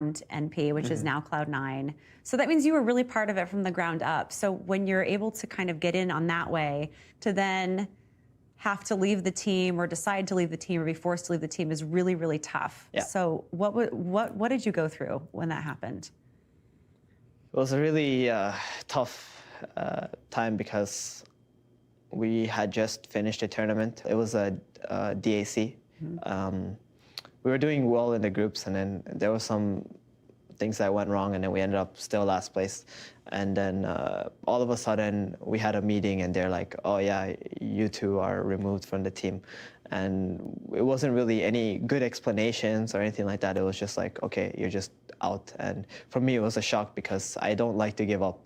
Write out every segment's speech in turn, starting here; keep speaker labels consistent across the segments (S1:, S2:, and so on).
S1: NP, which is now Cloud9. So that means you were really part of it from the ground up. So when you're able to kind of get in on that way, to then have to leave the team or decide to leave the team or be forced to leave the team is really, really tough.
S2: Yeah.
S1: So what did you go through when that happened?
S2: It was a really tough time because we had just finished a tournament. It was a DAC. We were doing well in the groups, and then there were some things that went wrong, and then we ended up still last place. And then all of a sudden, we had a meeting, and they're like, "Oh yeah, you two are removed from the team." And it wasn't really any good explanations or anything like that. It was just like, "Okay, you're just out." And for me, it was a shock because I don't like to give up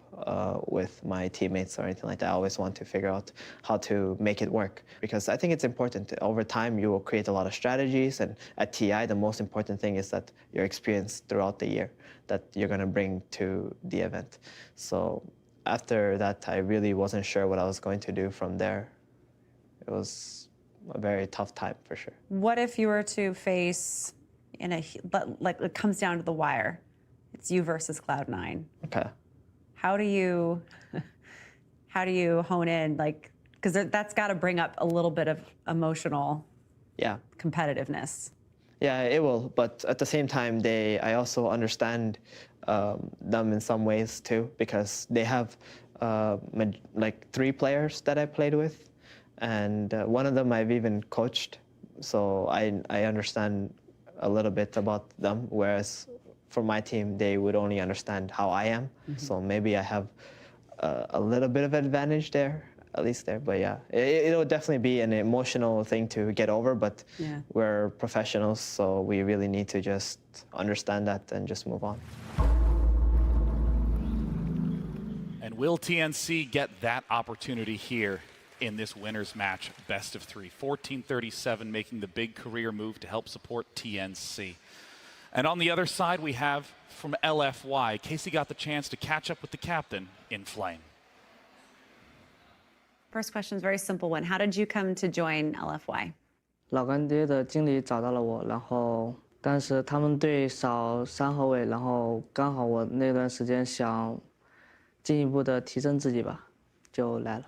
S2: with my teammates or anything like that. I always want to figure out how to make it work, because I think it's important. Over time, you will create a lot of strategies, and at TI, the most important thing is that your experience throughout the year that you're going to bring to the event. So after that, I really wasn't sure what I was going to do from there. It was a very tough time for sure.
S1: What if you were to face like it comes down to the wire? It's you versus Cloud9.
S2: Okay.
S1: How do you hone in, like, because that's got to bring up a little bit of emotional competitiveness.
S2: Yeah, it will. But at the same time, I also understand them in some ways too, because they have like 3 players that I played with, and one of them I've even coached. So I understand a little bit about them, whereas for my team, they would only understand how I am. So maybe I have a little bit of advantage there, at least there. But yeah, it'll definitely be an emotional thing to get over, but we're professionals, so we really need to just understand that and just move on.
S3: And will TNC get that opportunity here in this winner's match, best of 3? 1437 making the big career move to help support TNC. And on the other side, we have from LFY, Casey got the chance to catch up with the captain in Flame.
S1: First question is a very simple one. How did you come to join LFY?
S4: 老干爹的经理找到了我，然后当时他们队少3号位，然后刚好我那段时间想进一步的提升自己吧，就来了。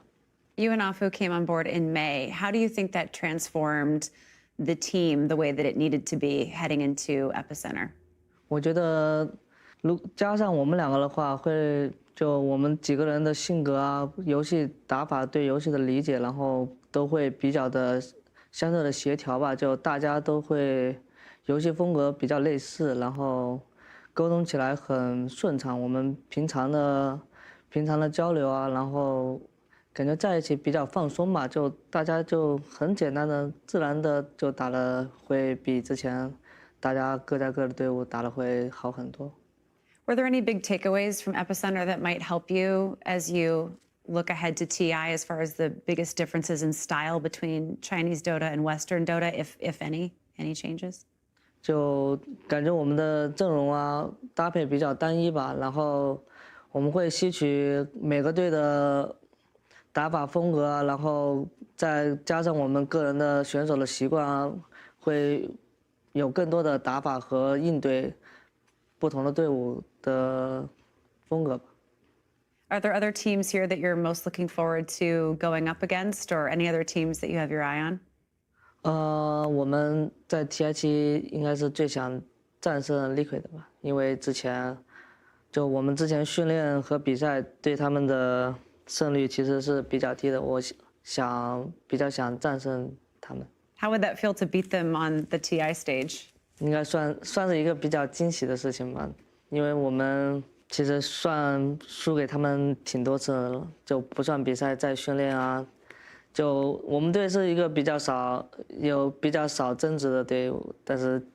S1: You and Afu came on board in May. How do you think that transformed the team the way that it needed to be heading into Epicenter?
S4: 我觉得，加上我们2个的话，就我们几个人的性格啊、游戏打法、对游戏的理解，然后都会比较的相对的协调吧。就大家都会游戏风格比较类似，然后沟通起来很顺畅。我们平常的交流啊，然后感觉在一起比较放松嘛，就大家就很简单的、自然的就打得会比之前大家各在各的队伍打得会好很多。
S1: Were there any big takeaways from Epicenter that might help you as you look ahead to TI as far as the biggest differences in style between Chinese Dota and Western Dota, if any changes?
S4: 就感觉我们的阵容啊搭配比较单一吧，然后我们会吸取每个队的打法风格啊，然后再加上我们个人的选手的习惯啊，会有更多的打法和应对不同的队伍的风格吧。
S1: Are there other teams here that you're most looking forward to going up against, or any other teams that you have your eye on?
S4: 我们在 TI7应该是最想战胜 Liquid 的吧，因为我们之前训练和比赛对他们的胜率其实是比较低的，我比较想战胜他们。
S1: How would that feel to beat them on the TI stage?
S4: 应该算是一个比较惊喜的事情吧，因为我们其实算输给他们挺多次了，就不算比赛在训练啊。就我们队是一个比较少争执的队伍，但是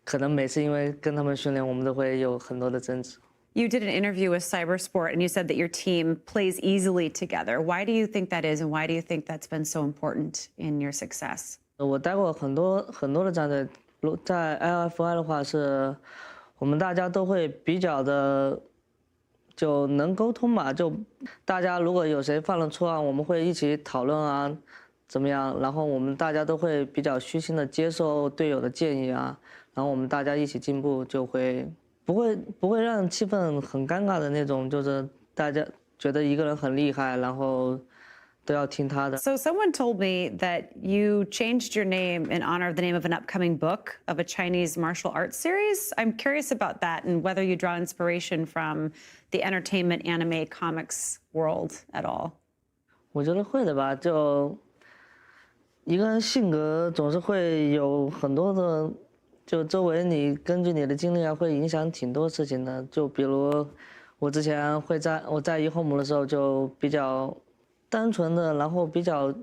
S4: 可能每次因为跟他们训练，我们都会有很多的争执。
S1: You did an interview with Cybersport, and you said that your team plays easily together. Why do you think that is, and why do you think that's been so important in your success?
S4: 我待过很多的战队，在 LFY 的话是，我们大家都会比较的就能沟通嘛，就大家如果有谁犯了错啊，我们会一起讨论啊，怎么样？然后我们大家都会比较虚心的接受队友的建议啊，然后我们大家一起进步，就会不会让气氛很尴尬的那种，就是大家觉得一个人很厉害，然后都要听他的。
S1: So someone told me that you changed your name in honor of the name of an upcoming book of a Chinese martial arts series. I'm curious about that and whether you draw inspiration from the entertainment, anime, comics world at all.
S4: 我觉得会的吧，就一个人性格总是会有很多的，就周围你根据你的经历啊，会影响挺多事情的。就比如我之前我在eHome的时候就比较单纯的，然后比较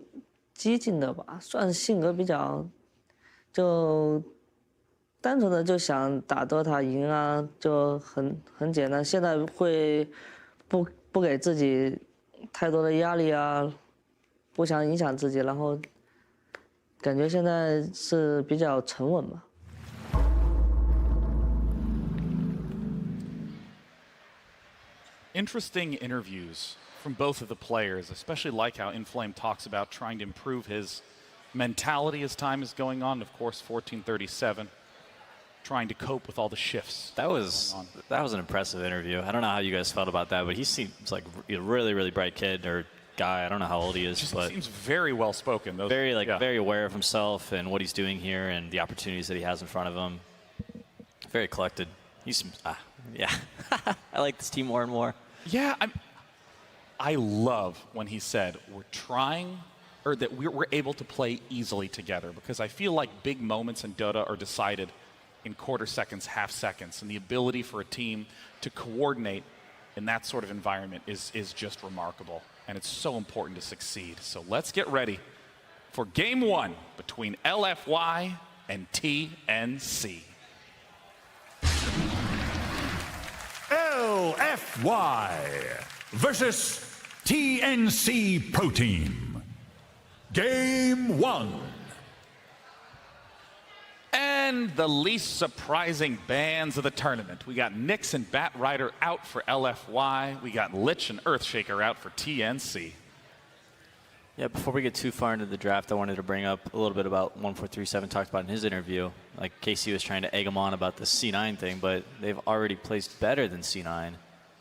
S4: 激进的吧，算是性格比较就单纯的就想打 Dota 赢啊，就很简单。现在会不给自己太多的压力啊，不想影响自己，然后感觉现在是比较沉稳吧。
S3: Interesting interviews from both of the players, especially like how Inflame talks about trying to improve his mentality as time is going on. Of course, 1437, trying to cope with all the shifts.
S5: That was an impressive interview. I don't know how you guys felt about that, but he seems like a really, really bright kid or guy. I don't know how old he is, but
S3: seems very well spoken.
S5: Very aware of himself and what he's doing here and the opportunities that he has in front of him. Very collected. He seems, yeah. I like this team more and more.
S3: Yeah, I love when he said we're trying, or that we're able to play easily together, because I feel like big moments in Dota are decided in quarter seconds, half seconds, and the ability for a team to coordinate in that sort of environment is just remarkable, and it's so important to succeed. So let's get ready for game one between LFY and TNC.
S6: LFY versus TNC Pro Team. Game one.
S3: And the least surprising bans of the tournament. We got Nyx and Bat Rider out for LFY. We got Lich and Earthshaker out for TNC.
S5: Yeah, before we get too far into the draft, I wanted to bring up a little bit about 1437 talked about in his interview. Like KC was trying to egg him on about the C9 thing, but they've already placed better than C9,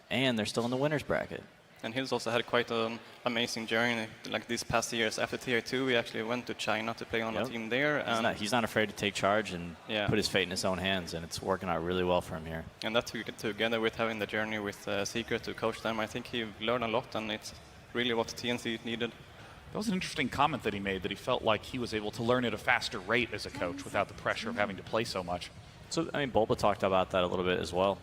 S5: and they're still in the winner's bracket.
S7: And he's also had quite an amazing journey. Like these past years, after Tier 2, we actually went to China to play on a team there. And
S5: He's not afraid to take charge and put his fate in his own hands, and it's working out really well for him here.
S7: And that together with having the journey with Secret to coach them, I think he learned a lot, and it's really what TNC needed.
S3: That was an interesting comment that he made, that he felt like he was able to learn at a faster rate as a coach without the pressure of having to play so much.
S5: So, I mean, Bulba talked about that a little bit as well,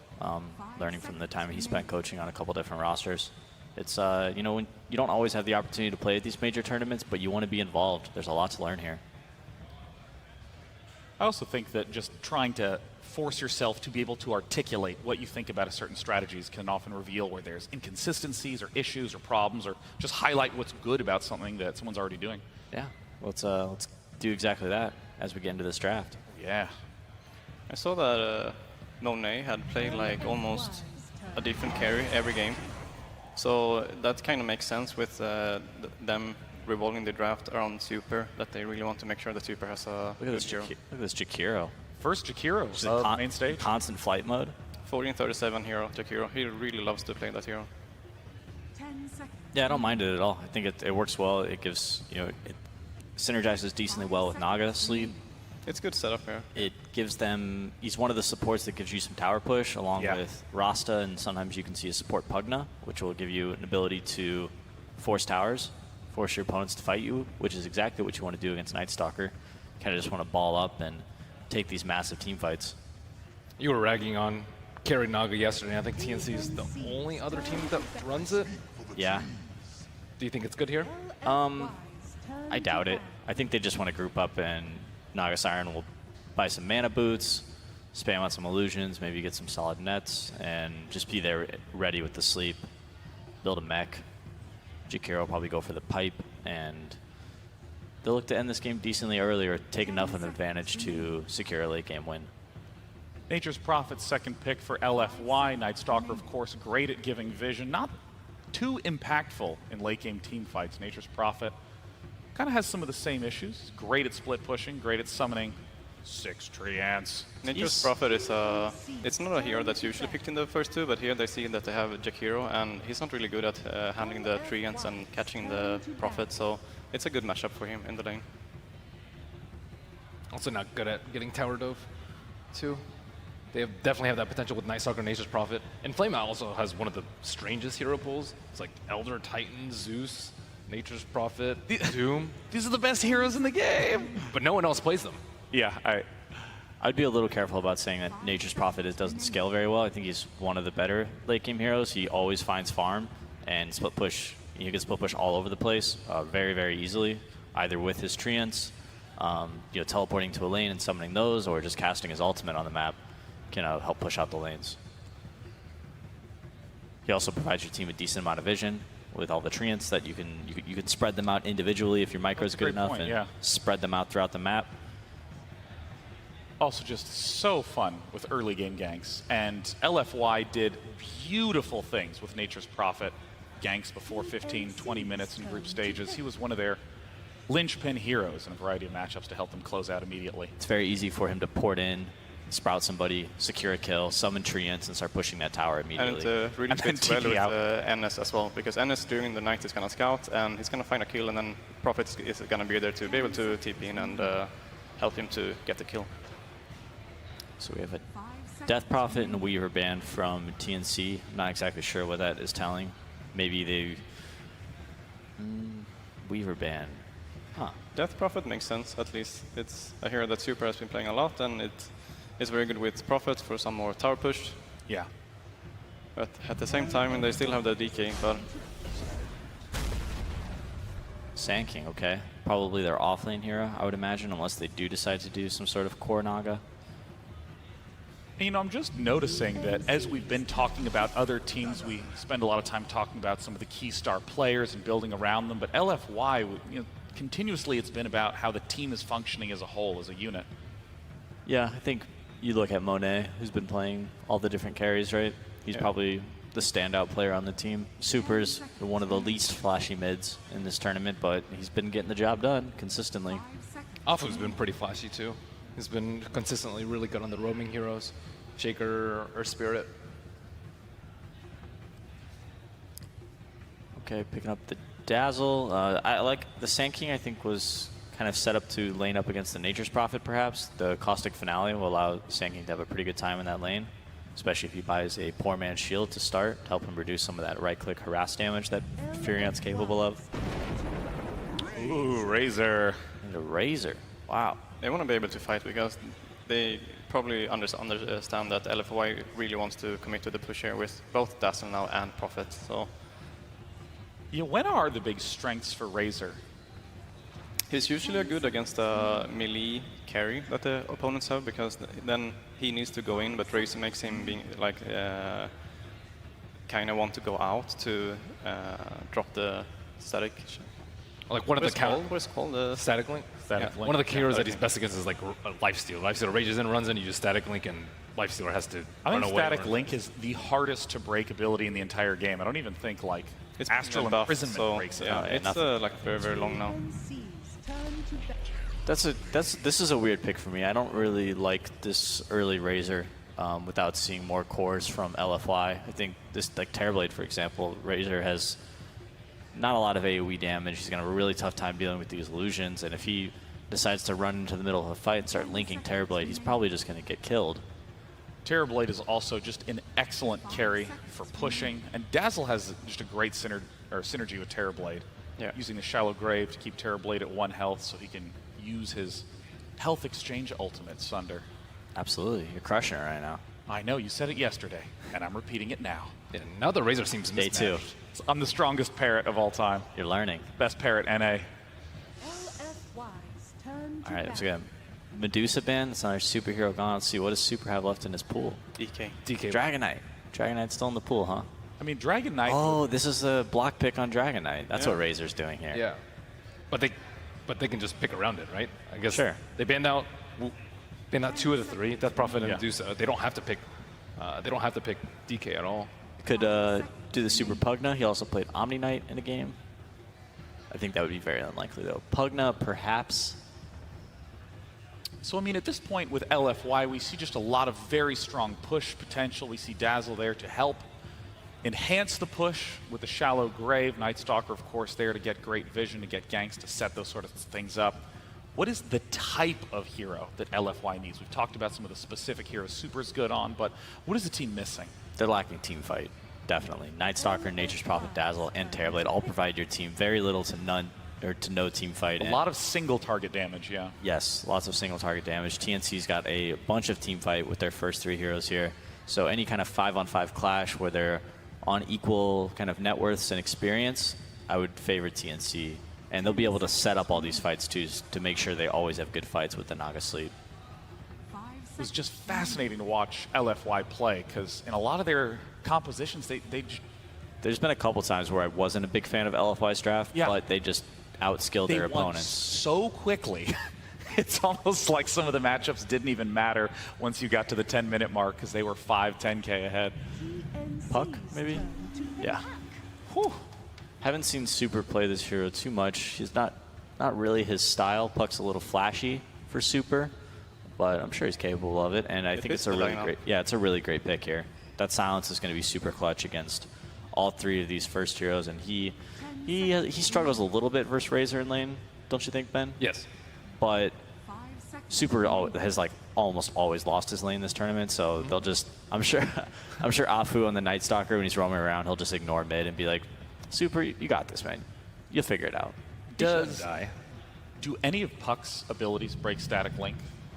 S5: learning from the time he spent coaching on a couple different rosters. It's, you know, when you don't always have the opportunity to play at these major tournaments, but you want to be involved. There's a lot to learn here.
S3: I also think that just trying to force yourself to be able to articulate what you think about a certain strategies can often reveal where there's inconsistencies or issues or problems, or just highlight what's good about something that someone's already doing.
S5: Yeah, let's do exactly that as we get into this draft.
S3: Yeah.
S7: I saw that Monet had played like almost a different carry every game. So that kind of makes sense with them revolving the draft around Super, that they really want to make sure that Super has a
S5: Look at this Jakiro.
S3: First Jakiro, main stage.
S5: Constant flight mode.
S7: 1437 hero, Jakiro. He really loves to play that hero.
S5: Yeah, I don't mind it at all. I think it works well. It gives, you know, it synergizes decently well with Naga sleep.
S7: It's good setup here.
S5: It gives them, he's one of the supports that gives you some tower push along with Rasta, and sometimes you can see a support Pugna, which will give you an ability to force towers, force your opponents to fight you, which is exactly what you want to do against Night Stalker. Kind of just want to ball up and take these massive team fights.
S8: You were ragging on Carry Naga yesterday. I think TNC is the only other team that runs it.
S5: Yeah.
S8: Do you think it's good here?
S5: I doubt it. I think they just want to group up, and Naga Siren will buy some mana boots, spam out some illusions, maybe get some solid nets, and just be there ready with the sleep, build a mech. Jakiro will probably go for the pipe, and they'll look to end this game decently early or take enough of an advantage to secure a late game win.
S3: Nature's Prophet's second pick for LFY. Night Stalker, of course, great at giving vision. Not too impactful in late game team fights. Nature's Prophet kind of has some of the same issues. Great at split pushing, great at summoning 6 tree ants.
S7: Nature's Prophet is it's not a hero that's usually picked in the first two, but here they see that they have a Jack hero, and he's not really good at handling the tree ants and catching the Prophet, so it's a good matchup for him in the lane.
S8: Also not good at getting tower dove, too. They definitely have that potential with Night Stalker, Nature's Prophet. And Flame Out also has one of the strangest hero pools. It's like Elder, Titan, Zeus, Nature's Prophet, Doom.
S3: These are the best heroes in the game.
S8: But no one else plays them.
S3: Yeah,
S5: I'd be a little careful about saying that Nature's Prophet doesn't scale very well. I think he's one of the better late game heroes. He always finds farm and split push. You can split push all over the place very, very easily, either with his treants, teleporting to a lane and summoning those, or just casting his ultimate on the map can help push out the lanes. He also provides your team a decent amount of vision with all the treants that you can spread them out individually if your micro is good enough, and spread them out throughout the map.
S3: Also just so fun with early game ganks. And LFY did beautiful things with Nature's Prophet ganks before 15, 20 minutes in group stages. He was one of their linchpin heroes in a variety of matchups to help them close out immediately.
S5: It's very easy for him to port in, sprout somebody, secure a kill, summon treants, and start pushing that tower immediately.
S7: And it really fits well with NS as well, because NS during the night is going to scout, and he's going to find a kill, and then Prophet is going to be there to be able to TP in and help him to get the kill.
S5: So we have a Death Prophet and Weaver ban from TNC. I'm not exactly sure what that is telling. Maybe they... Weaver ban. Huh.
S7: Death Prophet makes sense, at least. It's a hero that Super has been playing a lot, and it is very good with Prophet for some more tower push.
S3: Yeah.
S7: But at the same time, they still have the DK, but...
S5: Sand King, okay. Probably their offlane hero, I would imagine, unless they do decide to do some sort of core Naga.
S3: I'm just noticing that as we've been talking about other teams, we spend a lot of time talking about some of the key star players and building around them. But LFY, continuously it's been about how the team is functioning as a whole, as a unit.
S5: Yeah, I think you look at Monet, who's been playing all the different carries, right? He's probably the standout player on the team. Super's one of the least flashy mids in this tournament, but he's been getting the job done consistently.
S8: Afu's been pretty flashy, too. He's been consistently really good on the roaming heroes, Shaker or Spirit.
S5: Okay, picking up the Dazzle. I like the Sand King, I think, was kind of set up to lane up against the Nature's Prophet, perhaps. The Caustic Finale will allow Sand King to have a pretty good time in that lane, especially if he buys a Poor Man's Shield to start, to help him reduce some of that right-click harass damage that Furiant's capable of.
S3: Ooh, Razor.
S5: And a Razor. Wow.
S7: They want to be able to fight because they probably understand that LFY really wants to commit to the push here with both Dazzle now and Prophet. So,
S3: when are the big strengths for Razor?
S7: He's usually good against a melee carry that the opponents have, because then he needs to go in, but Razor makes him being like kind of want to go out to drop the static.
S8: Like one of the
S7: what's called the
S8: static link.
S3: Link.
S8: One of the heroes that he's best against is like Lifesteal. Lifesteal rages in, runs in, you just static link, and Lifestealer has to run away.
S3: I think static link is the hardest to break ability in the entire game. I don't even think like
S7: it's
S3: Astral Imprisonment breaks it.
S7: Yeah, it's like very, very long now.
S5: This is a weird pick for me. I don't really like this early Razor without seeing more cores from LFY. I think this, like Terrorblade, for example, Razor has not a lot of AoE damage. He's going to have a really tough time dealing with these illusions, and if he decides to run into the middle of a fight and start linking Terrorblade, he's probably just going to get killed.
S3: Terrorblade is also just an excellent carry for pushing, and Dazzle has just a great synergy with Terrorblade.
S7: Yeah.
S3: Using the Shallow Grave to keep Terrorblade at 1 health so he can use his health exchange ultimate, Sunder.
S5: Absolutely. You're crushing it right now.
S3: I know, you said it yesterday, and I'm repeating it now.
S8: Yeah, now the Razor seems mismatched.
S5: Day 2.
S3: I'm the strongest parrot of all time.
S5: You're learning.
S3: Best parrot, NA.
S5: All right, so we got Medusa ban. It's another superhero gone. Let's see, what does Super have left in his pool?
S7: DK.
S5: Dragonite. Dragonite's still in the pool, huh?
S3: I mean, Dragon Knight...
S5: Oh, this is a block pick on Dragon Knight. That's what Razor's doing here.
S8: Yeah. But they can just pick around it, right? I guess
S5: sure.
S8: They banned out 2 of the 3, Death Prophet and Medusa. They don't have to pick DK at all.
S5: Could do the Super Pugna. He also played Omni Knight in a game. I think that would be very unlikely, though. Pugna, perhaps.
S3: So, I mean, at this point with LFY, we see just a lot of very strong push potential. We see Dazzle there to help enhance the push with the shallow grave. Night Stalker, of course, there to get great vision, to get ganks, to set those sort of things up. What is the type of hero that LFY needs? We've talked about some of the specific heroes Super's good on, but what is the team missing?
S5: They're lacking team fight, definitely. Night Stalker, Nature's Prophet, Dazzle, and Terrorblade all provide your team very little to none, or to no team fight.
S3: A lot of single target damage, yeah.
S5: Yes, lots of single target damage. TNC's got a bunch of team fight with their first 3 heroes here. So any kind of 5-on-5 clash where they're on equal kind of net worths and experience, I would favor TNC. And they'll be able to set up all these fights too, to make sure they always have good fights with the Naga Sleep.
S3: It was just fascinating to watch LFY play, because in a lot of their compositions,
S5: There's been a couple times where I wasn't a big fan of LFY's draft, but they just outskilled their opponents
S3: so quickly. It's almost like some of the matchups didn't even matter once you got to the 10-minute mark, because they were 5-10K ahead.
S5: Puck, maybe? Yeah. Whew. Haven't seen Super play this hero too much. He's not really his style. Puck's a little flashy for Super, but I'm sure he's capable of it. And I think it's a really great pick here. That silence is going to be super clutch against all 3 of these first heroes, and he struggles a little bit versus Razor in lane, don't you think, Ben?
S8: Yes.
S5: But Super has like almost always lost his lane this tournament, so they'll just I'm sure Afu on the Night Stalker, when he's roaming around, he'll just ignore mid and be like, Super, you got this, man. You'll figure it out.
S3: Do any of Puck's abilities break static link?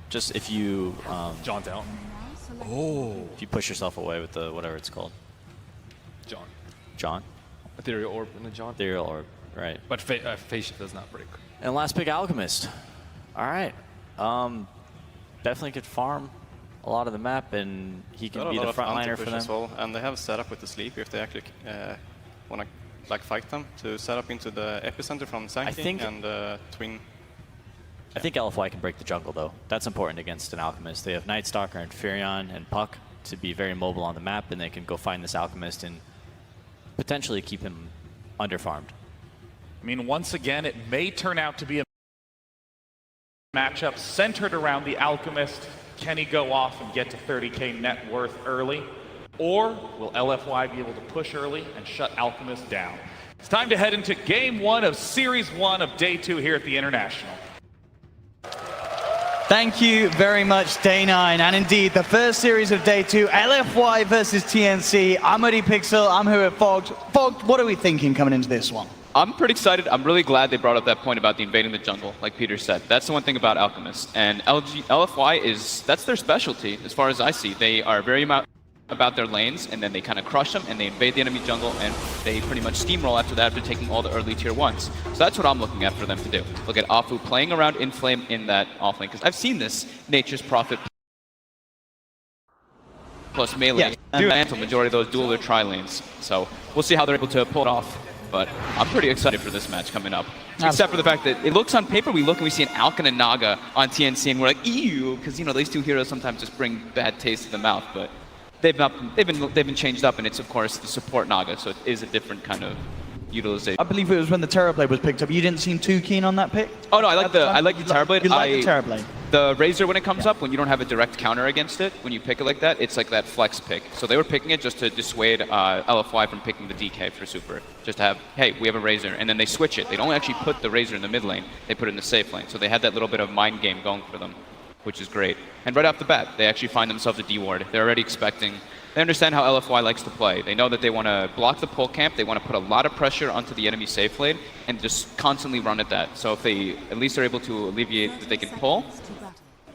S5: Just if you
S3: Jaunt out.
S5: If you push yourself away with the whatever it's called. John.
S8: Ethereal Orb in the John.
S5: Ethereal Orb, right.
S8: But Phase Shift does not break.
S5: And last pick, Alchemist. All right. Definitely could farm a lot of the map, and he can be the frontliner for them.
S7: As well, and they have a setup with the sleep if they actually want to like fight them, to set up into the epicenter from Sanking and Twin.
S5: I think LFY can break the jungle, though. That's important against an Alchemist. They have Night Stalker and Furion and Puck to be very mobile on the map, and they can go find this Alchemist and potentially keep him underfarmed.
S3: I mean, once again, it may turn out to be a matchup centered around the Alchemist. Can he go off and get to 30K net worth early? Or will LFY be able to push early and shut Alchemist down? It's time to head into Game 1 of Series 1 of Day 2 here at the International.
S9: Thank you very much, Day 9. And indeed, the first series of Day 2, LFY versus TNC. I'm Eddie Pixel, I'm here at Fogged. Fogged, what are we thinking coming into this one?
S10: I'm pretty excited. I'm really glad they brought up that point about the invading the jungle, like Peter said. That's the one thing about Alchemist. And LFY that's their specialty, as far as I see. They are very about their lanes, and then they kind of crush them, and they invade the enemy jungle, and they pretty much steamroll after that after taking all the early tier 1s. So that's what I'm looking at for them to do. Look at Afu playing around Inflame in that offlane, because I've seen this Nature's Prophet plus melee and the majority of those dual or tri lanes. So we'll see how they're able to pull it off. But I'm pretty excited for this match coming up. Except for the fact that it looks on paper, we look and we see an Alkin and Naga on TNC, and we're like, ew, because these 2 heroes sometimes just bring bad taste to the mouth. But they've been changed up, and it's of course the support Naga, so it is a different kind of utilization.
S9: I believe it was when the Terrorblade was picked up. You didn't seem too keen on that pick?
S10: Oh no, I like the Terrorblade.
S9: You like the Terrorblade?
S10: The Razor, when it comes up, when you don't have a direct counter against it, when you pick it like that, it's like that flex pick. So they were picking it just to dissuade LFY from picking the DK for Super. Just to have, hey, we have a Razor, and then they switch it. They don't actually put the Razor in the mid lane, they put it in the safe lane. So they had that little bit of mind game going for them, which is great. And right off the bat, they actually find themselves a D-ward. They're already expecting, they understand how LFY likes to play. They know that they want to block the pull camp, they want to put a lot of pressure onto the enemy safe lane, and just constantly run at that. So if they at least are able to alleviate that they can pull,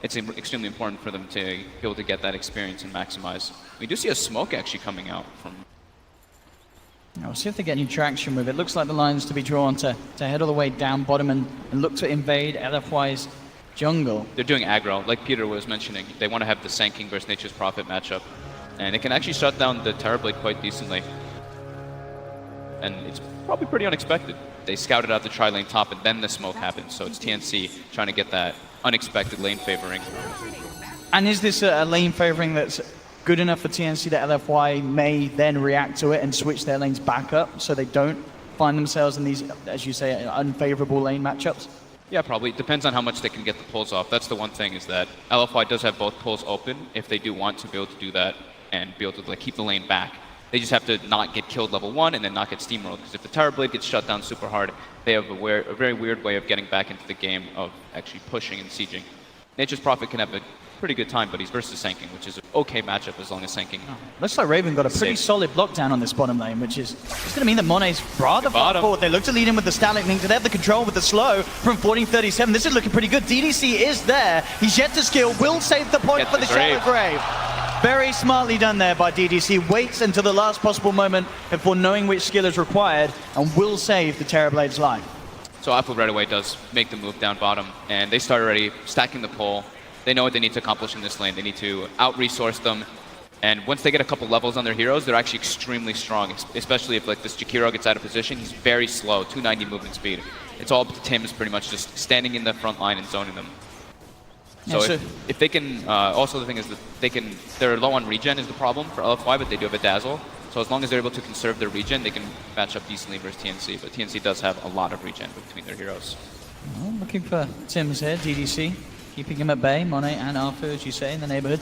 S10: it's extremely important for them to be able to get that experience and maximize. We do see a smoke actually coming out from...
S9: Now, we'll see if they get any traction with it. Looks like the line's to be drawn to head all the way down bottom and look to invade LFY's jungle.
S10: They're doing aggro, like Peter was mentioning. They want to have the Sanking versus Nature's Prophet matchup. And it can actually shut down the Terrorblade quite decently. And it's probably pretty unexpected. They scouted out the tri-lane top, and then the smoke happens. So it's TNC trying to get that unexpected lane favoring.
S9: And is this a lane favoring that's good enough for TNC that LFY may then react to it and switch their lanes back up so they don't find themselves in these, as you say, unfavorable lane matchups?
S10: Yeah, probably. It depends on how much they can get the pulls off. That's the one thing, is that LFY does have both pulls open if they do want to be able to do that and be able to like keep the lane back. They just have to not get killed level 1 and then not get steamrolled. Because if the Tower Blade gets shut down super hard, they have a very weird way of getting back into the game of actually pushing and sieging. Nature's Prophet can have a pretty good time, but he's versus Sanking, which is an okay matchup as long as Sanking.
S9: Looks like Raven got a pretty solid block down on this bottom lane, which is just going to mean that Monet's rather far forward. They look to lead in with the static link. They have the control with the slow from 1437. This is looking pretty good. DDC is there. He's yet to skill. Will save the point for the Shadow Grave. Very smartly done there by DDC. Waits until the last possible moment before knowing which skill is required and will save the Terrorblade's life.
S10: So Apple right away does make the move down bottom, and they start already stacking the pole. They know what they need to accomplish in this lane. They need to out-resource them. And once they get a couple levels on their heroes, they're actually extremely strong, especially if like this Jakiro gets out of position. He's very slow, 290 movement speed. It's all up to Tim, is pretty much just standing in the front line and zoning them. So if they can, also the thing is that they're low on regen is the problem for LFY, but they do have a Dazzle. So as long as they're able to conserve their regen, they can match up decently versus TNC. But TNC does have a lot of regen between their heroes.
S9: Well, looking for Tim's here, DDC. Keeping him at bay, Monet and Arthur, as you say, in the neighborhood.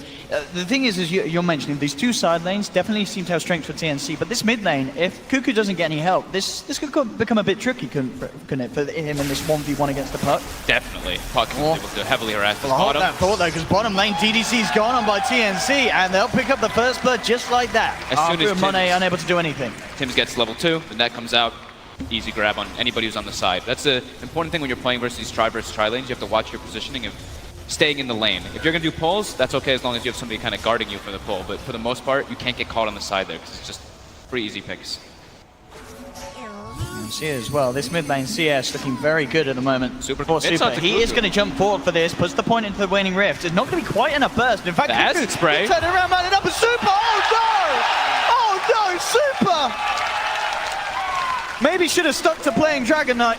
S9: The thing is you're mentioning, these two side lanes definitely seem to have strength for TNC, but this mid lane, if Cuckoo doesn't get any help, this could become a bit tricky, couldn't it, for him in this 1v1 against the Puck?
S10: Definitely. Puck is able to heavily harass the bottom.
S9: Hold that thought, though, because bottom lane, DDC's gone on by TNC, and they'll pick up the first blood just like that.
S10: As soon as
S9: Monet unable to do anything.
S10: Tim's gets level 2, the net comes out. Easy grab on anybody who's on the side. That's the important thing when you're playing versus these tri versus tri lanes. You have to watch your positioning of staying in the lane. If you're going to do pulls, that's okay as long as you have somebody kind of guarding you for the pull. But for the most part, you can't get caught on the side there because it's just pretty easy picks.
S9: You see as well, this mid lane CS looking very good at the moment.
S10: Super.
S9: He is going to jump forward for this, puts the point into the waning rift. It's not going to be quite enough burst. In fact,
S10: the acid spray.
S9: Turn around, man, it up, and Super! Oh no! Oh no, Super! Maybe should have stuck to playing Dragon Knight.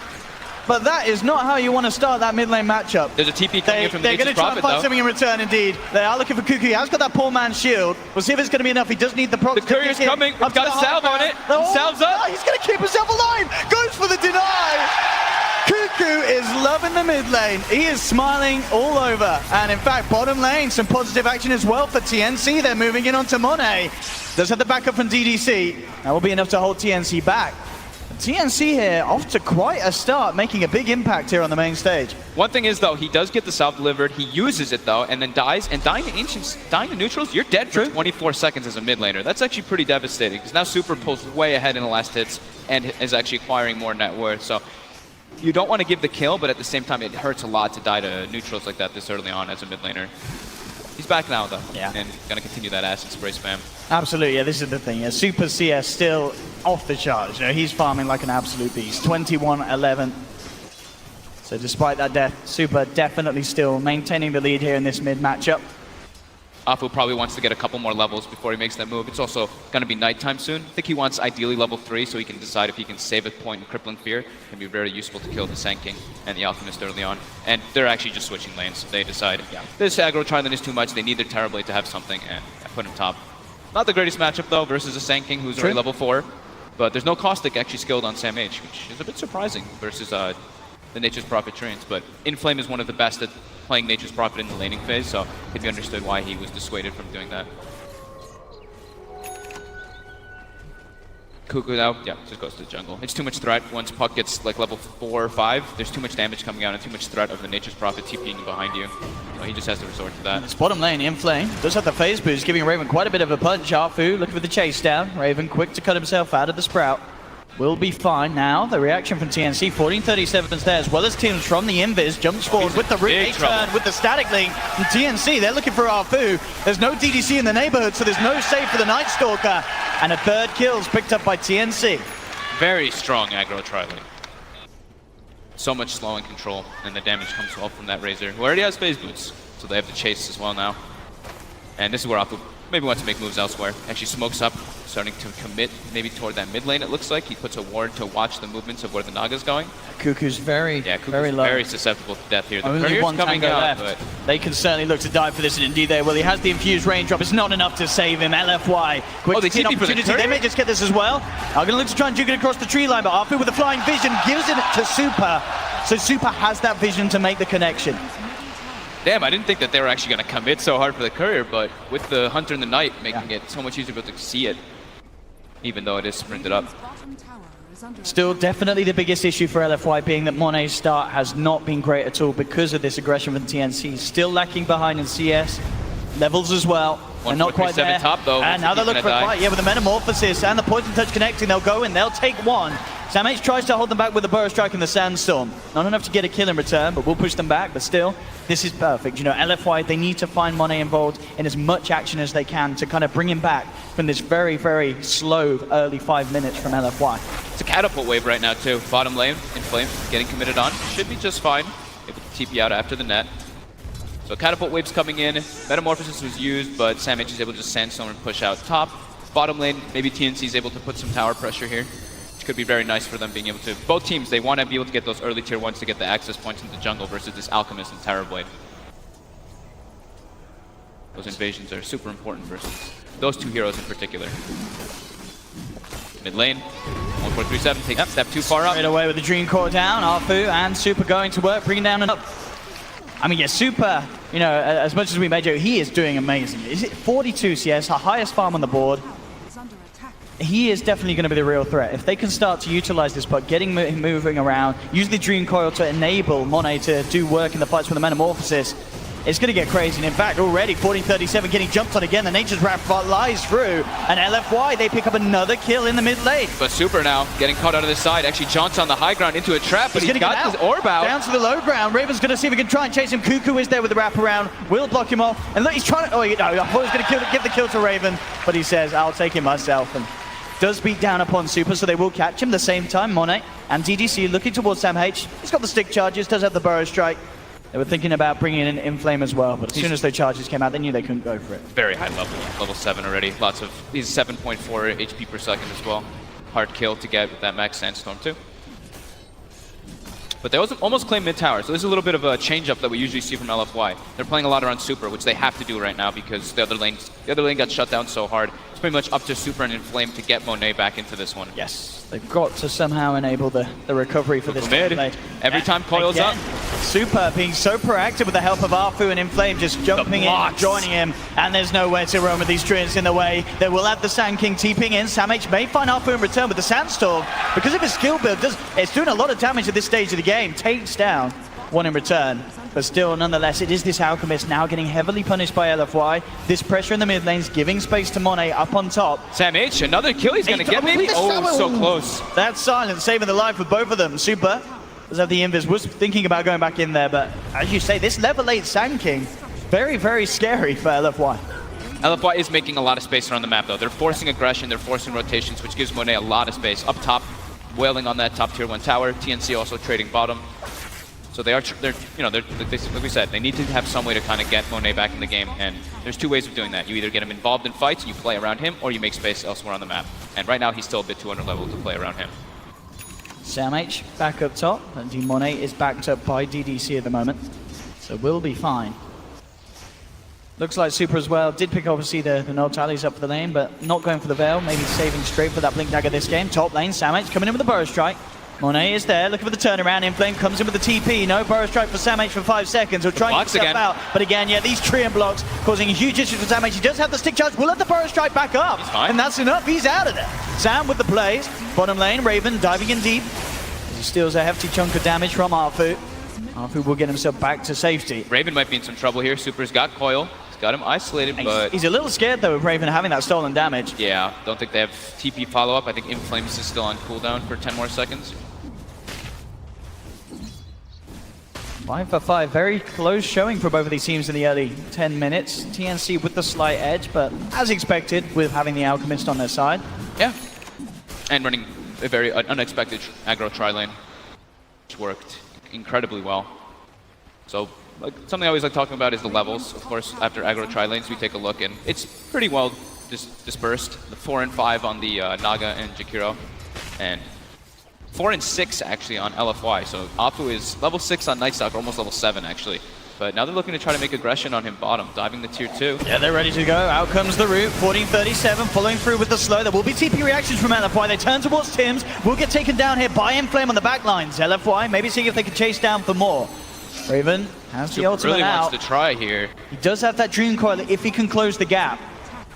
S9: But that is not how you want to start that mid lane matchup.
S10: There's a TP coming in from the
S9: They're going to try and find something in return, indeed. They are looking for Cuckoo. He has got that poor man's shield. We'll see if it's going to be enough. He does need the proc.
S10: The courier's coming. He's got a salve on it. Salves up.
S9: He's going to keep himself alive. Goes for the deny. Cuckoo is loving the mid lane. He is smiling all over. And in fact, bottom lane, some positive action as well for TNC. They're moving in onto Monet. Does have the backup from DDC. That will be enough to hold TNC back. TNC here off to quite a start, making a big impact here on the main stage.
S10: One thing is, though, he does get the salve delivered. He uses it, though, and then dies. And dying to Ancients, dying to neutrals, you're dead for 24 seconds as a mid laner. That's actually pretty devastating, because now Super pulls way ahead in the last hits and is actually acquiring more net worth. So you don't want to give the kill, but at the same time, it hurts a lot to die to neutrals like that this early on as a mid laner. He's back now, though, and going to continue that acid spray spam.
S9: Absolutely, yeah, this is the thing. Yeah, Super CS still off the charts. You know, he's farming like an absolute beast. 21-11. So despite that death, Super definitely still maintaining the lead here in this mid matchup.
S10: Afu probably wants to get a couple more levels before he makes that move. It's also going to be nighttime soon. I think he wants ideally level 3 so he can decide if he can save a point in Crippling Fear. It can be very useful to kill the Sand King and the Alchemist early on. And they're actually just switching lanes. They decide, this aggro tri-lane is too much. They need their Terrorblade to have something, and put him top. Not the greatest matchup, though, versus a Sand King who's already level 4. But there's no Caustic actually skilled on Sam H, which is a bit surprising versus the Nature's Prophet Treants. But Inflame is one of the best at playing Nature's Prophet in the laning phase, so it could be understood why he was dissuaded from doing that. Cuckoo now, just goes to the jungle. It's too much threat. Once Puck gets like level 4 or 5, there's too much damage coming out and too much threat of the Nature's Prophet TPing behind you. So he just has to resort to that.
S9: It's bottom lane, Inflame does have the phase boost, giving Raven quite a bit of a punch. Arfu looking for the chase down. Raven quick to cut himself out of the Sprout. Will be fine now. The reaction from TNC, 1437's there, as well as teams from the Invis. Jumps forward with the root turn, with the static link from TNC. They're looking for Arfu. There's no DDC in the neighborhood, so there's no save for the Night Stalker. And a third kill's picked up by TNC.
S10: Very strong aggro tri-lane. So much slow and control, and the damage comes well from that Razor, who already has phase boots. So they have the chase as well now. And this is where Afu maybe wants to make moves elsewhere. Actually smokes up, starting to commit maybe toward that mid lane, it looks like. He puts a ward to watch the movements of where the Naga's going.
S9: Cuckoo's very low.
S10: Very susceptible to death here. The
S9: Only
S10: courier's
S9: one
S10: coming
S9: tango
S10: out,
S9: left.
S10: but
S9: They can certainly look to die for this, and indeed they will. He has the infused raindrop. It's not enough to save him. LFY. Quick
S10: they
S9: to see an
S10: TP for the
S9: opportunity.
S10: courier?
S9: They may just get this as well. Are going to look to try and juke it across the tree line, but Arfu with the flying vision gives it to Super. So Super has that vision to make the connection.
S10: damn, I didn't think that they were actually going to commit so hard for the courier, but with the Hunter and the Knight making it so much easier to see it, even though it is sprinted up.
S9: Still, definitely the biggest issue for LFY being that Monet's start has not been great at all because of this aggression from TNC. Still lacking behind in CS. Levels as well. They're not quite there.
S10: Top, though.
S9: And now they're looking for a fight. Yeah, with the Metamorphosis and the Poison Touch connecting, they'll go in, they'll take one. SamH tries to hold them back with the Burrow Strike and the Sandstorm. Not enough to get a kill in return, but we'll push them back. But still, this is perfect. You know, LFY, they need to find Monet involved in as much action as they can to kind of bring him back from this very, very slow early 5 minutes from LFY.
S10: It's a catapult wave right now, too. Bottom lane, Inflame, getting committed on. Should be just fine. Able to TP out after the net. So catapult waves coming in. Metamorphosis was used, but SamH is able to just Sandstorm and push out top. Bottom lane, maybe TNC is able to put some tower pressure here, which could be very nice for them being able to. Both teams, they want to be able to get those early tier 1s to get the access points into the jungle versus this Alchemist and Terrorblade. Those invasions are super important versus those two heroes in particular. Mid lane, 1437 takes a step too far up.
S9: Straight away with the Dream Core down, Arfu and Super going to work, bringing down and up. I mean, yeah, Super, you know, as much as we made joke, he is doing amazing. Is it 42 CS, our highest farm on the board? He is definitely going to be the real threat. If they can start to utilize this puck, getting moving around, use the Dream Coil to enable Monet to do work in the fights with the Metamorphosis, it's going to get crazy. And in fact, already 1437 getting jumped on again. The Nature's Wrath lies through. And LFY, they pick up another kill in the mid lane.
S10: But Super now getting caught out of the side. Actually jaunts on the high ground into a trap, but he's got his orb out.
S9: Down to the low ground. Raven's going to see if he can try and chase him. Cuckoo is there with the wraparound. Will block him off. And look, he's trying to... Oh, no, I thought he was going to give the kill to Raven. But he says, I'll take him myself. And does beat down upon Super, so they will catch him. At the same time, Monet and DDC looking towards SamH. He's got the stick charges, does have the Burrow Strike. They were thinking about bringing in Inflame as well, but as soon as those charges came out, they knew they couldn't go for it.
S10: Very high level 7 already. Lots of, he's 7.4 HP per second as well. Hard kill to get with that max Sandstorm too. But they also almost claim mid tower, so this is a little bit of a change up that we usually see from LFY. They're playing a lot around Super, which they have to do right now because the other lane got shut down so hard. It's pretty much up to Super and Inflame to get Monet back into this one.
S9: Yes, they've got to somehow enable the recovery for this
S10: mid. Every time coils up.
S9: Super being so proactive with the help of Arfu and Inflame, just jumping in, joining him, and there's nowhere to roam with these treants in the way. They will have the Sand King TPing in. SamH may find Arfu in return with the Sandstorm. Because of his skill build, it's doing a lot of damage at this stage of the game. Takes down one in return. But still, nonetheless, it is this Alchemist now getting heavily punished by LFY. This pressure in the mid lanes, giving space to Monet up on top.
S10: SamH, another kill he's going to get maybe? Oh, so close.
S9: That's silence, saving the life of both of them. Super does have the invis, was thinking about going back in there, but as you say, this level 8 Sand King, very, very scary for LFY.
S10: LFY is making a lot of space around the map though. They're forcing aggression, they're forcing rotations, which gives Monet a lot of space. Up top, wailing on that top tier 1 tower. TNC also trading bottom. So they're like we said, they need to have some way to kind of get Monet back in the game, and there's two ways of doing that. You either get him involved in fights, you play around him, or you make space elsewhere on the map. And right now, he's still a bit too under level to play around him.
S9: SamH back up top, and Monet is backed up by DDC at the moment, so we'll be fine. Looks like Super as well did pick obviously the null tallies up for the lane, but not going for the Veil, maybe saving straight for that Blink Dagger this game. Top lane, SamH coming in with the Burrow Strike. Monet is there, looking for the turnaround. Inflame comes in with the TP. No Burrow Strike for SamH for 5 seconds. He'll try and get himself out. But again, yeah, these treant blocks causing huge issues for SamH. He does have the stick charge. We'll let the Burrow Strike back up. And that's enough. He's out of there. Sam with the plays. Bottom lane, Raven diving in deep. As he steals a hefty chunk of damage from Arfu. Arfu will get himself back to safety.
S10: Raven might be in some trouble here. Super's got Coil. He's got him isolated, but...
S9: He's a little scared, though, of Raven having that stolen damage.
S10: Yeah, don't think they have TP follow-up. I think Inflames is still on cooldown for 10 more seconds.
S9: 5 for 5, very close showing for both of these teams in the early 10 minutes. TNC with the slight edge, but as expected, with having the Alchemist on their side.
S10: Yeah, and running a very unexpected aggro tri-lane, which worked incredibly well. So like something I always like talking about is the levels. Of course, after aggro tri-lanes, we take a look, and it's pretty well dispersed. The 4 and 5 on the Naga and Jakiro, and 4 and 6 actually on LFY. So Apu is level 6 on Nightstalker, almost level 7 actually. But now they're looking to try to make aggression on him bottom, diving the tier 2.
S9: Yeah, they're ready to go. Out comes the root. 1437 following through with the slow. There will be TP reactions from LFY. They turn towards Tims. Will get taken down here by Inflame on the back lines. LFY maybe seeing if they can chase down for more. Raven has the ultimate
S10: really
S9: out.
S10: wants to try here.
S9: He does have that Dream Coil if he can close the gap.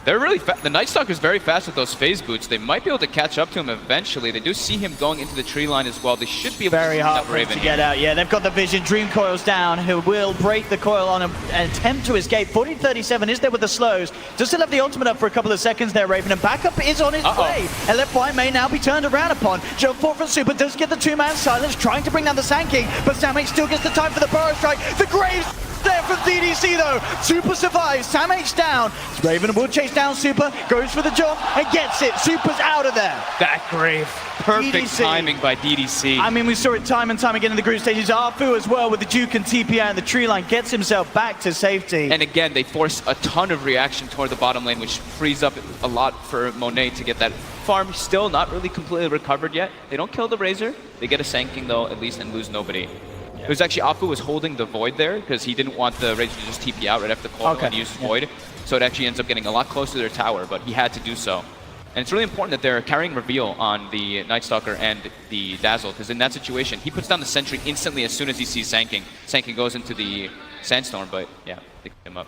S10: They're really the Nightstalker's very fast with those phase boots. They might be able to catch up to him eventually. They do see him going into the tree line as well. They should be able
S9: Very
S10: to
S9: hard for him to get out. Yeah, they've got the vision. Dream Coil's down. He will break the coil on him and attempt to escape. 1437 is there with the slows. Does still have the ultimate up for a couple of seconds there, Raven. And backup is on his way. LFY may now be turned around upon. Joe 4 from Super does get the two-man silence, trying to bring down the Sand King, but Samh still gets the time for the Burrow Strike. The Graves there from DDC though. Super survives. Samh down. Raven will chase down Super, goes for the jump and gets it. Super's out of there.
S10: That Grave. Perfect
S9: DDC.
S10: timing by DDC.
S9: I mean, we saw it time and time again in the group stages. Arfu as well with the Duke and TPI and the tree line gets himself back to safety.
S10: And again, they force a ton of reaction toward the bottom lane, which frees up a lot for Monet to get that farm. Still not really completely recovered yet. They don't kill the Razor. They get a Sand King though, at least, and lose nobody. It was actually Apu was holding the Void there because he didn't want the Razor to just TP out right after the call and use Void. So it actually ends up getting a lot closer to their tower, but he had to do so. And it's really important that they're carrying Reveal on the Nightstalker and the Dazzle, because in that situation, he puts down the Sentry instantly as soon as he sees Sand King. Sand King goes into the Sandstorm, but yeah, they pick him up.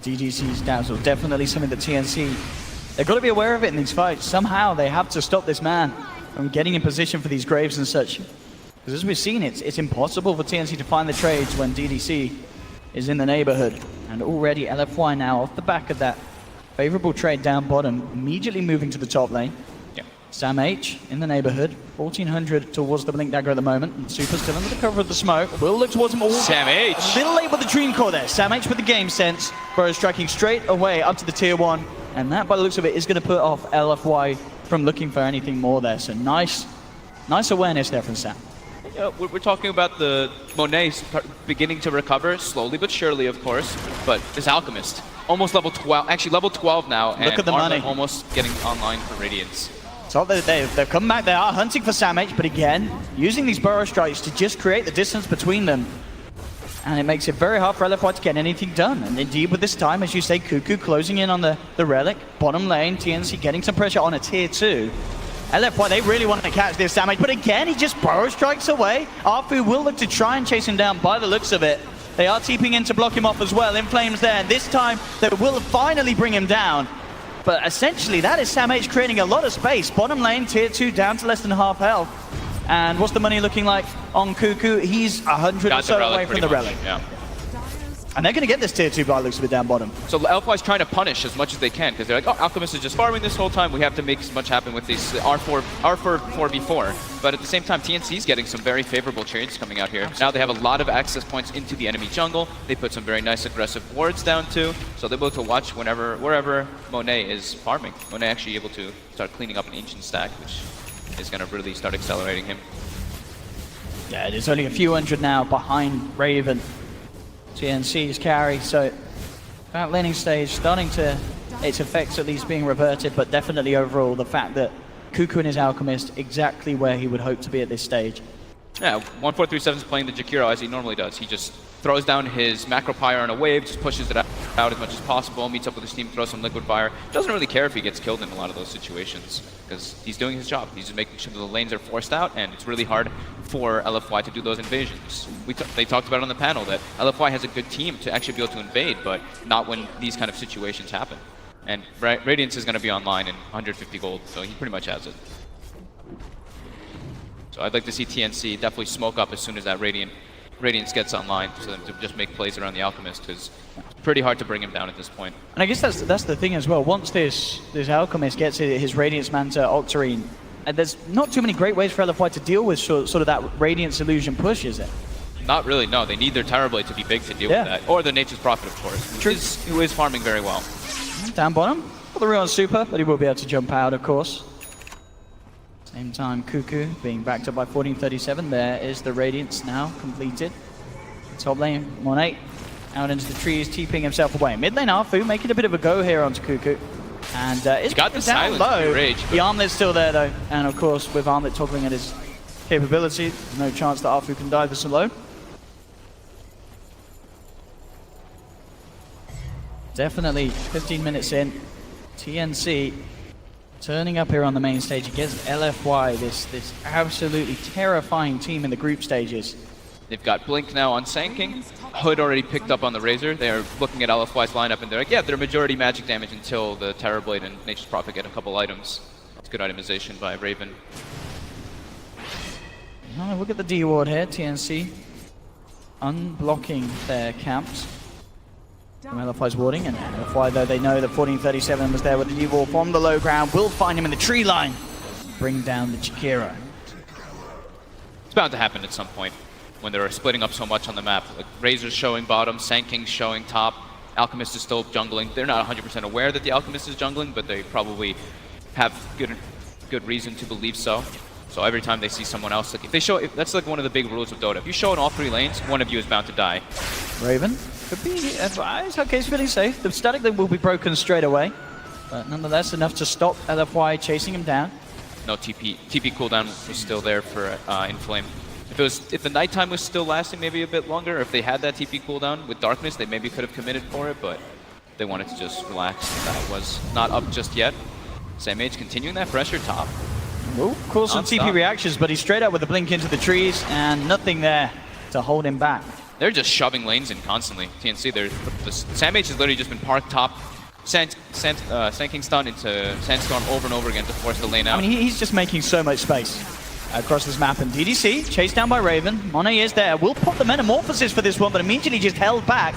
S9: DDC's Dazzle, definitely something that TNC, they've got to be aware of it in these fights. Somehow they have to stop this man from getting in position for these Graves and such. Because as we've seen, it's impossible for TNC to find the trades when DDC is in the neighborhood. And already LFY now off the back of that favorable trade down bottom, immediately moving to the top lane.
S10: Yeah.
S9: Samh in the neighborhood, 1400 towards the Blink Dagger at the moment. And Super still under the cover of the smoke. Will look towards him.
S10: Samh.
S9: A little late with the Dream Core there. Samh with the game sense. Burrow striking straight away up to the tier 1. And that, by the looks of it, is going to put off LFY from looking for anything more there. So nice awareness there from Sam.
S10: We're talking about the Monet beginning to recover, slowly but surely, of course. But this Alchemist, almost level 12, actually level 12 now, and
S9: look at the money.
S10: Almost getting online for Radiance.
S9: So they've come back, they are hunting for Samh, but again, using these Burrow Strikes to just create the distance between them. And it makes it very hard for LFY to get anything done. And indeed, with this time, as you say, Cuckoo closing in on the Relic, bottom lane, TNC getting some pressure on a tier 2. LFY, they really want to catch this Samh, but again, he just Burrow Strikes away. Arfu will look to try and chase him down by the looks of it. They are TPing in to block him off as well. Inflame's there, and this time they will finally bring him down. But essentially, that is Samh creating a lot of space. Bottom lane, tier 2, down to less than half health. And what's the money looking like on Cuckoo? He's 100 or so away from the Relic.
S10: Yeah.
S9: And they're going to get this tier 2 by the looks of it down bottom.
S10: So LFY's trying to punish as much as they can, because they're like, oh, Alchemist is just farming this whole time. We have to make as much happen with these R4 4v4. But at the same time, TNC's getting some very favorable trades coming out here. Now they have a lot of access points into the enemy jungle. They put some very nice aggressive wards down too. So they're able to watch wherever Monet is farming. Monet actually able to start cleaning up an ancient stack, which is going to really start accelerating him.
S9: Yeah, there's only a few hundred now behind Raven. TNC's carry, so that laning stage starting to, its effects at least being reverted, but definitely overall the fact that Cuckoo and his Alchemist exactly where he would hope to be at this stage.
S10: Yeah, 1437 is playing the Jakiro as he normally does. He just throws down his Macro Pyre on a wave, just pushes it out as much as possible, meets up with his team, throws some Liquid Fire. Doesn't really care if he gets killed in a lot of those situations, because he's doing his job. He's just making sure the lanes are forced out, and it's really hard for LFY to do those invasions. They talked about on the panel that LFY has a good team to actually be able to invade, but not when these kind of situations happen. And Radiance is going to be online in 150 gold, so he pretty much has it. So I'd like to see TNC definitely smoke up as soon as that Radiance gets online, so to just make plays around the Alchemist, because it's pretty hard to bring him down at this point.
S9: And I guess that's the thing as well. Once this Alchemist gets his Radiance Manta Octarine, and there's not too many great ways for LFY to deal with sort of that Radiance Illusion push, is it?
S10: Not really, no. They need their Tower Blade to be big to deal with that. Or the Nature's Prophet, of course, who is farming very well.
S9: Down bottom, got the Ruin Super, but he will be able to jump out, of course. Same time, Cuckoo being backed up by 1437. There is the Radiance now completed. Top lane, Monet out into the trees, TPing himself away. Mid lane, Arfu making a bit of a go here onto Cuckoo. And it's
S10: got the
S3: silence
S9: low.
S10: rage,
S9: The armlet's still there though, and of course with armlet toggling at his capability, there's no chance that Arfu can dive this alone. Definitely 15 minutes in, TNC turning up here on the main stage against LFY, this absolutely terrifying team in the group stages.
S10: They've got Blink now on Sanking. Hood already picked up on the Razor. They're looking at LFY's lineup and they're like, yeah, they're majority magic damage until the Terrorblade and Nature's Prophet get a couple items. It's good itemization by Raven.
S9: Oh, look at the D ward here, TNC unblocking their camps from LFY's warding, and LFY, though they know that 1437 was there with the D ward from the low ground, will find him in the tree line, bring down the Chikira.
S10: It's bound to happen at some point when they're splitting up so much on the map. Like Razor's showing bottom, Sanking's showing top, Alchemist is still jungling. They're not 100% aware that the Alchemist is jungling, but they probably have good reason to believe so. So every time they see someone else, like if they show, that's like one of the big rules of Dota. If you show in all 3 lanes, one of you is bound to die.
S9: Raven could be advised. Okay, it's really safe. The static link will be broken straight away, but nonetheless enough to stop LFY chasing him down.
S10: No TP cooldown was still there for Inflame. If the nighttime was still lasting maybe a bit longer, or if they had that TP cooldown with darkness, they maybe could have committed for it, but they wanted to just relax. That was not up just yet. Samage continuing that pressure top.
S9: Ooh, cool, some TP reactions, but he's straight up with a blink into the trees and nothing there to hold him back.
S10: They're just shoving lanes in constantly. TNC, Samage has literally just been parked top, Sanking stun into Sandstorm over and over again to force the lane out.
S9: I mean, he's just making so much space across this map, and DDC chased down by Raven. Monet is there, will pop the Metamorphosis for this one, but immediately just held back.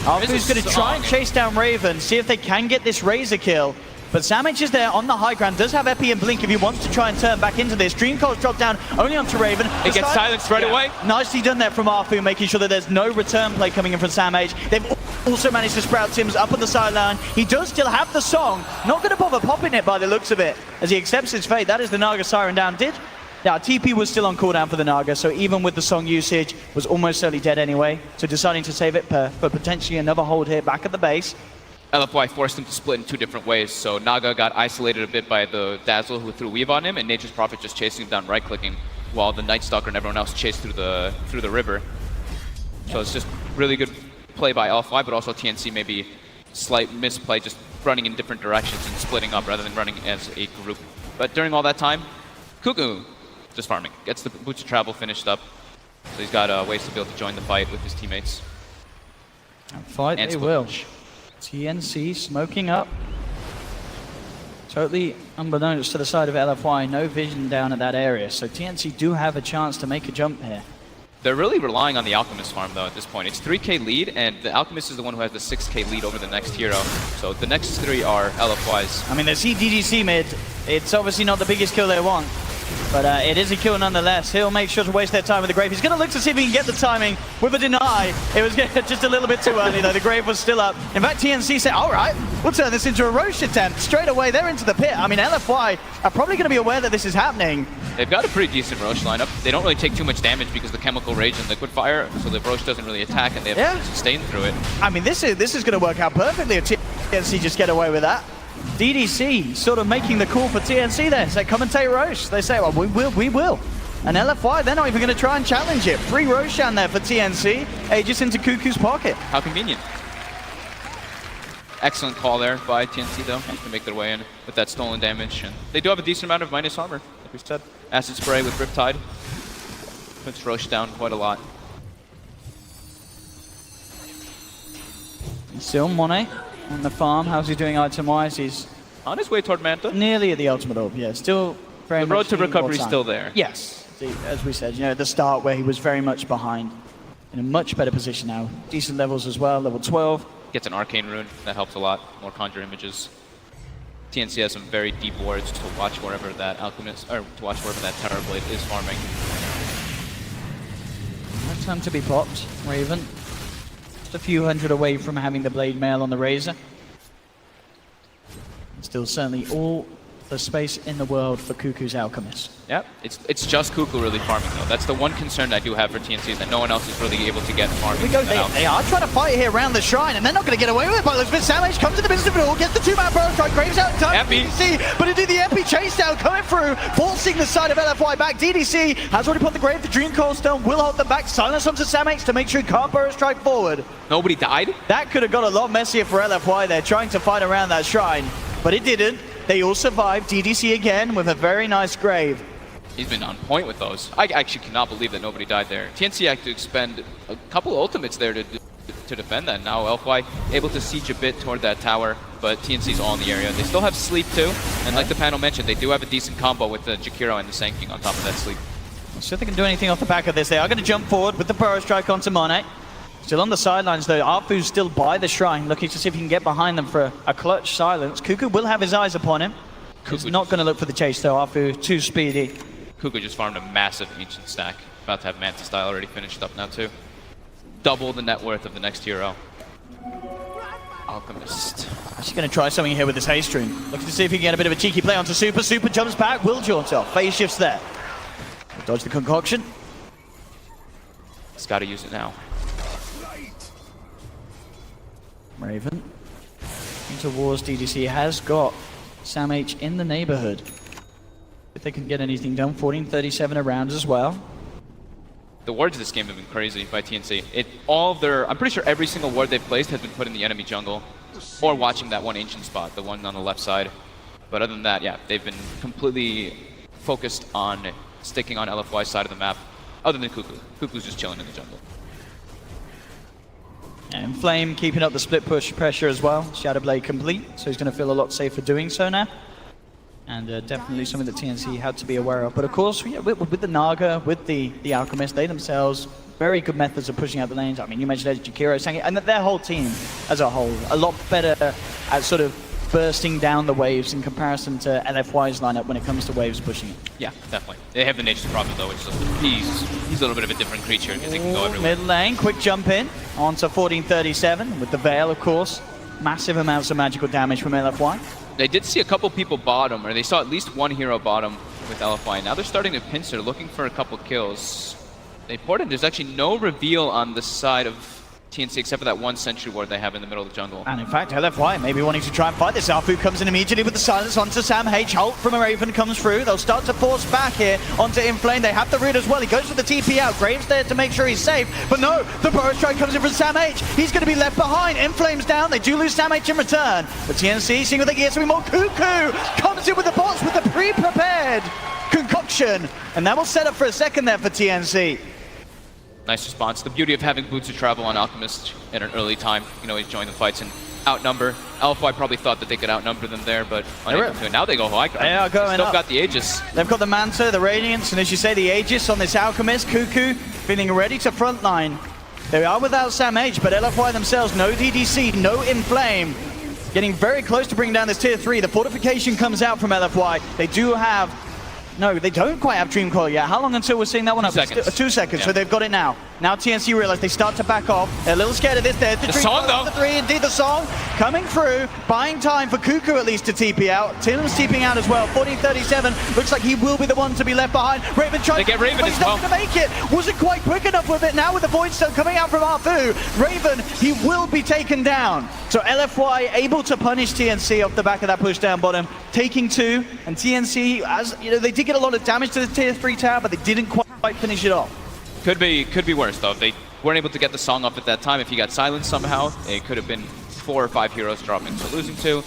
S9: Arfu's going to try and chase down Raven, see if they can get this Razor kill. But Samage is there on the high ground, does have Epi and Blink if he wants to try and turn back into this. Dreamcore's dropped down only onto Raven.
S10: It gets silenced right away.
S9: Nicely done there from Arfu, making sure that there's no return play coming in from Samage. They've also managed to sprout Tims up on the sideline. He does still have the song, not going to bother popping it by the looks of it, as he accepts his fate. That is the Naga Siren down. Yeah, TP was still on cooldown for the Naga, so even with the song usage, was almost certainly dead anyway. So deciding to save it for potentially another hold here back at the base.
S10: LFY forced him to split in 2 different ways, so Naga got isolated a bit by the Dazzle who threw Weave on him, and Nature's Prophet just chasing him down right-clicking, while the Night Stalker and everyone else chased through the river. So it's just really good play by LFY, but also TNC maybe slight misplay, just running in different directions and splitting up rather than running as a group. But during all that time, Cuckoo just farming, gets the Boots of Travel finished up, so he's got ways to be able to join the fight with his teammates.
S9: And fight they will. TNC smoking up. Totally unbeknownst to the side of LFY, no vision down at that area, so TNC do have a chance to make a jump here.
S10: They're really relying on the Alchemist farm though at this point. It's 3k lead, and the Alchemist is the one who has the 6k lead over the next hero. So the next 3 are LFY's.
S9: I mean, they see DDC mid. It's obviously not the biggest kill they want, but it is a kill nonetheless. He'll make sure to waste their time with the Grave. He's going to look to see if he can get the timing with a deny. It was just a little bit too early though. The Grave was still up. In fact, TNC said, all right, we'll turn this into a Roche attempt. Straight away, they're into the pit. I mean, LFY are probably going to be aware that this is happening.
S10: They've got a pretty decent Roche lineup. They don't really take too much damage because of the Chemical Rage and Liquid Fire, so the Roche doesn't really attack, and they have to sustain through it.
S9: I mean, this is going to work out perfectly if TNC just get away with that. DDC sort of making the call for TNC there. Say, come and take Roche. They say, well, we will. And LFY, they're not even going to try and challenge it. 3 Roche down there for TNC. Aegis into Cuckoo's pocket.
S10: How convenient. Excellent call there by TNC, though, to make their way in with that stolen damage. And they do have a decent amount of minus armor, like we said. Acid Spray with Riptide puts Roche down quite a lot.
S9: Still Monet on the farm. How's he doing item-wise? He's
S10: on his way toward Manta.
S9: Nearly at the ultimate orb, yeah. Still very much.
S10: The road to recovery is still there.
S9: Yes. As we said, at the start where he was very much behind. In a much better position now. Decent levels as well, level 12.
S10: Gets an Arcane Rune, that helps a lot. More Conjure Images. TNC has some very deep wards to watch wherever that Alchemist, or to watch wherever that Terrorblade is farming.
S9: No time to be popped, Raven. Just a few hundred away from having the Blade Mail on the Razor. Still certainly all the space in the world for Cuckoo's Alchemist.
S10: Yep, it's just Cuckoo really farming though. That's the one concern I do have for TNC is that no one else is really able to get farming.
S9: We go, they are trying to fight here around the shrine, and they're not going to get away with it. But Elizabeth Samage comes in the midst of it all, gets the 2-man burrow strike, Graves out in time. DDC, but indeed the Epi chase down coming through, forcing the side of LFY back. DDC has already put the Grave, the Dream Cold Stone will hold them back. Silence onto Samage to make sure he can't burrow strike forward.
S10: Nobody died?
S9: That could have got a lot messier for LFY. They're trying to fight around that shrine, but it didn't. They all survived. DDC again with a very nice Grave.
S10: He's been on point with those. I actually cannot believe that nobody died there. TNC had to expend a couple of ultimates there to defend that. Now LFY able to siege a bit toward that tower, but TNC's all in the area. They still have sleep too, and like the panel mentioned, they do have a decent combo with the Jakiro and the Sand King on top of that sleep.
S9: So if they can do anything off the back of this, they are going to jump forward with the burrow strike onto Monet. Still on the sidelines though, Arfu's still by the shrine, looking to see if he can get behind them for a clutch silence. Cuckoo will have his eyes upon him. He's not going to look for the chase though, Arfu too speedy.
S10: Cuckoo just farmed a massive ancient stack. About to have Manta Style already finished up now too. Double the net worth of the next hero. Alchemist.
S9: Actually going to try something here with this haste rune. Looking to see if he can get a bit of a cheeky play onto Super. Super jumps back, will jaunt off. Phase shifts there. Dodge the concoction.
S10: He's got to use it now.
S9: Raven into Wars. DDC has got Sam H in the neighborhood. If they can get anything done, 14:37 around as well.
S10: The wards of this game have been crazy by TNC. I'm pretty sure every single ward they've placed has been put in the enemy jungle, or watching that one ancient spot, the one on the left side. But other than that, yeah, they've been completely focused on sticking on LFY's side of the map, other than Cuckoo. Cuckoo's just chilling in the jungle.
S9: And Flame keeping up the split push pressure as well. Shadowblade complete, so he's going to feel a lot safer doing so now. And definitely something that TNC had to be aware of. But of course, yeah, with the Naga, with the Alchemist, they themselves, very good methods of pushing out the lanes. I mean, you mentioned Jakiro, Sangi, and their whole team as a whole, a lot better at sort of bursting down the waves in comparison to LFY's lineup when it comes to waves pushing it.
S10: Yeah, definitely. They have the Nature's Prophet though, which is he's a little bit of a different creature because he can go everywhere.
S9: Mid lane, quick jump in onto 14:37 with the Veil, of course. Massive amounts of magical damage from LFY.
S10: They did see a couple people bottom, or they saw at least one hero bottom with LFY. Now they're starting to pincer, looking for a couple kills. They ported. There's actually no reveal on the side of TNC except for that one sentry ward they have in the middle of the jungle.
S9: And in fact, LFY maybe wanting to try and fight this. Alfu comes in immediately with the silence onto Sam H. Holt from a Raven comes through. They'll start to force back here onto Inflame. They have the root as well. He goes for the TP out. Graves there to make sure he's safe. But no, the burrow strike comes in from Sam H. He's going to be left behind. Inflame's down. They do lose Sam H in return. But TNC, seeing what they get, something more. Cuckoo comes in with the bots with the pre-prepared concoction. And that will set up for a second there for TNC.
S10: Nice response. The beauty of having boots of travel on Alchemist at an early time. You can always join the fights and outnumber. LFY probably thought that they could outnumber them there, but unable to. Now they go high.
S9: They are going
S10: still
S9: up.
S10: Got the Aegis.
S9: They've got the Manta, the Radiance, and as you say, the Aegis on this Alchemist. Cuckoo feeling ready to frontline. They are without Sam H, but LFY themselves, no DDC, no Inflame. Getting very close to bringing down this tier 3. The fortification comes out from LFY. They do have... No, they don't quite have Dream Coil yet. How long until we're seeing that one
S10: 2
S9: up?
S10: seconds.
S9: 2 seconds,
S10: Yeah.
S9: so they've got it now. Now TNC realize they start to back off. They're a little scared of this. There's the Dream
S10: song,
S9: Coil
S10: though.
S9: the 3, indeed the song. Coming through, buying time for Cuckoo at least to TP out. Tim's TPing out as well. 14:37, looks like he will be the one to be left behind. Raven trying
S10: They get Raven
S9: but he's
S10: as
S9: not
S10: well.
S9: going to make it. Wasn't quite quick enough with it. Now with the Void Stone coming out from Arfu. Raven, he will be taken down. So LFY able to punish TNC off the back of that push down bottom, taking 2, and TNC, as you know, they did get a lot of damage to the tier 3 tower, but they didn't quite finish it off.
S10: Could be worse though. If they weren't able to get the song off at that time, if he got silenced somehow, it could have been 4 or 5 heroes dropping. So losing 2,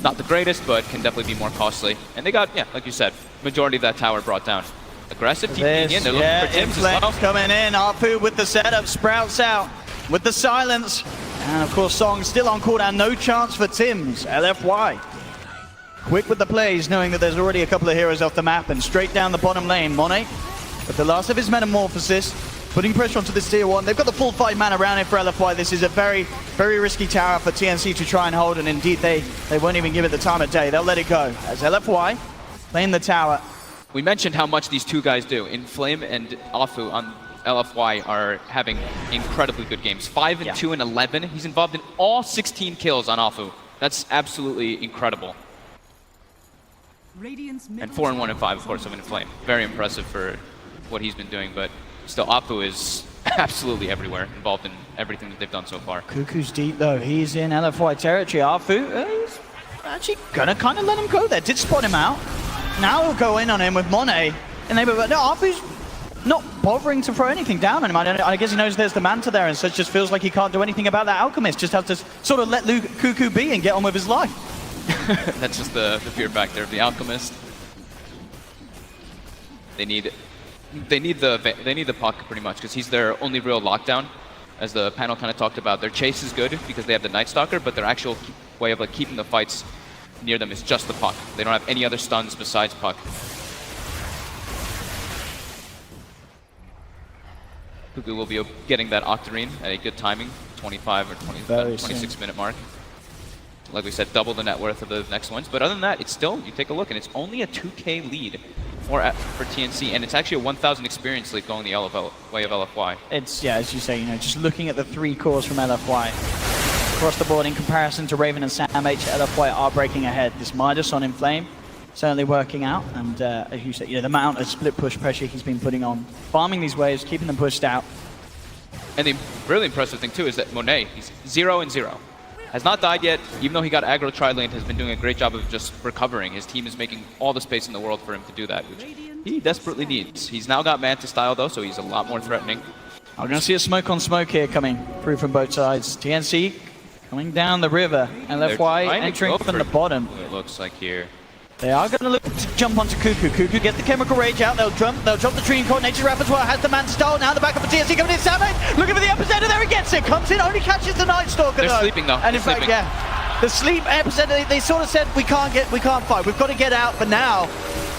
S10: not the greatest, but can definitely be more costly. And they got, yeah, like you said, majority of that tower brought down. Aggressive TPing in. They're looking for Tims as well.
S9: Coming in, Arfu with the setup, Sprouts out with the silence. And of course, Song still on cooldown, no chance for Tims. LFY. Quick with the plays, knowing that there's already a couple of heroes off the map, and straight down the bottom lane. Monet, with the last of his Metamorphosis, putting pressure onto this tier 1. They've got the full 5 man around it for LFY. This is a very, very risky tower for TNC to try and hold, and indeed they won't even give it the time of day. They'll let it go as LFY playing the tower.
S10: We mentioned how much these two guys do. Inflame and Afu on LFY are having incredibly good games. 5 and 2 and 11. He's involved in all 16 kills on Afu. That's absolutely incredible. And 4-1 and 5, of course, of Inflame. Very impressive for what he's been doing, but still, Apu is absolutely everywhere, involved in everything that they've done so far.
S9: Cuckoo's deep though. He's in LFY territory. Afu is actually gonna kind of let him go there. Did spot him out. Now he'll go in on him with Monet. And no, Afu's not bothering to throw anything down on him. I guess he knows there's the Manta there, and so it just feels like he can't do anything about that Alchemist. Just have to sort of let Cuckoo be and get on with his life.
S10: That's just the fear factor of the Alchemist. They need the puck pretty much, because he's their only real lockdown. As the panel kind of talked about, their chase is good because they have the Night Stalker, but their actual way of like keeping the fights near them is just the puck. They don't have any other stuns besides puck. Cuckoo will be getting that Octarine at a good timing, 25 or 26 minute mark. Like we said, double the net worth of the next ones. But other than that, it's still, you take a look, and it's only a 2K lead for TNC, and it's actually a 1,000 experience lead going the way of LFY.
S9: It's, yeah, as you say, you know, just looking at the 3 cores from LFY. Across the board in comparison to Raven and Sam H, LFY are breaking ahead. This Midas on Inflame, certainly working out. And as you said, you know, the amount of split push pressure he's been putting on, farming these waves, keeping them pushed out.
S10: And the really impressive thing too is that Monet, he's 0-0. Has not died yet, even though he got aggro tri-lane, has been doing a great job of just recovering. His team is making all the space in the world for him to do that, which he desperately needs. He's now got Manta style though, so he's a lot more threatening.
S9: I'm going to see a smoke on smoke here coming through from both sides. TNC coming down the river, LFY entering from the bottom.
S10: It looks like here.
S9: They are going to look to jump onto Cuckoo. Cuckoo get the Chemical Rage out. They'll drop the Dream Core. Nature's Wrath as well. Has the Man style. Now the backup for TNC coming in. Savage looking for the epicenter. There he gets it. Comes in. Only catches the Night Stalker though.
S10: They're sleeping though.
S9: And in fact, yeah, the sleep epicenter. They sort of said we can't fight. We've got to get out. But now,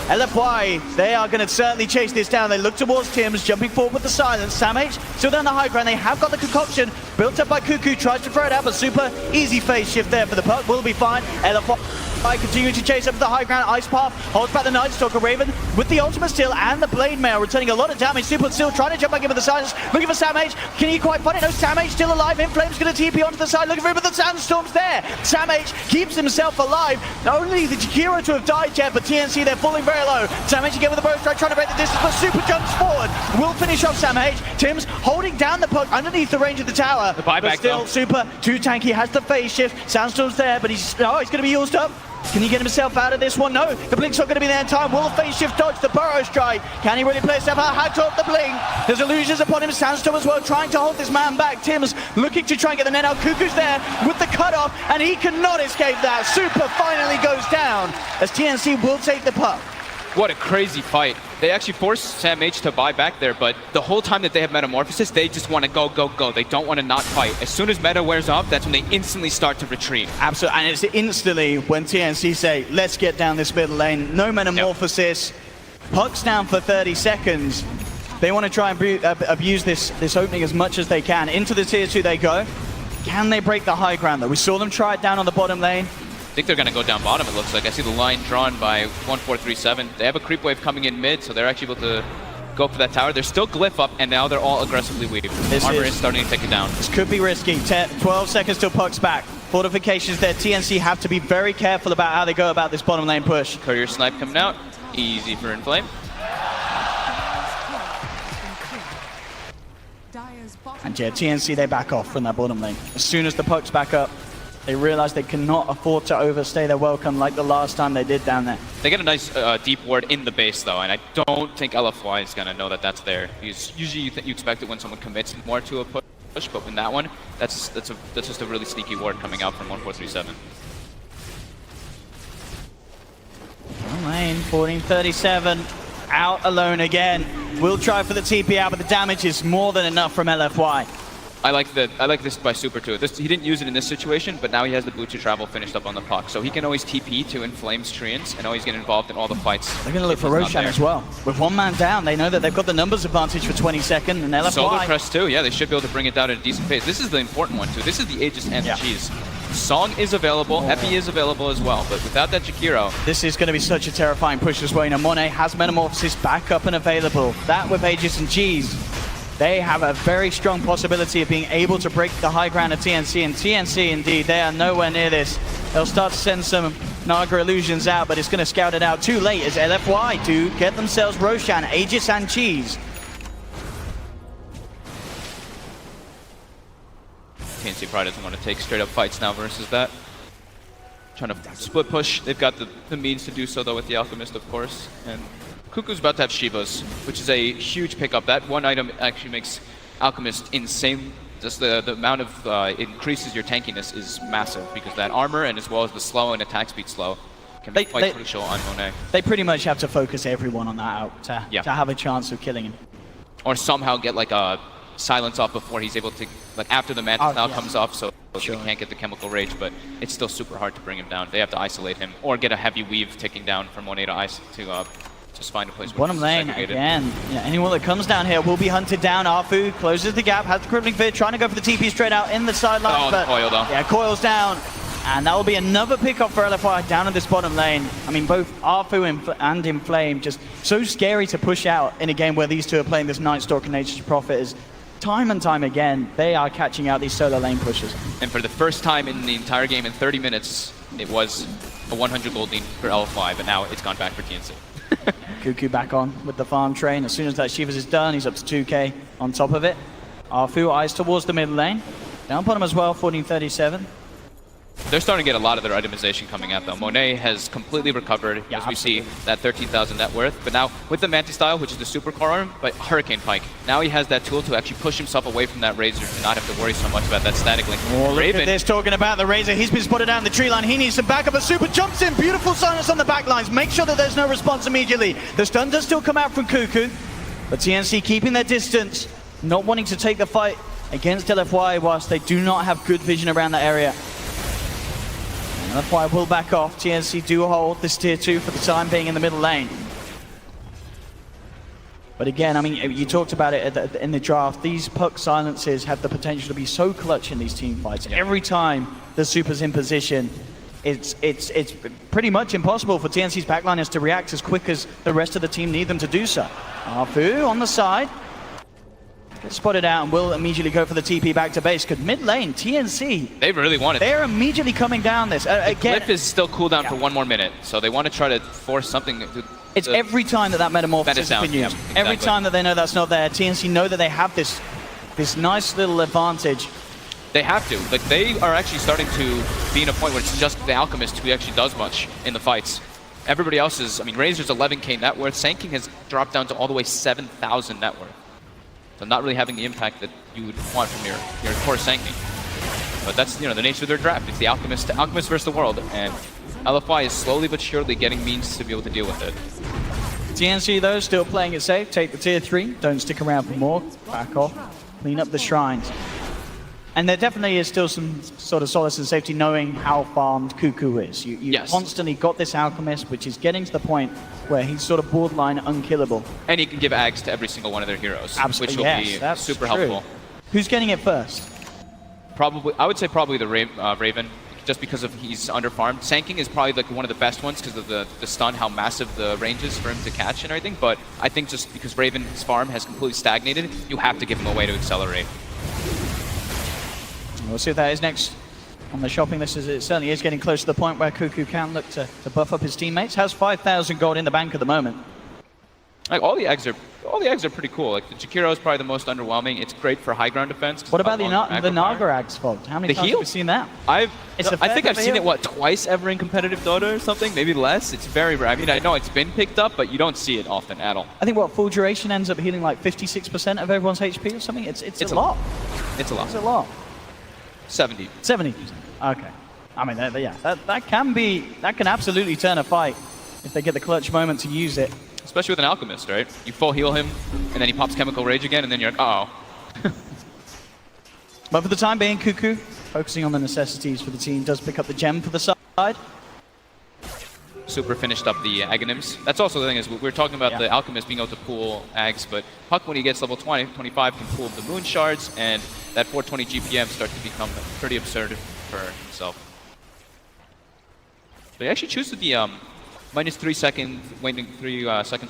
S9: LFY, they are going to certainly chase this down. They look towards Tim's, jumping forward with the silence. Sam H still down the high ground. They have got the concoction built up by Cuckoo. Tries to throw it out, but super easy phase shift there for the puck. Will be fine. LFY continuing to chase up the high ground. Ice Path holds back the Night Stalker. Raven with the ultimate still and the Blade Mail returning a lot of damage. Super still trying to jump back in with the silence. Looking for Sam H. Can he quite find it? No, Sam H still alive. Inflame's going to TP onto the side. Looking for him, but the Sandstorm's there. Sam H keeps himself alive. Only the Jakiro to have died yet, but TNC, they're falling very low. Sam H again with the bow strike, trying to break the distance, but Super jumps forward. Will finish off Sam H. Tim's holding down the puck underneath the range of the tower.
S10: The buyback,
S9: but still,
S10: though.
S9: Super too tanky, has the phase shift. Sandstorm's there, but he's going to be used up. Can he get himself out of this one? No, the Blink's not going to be there in time. Will the phase shift dodge the Burrow Strike? Can he really play himself out? How to off the Blink? There's illusions upon him. Sandstorm as well, trying to hold this man back. Tim's looking to try and get the net out. Cuckoo's there with the cutoff, and he cannot escape that. Super finally goes down as TNC will take the puck.
S10: What a crazy fight. They actually forced Sam H to buy back there, but the whole time that they have Metamorphosis, they just want to go, go, go. They don't want to not fight. As soon as meta wears off, that's when they instantly start to retreat.
S9: Absolutely, and it's instantly when TNC say, let's get down this middle lane. No Metamorphosis. Yep. Puck's down for 30 seconds. They want to try and abuse this opening as much as they can. Into the tier 2 they go. Can they break the high ground though? We saw them try it down on the bottom lane.
S10: I think they're going to go down bottom, it looks like. I see the line drawn by 1437. They have a creep wave coming in mid, so they're actually able to go for that tower. There's still Glyph up, and now they're all aggressively weaved. Armor is starting to take it down.
S9: This could be risky. 12 seconds till puck's back. Fortifications there. TNC have to be very careful about how they go about this bottom lane push.
S10: Courier snipe coming out. Easy for Inflame.
S9: And yeah, TNC, they back off from that bottom lane. As soon as the puck's back up, they realize they cannot afford to overstay their welcome like the last time they did down there.
S10: They get a nice deep ward in the base though, and I don't think LFY is going to know that that's there. Usually you expect it when someone commits more to a push, but in that one, that's just a really sneaky ward coming out from 1437.
S9: Lane 1437 out alone again. Will try for the TP out, but the damage is more than enough from LFY.
S10: I like this by Super too. He didn't use it in this situation, but now he has the Bluetooth travel finished up on the puck, so he can always TP to Inflame's Treants and always get involved in all the fights.
S9: They're going to look for Roshan as well. With one man down, they know that they've got the numbers advantage for 22nd, and LFY...
S10: Solo Crest too, yeah, they should be able to bring it down at a decent pace. This is the important one too. This is the Aegis and the Cheese. Song is available, Epi is available as well, but without that Jakiro...
S9: This is going to be such a terrifying push as well. You know, Monet has Metamorphosis back up and available. That with Aegis and Cheese, they have a very strong possibility of being able to break the high ground of TNC, and TNC indeed, they are nowhere near this. They'll start to send some Naga Illusions out, but it's going to scout it out too late as LFY do get themselves Roshan, Aegis, and Cheese.
S10: TNC probably doesn't want to take straight up fights now versus that. Trying to split push. They've got the means to do so though with the Alchemist, of course. And Cuckoo's about to have Shivas, which is a huge pickup. That one item actually makes Alchemist insane. Just the amount of increases your tankiness is massive because that armor and as well as the slow and attack speed slow can be quite crucial on Monet.
S9: They pretty much have to focus everyone on that out to have a chance of killing him.
S10: Or somehow get like a silence off before he's able to, like after the mantis now comes off, so he can't get the chemical rage, but it's still super hard to bring him down. They have to isolate him or get a heavy weave ticking down from Monet to just find a place where
S9: Bottom lane again. Yeah, anyone that comes down here will be hunted down. Arfu closes the gap, has the crippling fear, trying to go for the TP straight out in the sideline.
S10: Oh, the coil though.
S9: Yeah, coils down. And that will be another pickup for LFY down in this bottom lane. I mean, both Arfu and Inflame just so scary to push out in a game where these two are playing this Night Stalker Nature's Prophet is time and time again, they are catching out these solo lane pushers.
S10: And for the first time in the entire game in 30 minutes, it was a 100 gold lead for LFY, but now it's gone back for TNC.
S9: Cuckoo back on with the farm train. As soon as that Shivas is done, he's up to 2k on top of it. Arfu eyes towards the mid lane. Down bottom as well, 1437.
S10: They're starting to get a lot of their itemization coming out though. Monet has completely recovered, as we see that 13,000 net worth. But now with the Mantis style, which is the super core arm, but Hurricane Pike, now he has that tool to actually push himself away from that Razor to not have to worry so much about that static link.
S9: Oh, look at this, talking about the Razor. He's been spotted down the tree line. He needs some backup. A super jumps in. Beautiful silence on the back lines. Make sure that there's no response immediately. The stun does still come out from Cuckoo, but TNC keeping their distance, not wanting to take the fight against LFY whilst they do not have good vision around that area. LFY will back off. TNC do hold this tier 2 for the time being in the middle lane. But again, I mean, you talked about it in the draft. These puck silences have the potential to be so clutch in these team fights. Every time the super's in position, it's pretty much impossible for TNC's backliners to react as quick as the rest of the team need them to do so. Arfu on the side. Gets spotted out and will immediately go for the TP back to base. Could mid lane, TNC.
S10: They really want it.
S9: They're immediately coming down this. Again,
S10: Cliff is still cooldown for 1 more minute, so they want to try to force something.
S9: It's every time that metamorphosis has been used.
S10: Exactly.
S9: Every time that they know that's not there, TNC know that they have this nice little advantage.
S10: They have to. Like, they are actually starting to be in a point where it's just the Alchemist who actually does much in the fights. Everybody else is, I mean, Razor's 11k net worth. Sand has dropped down to all the way 7,000 net worth. So not really having the impact that you would want from your core Sanctity. But that's, you know, the nature of their draft. It's the Alchemist versus the world, and LFY is slowly but surely getting means to be able to deal with it.
S9: TNC though, still playing it safe. Take the tier 3, don't stick around for more. Back off, clean up the shrines. And there definitely is still some sort of solace and safety knowing how farmed Cuckoo is. You constantly got this Alchemist, which is getting to the point where he's sort of borderline unkillable.
S10: And he can give Ags to every single one of their heroes,
S9: Absolutely,
S10: which will be super helpful.
S9: Who's getting it first?
S10: Probably, I would say probably the Raven, just because of he's underfarmed. Sanking is probably like one of the best ones because of the stun, how massive the range is for him to catch and everything. But I think just because Raven's farm has completely stagnated, you have to give him a way to accelerate.
S9: We'll see if that is next on the shopping list, as it certainly is getting close to the point where Cuckoo can look to buff up his teammates. Has 5,000 gold in the bank at the moment.
S10: Like all the eggs are pretty cool. Like the Jakiro is probably the most underwhelming. It's great for high ground defense.
S9: What about the Naga Ags fault? How many times have we seen that?
S10: I think I've seen it twice ever in competitive Dota or something, maybe less. It's very rare. I mean, I know it's been picked up, but you don't see it often at all.
S9: I think full duration ends up healing like 56% of everyone's HP or something. It's a lot.
S10: It's a lot.
S9: It's a lot.
S10: 70.
S9: 70%. Okay. I mean, that can absolutely turn a fight if they get the clutch moment to use it.
S10: Especially with an Alchemist, right? You full heal him, and then he pops Chemical Rage again, and then you're like, uh-oh.
S9: But for the time being, Cuckoo, focusing on the necessities for the team, does pick up the gem for the side.
S10: Super finished up the Aghanim's. That's also the thing, is we were talking about the Alchemist being able to pull Ags, but Puck, when he gets level 20, 25, can pull the Moon Shards, and that 420 GPM starts to become pretty absurd for himself. But he actually chooses the minus 3 seconds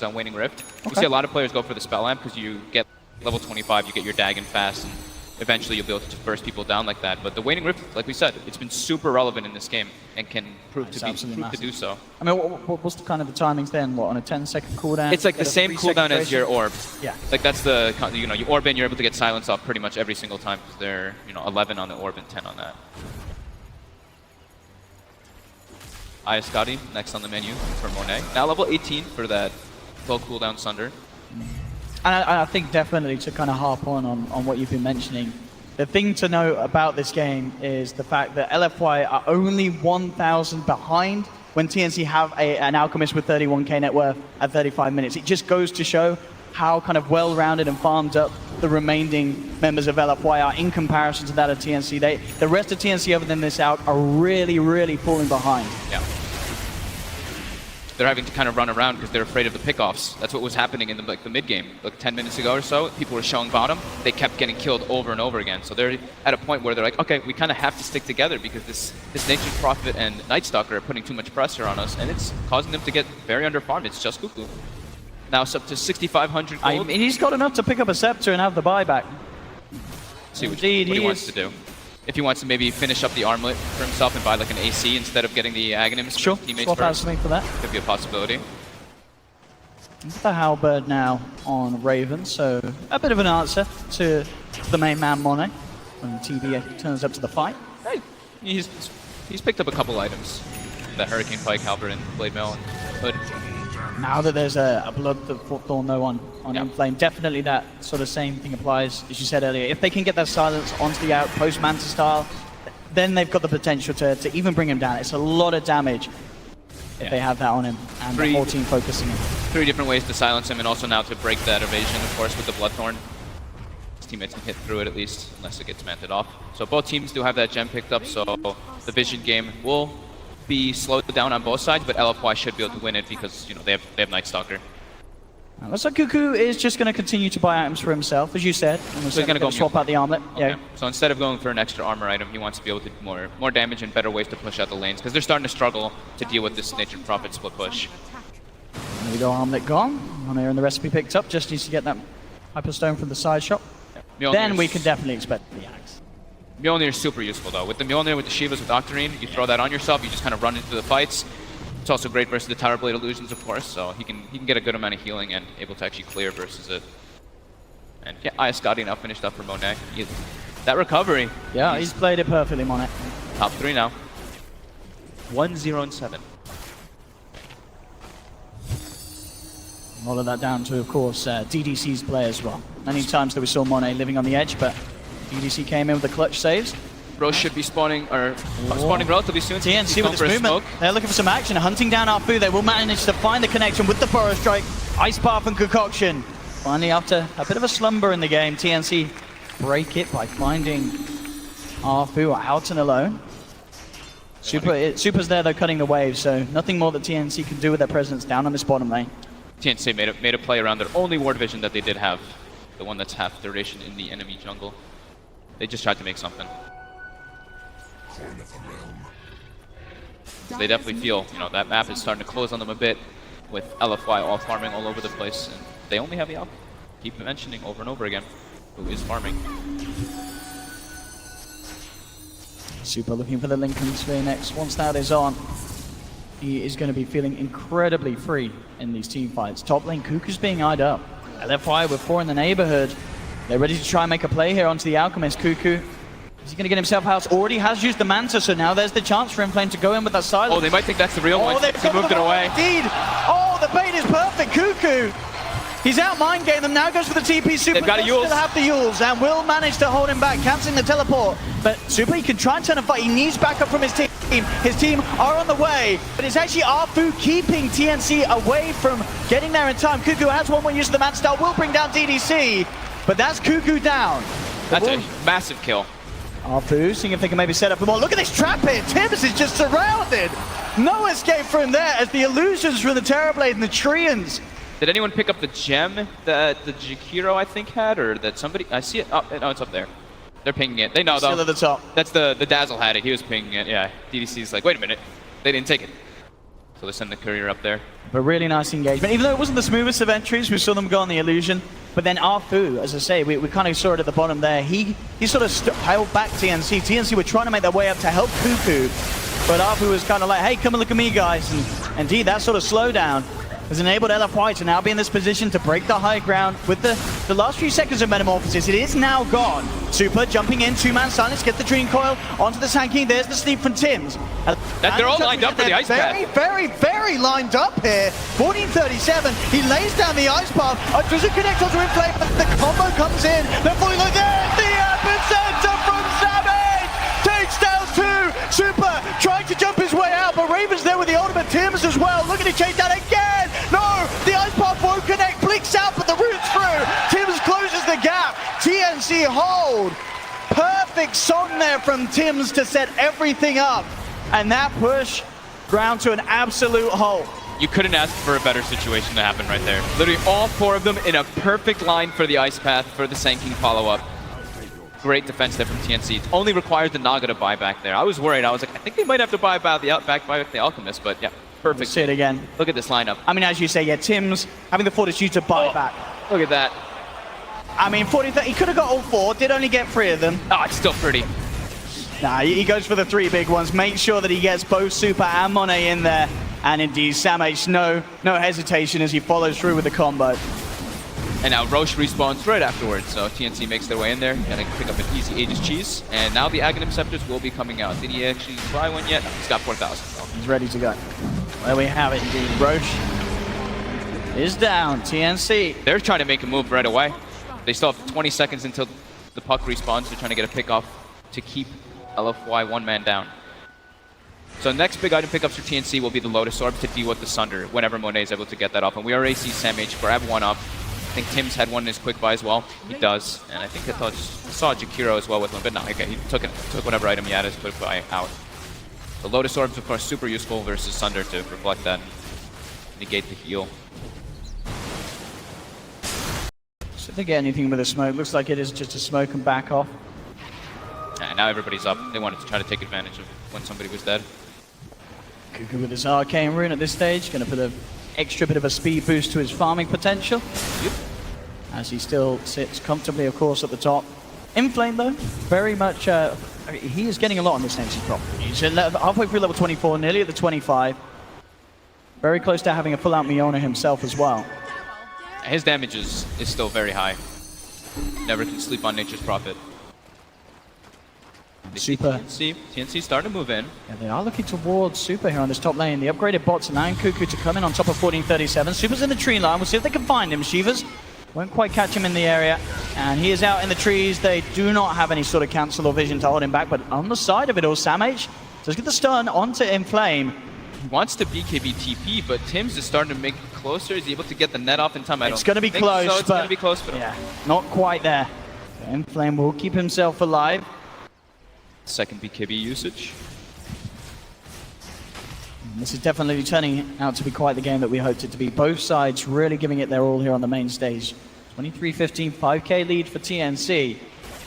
S10: on Waning Rift. We see a lot of players go for the Spell Amp because you get level 25, you get your Dagon fast, and eventually you'll be able to burst people down like that. But the Waning Rift, like we said, it's been super relevant in this game and can prove to do so.
S9: I mean, what's the kind of the timings then? What, on a 10-second cooldown?
S10: It's like the same cooldown as your orb.
S9: Yeah.
S10: Like that's the, you know, you orb in, you're able to get silence off pretty much every single time because they're, you know, 11 on the orb and 10 on that. Ayascati next on the menu for Monet. Now level 18 for that low cooldown Sunder.
S9: And I think definitely to kind of harp on what you've been mentioning, the thing to know about this game is the fact that LFY are only 1,000 behind when TNC have an Alchemist with 31k net worth at 35 minutes. It just goes to show how kind of well-rounded and farmed up the remaining members of LFY are in comparison to that of TNC. The rest of TNC other than this out are really, really falling behind.
S10: Yeah. They're having to kind of run around because they're afraid of the pickoffs. That's what was happening in the mid game. Like 10 minutes ago or so, people were showing bottom. They kept getting killed over and over again. So they're at a point where they're like, okay, we kind of have to stick together because this Nature's Prophet and Night Stalker are putting too much pressure on us, and it's causing them to get very underfarmed. It's just Cuckoo. Now it's up to 6,500 gold.
S9: I mean, he's got enough to pick up a Scepter and have the buyback.
S10: See what he wants to do. If he wants to maybe finish up the armlet for himself and buy like an AC instead of getting the Aghanims
S9: Sure,
S10: teammates
S9: swap out
S10: first.
S9: something for that.
S10: Could be a possibility.
S9: The Halberd now on Raven, so a bit of an answer to the main man Monet when TB turns up to the fight.
S10: Hey, he's picked up a couple items. The Hurricane Pike, Halberd, and Blade Mail, and Hood.
S9: Now that there's a Blood Thorn though on
S10: Yeah.
S9: Inflame, definitely that sort of same thing applies as you said earlier. If they can get that silence onto the out post Manta style, then they've got the potential to even bring him down. It's a lot of damage if they have that on him and the whole team focusing him.
S10: 3 different ways to silence him, and also now to break that evasion, of course, with the Bloodthorn. His teammates can hit through it at least, unless it gets manted off. So both teams do have that gem picked up, so the Vision game will be slowed down on both sides, but LFY should be able to win it because, you know, they have Night Stalker.
S9: Looks like Cuckoo is just going to continue to buy items for himself, as you said. And
S10: So he's going to go
S9: swap out the armlet.
S10: Okay.
S9: Yeah.
S10: So instead of going for an extra armor item, he wants to be able to do more damage and better ways to push out the lanes, because they're starting to struggle to deal with this Nature's Prophet split push.
S9: There we go, armlet gone. Monet and the recipe picked up. Just needs to get that Hyperstone from the side shop. Then we can definitely expect the axe.
S10: Mjolnir is super useful though. With the Mjolnir, with the Shivas, with Octarine, you throw that on yourself, you just kind of run into the fights. It's also great versus the Tower Blade Illusions, of course, so he can get a good amount of healing and able to actually clear versus it. And yeah, Ayascati now finished up for Monet. That recovery.
S9: Yeah, he's played it perfectly, Monet.
S10: Top 3 now. 1-0-7.
S9: All of that down to, of course, DDC's play as well. Many times that we saw Monet living on the edge, but DDC came in with the clutch saves.
S10: Bros should be spawning relatively soon.
S9: TNC with this movement. They're looking for some action, hunting down Arfu. They will manage to find the connection with the Forest Strike, Ice Path and Concoction. Finally, after a bit of a slumber in the game, TNC break it by finding Arfu out and alone. Super's there though, cutting the wave, so nothing more that TNC can do with their presence down on this bottom lane.
S10: TNC made a play around their only ward vision that they did have, the one that's half duration in the enemy jungle. They just tried to make something. They definitely feel, you know, that map is starting to close on them a bit with LFY all farming all over the place, and they only have the Alpha. Keep mentioning over and over again who is farming.
S9: Super looking for the Lincoln Sphere next. Once that is on, he is going to be feeling incredibly free in these team fights. Top lane, Cuckoo's being eyed up. LFY with 4 in the neighborhood. They're ready to try and make a play here onto the Alchemist. Cuckoo, is he going to get himself out? Already has used the Manta, so now there's the chance for Inflame to go in with that silence.
S10: Oh, they might think that's the real one. He moved it away.
S9: Indeed. Oh, the bait is perfect. Cuckoo, he's out mind game them now. Goes for the TP. Super
S10: They've got a
S9: still
S10: Yules.
S9: have the Yules and will manage to hold him back, cancelling the teleport. But Super, he can try and turn a fight. He needs backup from his team. His team are on the way, but it's actually Arfu keeping TNC away from getting there in time. Cuckoo has one more use of the Manta Star, will bring down DDC, but that's Cuckoo down.
S10: That's a massive kill.
S9: Arfu seeing if they can maybe set up for more. Look at this trap here. Tibbs is just surrounded. No escape from there as the illusions from the Terrorblade and the Treants.
S10: Did anyone pick up the gem that the Jakiro, I think, had, or that somebody? I see it. Oh, no, it's up there. They're pinging it. They know though.
S9: Still at the top.
S10: That's the Dazzle had it. He was pinging it. Yeah. DDC's like, wait a minute. They didn't take it. So they send the courier up there.
S9: But really nice engagement. Even though it wasn't the smoothest of entries, we saw them go on the illusion. But then Arfu, as I say, we kind of saw it at the bottom there. He sort of held back TNC. TNC were trying to make their way up to help Cuckoo, but Arfu was kind of like, hey, come and look at me, guys. And indeed, that sort of slowdown has enabled LFY to now be in this position to break the high ground with the last few seconds of Metamorphosis. It is now gone. Super jumping in, two-man silence, get the Dream Coil onto the Sand King. There's the sleep from Tims.
S10: They're all lined up for the ice path.
S9: Very lined up here. 1437, he lays down the ice path. Doesn't connect onto Inflame, but the combo comes in. They're falling like this. The epicenter from Savage takes down two. Super trying to jump his way out, but Raven's there with the ultimate. Tims as well, looking to chase down again. No, the ice path won't connect. Blinks out, but the route's through. Tims closes the gap. TNC hold. Perfect song there from Tims to set everything up. And that push ground to an absolute halt.
S10: You couldn't ask for a better situation to happen right there. Literally all four of them in a perfect line for the ice path for the Sand King follow-up. Great defense there from TNC. It only requires the Naga to buy back there. I was worried. I was like, I think they might have to buy back the Alchemist, but yeah, perfect.
S9: Let's see it again.
S10: Look at this lineup.
S9: I mean, as you say, yeah, Tims having the fortitude to buy back.
S10: Look at that.
S9: I mean, 40, he could have got all four, did only get 3 of them.
S10: Oh, it's still pretty.
S9: Nah, he goes for the 3 big ones. Make sure that he gets both Super and Monet in there. And indeed, Samh, no hesitation as he follows through with the combo.
S10: And now Roche respawns right afterwards, so TNC makes their way in there. Gonna pick up an easy Aegis cheese. And now the Aghanim Scepters will be coming out. Did he actually try one yet? No, he's got 4,000.
S9: He's ready to go. There we have it indeed. Roche is down. TNC.
S10: They're trying to make a move right away. They still have 20 seconds until the puck respawns. They're trying to get a pick off to keep LFY one man down. So next big item pickups for TNC will be the Lotus Orb to deal with the Sunder whenever Monet is able to get that off. And we already see Samh grab one up. I think Tims had one in his quick buy as well. He does. And I think I saw Jakiro as well with one, but no, okay, he took whatever item he had as quick buy out. The Lotus Orbs, of course, super useful versus Sunder to reflect that, negate the heal.
S9: So if they get anything with a smoke, looks like it is just a smoke and back off.
S10: And now everybody's up. They wanted to try to take advantage of when somebody was dead.
S9: Cuckoo with his Arcane Rune at this stage, going to put an extra bit of a speed boost to his farming potential.
S10: Yep.
S9: As he still sits comfortably, of course, at the top. Inflame, though, very much, he is getting a lot on this next prop. He's halfway through level 24, nearly at the 25. Very close to having a full-out Miona himself as well.
S10: His damage is still very high. Never can sleep on Nature's Prophet.
S9: Super.
S10: TNC starting to move in.
S9: Yeah, they are looking towards Super here on this top lane. The upgraded bots allowing Cuckoo to come in on top of 1437. Super's in the tree line. We'll see if they can find him. Shivas won't quite catch him in the area. And he is out in the trees. They do not have any sort of cancel or vision to hold him back. But on the side of it all, Samh does get the stun onto Inflame.
S10: He wants to BKB TP, but Tims is starting to make it closer. Is he able to get the net off in time?
S9: It's going to be close.
S10: So. It's going to be close, but
S9: yeah, not quite there. Inflame will keep himself alive.
S10: Second BKB usage.
S9: This is definitely turning out to be quite the game that we hoped it to be. Both sides really giving it their all here on the main stage. 23-15, 5k lead for TNC.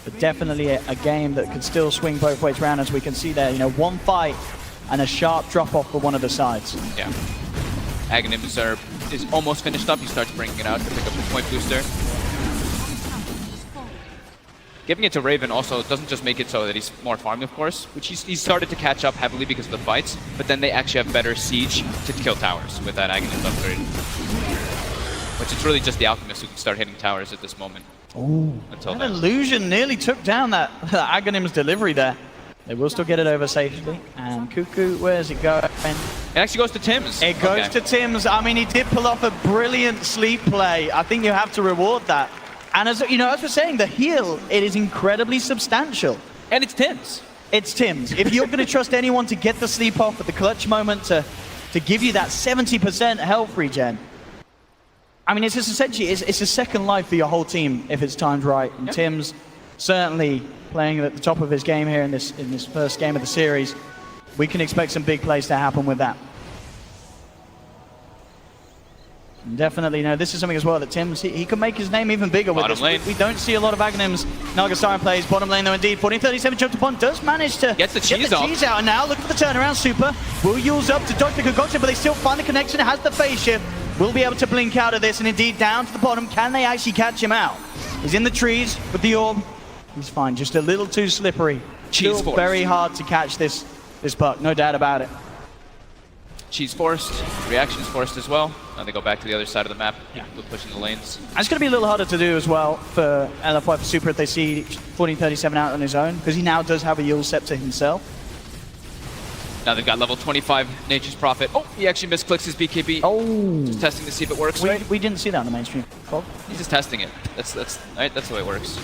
S9: But definitely a game that could still swing both ways around, as we can see there. You know, one fight and a sharp drop off for one of the sides.
S10: Yeah. Aghanim is almost finished up. He starts bringing it out to pick up the point booster. Giving it to Raven also doesn't just make it so that he's more farming, of course, which he's started to catch up heavily because of the fights, but then they actually have better siege to kill towers with that Aghanim upgrade. Which is really just the Alchemist who can start hitting towers at this moment.
S9: Ooh,
S10: until
S9: that illusion nearly took down that Aghanim's delivery there. They will still get it over safely. And Cuckoo, where's it going?
S10: It actually goes to Tims.
S9: It goes to Tims. I mean, he did pull off a brilliant sleep play. I think you have to reward that. And as you know, as we're saying, the heal, it is incredibly substantial.
S10: And it's Tims.
S9: It's Tims. If you're going to trust anyone to get the sleep off at the clutch moment to give you that 70% health regen, I mean, it's just essentially, it's a second life for your whole team if it's timed right. And Tims certainly playing at the top of his game here in this first game of the series. We can expect some big plays to happen with that. And definitely, you know, this is something as well that Tims, he can make his name even bigger with
S10: bottom
S9: this.
S10: Lane.
S9: We don't see a lot of Aghanim's Naga Siren plays. Bottom lane though indeed. 1437 jumped upon, does manage to
S10: get the cheese
S9: out. And now look for the turnaround. Super will use up to Dr. Kogotcha, but they still find the connection. It has the phase shift. will be able to blink out of this, and indeed down to the bottom. Can they actually catch him out? He's in the trees with the orb. He's fine, just a little too slippery. Still very hard to catch this puck, no doubt about it.
S10: Cheese forced, reactions forced as well. Now they go back to the other side of the map, pushing the lanes.
S9: And it's going to be a little harder to do as well for LFY for Super if they see 1437 out on his own, because he now does have a Yule Scepter himself.
S10: Now they've got level 25 Nature's Prophet. Oh, he actually misclicks his BKB.
S9: Oh.
S10: Just testing to see if it works, right?
S9: We didn't see that on the mainstream. Bob?
S10: He's just testing it. That's right, that's the way it works.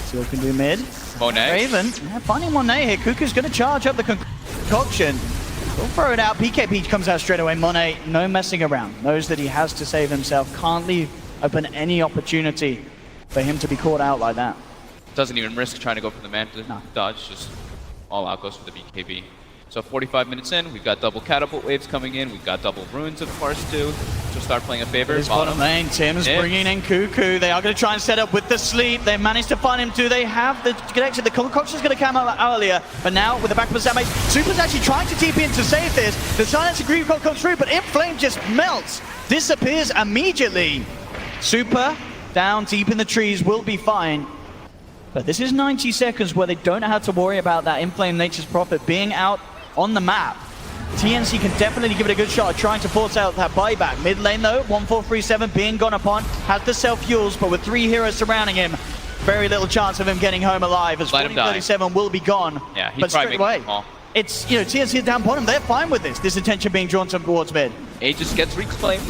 S9: See what we can do mid.
S10: Monet.
S9: Raven, finding Monet here. Cuckoo's going to charge up the concoction. He'll throw it out. PKP comes out straight away. Monet, no messing around. Knows that he has to save himself. Can't leave open any opportunity for him to be caught out like that.
S10: Doesn't even risk trying to go for the Manta dodge. Just all out goes for the BKB. So 45 minutes in, we've got double catapult waves coming in. We've got double runes, of course, too. So start playing a favor.
S9: It's bottom lane. Tim's bringing in Cuckoo. They are going to try and set up with the sleep. They've managed to find him too. They have the connection. The concoction's going to come out earlier, but now with the back of the damage, Super's actually trying to TP in to save this. The silence agreement comes through, but Inflame just melts, disappears immediately. Super down deep in the trees, will be fine. But this is 90 seconds where they don't have to worry about that Inflame Nature's Prophet being out on the map. TNC can definitely give it a good shot trying to force out that buyback. Mid lane though, 1437 being gone upon, has the self-fuels, but with 3 heroes surrounding him, very little chance of him getting home alive as 1437 will be gone.
S10: Yeah, he's
S9: but
S10: probably
S9: straight away,
S10: making them all.
S9: it's, TNC down bottom, they're fine with this attention being drawn towards mid.
S10: Aegis gets reclaimed.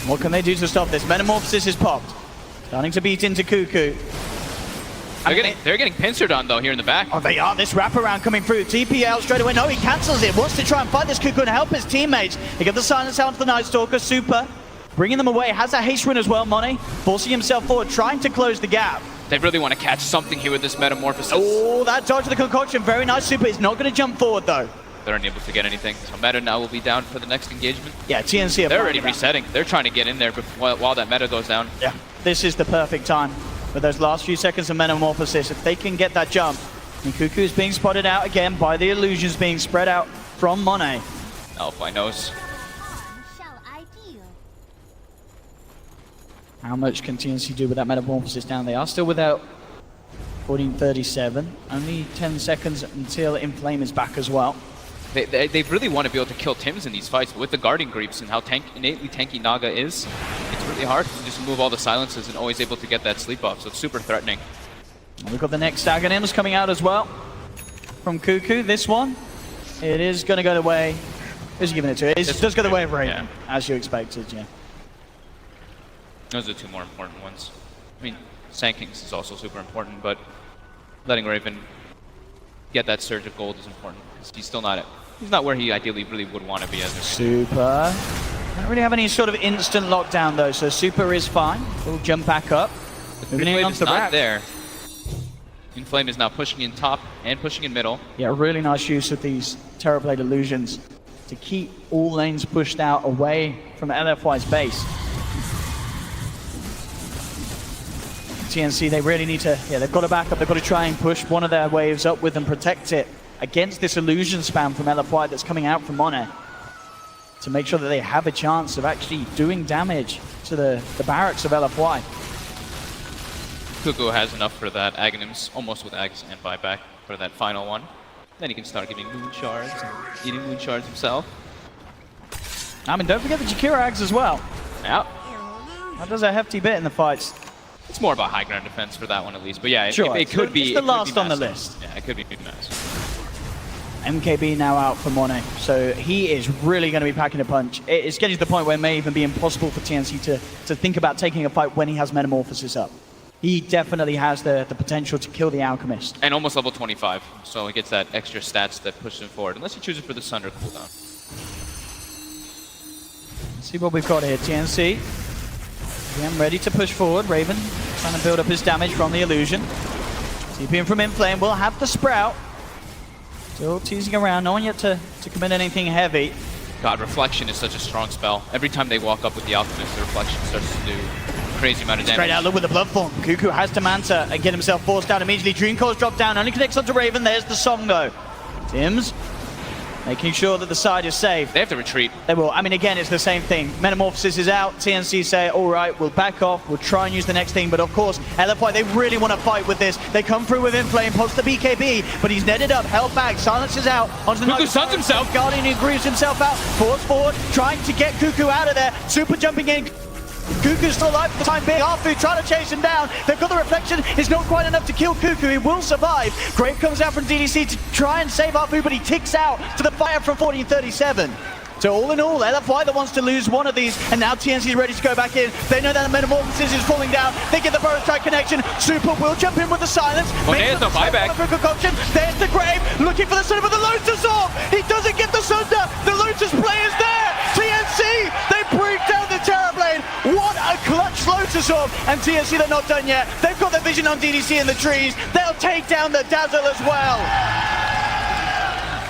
S9: What can they do to stop this? Metamorphosis is popped. Starting to beat into Cuckoo.
S10: They're getting pincered on though here in the back.
S9: Oh, they are. This wraparound coming through. TP out straight away. No, he cancels it. Wants to try and fight this Cuckoo and help his teammates. They get the silence out to the Night Stalker. Super bringing them away. Has a haste rune as well, Monet. Forcing himself forward, trying to close the gap.
S10: They really want to catch something here with this Metamorphosis.
S9: Oh, that dodge of the concoction. Very nice. Super is not going to jump forward though.
S10: They're unable to get anything. So Meta now will be down for the next engagement.
S9: Yeah, TNC
S10: they're already resetting. They're trying to get in there while that Meta goes down.
S9: Yeah, this is the perfect time. With those last few seconds of Metamorphosis, if they can get that jump. And Cuckoo is being spotted out again by the illusions being spread out from Monet.
S10: LFY knows.
S9: How much can TNC do with that Metamorphosis down? They are still without 1437. Only 10 seconds until Inflame is back as well.
S10: They really want to be able to kill Tims in these fights, but with the guarding creeps and how innately tanky Naga is, it's really hard to just move all the silences and always able to get that sleep off, so it's super threatening.
S9: And we've got the next Aghanim's coming out as well from Cuckoo. This one, it is going to go the way. Who's he giving it to? It does go the way of Raven, as you expected, yeah.
S10: Those are the 2 more important ones. I mean, Sankings is also super important, but letting Raven get that surge of gold is important, because he's still not he's not where he ideally really would want to be as a
S9: Super. Don't really have any sort of instant lockdown though, so Super is fine. We'll jump back up.
S10: Moving in onto the back there. Inflame is now pushing in top and pushing in middle.
S9: Yeah, really nice use of these Terrorblade illusions to keep all lanes pushed out away from LFY's base. TNC, they really need to, they've got to back up, they've got to try and push one of their waves up with and protect it against this illusion spam from LFY that's coming out from Monet to make sure that they have a chance of actually doing damage to the barracks of LFY.
S10: Cuckoo has enough for that Aghanim's, almost with Ags and buyback for that final one. Then he can start giving moon shards, eating moon shards himself.
S9: I mean, don't forget the Jakira Ags as well.
S10: Yeah.
S9: That does a hefty bit in the fights.
S10: It's more about high ground defense for that one at least, but yeah,
S9: sure.
S10: it could be.
S9: It's the last on the list.
S10: Yeah, it could be massive.
S9: MKB now out for Monet, so he is really going to be packing a punch. It's getting to the point where it may even be impossible for TNC to think about taking a fight when he has Metamorphosis up. He definitely has the potential to kill the Alchemist.
S10: And almost level 25, so he gets that extra stats that push him forward, unless he chooses for the Sunder cooldown.
S9: Let's see what we've got here. TNC, again, ready to push forward. Raven trying to build up his damage from the illusion. TPing from Inflame, will have the Sprout. Still teasing around, no one yet to commit anything heavy.
S10: God, Reflection is such a strong spell. Every time they walk up with the Alchemist, the Reflection starts to do a crazy amount of damage.
S9: Straight out, look with the blood form. Cuckoo has to Manta and get himself forced out immediately. Dream Core's drop down, only connects onto Raven. There's the song though. Tims making sure that the side is safe.
S10: They have to retreat.
S9: They will. I mean, again, it's the same thing. Metamorphosis is out. TNC say, all right, we'll back off. We'll try and use the next thing. But of course, LFY, they really want to fight with this. They come through with Inflame, pops the BKB, but he's netted up, held back, silences out. Onto the
S10: Cuckoo stuns himself.
S9: Guardian, he grieves himself out. Force forward, trying to get Cuckoo out of there. Super jumping in. Cuckoo's still alive for the time being. Arfu trying to chase him down. They've got the reflection. It's not quite enough to kill Cuckoo. He will survive. Grave comes out from DDC to try and save Arfu, but he ticks out to the fire from 1437. So all in all, LFY that wants to lose one of these, and now TNC is ready to go back in. They know that the Metamorphosis is falling down. They get the Burrow Strike connection. Super will jump in with the silence.
S10: Monet has no buyback.
S9: There's the Grave, looking for the Sunder, but the Lotus off. He doesn't get the Sunder. The Lotus play is there. TNC, they break down the Terrorblade. What a clutch Lotus off. And TNC, they're not done yet. They've got their vision on DDC in the trees. They'll take down the Dazzle as well.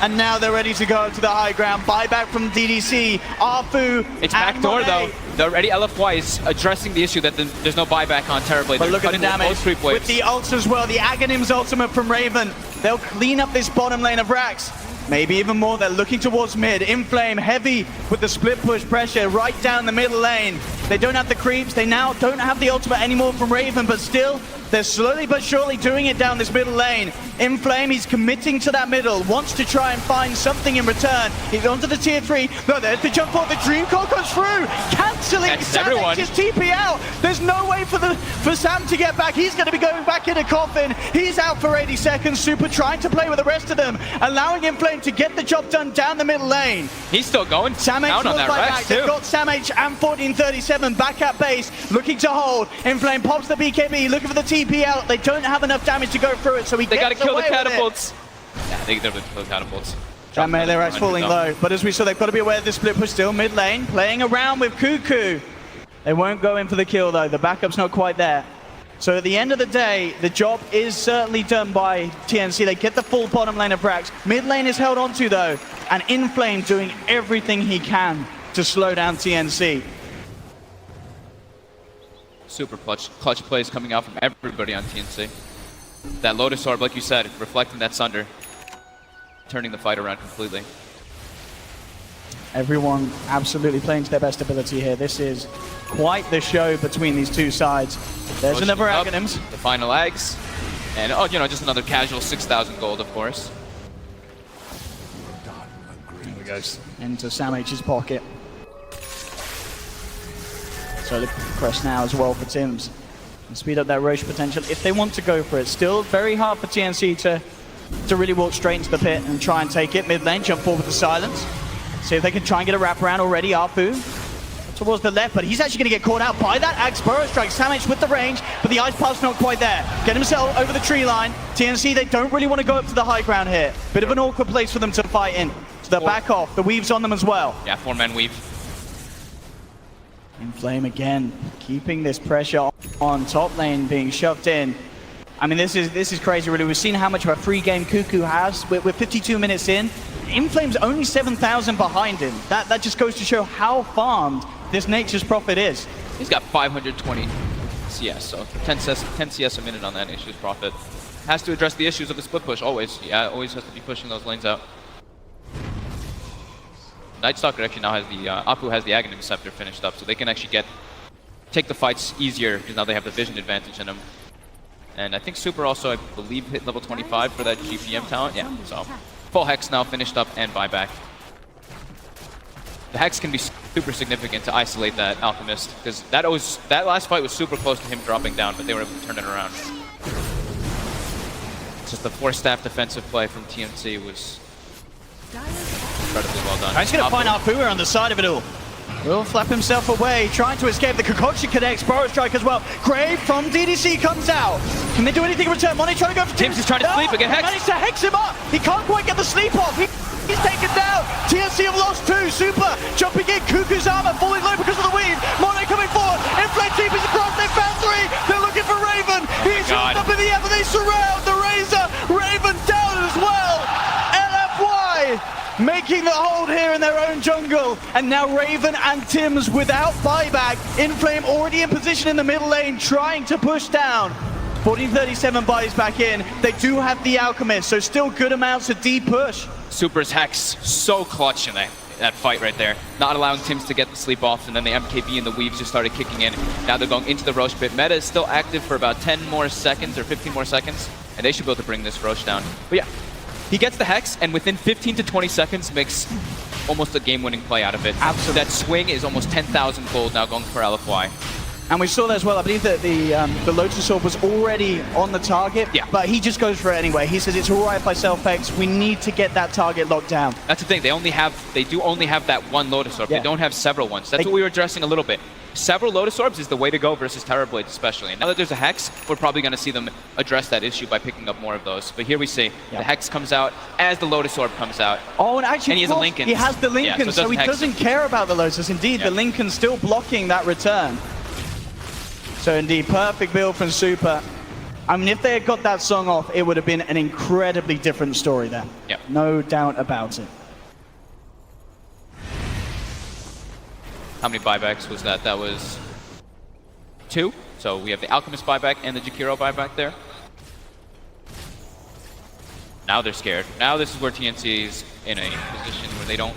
S9: And now they're ready to go to the high ground. Buyback from DDC. Arfu.
S10: It's backdoor though. The already LFY is addressing the issue that there's no buyback on Terrorblade.
S9: But look at the damage
S10: with
S9: with the ults as well. The Aghanim's ultimate from Raven. They'll clean up this bottom lane of Rax. Maybe even more. They're looking towards mid. Inflame heavy with the split push pressure right down the middle lane. They don't have the creeps. They now don't have the ultimate anymore from Raven, but still, they're slowly but surely doing it down this middle lane. Inflame, he's committing to that middle, wants to try and find something in return. He's onto the tier 3. No, there's the jump forward. The Dream Call goes through, cancelling Savage's TP out. There's no way for Sam to get back. He's going to be going back in a coffin. He's out for 80 seconds. Super trying to play with the rest of them, allowing Inflame to get the job done down the middle lane.
S10: He's still going.
S9: Samh
S10: Out on that Rex too.
S9: They've got Samh and 1437 back at base, looking to hold. Inflame pops the BKB, looking for the TP out. They don't have enough damage to go through it, so he
S10: They
S9: gets
S10: gotta kill the
S9: away with it.
S10: catapults. Yeah, they definitely kill the catapults.
S9: That melee rack's falling low, but as we saw, they've got to be aware of the split push still mid lane, playing around with Cuckoo. They won't go in for the kill though, the backup's not quite there. So at the end of the day, the job is certainly done by TNC. They get the full bottom lane of Rax. Mid lane is held onto though, and Inflame doing everything he can to slow down TNC.
S10: Super clutch plays coming out from everybody on TNC. That Lotus Orb, like you said, reflecting that Sunder, turning the fight around completely.
S9: Everyone absolutely playing to their best ability here. This is quite the show between these two sides. There's
S10: Motion
S9: another
S10: up,
S9: Aghanims.
S10: The final eggs. And, oh, you know, just another casual 6,000 gold, of course.
S9: There we go. Into Samh's pocket. So the press now as well for Tims. And speed up that Roche potential if they want to go for it. Still very hard for TNC to really walk straight into the pit and try and take it. Mid lane, jump forward with the silence. See if they can try and get a wraparound already. Arfu towards the left, but he's actually going to get caught out by that Axe Burrow Strike. Samh with the range, but the Ice Path's not quite there. Get himself over the tree line. TNC, they don't really want to go up to the high ground here. Bit of an awkward place for them to fight in. So they're back off. The weave's on them as well.
S10: Yeah, 4-man weave.
S9: Inflame again, keeping this pressure on top lane, being shoved in. I mean, this is crazy, really. We've seen how much of a free game Cuckoo has. We're 52 minutes in. Inflame's only 7,000 behind him. That just goes to show how farmed this Nature's Prophet is.
S10: He's got 520 CS, so 10 CS a minute on that Nature's Prophet. Has to address the issues of the split push, always. Yeah, always has to be pushing those lanes out. Nightstalker actually now has the, Apu has the Aghanim Scepter finished up, so they can actually take the fights easier, because now they have the vision advantage in them. And I think Super also, I believe, hit level 25 for that GPM talent. Yeah, so full Hex now finished up and buyback. The Hex can be super significant to isolate that Alchemist, because that last fight was super close to him dropping down, but they were able to turn it around. Just the 4-staff defensive play from TNC was incredibly well done.
S9: He's going to find Arfu on the side of it all. Will flap himself away, trying to escape. The Concoction connects, Burrow Strike as well. Grave from DDC comes out. Can they do anything in return? Money trying to go for
S10: Tims is trying to sleep and get hexed.
S9: Managed to hex him up. He can't quite get the sleep off. He's taken down. TNC have lost 2. Super jumping in. Cuckoo's armor falling low because of the weave. Monet coming forward. Inflame TP's across. They found 3. They're looking for Raven. He's up in the air, but they surround the Razor. Raven down as well. LFY making the hold here in their own jungle. And now Raven and Tims without buyback. Inflame already in position in the middle lane, trying to push down. 1437 buys back in. They do have the Alchemist, so still good amounts of deep push.
S10: Super's Hex, so clutch in that fight right there. Not allowing Tims to get the sleep off, and then the MKB and the Weaves just started kicking in. Now they're going into the Roche pit. Meta is still active for about 10 more seconds or 15 more seconds, and they should be able to bring this Roche down. But yeah, he gets the Hex, and within 15 to 20 seconds makes almost a game-winning play out of it.
S9: Absolutely.
S10: That swing is almost 10,000 gold now going for LFY.
S9: And we saw that as well. I believe that the Lotus Orb was already on the target, but he just goes for it anyway. He says it's all right if I self-X. We need to get that target locked down.
S10: That's the thing. They do only have that one Lotus Orb. They don't have several ones. That's what we were addressing a little bit. Several Lotus Orbs is the way to go versus Terrorblades especially. And now that there's a Hex, we're probably going to see them address that issue by picking up more of those. But here we see the Hex comes out as the Lotus Orb comes out.
S9: Oh, and actually,
S10: and he has a Lincoln.
S9: He has the Lincoln,
S10: yeah,
S9: so he doesn't care about the Lotus. Indeed, the Lincoln still blocking that return. So indeed, perfect build from Super. I mean, if they had got that song off, it would have been an incredibly different story there.
S10: Yep.
S9: No doubt about it.
S10: How many buybacks was that? That was 2. So we have the Alchemist buyback and the Jakiro buyback there. Now they're scared. Now this is where TNC is in a position where they don't...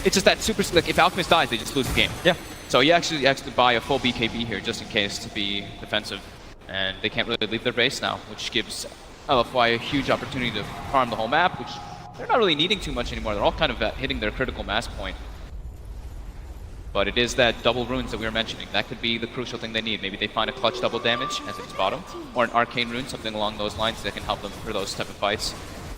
S10: It's just that super... Like, if Alchemist dies, they just lose the game.
S9: Yeah.
S10: So you actually buy a full BKB here just in case to be defensive. And they can't really leave their base now, which gives LFY a huge opportunity to farm the whole map, which they're not really needing too much anymore. They're all kind of hitting their critical mass point. But it is that double runes that we were mentioning. That could be the crucial thing they need. Maybe they find a clutch double damage as it's bottom, or an arcane rune, something along those lines that can help them for those type of fights.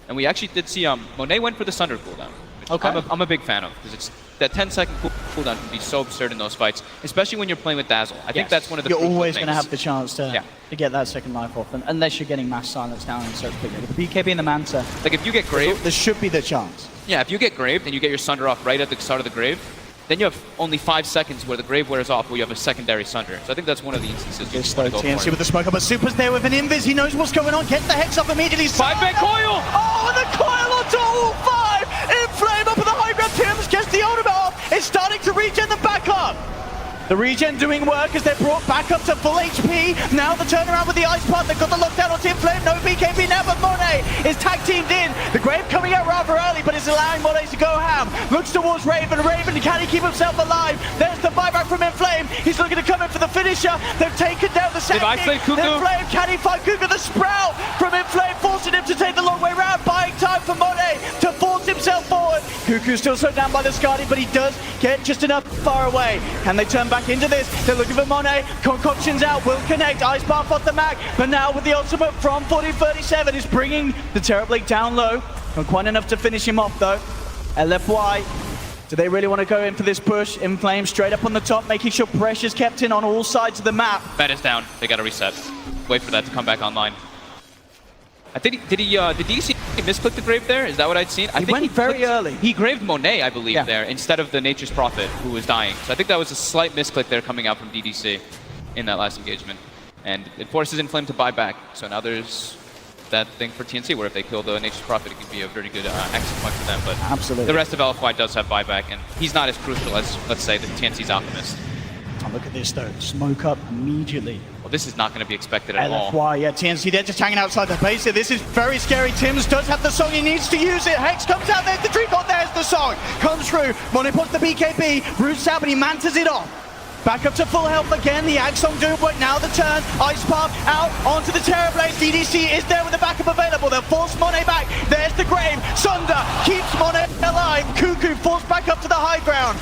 S10: And we actually did see Monet went for the Sunder cooldown, which I'm a big fan of, because it's that 10-second cooldown can be so absurd in those fights, especially when you're playing with Dazzle. I think that's one of the
S9: You're
S10: crucial
S9: always
S10: things.
S9: going to have the chance to get that second life off, unless you're getting mass silence down and so quickly. With the BKB and the Manta,
S10: like if you get graved,
S9: there should be the chance.
S10: Yeah, if you get graved and you get your Sunder off right at the start of the grave, then you have only 5 seconds where the grave wears off, where you have a secondary Sunder. So I think that's one of the instances you want to go
S9: TNC
S10: for.
S9: with the smoke up, but Super's there with an invis. He knows what's going on. Gets the Hex up immediately.
S10: 5-bet coil!
S9: Oh, and the coil onto all 5! In flame up with the high grab. Tims gets the ultimate off. It's starting to regen them back up. The regen doing work as they're brought back up to full HP. Now the turnaround with the Ice Part. They've got the lockdown on Team Flame. No BKB now, but Monet is tag teamed in. The Grave coming out rather early, but it's allowing Monet to go ham. Looks towards Raven. Raven, can he keep himself alive? There's the buyback from Inflame. He's looking to come in for the finisher. They've taken down the second. Inflame, can he find Kuka? The Sprout from Inflame, forcing him to take the long way round. Buying time for Monet to force himself forward. Cuckoo's still slowed down by the Skadi, but he does get just enough far away. Can they turn back into this? They're looking for Monet. Concoction's out, will connect. Ice Bath off the Mac, but now with the ultimate from 1437 is bringing the Terrorblade down low. Not quite enough to finish him off though. LFY, do they really want to go in for this push? Inflame straight up on the top, making sure pressure's kept in on all sides of the map.
S10: Meta's down. They got to reset. Wait for that to come back online. I think did DC misclick the grave there? Is that what I'd seen? I think
S9: went very early.
S10: He graved Monet, I believe, there instead of the Nature's Prophet, who was dying. So I think that was a slight misclick there coming out from DDC in that last engagement. And it forces Inflame to buy back. So now there's that thing for TNC where if they kill the Nature's Prophet, it could be a very good exit point for them. But
S9: absolutely,
S10: the rest of LFY does have buyback, and he's not as crucial as, let's say, the TNC's Alchemist.
S9: Oh, look at this though, smoke up immediately.
S10: Well, this is not going to be expected at all.
S9: LFY, yeah, TNC, they're just hanging outside the base here. This is very scary. Tims does have the song, he needs to use it. Hex comes out, there's the Dream Bot, there's the song. Comes through, Monet puts the BKB, roots out, but he mantas it off. Back up to full health again, the Axon doing work, now the turn, Ice Pump out onto the Terrorblade, DDC is there with the backup available, they'll force Monet back, there's the Grave, Sunder keeps Monet alive, Cuckoo forced back up to the high ground.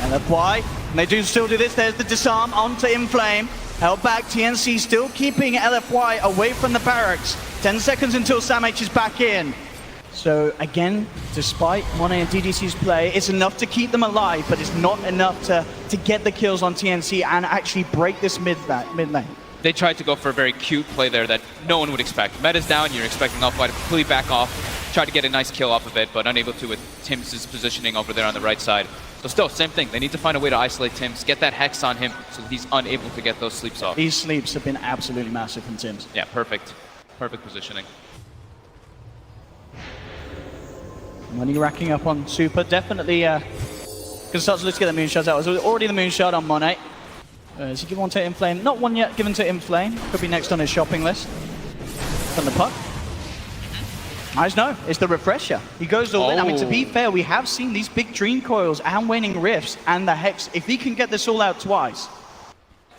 S9: LFY, and they do still do this, there's the disarm onto Inflame, held back, TNC still keeping LFY away from the barracks, 10 seconds until Sam H is back in. So again, despite Monet and DDC's play, it's enough to keep them alive, but it's not enough to get the kills on TNC and actually break this mid lane.
S10: They tried to go for a very cute play there that no one would expect. Meta's down, you're expecting LFY to completely back off, try to get a nice kill off of it, but unable to with Tims' positioning over there on the right side. So still, same thing. They need to find a way to isolate Tims, get that Hex on him so that he's unable to get those sleeps off.
S9: These sleeps have been absolutely massive from Tims.
S10: Yeah, perfect. Perfect positioning.
S9: Money racking up on Super, definitely going to start to look to get the moonshot out. It was already the moonshot on Monet. Does he give one to Inflame? Not one yet given to Inflame. Could be next on his shopping list. From the puck. Eyes no, it's the refresher. He goes all in. I mean, to be fair, we have seen these big Dream Coils and Waning Rifts and the Hex. If he can get this all out twice,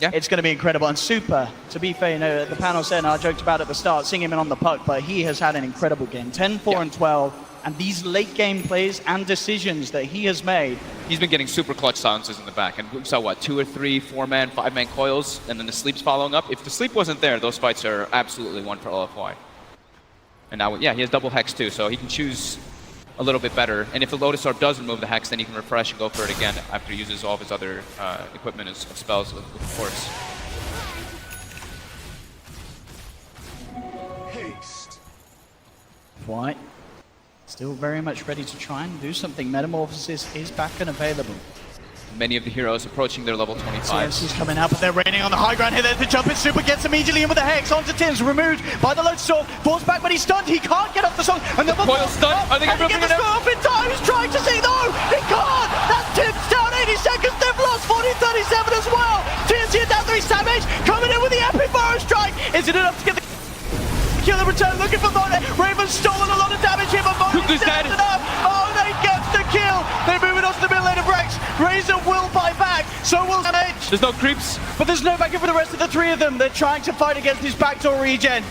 S9: it's going to be incredible. And Super, to be fair, you know, the panel said, and I joked about at the start, seeing him in on the puck, but he has had an incredible game. 10, 4, and 12. And these late game plays and decisions that he has made.
S10: He's been getting super clutch silences in the back. And we saw, what, 2 or 3, 4-man, 5-man coils, and then the sleep's following up. If the sleep wasn't there, those fights are absolutely one for LFY. And now, yeah, he has double Hex too, so he can choose a little bit better. And if the Lotus Orb does remove the Hex, then he can refresh and go for it again after he uses all of his other equipment and spells with Force.
S6: Haste.
S9: White, still very much ready to try and do something. Metamorphosis is back and available.
S10: Many of the heroes approaching their level 25.
S9: TNC's coming out, but they're raining on the high ground here. There's the jump in. Super gets immediately in with the Hex onto Tim's, removed by the Lotus Orb. Falls back, but he's stunned. He can't get off the song. Another
S10: Coil stunned. I think
S9: everyone gets up in time. He's trying to see. No, he can't. That's Tim's down 80 seconds. They've lost 40-37 as well. TNC are down 3. Savage coming in with the epic Burrow Strike. Is it enough to get the kill and return? Looking for Monet. Raven's stolen a lot of damage here, but Monet's dead enough. Oh, they get the kill. They're moving on to the middle lane of Rex. Razor will buy back, so will Savage.
S10: There's no creeps.
S9: But there's no backup for the rest of the 3 of them. They're trying to fight against this backdoor regen.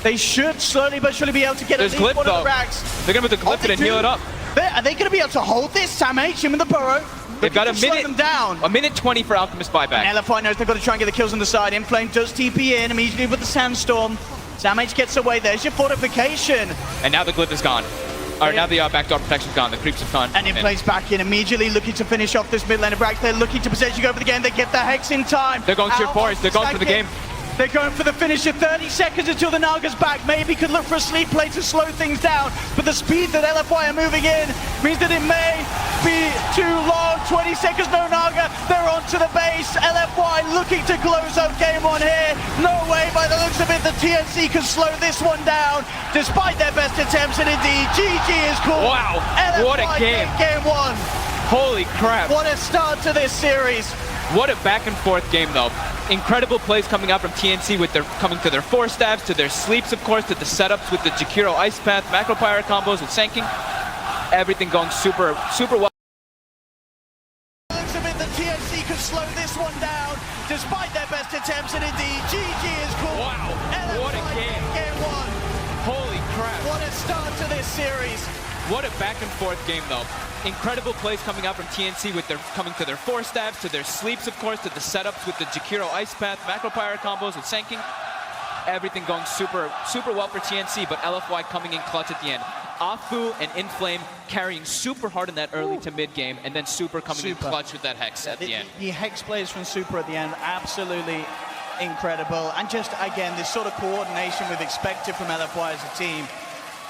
S9: They should slowly but surely be able to get at least one of the racks.
S10: They're going to put the glyph in and heal it up.
S9: Are they going to be able to hold this? Sam H, him in the burrow.
S10: They've got a
S9: minute. Them down.
S10: A minute 20 for Alchemist buyback.
S9: And LFY knows they've got to try and get the kills on the side. Inflame does TP in immediately with the Sandstorm. Sam H gets away. There's your fortification.
S10: And now the glyph is gone. Or now the backdoor protection's gone. The creeps have gone.
S9: And Inflame's back in immediately, looking to finish off this mid lane of Brax. They're looking to potentially go for the game. They get the Hex in time.
S10: They're going to forest. They're going for the game.
S9: They're going for the finisher. 30 seconds until the Naga's back. Maybe could look for a sleep play to slow things down. But the speed that LFY are moving in means that it may be too long. 20 seconds, no Naga. They're onto the base. LFY looking to close out game 1 here. No way, by the looks of it, the TNC can slow this one down. Despite their best attempts, and indeed, GG is called.
S10: Wow,
S9: LFY
S10: what a game.
S9: Game 1.
S10: Holy crap.
S9: What a start to this series.
S10: What a back and forth game though. Incredible plays coming out from TNC with their coming to their 4 stabs, to their sleeps of course, to the setups with the Jakiro Ice Path, Macro Pyre combos with Sanking. Everything going super well.
S9: Looks of it, the TNC can slow this one down despite their best attempts, and indeed GG is called.
S10: Wow,
S9: LFY
S10: what a game.
S9: Game 1.
S10: Holy crap.
S9: What a start to this series.
S10: What a back and forth game though. Incredible plays coming out from TNC with their coming to their 4 stabs, to their sleeps of course, to the setups with the Jakiro Ice Path, Macro Pyre combos with Sanking. Everything going super well for TNC, but LFY coming in clutch at the end. Afu and Inflame carrying super hard in that early to mid game, and then Super coming in clutch with that Hex at the end.
S9: The Hex plays from Super at the end, absolutely incredible. And just again, this sort of coordination we've expected from LFY as a team.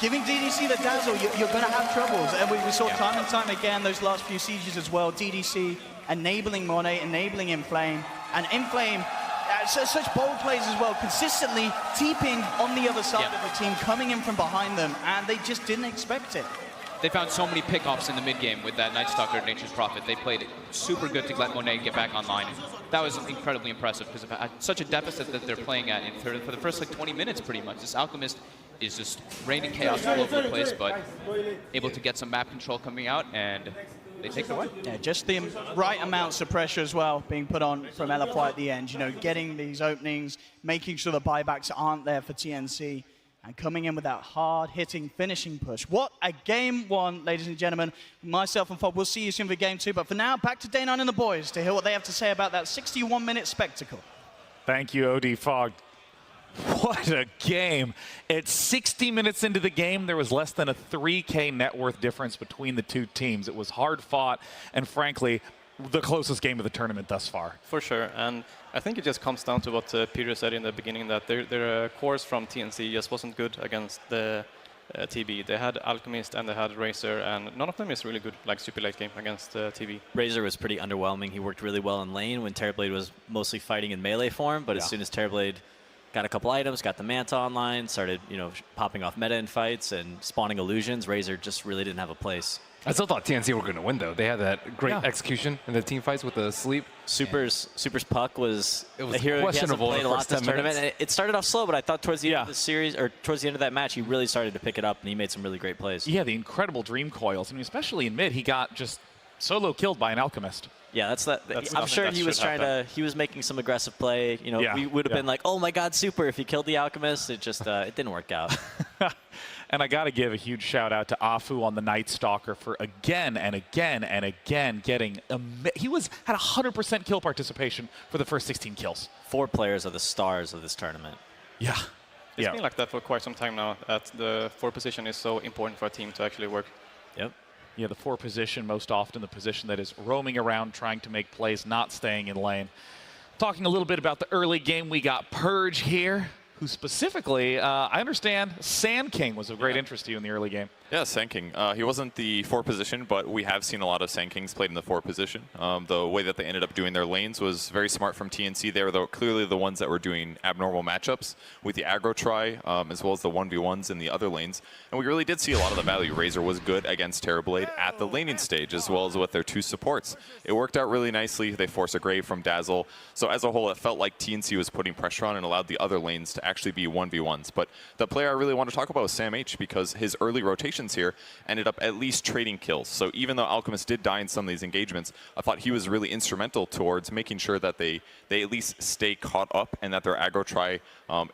S9: Giving DDC the dazzle, you're going to have troubles. And we saw time and time again those last few sieges as well. DDC enabling Monet, enabling Inflame. And Inflame, such bold plays as well, consistently teeping on the other side of the team, coming in from behind them, and they just didn't expect it.
S10: They found so many pickoffs in the mid game with that Night Stalker, Nature's Prophet. They played it super good to let Monet get back online. That was incredibly impressive because of such a deficit that they're playing at for the first like 20 minutes pretty much. This Alchemist is just raining chaos all over the place, but able to get some map control coming out, and they take it away.
S9: Yeah, just the right amounts of pressure as well being put on from LFY at the end. You know, getting these openings, making sure the buybacks aren't there for TNC, and coming in with that hard-hitting finishing push. What a game 1, ladies and gentlemen. Myself and Fob, we'll see you soon for game 2. But for now, back to Day9 and the boys to hear what they have to say about that 61-minute spectacle.
S3: Thank you, OD Fog. What a game. It's 60 minutes into the game. There was less than a 3K net worth difference between the 2 teams. It was hard fought, and frankly, the closest game of the tournament thus far.
S7: For sure, and I think it just comes down to what Peter said in the beginning, that their cores from TNC just wasn't good against the TB. They had Alchemist and they had Razor, and none of them is really good, like super late game against TB.
S5: Razor was pretty underwhelming. He worked really well in lane when Terrorblade was mostly fighting in melee form, but as soon as Terrorblade got a couple items, got the Manta online, started, popping off meta in fights and spawning illusions. Razor just really didn't have a place.
S8: I still thought TNC were going to win, though. They had that great execution in the team fights with the sleep.
S5: Super's puck was a hero
S8: questionable
S5: he hasn't played a lot this
S8: 10
S5: tournament.
S8: minutes.
S5: It started off slow, but I thought towards the end of the series, or towards the end of that match, he really started to pick it up, and he made some really great plays.
S3: Yeah, the incredible dream coils. I mean, especially in mid, he got just solo killed by an Alchemist.
S5: Yeah, I'm sure he was he was making some aggressive play. We would have been like, oh my God, Super, if he killed the Alchemist. It just, it didn't work out.
S3: And I got to give a huge shout out to Afu on the Night Stalker for again and again and again getting, he had 100% kill participation for the first 16 kills.
S5: 4 players are the stars of this tournament.
S3: Yeah.
S7: It's been like that for quite some time now, that the 4 position is so important for a team to actually work.
S5: Yep.
S3: Yeah, the 4 position, most often the position that is roaming around trying to make plays, not staying in lane. Talking a little bit about the early game, we got Purge here, who specifically, I understand Sand King was of great interest to you in the early game.
S11: Yeah, Sand King. He wasn't the 4 position, but we have seen a lot of Sand Kings played in the 4 position. The way that they ended up doing their lanes was very smart from TNC. They were clearly the ones that were doing abnormal matchups with the aggro try, as well as the 1v1s in the other lanes. And we really did see a lot of the value. Razor was good against Terrorblade at the laning stage, as well as with their 2 supports. It worked out really nicely. They forced a Grave from Dazzle. So as a whole, it felt like TNC was putting pressure on and allowed the other lanes to actually be 1v1s. But the player I really want to talk about was Sam H, because his early rotations here ended up at least trading kills. So even though Alchemist did die in some of these engagements, I thought he was really instrumental towards making sure that they at least stay caught up and that their aggro try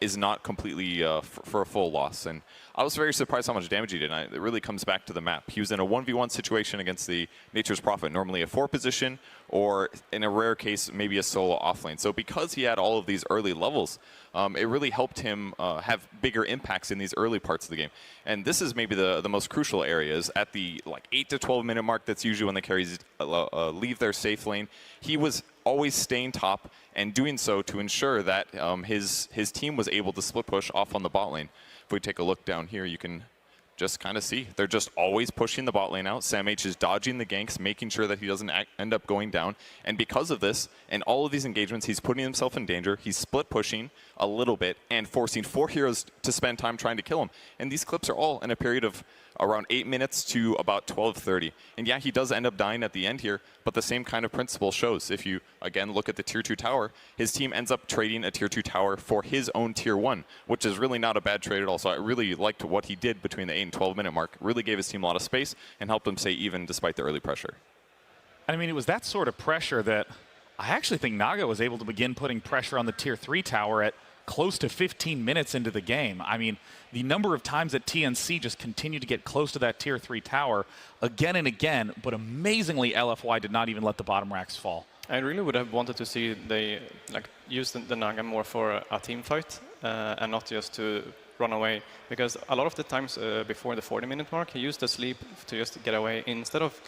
S11: is not completely for a full loss. And I was very surprised how much damage he did. And it really comes back to the map. He was in a 1v1 situation against the Nature's Prophet, normally a 4 position, or in a rare case, maybe a solo offlane. So because he had all of these early levels, it really helped him have bigger impacts in these early parts of the game. And this is maybe the most crucial areas at the 8 to 12 minute mark. That's usually when the carries leave their safe lane. He was always staying top and doing so to ensure that his team was able to split push off on the bot lane. If we take a look down here, you can just kind of see they're just always pushing the bot lane out. Sam H is dodging the ganks, making sure that he doesn't end up going down. And because of this, and all of these engagements, he's putting himself in danger. He's split pushing a little bit and forcing 4 heroes to spend time trying to kill him. And these clips are all in a period of around 8 minutes to about 12:30. And yeah, he does end up dying at the end here, but the same kind of principle shows. If you, again, look at the tier 2 tower, his team ends up trading a tier 2 tower for his own tier 1, which is really not a bad trade at all. So I really liked what he did between the 8 and 12 minute mark. Really gave his team a lot of space and helped them stay even despite the early pressure.
S3: I mean, it was that sort of pressure that I actually think Naga was able to begin putting pressure on the tier 3 tower at close to 15 minutes into the game. I mean, the number of times that TNC just continued to get close to that tier 3 tower again and again, but amazingly LFY did not even let the bottom racks fall.
S7: I really would have wanted to see they use the Naga more for a team fight and not just to run away, because a lot of the times before the 40-minute mark, he used the sleep to just get away instead of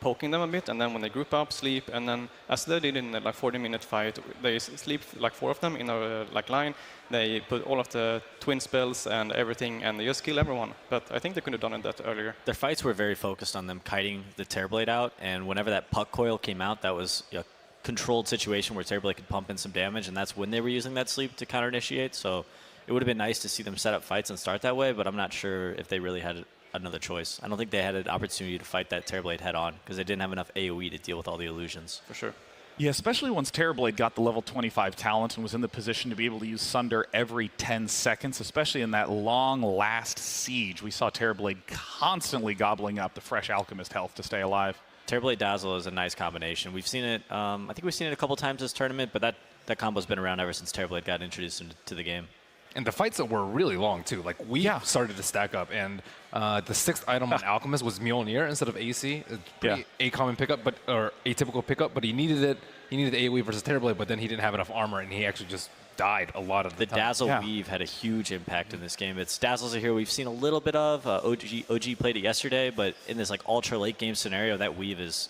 S7: poking them a bit, and then when they group up, sleep, and then as they did in the 40-minute fight, they sleep 4 of them in a line. They put all of the twin spells and everything, and they just kill everyone. But I think they could have done that earlier.
S5: Their fights were very focused on them kiting the Terrorblade out, and whenever that puck coil came out, that was a controlled situation where Terrorblade could pump in some damage, and that's when they were using that sleep to counter-initiate. So it would have been nice to see them set up fights and start that way, but I'm not sure if they really had another choice. I don't think they had an opportunity to fight that Terrorblade head-on because they didn't have enough AoE to deal with all the illusions.
S7: For sure.
S3: Yeah, especially once Terrorblade got the level 25 talent and was in the position to be able to use Sunder every 10 seconds, especially in that long last siege. We saw Terrorblade constantly gobbling up the fresh Alchemist health to stay alive.
S5: Terrorblade Dazzle is a nice combination. We've seen it, I think we've seen it a couple times this tournament, but that combo's been around ever since Terrorblade got introduced into the game.
S8: And the fights that were really long, too. We started to stack up, and the 6th item on Alchemist was Mjolnir instead of AC. Pretty a common pickup, or atypical pickup, but he needed it. He needed AoE versus Terrorblade, but then he didn't have enough armor, and he actually just died a lot of the time.
S5: The Dazzle Weave had a huge impact in this game. Dazzle's a hero we've seen a little bit of. OG played it yesterday, but in this ultra late game scenario, that Weave is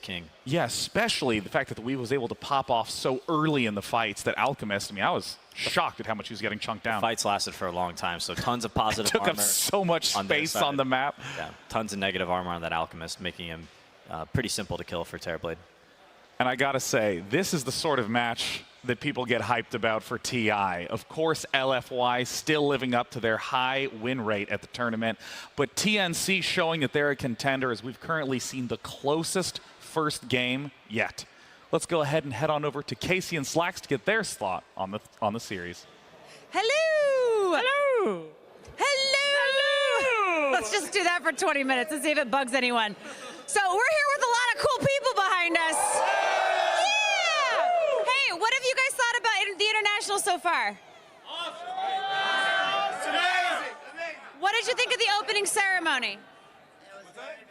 S5: king.
S3: Yeah, especially the fact that the Weave was able to pop off so early in the fights that Alchemist, I mean, I was shocked at how much he was getting chunked down.
S5: The fights lasted for a long time, so tons of positive
S3: took
S5: armor.
S3: Took up so much space on the map.
S5: Yeah, tons of negative armor on that Alchemist, making him pretty simple to kill for Terrorblade.
S3: And I gotta say, this is the sort of match that people get hyped about for TI. Of course, LFY still living up to their high win rate at the tournament, but TNC showing that they're a contender as we've currently seen the closest first game yet. Let's go ahead and head on over to Casey and Slacks to get their thought on the series.
S1: Hello!
S12: Hello!
S1: Hello! Let's just do that for 20 minutes and see if it bugs anyone. So we're here with a lot of cool people behind us. Yeah! Hey, what have you guys thought about the International so far?
S12: Awesome! Amazing!
S1: What did you think of the opening ceremony?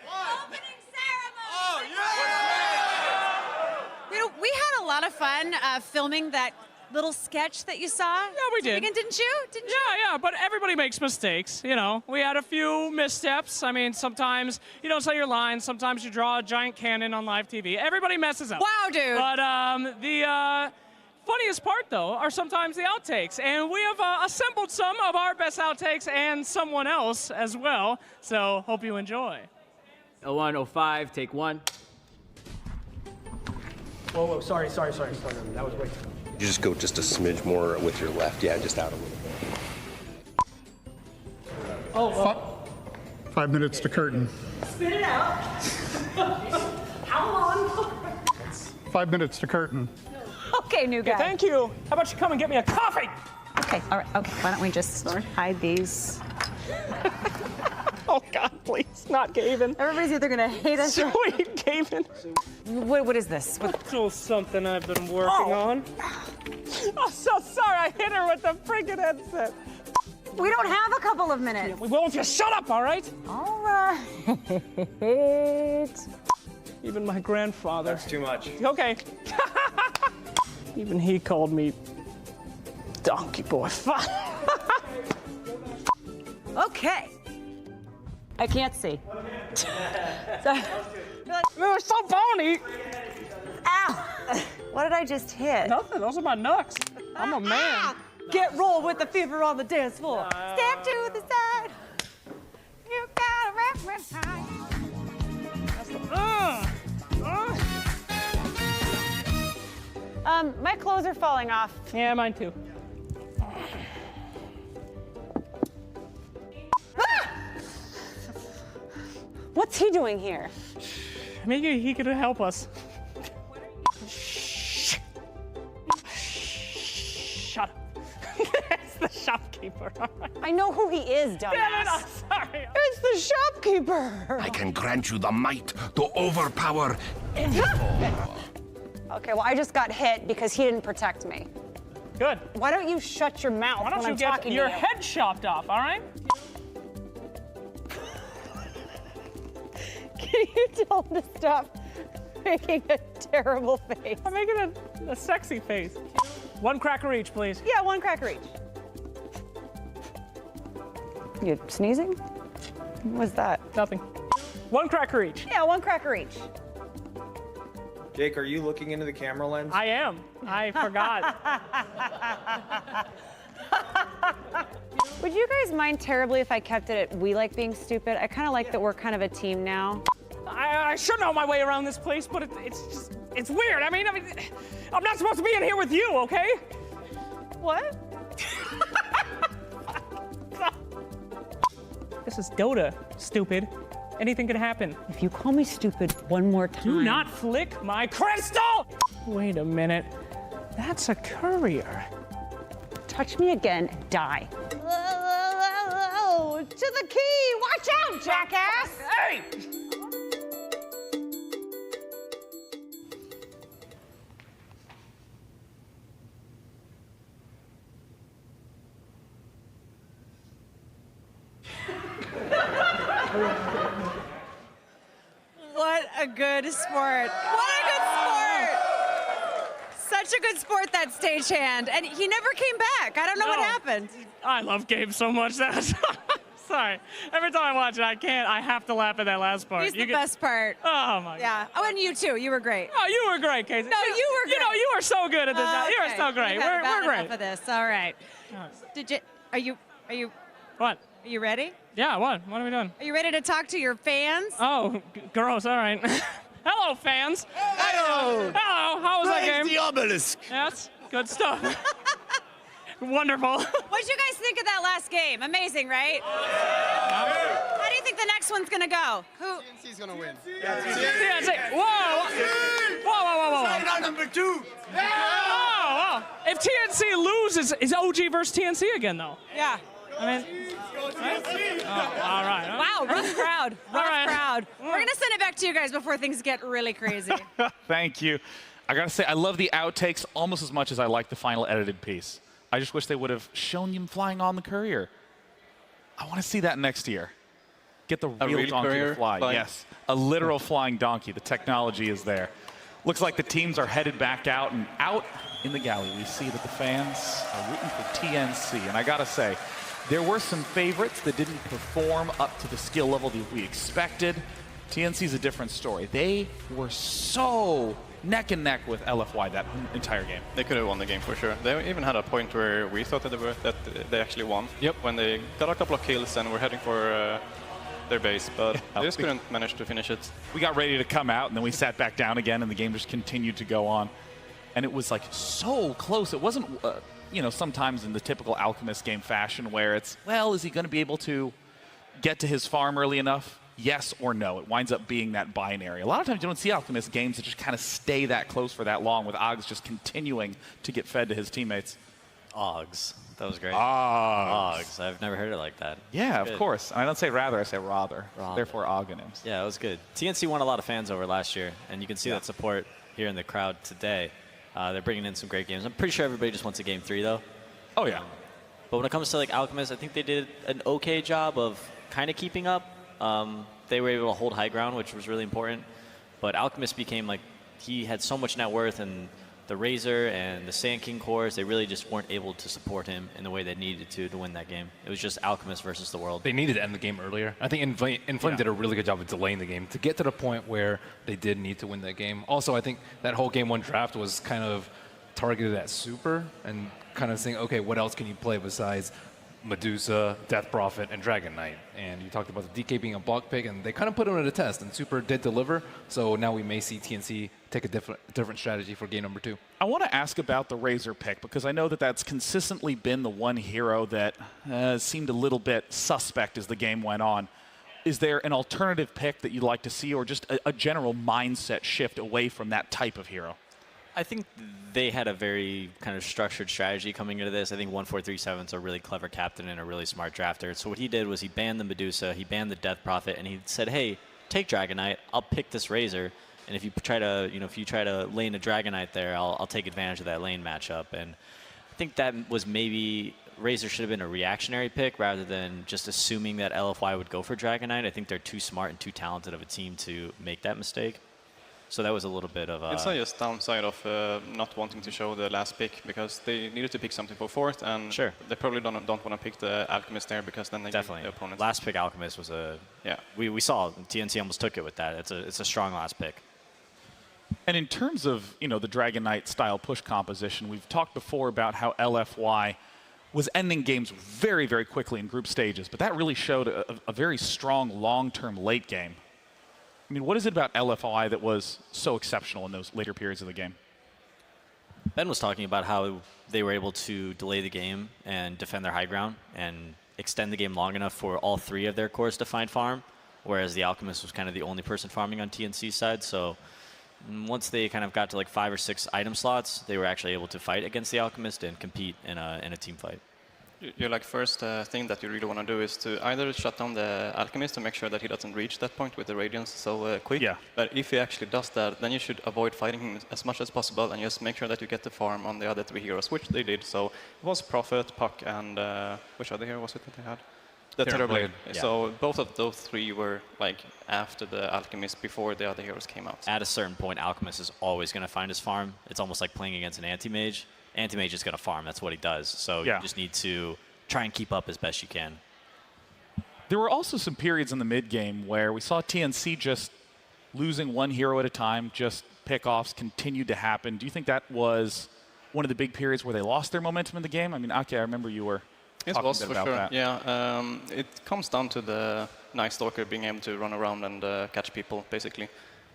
S12: Opening ceremony! Oh, yeah!
S1: You know, we had a lot of fun filming that little sketch that you saw.
S12: Yeah, we did.
S1: Didn't you?
S12: Yeah, but everybody makes mistakes, you know. We had a few missteps. I mean, sometimes you don't say your lines, sometimes you draw a giant cannon on live TV. Everybody messes up.
S1: Wow, dude.
S12: But the funniest part, though, are sometimes the outtakes. And we have assembled some of our best outtakes and someone else as well. So hope you enjoy.
S13: 01, 05, take one.
S14: Whoa, sorry. That was way too much.
S15: You just go just a smidge more with your left. Yeah, just out a little bit.
S16: 5 minutes to curtain.
S12: Spit it out. How long?
S16: 5 minutes to curtain.
S1: Okay, new guy.
S12: Thank you. How about you come and get me a coffee?
S1: Okay, all right. Okay, why don't we just hide these?
S12: Oh, God, please, not Gavin.
S1: Everybody's either gonna hate us or...
S12: Sweet Gavin.
S1: What is this?
S12: It's all something I've been working on. I'm so sorry I hit her with the freaking headset.
S1: We don't have a couple of minutes.
S12: We will if you shut up, all right?
S1: All right.
S12: Even my grandfather.
S2: That's too much.
S12: Okay. Even he called me donkey boy.
S1: Okay. I can't see.
S12: They're so bony.
S1: Ow! What did I just hit?
S12: Nothing. Those are my nuts. I'm a man.
S1: Get rolled with the fever on the dance floor. Step to the side. You gotta reference time. My clothes are falling off.
S12: Yeah, mine too.
S1: What's he doing here?
S12: Maybe he could help us. Shut up. It's the shopkeeper.
S1: I know who he is, dumbass.
S12: Damn it, I'm sorry.
S1: It's the shopkeeper.
S6: I can grant you the might to overpower any foe.
S1: Okay, well, I just got hit because he didn't protect me.
S12: Good.
S1: Why don't you shut your mouth
S12: Why don't
S1: when
S12: you
S1: I'm
S12: get
S1: talking
S12: your
S1: to you?
S12: head chopped off, all right?
S1: Can you tell him to stop making a terrible face?
S12: I'm making a sexy face. One cracker each, please.
S1: Yeah, one cracker each. You sneezing? What was that?
S12: Nothing. One cracker each.
S1: Yeah, one cracker each.
S2: Jake, are you looking into the camera lens?
S12: I am. I forgot.
S1: Would you guys mind terribly if I kept it at we like being stupid? I kind of like that we're kind of a team now.
S12: I should know my way around this place, but it's weird. I mean, I'm not supposed to be in here with you, okay?
S1: What?
S12: This is Dota, stupid. Anything can happen.
S1: If you call me stupid one more time.
S12: Do not flick my crystal! Wait a minute. That's a courier.
S1: Touch me again, die. To the key! Watch out, jackass!
S12: Hey!
S1: What a good sport. What a good sport. Such a good sport, that stagehand. And he never came back. I don't know what happened.
S12: I love Gabe so much. Sorry. Every time I watch it, I have to laugh at that last part.
S1: He's the best part.
S12: Oh, my God.
S1: Yeah. Oh, and you too. You were great.
S12: Oh, you were great, Casey.
S1: No, you were great.
S12: You know, you were so good at this. You were so great.
S1: We've had
S12: We're
S1: about
S12: great.
S1: enough of this. All right. Are you
S12: What?
S1: Are you ready?
S12: Yeah, what? What are we doing?
S1: Are you ready to talk to your fans?
S12: Oh, gross. All right. Hello, fans. Hello. Hello. How was that game?
S6: The obelisk.
S12: Yes. Good stuff. Wonderful.
S1: What'd you guys think of that last game? Amazing, right? How do you think the next one's gonna go? Who?
S17: TNC's gonna win.
S12: TNC. Whoa. Whoa.
S17: Number 2.
S12: Oh. If TNC loses, is OG versus TNC again, though?
S1: Yeah.
S12: I mean, all right.
S1: Wow, rough crowd. Rough
S12: right.
S1: crowd. We're gonna send it back to you guys before things get really crazy.
S3: Thank you. I gotta say, I love the outtakes almost as much as I like the final edited piece. I just wish they would have shown him flying on the courier. I want to see that next year. Get the real donkey to fly. Yes, a literal flying donkey. The technology is there. Looks like the teams are headed back out, and out in the galley, we see that the fans are rooting for TNC. And I gotta say, there were some favorites that didn't perform up to the skill level that we expected. TNC's a different story. They were so neck and neck with LFY that entire game.
S7: They could have won the game for sure. They even had a point where we thought that they actually won.
S8: Yep.
S7: When they got a couple of kills and were heading for their base, but they just couldn't manage to finish it.
S3: We got ready to come out, and then we sat back down again, and the game just continued to go on. And it was like so close. It wasn't, sometimes in the typical Alchemist game fashion where it's, well, is he going to be able to get to his farm early enough? Yes or no. It winds up being that binary. A lot of times you don't see Alchemist games that just kind of stay that close for that long, with Oggs just continuing to get fed to his teammates.
S5: Oggs. That was great.
S3: Oggs.
S5: I've never heard it like that.
S3: Yeah, of course. I don't say rather, I say rather. Therefore, Oggonyms.
S5: Yeah, it was good. TNC won a lot of fans over last year, and you can see that support here in the crowd today. They're bringing in some great games. I'm pretty sure everybody just wants a game 3, though.
S3: Oh, yeah.
S5: But when it comes to like Alchemist, I think they did an okay job of kind of keeping up. They were able to hold high ground, which was really important. But Alchemist became like, he had so much net worth, and the Razor and the Sand King cores, they really just weren't able to support him in the way they needed to win that game. It was just Alchemist versus the world.
S8: They needed to end the game earlier. I think Inflame did a really good job of delaying the game to get to the point where they did need to win that game. Also, I think that whole game 1 draft was kind of targeted at Super and kind of saying, okay, what else can you play besides Medusa, Death Prophet, and Dragon Knight? And you talked about the DK being a block pick, and they kind of put him to the test, and Super did deliver. So now we may see TNC take a different strategy for game number 2.
S3: I want to ask about the Razor pick, because I know that that's consistently been the one hero that seemed a little bit suspect as the game went on. Is there an alternative pick that you'd like to see, or just a general mindset shift away from that type of hero?
S5: I think they had a very kind of structured strategy coming into this. I think 1437's a really clever captain and a really smart drafter. So what he did was he banned the Medusa, he banned the Death Prophet, and he said, hey, take Dragon Knight, I'll pick this Razor, and if you try to lane a Dragon Knight there, I'll take advantage of that lane matchup. And I think that was maybe Razor should have been a reactionary pick rather than just assuming that LFY would go for Dragon Knight. I think they're too smart and too talented of a team to make that mistake. So that was a little bit of a...
S7: It's not just downside of not wanting to show the last pick, because they needed to pick something for 4th, and they probably don't want to pick the Alchemist there, because then they give the opponent...
S5: Last pick Alchemist was a...
S7: Yeah.
S5: We saw TNC almost took it with that. It's a strong last pick.
S3: And in terms of, the Dragon Knight style push composition, we've talked before about how LFY was ending games very, very quickly in group stages, but that really showed a very strong long-term late game. I mean, what is it about LFY that was so exceptional in those later periods of the game?
S5: Ben was talking about how they were able to delay the game and defend their high ground and extend the game long enough for all 3 of their cores to find farm, whereas the Alchemist was kind of the only person farming on TNC's side. So once they kind of got to like 5 or 6 item slots, they were actually able to fight against the Alchemist and compete in a team fight.
S7: Your first thing that you really want to do is to either shut down the Alchemist to make sure that he doesn't reach that point with the Radiance so quick.
S3: Yeah.
S7: But if he actually does that, then you should avoid fighting him as much as possible and just make sure that you get the farm on the other 3 heroes, which they did. So it was Prophet, Puck, and which other hero was it that they had? The Terrorblade.
S5: Yeah.
S7: So both of those 3 were like after the Alchemist, before the other heroes came out.
S5: At a certain point, Alchemist is always going to find his farm. It's almost like playing against an anti-mage. Anti-mage is going to farm. That's what he does. So you just need to try and keep up as best you can.
S3: There were also some periods in the mid-game where we saw TNC just losing 1 hero at a time, just pick-offs continued to happen. Do you think that was one of the big periods where they lost their momentum in the game? I mean, Ake, I remember you were talking a bit about that.
S7: Yeah, it comes down to the Night Stalker being able to run around and catch people, basically.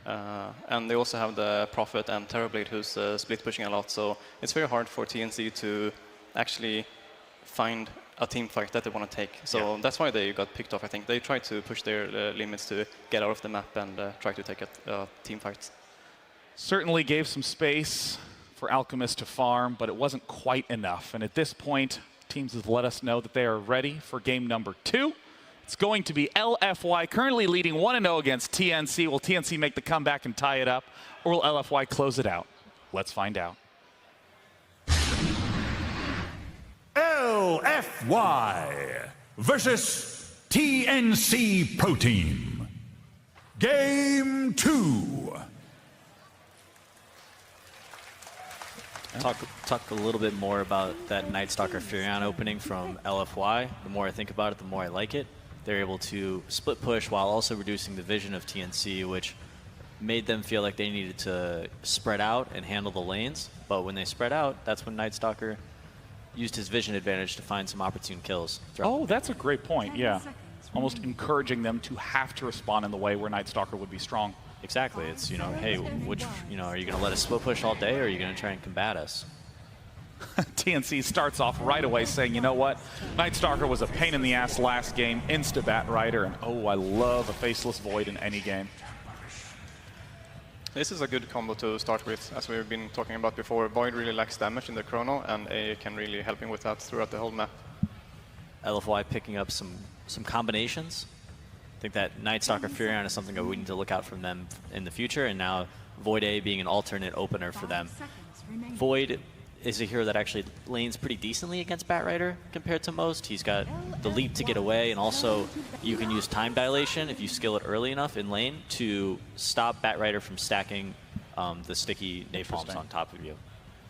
S7: And they also have the Prophet and Terrorblade who's split pushing a lot, so it's very hard for TNC to actually find a team fight that they want to take. So that's why they got picked off, I think. They tried to push their limits to get out of the map and try to take a team fight.
S3: Certainly gave some space for Alchemist to farm, but it wasn't quite enough. And at this point, teams have let us know that they are ready for game number 2. It's going to be LFY currently leading 1-0 against TNC. Will TNC make the comeback and tie it up, or will LFY close it out? Let's find out.
S6: LFY versus TNC Pro Team. Game 2.
S5: Talk a little bit more about that Nightstalker Furion opening from LFY. The more I think about it, the more I like it. They're able to split push while also reducing the vision of TNC, which made them feel like they needed to spread out and handle the lanes. But when they spread out, that's when Nightstalker used his vision advantage to find some opportune kills.
S3: Oh, that's a great point, yeah. Almost encouraging them to have to respond in the way where Nightstalker would be strong.
S5: Exactly. It's, you know, hey, which, you know, are you going to let us split push all day, or are you going to try and combat us?
S3: TNC starts off right away saying, you know what, Nightstalker was a pain in the ass last game, insta-Bat Rider, and oh, I love a Faceless Void in any game.
S7: This is a good combo to start with, as we've been talking about before. Void really lacks damage in the chrono, and A can really help him with that throughout the whole map.
S5: LFY picking up some combinations. I think that Nightstalker Furion is something that we need to look out from them in the future, and now Void A being an alternate opener for them. Void is a hero that actually lanes pretty decently against Bat Rider compared to most. He's got the leap to get away, and also you can use time dilation if you skill it early enough in lane to stop Bat Rider from stacking the sticky napalms on top of you.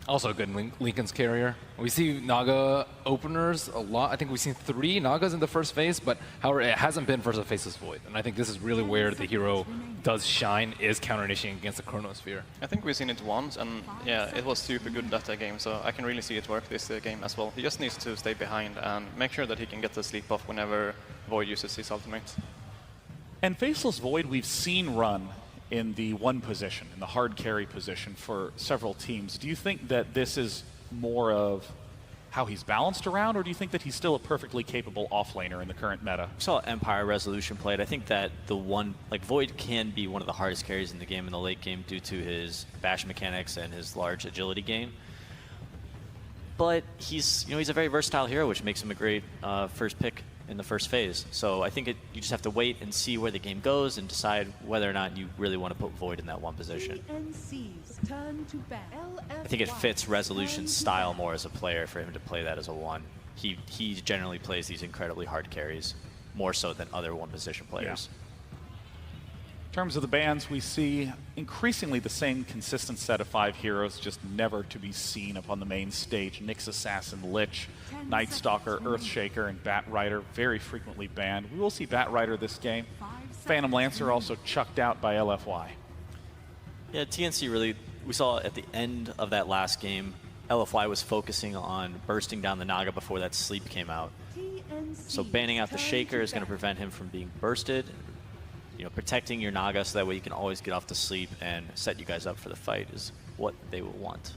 S8: Also a good Lincoln's carrier. We see Naga openers a lot. I think we've seen 3 Nagas in the first phase, but however, it hasn't been versus a Faceless Void. And I think this is really where the hero does shine, is counter-initiating against the Chronosphere.
S7: I think we've seen it once, and yeah, it was super good that game, so I can really see it work this game as well. He just needs to stay behind and make sure that he can get the sleep off whenever Void uses his ultimate.
S3: And Faceless Void we've seen run in the 1 position, in the hard carry position for several teams. Do you think that this is more of how he's balanced around, or do you think that he's still a perfectly capable offlaner in the current meta?
S5: I saw Empire Resolution played. I think that Void can be one of the hardest carries in the game in the late game due to his bash mechanics and his large agility game. But he's a very versatile hero, which makes him a great first pick in the first phase. So I think you just have to wait and see where the game goes and decide whether or not you really want to put Void in that 1 position. I think it fits Resolution's style more as a player for him to play that as a 1. He generally plays these incredibly hard carries, more so than other 1 position players.
S3: Yeah. In terms of the bans, we see increasingly the same consistent set of 5 heroes, just never to be seen upon the main stage. Nyx Assassin, Lich, Nightstalker, Earthshaker, and Bat Rider very frequently banned. We will see Bat Rider this game. Phantom Lancer also chucked out by LFY.
S5: Yeah, TNC really, we saw at the end of that last game, LFY was focusing on bursting down the Naga before that sleep came out. So banning out the Shaker is going to prevent him from being bursted. Protecting your Naga so that way you can always get off to sleep and set you guys up for the fight is what they will want.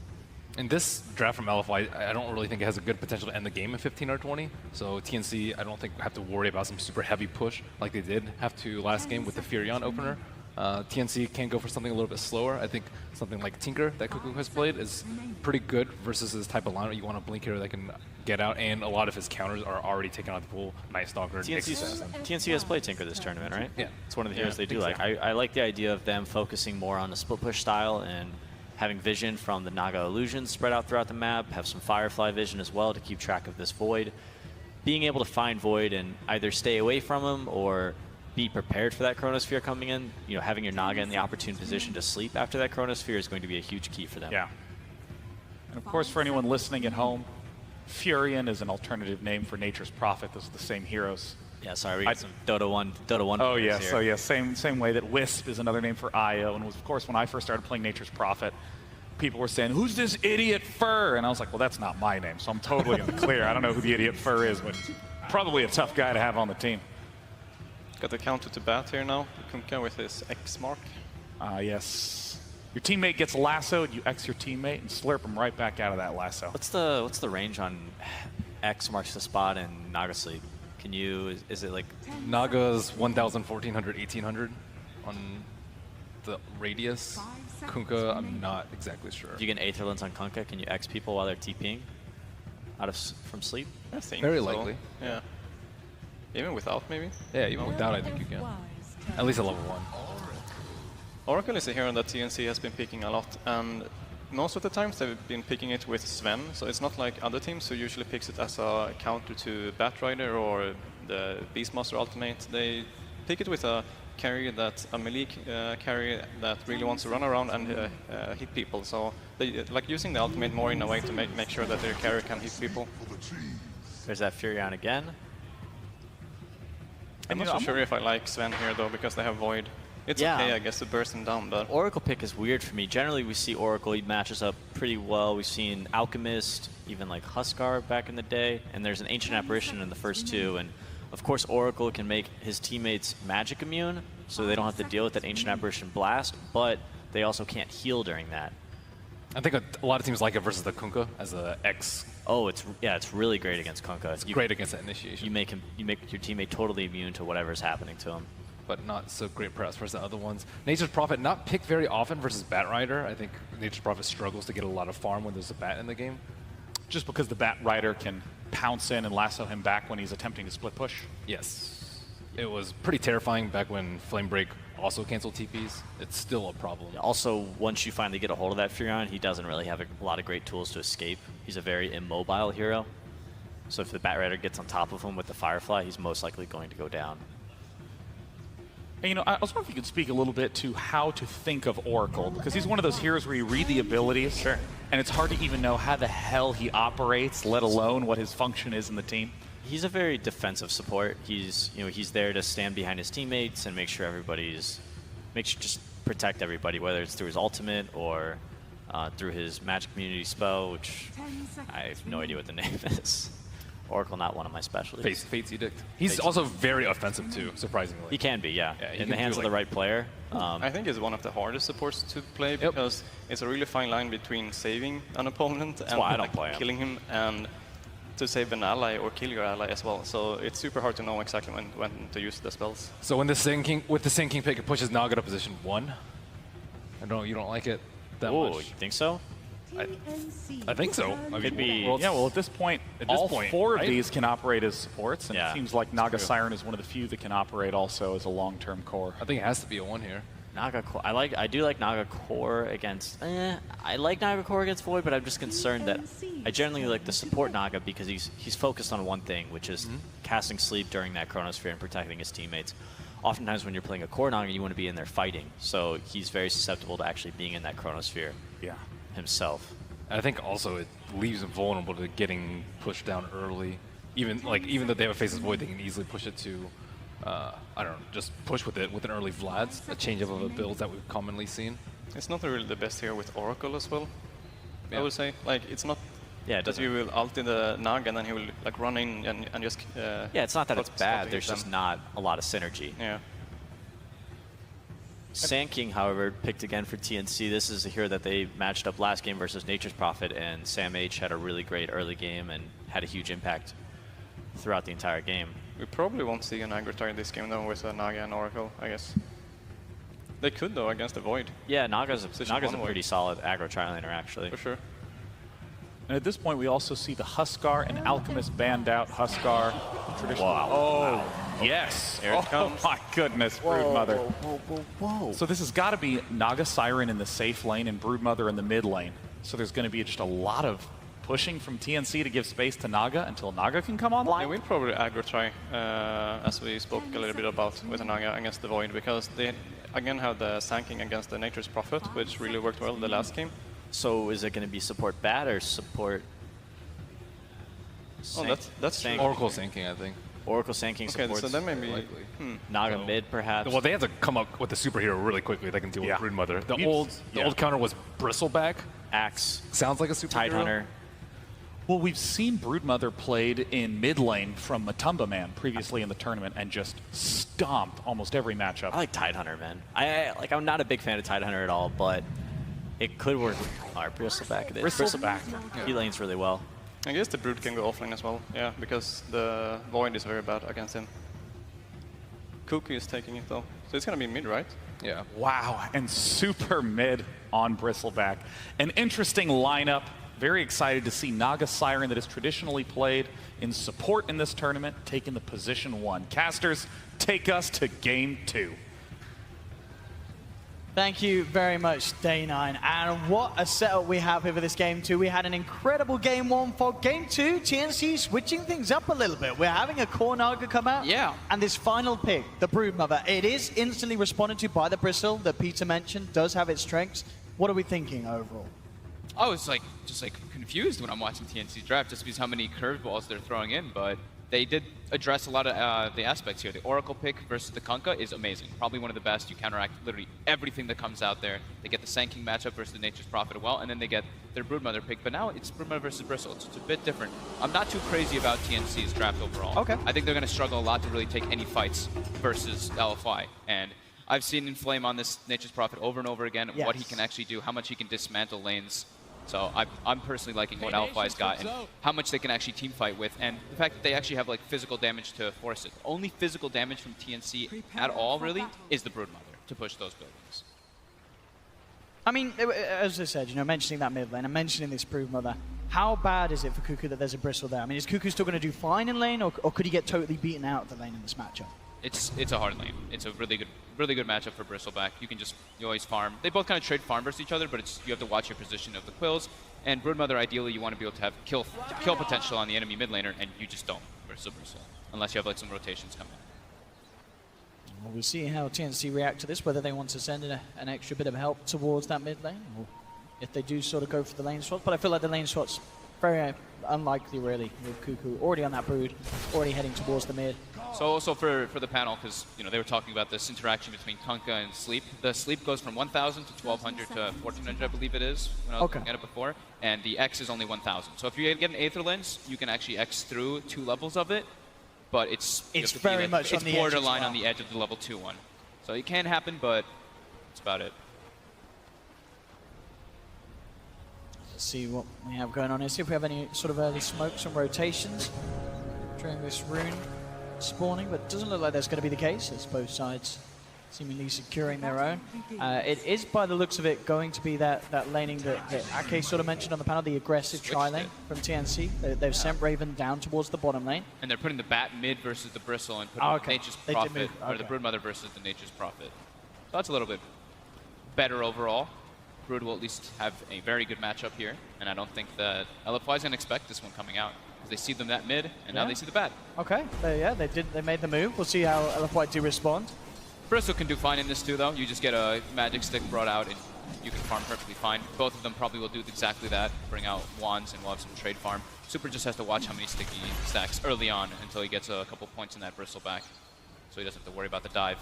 S8: In this draft from LFY, I don't really think it has a good potential to end the game in 15 or 20. So TNC, I don't think have to worry about some super heavy push like they did have to last game with the Furion opener. TNC can go for something a little bit slower. I think something like Tinker that Cuckoo has played is pretty good versus this type of lineup. You want a Blink hero that can get out, and a lot of his counters are already taken out the pool. Nightstalker,
S5: TNC has played Tinker this tournament, right?
S8: Yeah.
S5: It's one of the heroes they do like. I like the idea of them focusing more on the split push style and having vision from the Naga illusions spread out throughout the map, have some Firefly vision as well to keep track of this Void. Being able to find Void and either stay away from him or be prepared for that Chronosphere coming in, having your Naga in the opportune position to sleep after that Chronosphere is going to be a huge key for them.
S3: Yeah. And of course, for anyone listening at home, Furion is an alternative name for Nature's Prophet. Those are the same heroes.
S5: Yeah, sorry, we got some Dota 1
S3: Oh yes,
S5: here.
S3: so yeah, same way that Wisp is another name for Io, and of course when I first started playing Nature's Prophet, people were saying, "Who's this idiot Fur?" And I was like, "Well, that's not my name, so I'm totally in the clear. I don't know who the idiot Fur is, but probably a tough guy to have on the team."
S7: Got the counter to Bat here now. Kunkka with his X mark.
S3: Yes. Your teammate gets lassoed, you X your teammate and slurp him right back out of that lasso.
S5: What's the range on X marks the spot and Naga sleep? Can you, is it like?
S8: Naga's 1,000, 1,400, 1,800 on the radius. Kunkka, I'm not exactly sure.
S5: If you get an Aether Lens on Kunkka, can you X people while they're TPing from sleep?
S7: I think
S8: Very
S7: so.
S8: likely.
S7: Yeah. Even without, maybe?
S8: Yeah, even without, I think you can. At least at level 1.
S7: Oracle is a hero that TNC has been picking a lot, and most of the times they've been picking it with Sven, so it's not like other teams who usually picks it as a counter to Batrider or the Beastmaster ultimate. They pick it with a carry that a melee carry that really wants to run around and hit people. So they like using the ultimate more in a way to make sure that their carry can hit people.
S5: There's that Furion again.
S7: I'm not so sure if I like Sven here though, because they have Void. It's okay, I guess, to burst him down, but
S5: Oracle pick is weird for me. Generally, we see Oracle, he matches up pretty well. We've seen Alchemist, even like Huskar back in the day, and there's an Ancient Apparition in the first two, and of course Oracle can make his teammates magic immune, so they don't have to deal with that Ancient Apparition blast, but they also can't heal during that.
S8: I think a lot of teams like it versus the Kunkka as a X.
S5: Oh, it's really great against Kunkka.
S8: It's great against that initiation.
S5: You make your teammate totally immune to whatever's happening to him.
S8: But not so great perhaps versus the other ones. Nature's Prophet not picked very often versus Batrider. I think Nature's Prophet struggles to get a lot of farm when there's a bat in the game.
S3: Just because the Batrider can pounce in and lasso him back when he's attempting to split push?
S8: Yes. It was pretty terrifying back when Flame Break also canceled TPs. It's still a problem.
S5: Also, once you finally get a hold of that Furion, he doesn't really have a lot of great tools to escape. He's a very immobile hero. So if the Batrider gets on top of him with the Firefly, he's most likely going to go down.
S3: And, you know, I was wondering if you could speak a little bit to how to think of Oracle, because he's one of those heroes where you read the abilities, and it's hard to even know how the hell he operates, let alone what his function is in the team.
S5: He's a very defensive support. He's there to stand behind his teammates and make sure just protect everybody, whether it's through his ultimate or through his magic community spell, which I have no idea what the name is. Oracle, not one of my specialties.
S8: Fate's Edict. He's also very offensive too, surprisingly.
S5: He can be, yeah in the hands of the right player.
S7: I think it's one of the hardest supports to play because it's a really fine line between saving an opponent and killing him, and to save an ally or kill your ally as well. So it's super hard to know exactly when to use the spells.
S8: So when the Sinking pick, it pushes Naga to position 1. I don't know, you don't like it that much?
S5: You think so?
S8: I think so. I
S3: Could
S8: mean,
S3: be. Well, at this point, all four of these can operate as supports, and it seems like Naga Siren is one of the few that can operate also as a long-term core.
S8: I think it has to be a 1 here.
S5: Naga Core. I do like Naga Core against. I like Naga Core against Void, but I'm just concerned that I generally like the support Naga because he's focused on one thing, which is casting sleep during that Chronosphere and protecting his teammates. Oftentimes, when you're playing a core Naga, you want to be in there fighting, so he's very susceptible to actually being in that Chronosphere. Himself.
S8: And I think also it leaves him vulnerable to getting pushed down early. Even though they have a Faceless Void, they can easily push it to, I don't know, just push with it with an early Vlad's, a change of a build that we've commonly seen.
S7: It's not really the best here with Oracle as well. I would say, like, it's not.
S5: That
S7: you will ult in the Naga and then he will like run in and just.
S5: It's not that it's bad. There's just not a lot of synergy.
S7: Yeah.
S5: Sand King, however, picked again for TNC. This is a hero that they matched up last game versus Nature's Prophet, and Sam H had a really great early game and had a huge impact throughout the entire game.
S7: We probably won't see an aggro tire this game though with Naga and Oracle, I guess. They could though against the Void.
S5: Yeah, Naga's a pretty solid aggro tri-laner actually.
S7: For sure.
S3: And at this point, we also see the Huskar and Alchemist banned out. Huskar, traditional.
S5: Wow.
S3: Oh, yes.
S7: Here it comes.
S3: Oh, my goodness, Broodmother. Whoa. So this has got to be Naga Siren in the safe lane and Broodmother in the mid lane. So there's going to be just a lot of pushing from TNC to give space to Naga until Naga can come online.
S7: They will probably aggro try, as we spoke a little bit about with Naga against the Void, because they again have the Sanking against the Nature's Prophet, which really worked well the last game.
S5: So is it going to be support bat or support?
S7: That's
S8: Oracle Sinking, I think.
S5: Oracle Sinking supports.
S7: So then maybe
S5: Naga mid, perhaps.
S8: Well, they have to come up with a superhero really quickly. They can deal with Broodmother. The old counter was Bristleback.
S5: Axe.
S8: Sounds like a superhero.
S5: Tidehunter.
S3: Well, we've seen Broodmother played in mid lane from Matumba Man previously in the tournament and just stomped almost every matchup.
S5: I like Tidehunter, man. I'm not a big fan of Tidehunter at all, but it could work with our Bristleback.
S3: Bristleback.
S5: He lanes really well.
S7: I guess the Brood can go offlane as well, yeah, because the Void is very bad against him. Cuckoo is taking it though, so it's gonna be mid, right?
S3: Yeah. Wow, and super mid on Bristleback. An interesting lineup. Very excited to see Naga Siren, that is traditionally played in support in this tournament, taking the position 1. Casters, take us to game 2.
S9: Thank you very much, Day 9. And what a setup we have here for this game 2. We had an incredible game 1 for game 2. TNC switching things up a little bit. We're having a core Naga come out.
S10: Yeah.
S9: And this final pick, the Broodmother, it is instantly responded to by the Bristle that Peter mentioned, does have its strengths. What are we thinking overall?
S10: I was just confused when I'm watching TNC's draft, just because how many curveballs they're throwing in, but they did address a lot of the aspects here. The Oracle pick versus the Kunkka is amazing. Probably one of the best. You counteract literally everything that comes out there. They get the Sanking matchup versus the Nature's Prophet as well, and then they get their Broodmother pick, but now it's Broodmother versus Bristle. It's a bit different. I'm not too crazy about TNC's draft overall. Okay. I think they're going to struggle a lot to really take any fights versus LFY, and I've seen Inflame on this Nature's Prophet over and over again, what he can actually do, how much he can dismantle lanes. So I'm personally liking what LFY's got and how much they can actually team fight with, and the fact that they actually have like physical damage to force it. Only physical damage from TNC at all, really, is the Broodmother to push those buildings.
S9: I mean, as I said, mentioning that mid lane and mentioning this Broodmother, how bad is it for Cuckoo that there's a Bristle there? I mean, is Cuckoo still going to do fine in lane, or could he get totally beaten out of the lane in this matchup?
S10: It's a hard lane. It's a really good matchup for Bristleback. You always farm. They both kind of trade farm versus each other, but you have to watch your position of the Quills. And Broodmother, ideally, you want to be able to have kill potential on the enemy mid laner, and you just don't versus Bristle, unless you have like some rotations coming.
S9: Well, we'll see how TNC react to this, whether they want to send in an extra bit of help towards that mid lane, or if they do sort of go for the lane swaps. But I feel like the lane swaps very unlikely, really, with Cuckoo already on that Brood, already heading towards the mid.
S10: So also for the panel, because they were talking about this interaction between Kunkka and Sleep. The Sleep goes from 1,000 to 1,200 to 1,400, I believe it is, when I was looking at it before. And the X is only 1,000. So if you get an Aether Lens, you can actually X through 2 levels of it. But it's
S9: very much on the edge.
S10: It's borderline on the edge of the level 2 one. So it can happen, but that's about it.
S9: Let's see what we have going on here. See if we have any sort of early smokes and rotations during this rune spawning, but it doesn't look like that's going to be the case, as both sides seemingly securing their own. It is, by the looks of it, going to be that laning that Ake sort of mentioned on the panel, the aggressive tri-lane from TNC. They've sent Raven down towards the bottom lane.
S10: And they're putting the Bat mid versus the Bristle, and putting Nature's Prophet, or the Broodmother versus the Nature's Prophet. So that's a little bit better overall. Brood will at least have a very good matchup here, and I don't think that LFY is going to expect this one coming out. They see them that mid, and now they see the Bat.
S9: Okay, they made the move. We'll see how LFY do respond.
S10: Bristle can do fine in this too, though. You just get a magic stick brought out, and you can farm perfectly fine. Both of them probably will do exactly that, bring out wands, and we'll have some trade farm. Super just has to watch how many sticky stacks early on until he gets a couple points in that Bristle back, so he doesn't have to worry about the dive.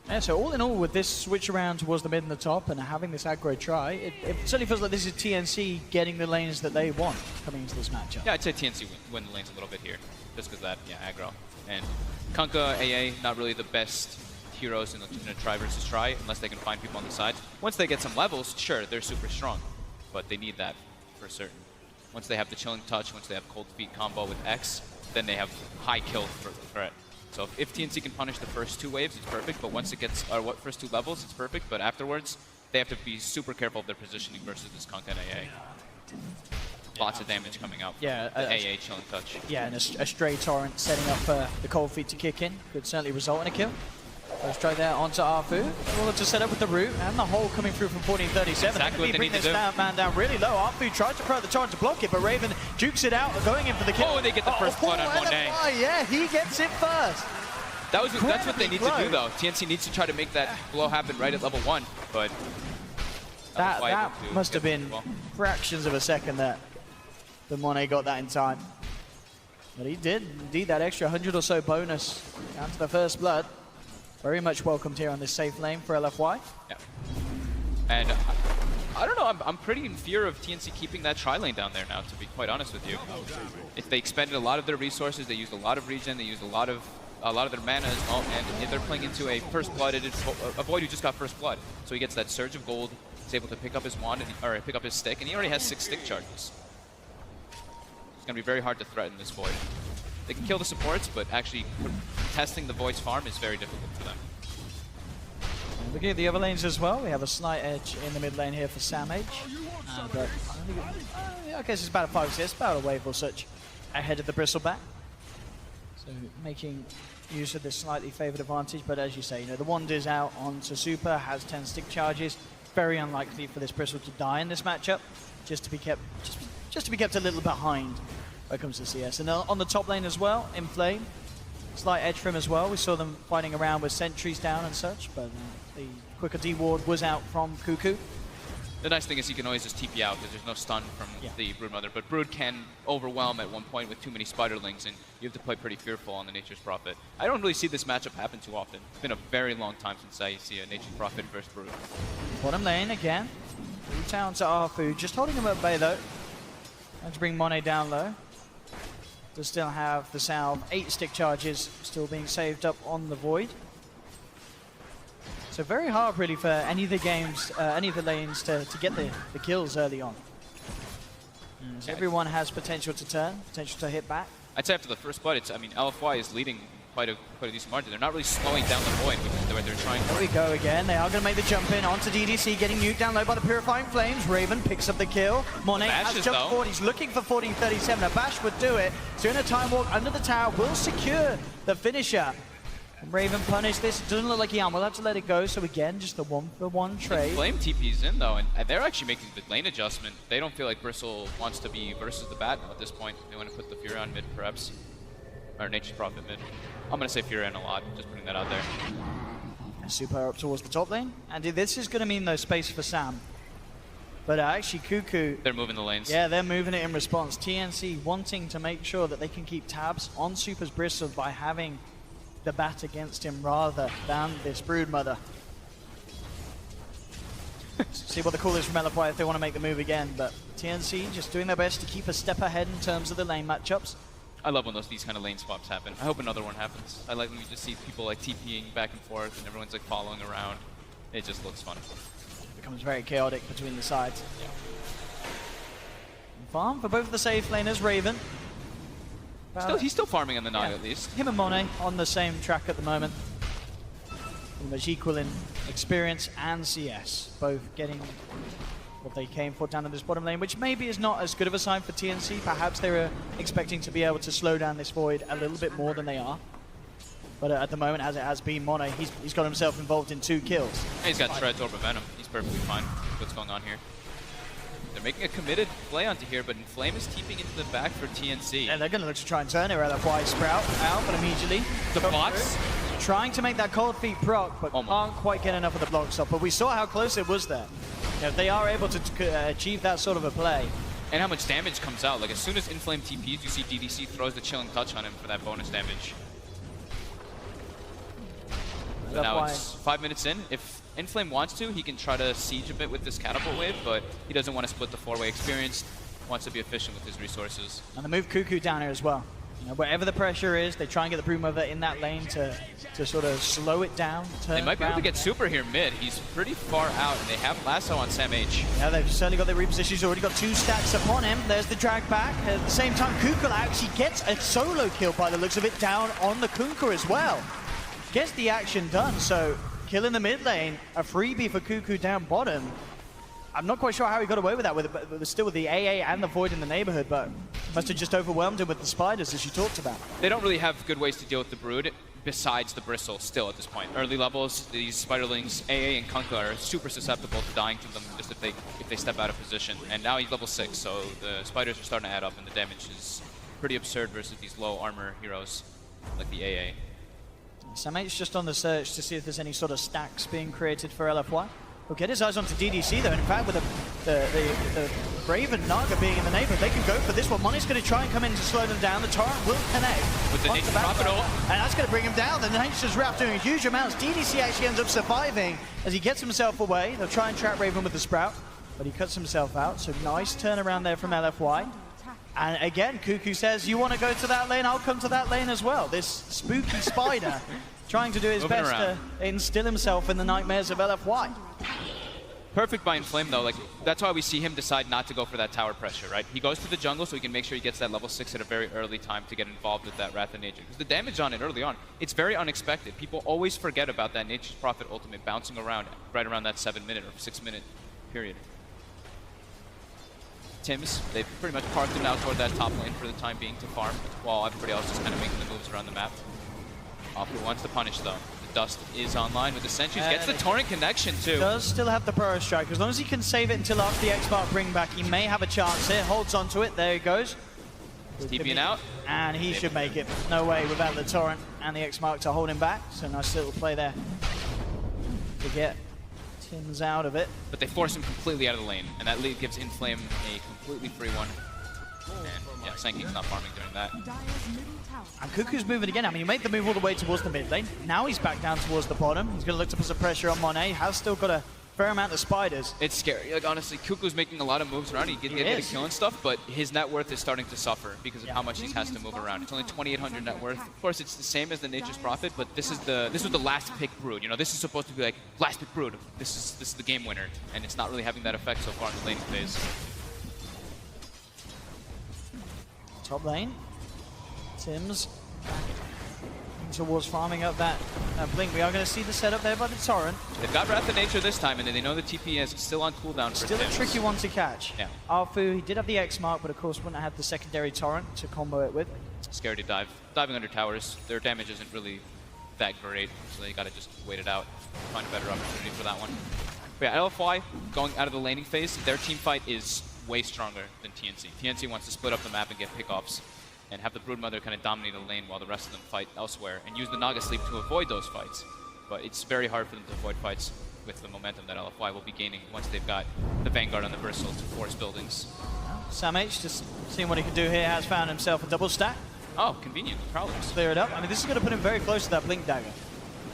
S9: Yeah, so all in all, with this switch around towards the mid and the top and having this aggro try, it certainly feels like this is TNC getting the lanes that they want coming into this matchup.
S10: Yeah, I'd say TNC win the lanes a little bit here, just because that, aggro. And Kunkka, AA, not really the best heroes in a try versus try, unless they can find people on the sides. Once they get some levels, sure, they're super strong, but they need that for certain. Once they have the Chilling Touch, once they have Cold Feet combo with X, then they have high kill threat. So if TNC can punish the first 2 waves, it's perfect, but once it gets, first 2 levels, it's perfect, but afterwards, they have to be super careful of their positioning versus this Kunkka and AA. Lots of damage coming out from the AA Chilling Touch.
S9: Yeah, and a stray Torrent setting up for the Cold Feet to kick in could certainly result in a kill. Let's try that onto Arfu. Well, to set up with the root and the hole coming through from 1437.
S10: Exactly what they
S9: bring
S10: need
S9: this
S10: to do.
S9: man down really low. Arfu tries to throw the Torrent to block it, but Raven jukes it out, going in for the kill.
S10: Oh, they get the first blood on Monet.
S9: Yeah, he gets it first.
S10: That's what they need to do, though. TNC needs to try to make that blow happen right at level 1, but
S9: that must have been fractions of a second that the Monet got that in time. But he did indeed that extra 100 or so bonus down to the first blood. Very much welcomed here on this safe lane for LFY.
S10: Yeah. And I don't know. I'm pretty in fear of TNC keeping that tri-lane down there now, to be quite honest with you. If they expended a lot of their resources, they used a lot of regen, they used a lot of their mana as well, and they're playing into a first blood. It is a Void who just got first blood, so he gets that surge of gold. He's able to pick up his wand or pick up his stick, and he already has 6 stick charges. It's gonna be very hard to threaten this Void. They can kill the supports, but actually testing the Void's farm is very difficult for them.
S9: Looking at the other lanes as well, we have a slight edge in the mid lane here for SamH. But I guess it's about a 5 assists, about a wave or such ahead of the Bristleback. So making use of this slightly favoured advantage, but as you say, you know, the wand is out onto Super, has 10 stick charges. Very unlikely for this Bristle to die in this matchup, just to be kept a little behind when it comes to CS. And on the top lane as well, Inflame, slight edge for him as well. We saw them fighting around with sentries down and such, but the quicker D ward was out from Cuckoo.
S10: The nice thing is you can always just TP out because there's no stun from the Broodmother, but Brood can overwhelm at one point with too many Spiderlings, and you have to play pretty fearful on the Nature's Prophet. I don't really see this matchup happen too often. It's been a very long time since I see a Nature's Prophet versus Brood.
S9: Bottom lane again. Blue Town to Arfu, just holding him at bay though. Let's bring Monet down low. Does still have the salve, 8 stick charges still being saved up on the Void. So very hard really for any of the games, any of the lanes to get the kills early on. So everyone has potential to turn, potential to hit back.
S10: I'd say after the first blood, I mean, LFY is leading quite a decent margin. They're not really slowing down the Void, which is what they're trying to do.
S9: There we go again. They are going to make the jump in onto DDC, getting nuked down low by the Purifying Flames. Raven picks up the kill. Monet has jumped forward. He's looking for 1437. A Bash would do it. So in a time walk under the tower will secure the finisher. Raven punished this. It doesn't look like Ian will have to let it go. So again, just the 1-for-1 trade.
S10: Flame TP's in though, and they're actually making the lane adjustment. They don't feel like Bristle wants to be versus the bat at this point. They want to put the Fury on mid, perhaps. Or Nature's Prophet mid. I'm going to say Fury in a lot, just putting that out there.
S9: Super up towards the top lane. And this is going to mean no space for Sam. But actually Cuckoo...
S10: They're moving the lanes.
S9: Yeah, they're moving it in response. TNC wanting to make sure that they can keep tabs on Super's Bristle by having the bat against him rather than this Broodmother. See what the call is from LFY if they want to make the move again, but TNC just doing their best to keep a step ahead in terms of the lane matchups.
S10: I love when these kind of lane swaps happen. I hope another one happens. I like when you just see people like TPing back and forth and everyone's like following around. It just looks fun.
S9: It becomes very chaotic between the sides. Yeah. Farm for both the safe laners, Raven.
S10: He's still farming on the Naga at least.
S9: Him and Monet on the same track at the moment. Pretty much equal in experience and CS. Both getting what they came for down in this bottom lane, which maybe is not as good of a sign for TNC. Perhaps they were expecting to be able to slow down this Void a little bit more than they are. But at the moment, as it has been, Monet, he's got himself involved in 2 kills.
S10: He's got Shred's Orb of Venom. He's perfectly fine with what's going on here. They're making a committed play onto here, but Inflame is keeping into the back for TNC.
S9: And they're going to look to try and turn it. LFY Sprout out, but immediately
S10: the bots
S9: trying to make that cold feet proc, but can't quite get enough of the block stop. But we saw how close it was there. You know, they are able to achieve that sort of a play.
S10: And how much damage comes out. Like as soon as Inflame TPs, you see DDC throws the Chilling Touch on him for that bonus damage. So now it's 5 minutes in. If Inflame wants to, he can try to siege a bit with this Catapult Wave, but he doesn't want to split the 4-way experience. Wants to be efficient with his resources.
S9: And they move Cuckoo down here as well. You know, wherever the pressure is, they try and get the Broodmother in that lane to sort of slow it down.
S10: They might be able to get Super here mid. He's pretty far out, and they have Lasso on SamH.
S9: Yeah, they've certainly got their reposition. He's already got 2 stacks upon him. There's the drag back. At the same time, Cuckoo actually gets a solo kill by the looks of it down on the Kunkka as well. Gets the action done, so kill in the mid lane, a freebie for Cuckoo down bottom. I'm not quite sure how he got away with that, but still with the AA and the Void in the neighborhood, but must have just overwhelmed him with the spiders, as you talked about.
S10: They don't really have good ways to deal with the Brood besides the Bristle still at this point. Early levels, these Spiderlings, AA and Kunkka are super susceptible to dying to them just if they step out of position. And now he's level 6, so the spiders are starting to add up, and the damage is pretty absurd versus these low armor heroes like the AA.
S9: SamH just on the search to see if there's any sort of stacks being created for LFY. He'll get his eyes onto DDC though. In fact, with the Raven Naga being in the neighborhood, they can go for this one. Money's going to try and come in to slow them down. The Torrent will connect.
S10: With the Nature's Prophet ult.
S9: And that's going to bring him down. The Nature's Wrath doing huge amounts. DDC actually ends up surviving as he gets himself away. They'll try and trap Raven with the Sprout. but he cuts himself out. So nice turnaround there from LFY. And again, Cuckoo says, you want to go to that lane? I'll come to that lane as well. This spooky spider trying to do his best to instill himself in the nightmares of LFY.
S10: Perfect by Inflame, though. Like, that's why we see him decide not to go for that tower pressure, right? He goes to the jungle so he can make sure he gets that level 6 at a very early time to get involved with that Wrath of Nature. Because the damage on it early on, it's very unexpected. People always forget about that Nature's Prophet ultimate bouncing around right around that 7-minute or 6-minute period. Tims, they've pretty much parked him out toward that top lane for the time being to farm, while everybody else is kind of making the moves around the map. Oppo wants to punish, though. Dust is online with the sentries, gets the torrent connection too.
S9: Does still have the burrow strike. As long as he can save it until after the X-Mark bring back, he may have a chance here. Holds onto it, there he goes.
S10: He's TPing out.
S9: And he should make it. No way without the torrent and the X-Mark to hold him back. So nice little play there to get Tims out of it.
S10: But they force him completely out of the lane, and that lead gives Inflame a completely free one. And yeah, Sanking's not farming during that.
S9: And Cuckoo's moving again. I mean, he made the move all the way towards the mid lane. Now he's back down towards the bottom. He's going to look to put some pressure on Monet. Has still got a fair amount of spiders.
S10: It's scary. Like, honestly, Cuckoo's making a lot of moves around. He can get a kill and stuff, but his net worth is starting to suffer because of how much he has to move around. It's only 2,800 net worth. Of course, it's the same as the Nature's Prophet, but this was the last pick brood. You know, this is supposed to be like last pick brood. This is the game winner, and it's not really having that effect so far in the laning phase.
S9: Top lane. Tims towards farming up that blink. We are going to see the setup there by the torrent.
S10: They've got Wrath of Nature this time, and they know the TP is still on cooldown for
S9: Still
S10: Tims.
S9: a tricky one to catch.
S10: Yeah.
S9: Arfu, he did have the X-Mark, but of course wouldn't have had the secondary torrent to combo it with.
S10: Scared to dive. Diving under towers, their damage isn't really that great, so they got to just wait it out, find a better opportunity for that one. But yeah, LFY, going out of the laning phase, their team fight is way stronger than TNC. TNC wants to split up the map and get pickoffs, and have the Broodmother kind of dominate the lane while the rest of them fight elsewhere, and use the Naga Sleep to avoid those fights. But it's very hard for them to avoid fights with the momentum that LFY will be gaining once they've got the Vanguard on the Bristle to force buildings.
S9: SamH just seeing what he can do here, has found himself a double stack.
S10: Oh, convenient. Prowlers.
S9: Clear it up. I mean, this is going to put him very close to that Blink Dagger.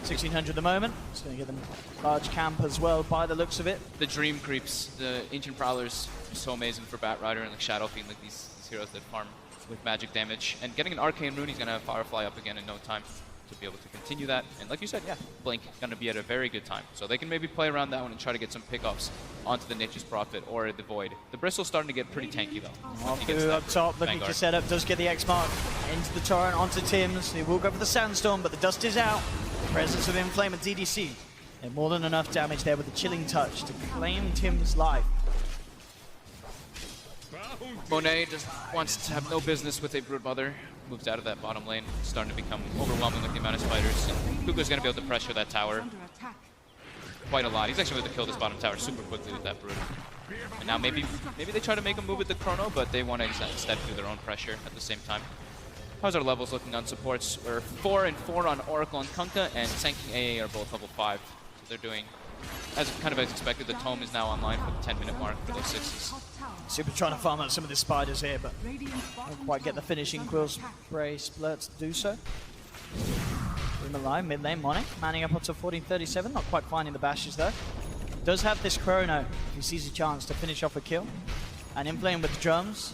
S9: 1,600 at the moment. It's going to get them large camp as well by the looks of it.
S10: The Dream Creeps, the Ancient Prowlers, are so amazing for Batrider and like Shadow Fiend, like these heroes that farm with magic damage. And getting an Arcane Rune, he's going to have Firefly up again in no time to be able to continue that. And like you said, yeah, Blink going to be at a very good time. So they can maybe play around that one and try to get some pickoffs onto the Nature's Prophet or the Void. The Bristle's starting to get pretty tanky though.
S9: Arfu up top, looking to set up, does get the X-Mark into the torrent, onto Tims. He will go for the Sandstorm, but the dust is out. Presence of Inflame and DDC. And more than enough damage there with the Chilling Touch to claim Tim's life.
S10: Monet just wants to have no business with a Broodmother. Moves out of that bottom lane, starting to become overwhelming with the amount of spiders. And Kuko's going to be able to pressure that tower quite a lot. He's actually going to kill this bottom tower super quickly with that Brood. And now maybe they try to make a move with the Chrono, but they want to instead do their own pressure at the same time. How's our levels looking on supports? We're 4 and 4 on Oracle and Kunkka, and Sanking AA are both level 5. So they're doing as expected. The Tome is now online for the 10-minute mark for those 6s.
S9: Super trying to farm out some of the spiders here, but don't quite get the finishing Quill Spray Splurt to do so. Room alive, mid lane, Monet, manning up onto 1437, not quite finding the bashes though. Does have this Chrono, if he sees a chance to finish off a kill. And Inflame with the drums,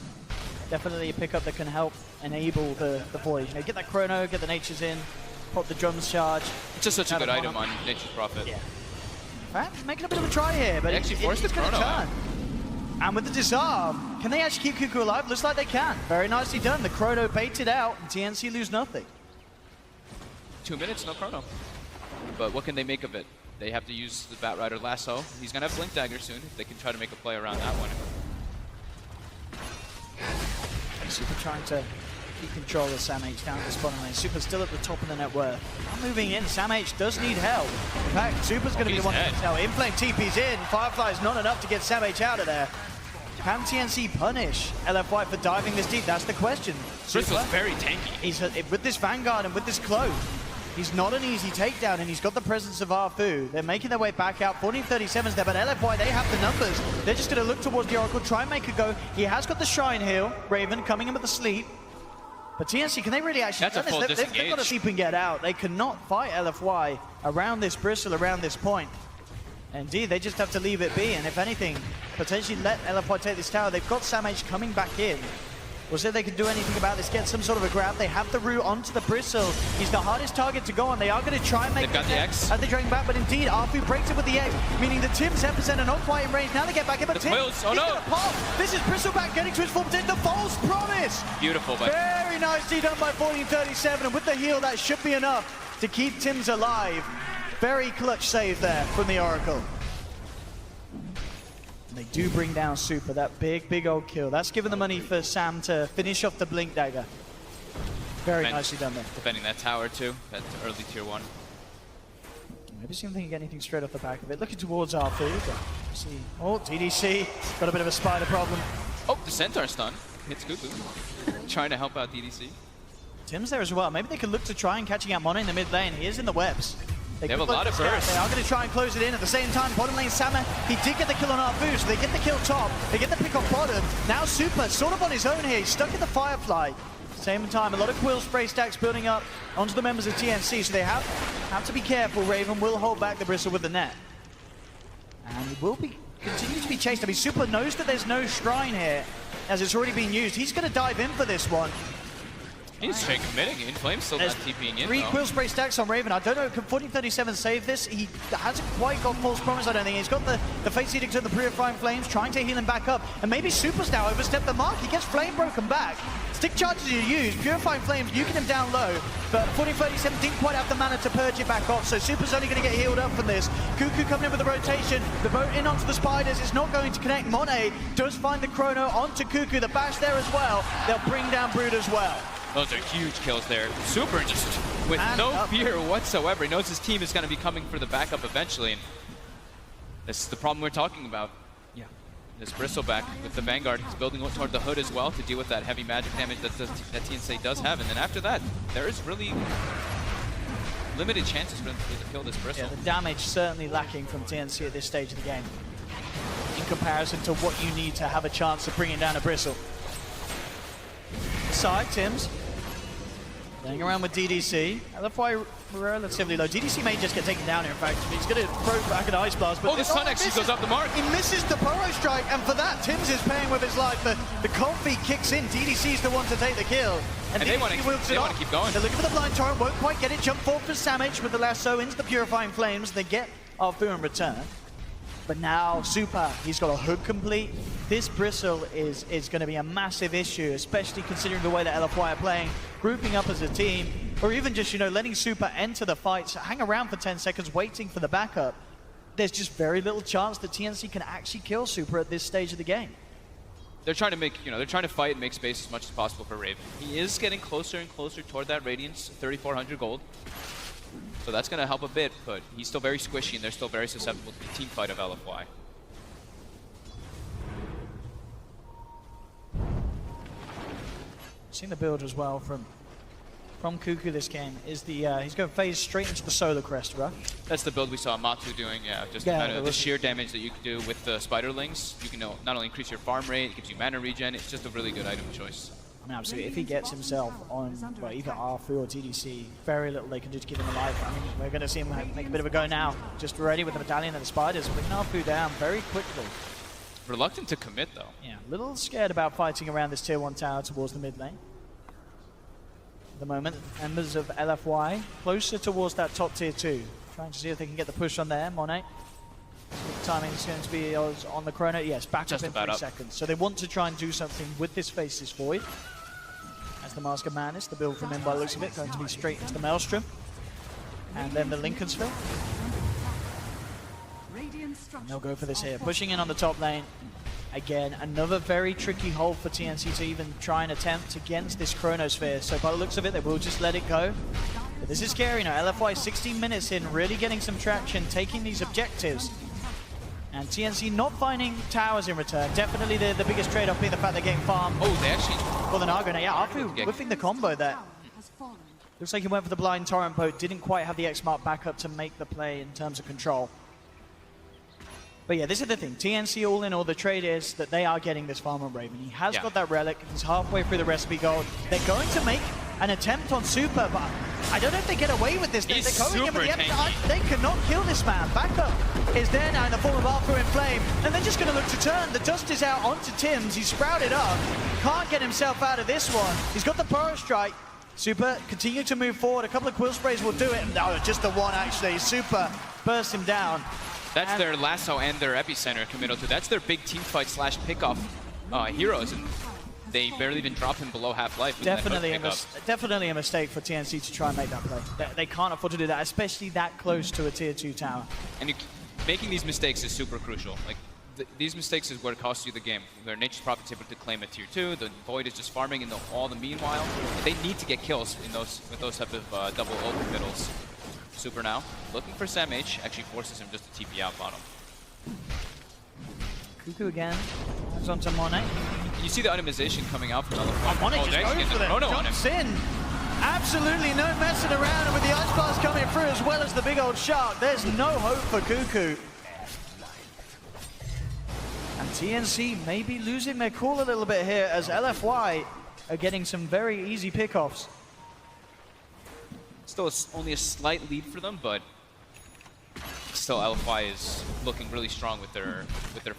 S9: definitely a pickup that can help enable the Void. You know, get that Chrono, get the Natures in, pop the drums charge.
S10: It's just such a good item on Nature's Prophet.
S9: Yeah. In fact, making a bit of a try here, but
S10: they actually forced the Chrono out.
S9: And with the disarm, can they actually keep Cuckoo alive? Looks like they can. Very nicely done. The Chrono baited out, and TNC lose nothing.
S10: 2 minutes, no Chrono. But what can they make of it? They have to use the Batrider Lasso. He's going to have Blink Dagger soon. They can try to make a play around that one.
S9: Super trying to keep control of SamH down at this bottom lane. Super still at the top of the net worth. Now moving in, SamH does need help. In fact, Super's going to be the one to tell. Inflame TP's in. Firefly is not enough to get SamH out of there. Can TNC punish LFY for diving this deep? That's the question.
S10: Bristle's very tanky.
S9: He's with this Vanguard and with this Cloak. He's not an easy takedown, and he's got the presence of Arfu. They're making their way back out. 1437's there, but LFY, they have the numbers. They're just going to look towards the Oracle, try and make a go. He has got the Shrine Heal. Raven coming in with the sleep. But TNC, can they really actually
S10: do this?
S9: They've got to sleep and get out. They cannot fight LFY around this Bristle, around this point. Indeed, they just have to leave it be, and if anything, potentially let LFY take this tower. They've got Samh coming back in. We'll see if they can do anything about this, get some sort of a grab. They have the route onto the Bristle. He's the hardest target to go on. They are going to try and make
S10: They've got the X.
S9: as they drain back, but indeed, Arfu breaks it with the X, meaning the Tim's 10% are not quite in range. Now they get back in, but
S10: The
S9: Tim,
S10: Quills, oh
S9: he's
S10: no.
S9: going to pop. This is Bristleback getting to his full potential. The false promise.
S10: Beautiful, but
S9: Very nicely done by 1437, and with the heal, that should be enough to keep Tim's alive. Very clutch save there from the Oracle. And they do bring down Super, that big old kill. That's given the money for Sam to finish off the Blink Dagger. Very nicely done there.
S10: Defending that tower too, that early tier 1.
S9: Maybe see if they can get anything straight off the back of it. Looking towards Arfu. See, oh, DDC got a bit of a spider problem.
S10: Oh, the Centaur stun hits Cuckoo. Trying to help out DDC.
S9: Tim's there as well. Maybe they could look to try and catching out Mono in the mid lane. He is in the webs.
S10: They have a lot of burst.
S9: They are going to try and close it in. At the same time, bottom lane Samh, he did get the kill on Arfu, so they get the kill top. They get the pick off bottom. Now Super sort of on his own here. He's stuck in the Firefly. Same time, a lot of Quill spray stacks building up onto the members of TNC, so they have to be careful. Raven will hold back the Bristle with the net. And he will continue to be chased. I mean, Super knows that there's no shrine here, as it's already been used. He's going to dive in for this one.
S10: He's straight committing. Inflame's still not TPing in.
S9: 3
S10: though.
S9: Quill Spray stacks on Raven. I don't know, can 1437 save this? He hasn't quite got false promise, I don't think. He's got the Fate's Edict and the Purifying Flames, trying to heal him back up. And maybe Super's now overstepped the mark. He gets Flame broken back. Stick charges are used, Purifying Flames, nuking him down low. But 1437 didn't quite have the mana to purge it back off, so Super's only going to get healed up from this. Cuckoo coming in with the rotation. The boat in onto the Spiders. It's not going to connect. Monet does find the Chrono onto Cuckoo. The bash there as well. They'll bring down Brood as well.
S10: Those are huge kills there. Super just with no fear whatsoever. He knows his team is going to be coming for the backup eventually. And this is the problem we're talking about.
S9: Yeah.
S10: This Bristleback with the Vanguard. He's building toward the hood as well to deal with that heavy magic damage that TNC does have. And then after that, there is really limited chances for him to kill this Bristle.
S9: Yeah, the damage certainly lacking from TNC at this stage of the game in comparison to what you need to have a chance of bringing down a Bristle. Side, Tim's playing around with DDC. LFY relatively low. DDC may just get taken down here, in fact. He's going to throw back an Ice Blast. But
S10: the Sun actually goes up the mark.
S9: He misses the Burrow Strike, and for that, Tim's is paying with his life. The cold feet kicks in. DDC's the one to take the kill.
S10: And they want to keep going.
S9: They're looking for the blind torrent, won't quite get it. Jump forward for Samh with the lasso into the Purifying Flames. They get Arfu in return. But now Super, he's got a hook complete. This Bristle is going to be a massive issue, especially considering the way that LFY are playing, grouping up as a team, or even just, you know, letting Super enter the fights, hang around for 10 seconds, waiting for the backup. There's just very little chance that TNC can actually kill Super at this stage of the game.
S10: They're trying to make, they're trying to fight and make space as much as possible for Raven. He is getting closer and closer toward that Radiance, 3,400 gold. So that's going to help a bit, but he's still very squishy and they're still very susceptible to the team fight of LFY.
S9: Seen the build as well from Cuckoo this game is the he's going to phase straight into the Solar Crest, right?
S10: That's the build we saw Matu doing, yeah. Just kind of the sheer damage that you can do with the Spiderlings. You can not only increase your farm rate, it gives you mana regen. It's just a really good item choice.
S9: I mean, absolutely. If he gets himself on either Arfu or TDC, very little they can do to keep him alive. I mean, we're going to see him make a bit of a go now. Just ready with the Medallion and the Spiders, putting Arfu down very quickly.
S10: Reluctant to commit, though.
S9: Yeah, a little scared about fighting around this tier 1 tower towards the mid lane. At the moment, members of LFY closer towards that top tier 2. Trying to see if they can get the push on there. Monet. The timing is going to be on the Chrono. Yes, back up in 3 seconds. So they want to try and do something with this Faceless Void. As the Mask of Madness, the build from him by the looks of it, going to be straight into the Maelstrom. And then the Lincoln's Fill. And they'll go for this here. Pushing in on the top lane. Again, another very tricky hold for TNC to even try and attempt against this Chronosphere. So by the looks of it, they will just let it go. But this is scary now. LFY 16 minutes in, really getting some traction, taking these objectives. And TNC not finding towers in return. Definitely the biggest trade-off being the fact they're getting farmed.
S10: Oh, they actually...
S9: For the Naga. Yeah, Arfu whipping the combo there. Looks like he went for the blind torrent boat. Didn't quite have the X-Mark back up to make the play in terms of control. But yeah, this is the thing. TNC all in all, the trade is that they are getting this farm on Raven. He has got that relic. He's halfway through the recipe gold. They're going to make an attempt on Super, but I don't know if they get away with this. They're going in with the they cannot kill this man. Back up. is there now in the form of Arthur in Flame, and they're just going to look to turn. The dust is out onto Tim's. He's sprouted up. Can't get himself out of this one. He's got the Pyro Strike. Super continue to move forward. A couple of Quill Sprays will do it. No, just the one actually. Super burst him down.
S10: That's their lasso and their epicenter committal to. That's their big team fight slash pickoff heroes, and they barely even drop him below half-life.
S9: Definitely a mistake for TNC to try and make that play. They can't afford to do that, especially that close to a tier 2 tower.
S10: And making these mistakes is super crucial. Like these mistakes is what costs you the game. Where Nature's Prophet's able to claim a tier 2, the Void is just farming in all the meanwhile. They need to get kills in with those type of double ult committals. Super now, looking for Sam H, actually forces him just to TP out bottom.
S9: Cuckoo again, comes onto Monet.
S10: You see the itemization coming out from LFY.
S9: Monet just goes for it, jumps in. Absolutely no messing around, and with the Ice Blast coming through as well as the big old shark, there's no hope for Cuckoo. And TNC may be losing their cool a little bit here as LFY are getting some very easy pickoffs.
S10: Still only a slight lead for them, but still LFY is looking really strong with their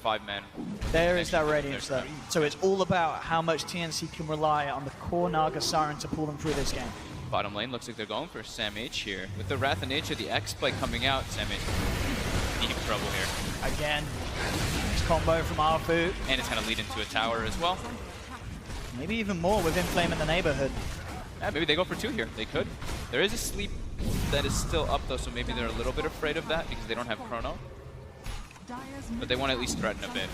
S10: 5-man.
S9: There is that Radiance though. So it's all about how much TNC can rely on the core Naga Siren to pull them through this game.
S10: Bottom lane looks like they're going for Sam H here. With the Wrath of Nature, the X-Play coming out, Sam H deep trouble here.
S9: Again, this combo from Arfu.
S10: And it's going to lead into a tower as well.
S9: Maybe even more with Inflame in the neighborhood.
S10: Yeah, maybe they go for 2 here. They could. There is a sleep that is still up though, so maybe they're a little bit afraid of that because they don't have Chrono. But they want to at least threaten a bit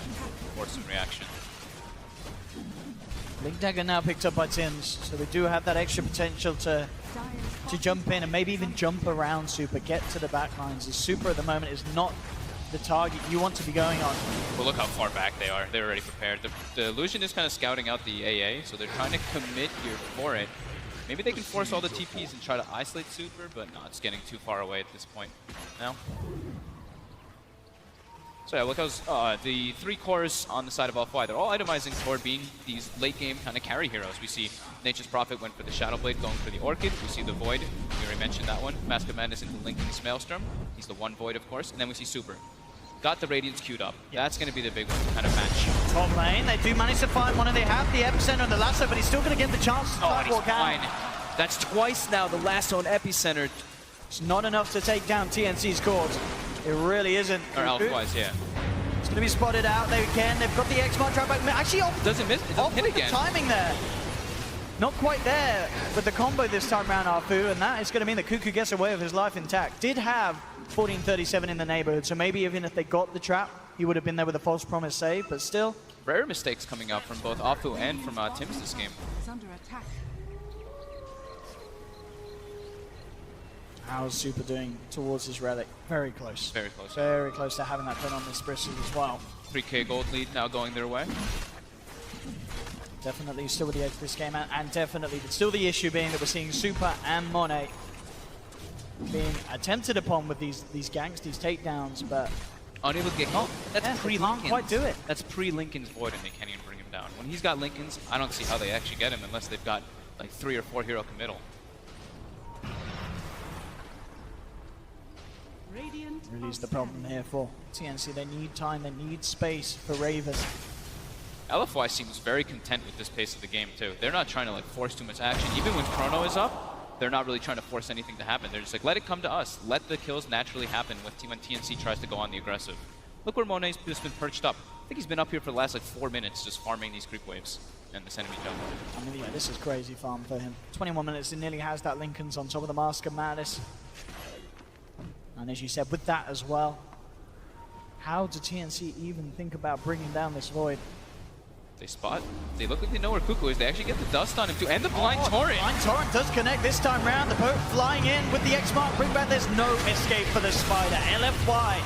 S10: for some reaction.
S9: Link Dagger now picked up by Tims, so they do have that extra potential to jump in and maybe even jump around Super, get to the back lines. The Super at the moment is not the target you want to be going on.
S10: Well, look how far back they are. They're already prepared. The Illusion is kind of scouting out the AA, so they're trying to commit here for it. Maybe they can force all the TPs and try to isolate Super, but no, it's getting too far away at this point now. So yeah, look how the 3 cores on the side of LFY, they're all itemizing toward being these late game kind of carry heroes. We see Nature's Prophet went for the Shadow Blade, going for the Orchid. We see the Void, we already mentioned that one. Mask of Madness into Linken's Maelstrom. He's the 1 Void, of course. And then we see Super. Got the Radiance queued up. Yep. That's going to be the big one to kind of match.
S9: Top lane, they do manage to find one, and they have the epicenter on the lasso, but he's still going to get the chance to try and walk out.
S17: That's twice now the lasso on epicenter.
S9: It's not enough to take down TNC's cores. It really isn't.
S10: Or LFY's, yeah.
S9: It's going to be spotted out. They've got the X-Mark trap back. Actually,
S10: doesn't miss. It doesn't hit again.
S9: The timing there. Not quite there with the combo this time around, Arfu, and that is going to mean that Cuckoo gets away with his life intact. Did have 1437 in the neighborhood, so maybe even if they got the trap, he would have been there with a false promise save, but still.
S10: Rare mistakes coming out from both Arfu and from Tims this game.
S9: How's Super doing towards his relic? Very close.
S10: Very close.
S9: Very close to having that turn on this Bristle as well.
S10: 3k gold lead now going their way.
S9: Definitely still with the edge of this game, and definitely still the issue being that we're seeing Super and Monet being attempted upon with these ganks, these takedowns, but
S10: unable to get killed. That's pre-Linken's.
S9: Quite do it.
S10: That's pre-Linken's Void, and they can't even bring him down. When he's got Linken's, I don't see how they actually get him unless they've got like 3 or 4 hero committal.
S9: Really is the problem here for TNC. They need time, they need space for Raven.
S10: LFY seems very content with this pace of the game too. They're not trying to like force too much action. Even when Chrono is up, they're not really trying to force anything to happen. They're just like, let it come to us. Let the kills naturally happen when TNC tries to go on the aggressive. Look where Monet's just been perched up. I think he's been up here for the last like 4 minutes just farming these creep waves and this enemy jungle.
S9: I mean, yeah, this is crazy farm for him. 21 minutes, he nearly has that Linken's on top of the Mask of Madness. And as you said, with that as well, how do TNC even think about bringing down this Void?
S10: They spot. They look like they know where Cuckoo is. They actually get the dust on him too, and the Blind Torrent.
S9: Blind Torrent does connect this time round. The poke flying in with the X-Mark bring back. There's no escape for the Spider. LFY.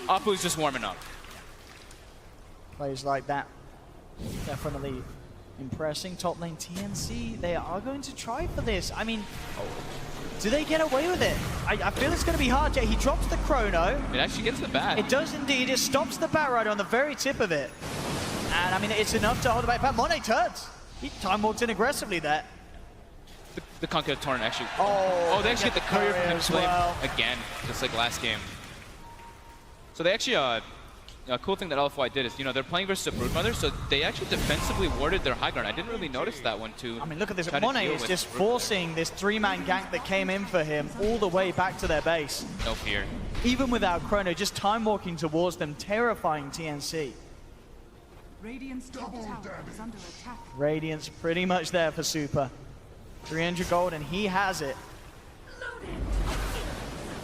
S10: Apu's just warming up.
S9: Plays like that. Definitely impressing. Top lane TNC. They are going to try for this. I mean, do they get away with it? I feel it's going to be hard. He drops the Chrono.
S10: It actually gets the bat.
S9: It does indeed. It stops the Bat Rider on the very tip of it. And I mean, it's enough to hold it back. Monet turns. He time walked in aggressively there.
S10: The Conquer Torrent actually.
S9: Oh,
S10: they actually get the courier from him
S9: well.
S10: again, just like last game. So they actually, a cool thing that LFY did is, you know, they're playing versus a Broodmother, so they actually defensively warded their high ground. I didn't really notice that one too.
S9: I mean, look at this. Monet is just forcing this 3-man gank that came in for him all the way back to their base.
S10: No fear.
S9: Even without Chrono, just time walking towards them, terrifying TNC.
S18: Radiant's top tower is under attack.
S9: Radiant's pretty much there for Super. 300 gold, and he has it.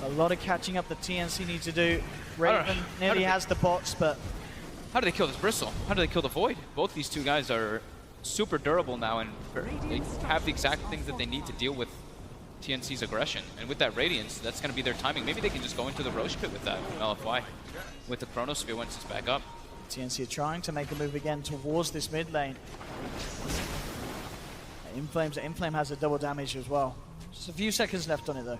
S9: A lot of catching up that TNC needs to do. Raven nearly has the bots, but...
S10: How do they kill this Bristle? How do they kill the Void? Both these two guys are super durable now, and they have the exact things that they need to deal with TNC's aggression. And with that Radiance, that's going to be their timing. Maybe they can just go into the Roche Pit with that from LFY. With the Chronosphere once it's back up.
S9: TNC are trying to make a move again towards this mid lane. Inflame has a double damage as well. Just a few seconds left on it though.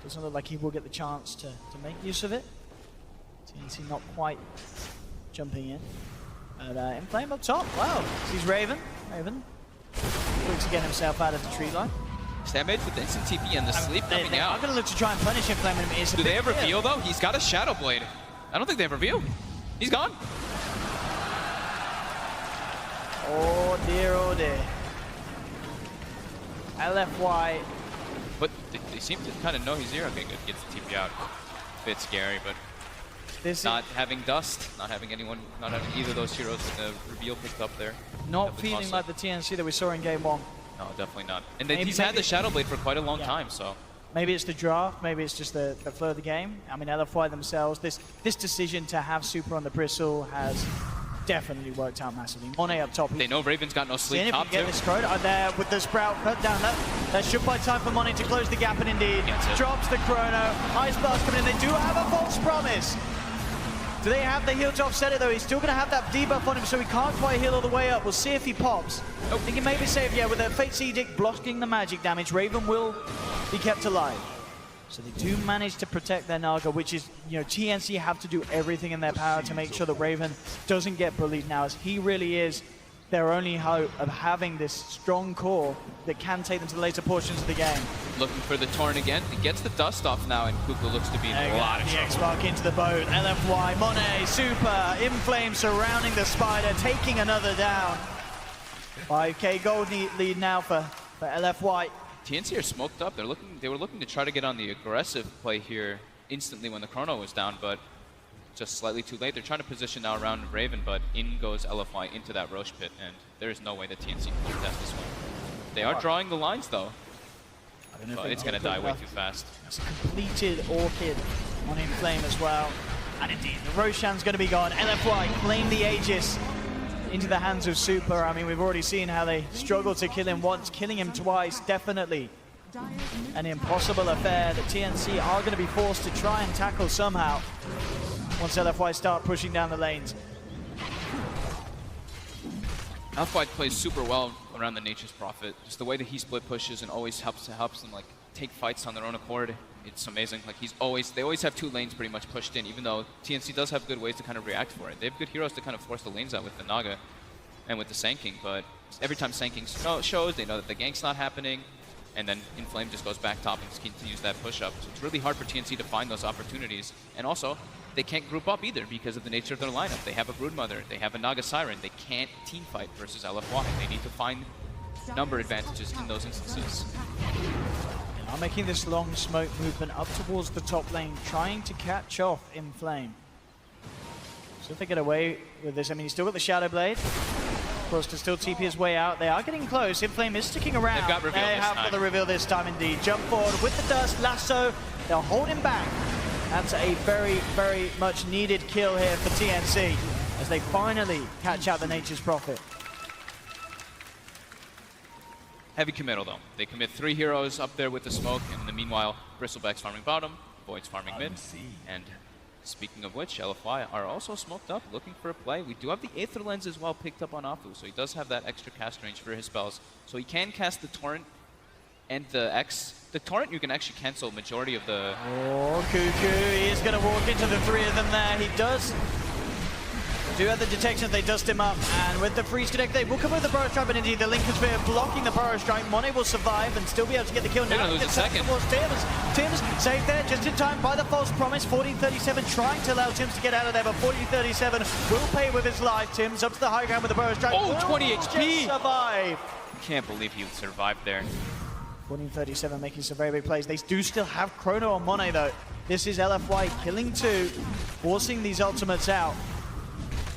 S9: Doesn't look like he will get the chance to make use of it. TNC not quite jumping in. But Inflame up top, wow. Sees Raven. Raven looks to get himself out of the tree line.
S10: Stamage with the instant TP and the sleep coming out.
S9: I'm going to look to try and punish Inflame.
S10: Do they ever reveal though? He's got a Shadow Blade. I don't think they ever reveal. He's gone.
S9: Oh dear, oh dear. LFY.
S10: But they seem to kind of know he's here. Okay, good. Gets the TP out. Bit scary, but
S9: this
S10: not having Dust, not having anyone, not having either of those heroes with the reveal picked up there.
S9: Not feeling like the TNC that we saw in game 1.
S10: No, definitely not. And he's had the Shadow Blade for quite a long time, so.
S9: Maybe it's the draft, maybe it's just the flow of the game. I mean, LFY themselves, this decision to have Super on the Bristle has definitely worked out massively. Monet up top.
S10: They know Raven's got no sleep top
S9: too. Get this crowd there with the Sprout cut down. That should buy time for Monet to close the gap, and indeed drops the Chrono. Ice Blast coming in. They do have a false promise. Do they have the heal to offset it though? He's still going to have that debuff on him, so he can't quite heal all the way up. We'll see if he pops. I think he may be safe, yeah, with a Fate's Edict blocking the magic damage. Raven will be kept alive. So they do manage to protect their Naga, which is, you know, TNC have to do everything in their power to make sure that Raven doesn't get bullied now, as he really is their only hope of having this strong core that can take them to the later portions of the game.
S10: Looking for the Torrent again. He gets the dust off now, and Kuku looks to be in a lot of trouble.
S9: The X-Mark into the boat. LFY, Monet, Super, Inflame surrounding the Spider, taking another down. 5k gold lead now for LFY.
S10: TNC are smoked up. They were looking to try to get on the aggressive play here instantly when the Chrono was down, but just slightly too late. They're trying to position now around Raven, but in goes LFY into that Roche Pit, and there is no way that TNC can contest this one. They are drawing the lines though. But it's going to die way too fast.
S9: It's a completed Orchid on Inflame as well. And indeed, the Roshan's going to be gone. LFY claim the Aegis into the hands of Super. I mean, we've already seen how they struggled to kill him once. Killing him twice, definitely an impossible affair that TNC are going to be forced to try and tackle somehow once LFY start pushing down the lanes.
S10: LFY plays super well around the Nature's Prophet. Just the way that he split pushes and always helps them like take fights on their own accord. It's amazing. Like they always have 2 lanes pretty much pushed in, even though TNC does have good ways to kind of react for it. They have good heroes to kind of force the lanes out with the Naga and with the Sanking, but every time Sanking shows, they know that the gank's not happening, and then Inflame just goes back top and just continues that push up. So it's really hard for TNC to find those opportunities. And also, they can't group up either because of the nature of their lineup. They have a Broodmother, they have a Naga Siren. They can't team fight versus LFY. They need to find number advantages in those instances.
S9: Now making this long smoke movement up towards the top lane, trying to catch off Inflame. So if they get away with this, I mean, he's still got the Shadow Blade. Of course, to still TP his way out. They are getting close. Inflame is sticking around.
S10: They've got reveal
S9: they have got the reveal this time indeed. Jump forward with the dust, lasso. They'll hold him back. That's a very, very much needed kill here for TNC as they finally catch out the Nature's Prophet.
S10: Heavy committal though. They commit 3 heroes up there with the smoke, and in the meanwhile, Bristleback's farming bottom, Void's farming mid, and speaking of which, LFY are also smoked up, looking for a play. We do have the Aether Lens as well picked up on Afu, so he does have that extra cast range for his spells. So he can cast the Torrent and the X. The Torrent, you can actually cancel majority of the...
S9: Oh, Cuckoo, he is going to walk into the 3 of them there. He does do have the detection, they dust him up, and with the freeze connect, they will come with the Burrow Strike, but indeed the Lincoln Spear blocking the Burrow Strike. Monet will survive and still be able to get the kill.
S10: They're
S9: Now
S10: gonna lose a second.
S9: Tim's saved there just in time by the false promise. 1437 trying to allow Tim's to get out of there, but 1437 will pay with his life. Tim's up to the high ground with the Burrow Strike.
S10: Oh, 20 HP!
S9: Survive.
S10: Can't believe he survived there.
S9: 1437 making some very big plays. They do still have Chrono on Monet though. This is LFY killing 2, forcing these ultimates out,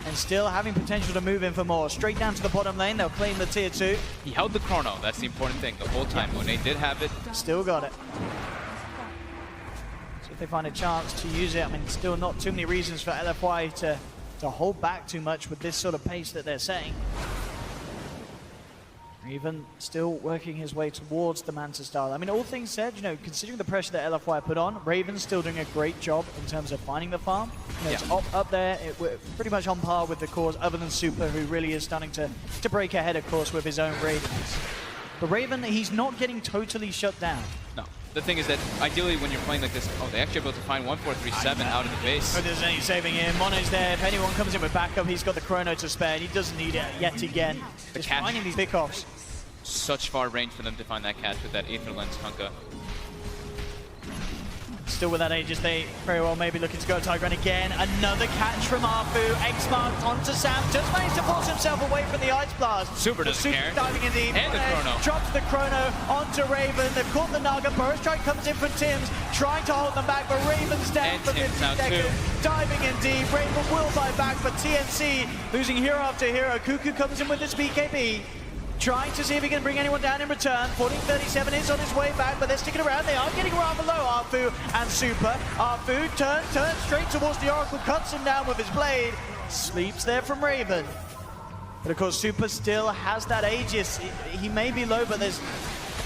S9: and still having potential to move in for more. Straight down to the bottom lane, they'll claim the tier 2.
S10: He held the chrono, that's the important thing, the whole time. Monet did have it.
S9: Still got it. So if they find a chance to use it, I mean, still not too many reasons for LFY to hold back too much with this sort of pace that they're setting. Even still working his way towards the Manta style. I mean, all things said, you know, considering the pressure that LFY put on, Raven's still doing a great job in terms of finding the farm. You know, it's up there, we're pretty much on par with the cause, other than Super, who really is starting to break ahead, of course, with his own Radiance. But Raven, he's not getting totally shut down.
S10: No. The thing is that ideally when you're playing like this, they actually able to find 1437 out of the base.
S9: Oh, there's any saving him. Mono's there. If anyone comes in with backup, he's got the chrono to spare. He doesn't need it yet again. Just finding these pickoffs.
S10: Such far range for them to find that catch with that Aether Lens Kunkka.
S9: Still with that Aegis, they very well maybe looking to go Tiger. And again, another catch from Arfu. X-Marked onto Sam. Just managed to force himself away from the Ice Blast.
S10: Super doesn't care.
S9: Diving in deep.
S10: And the chrono.
S9: Drops the chrono onto Raven. They've caught the Naga. Burrow Strike comes in from Tim's, trying to hold them back, but Raven's down for 50 seconds. Diving in deep. Raven will buy back, but TNC losing hero after hero. Cuckoo comes in with this BKB. Trying to see if he can bring anyone down in return. 1437 is on his way back, but they're sticking around. They are getting rather low, Arfu and Super. Arfu turns straight towards the Oracle, cuts him down with his blade. Sleeps there from Raven. But of course, Super still has that Aegis. He may be low, but there's,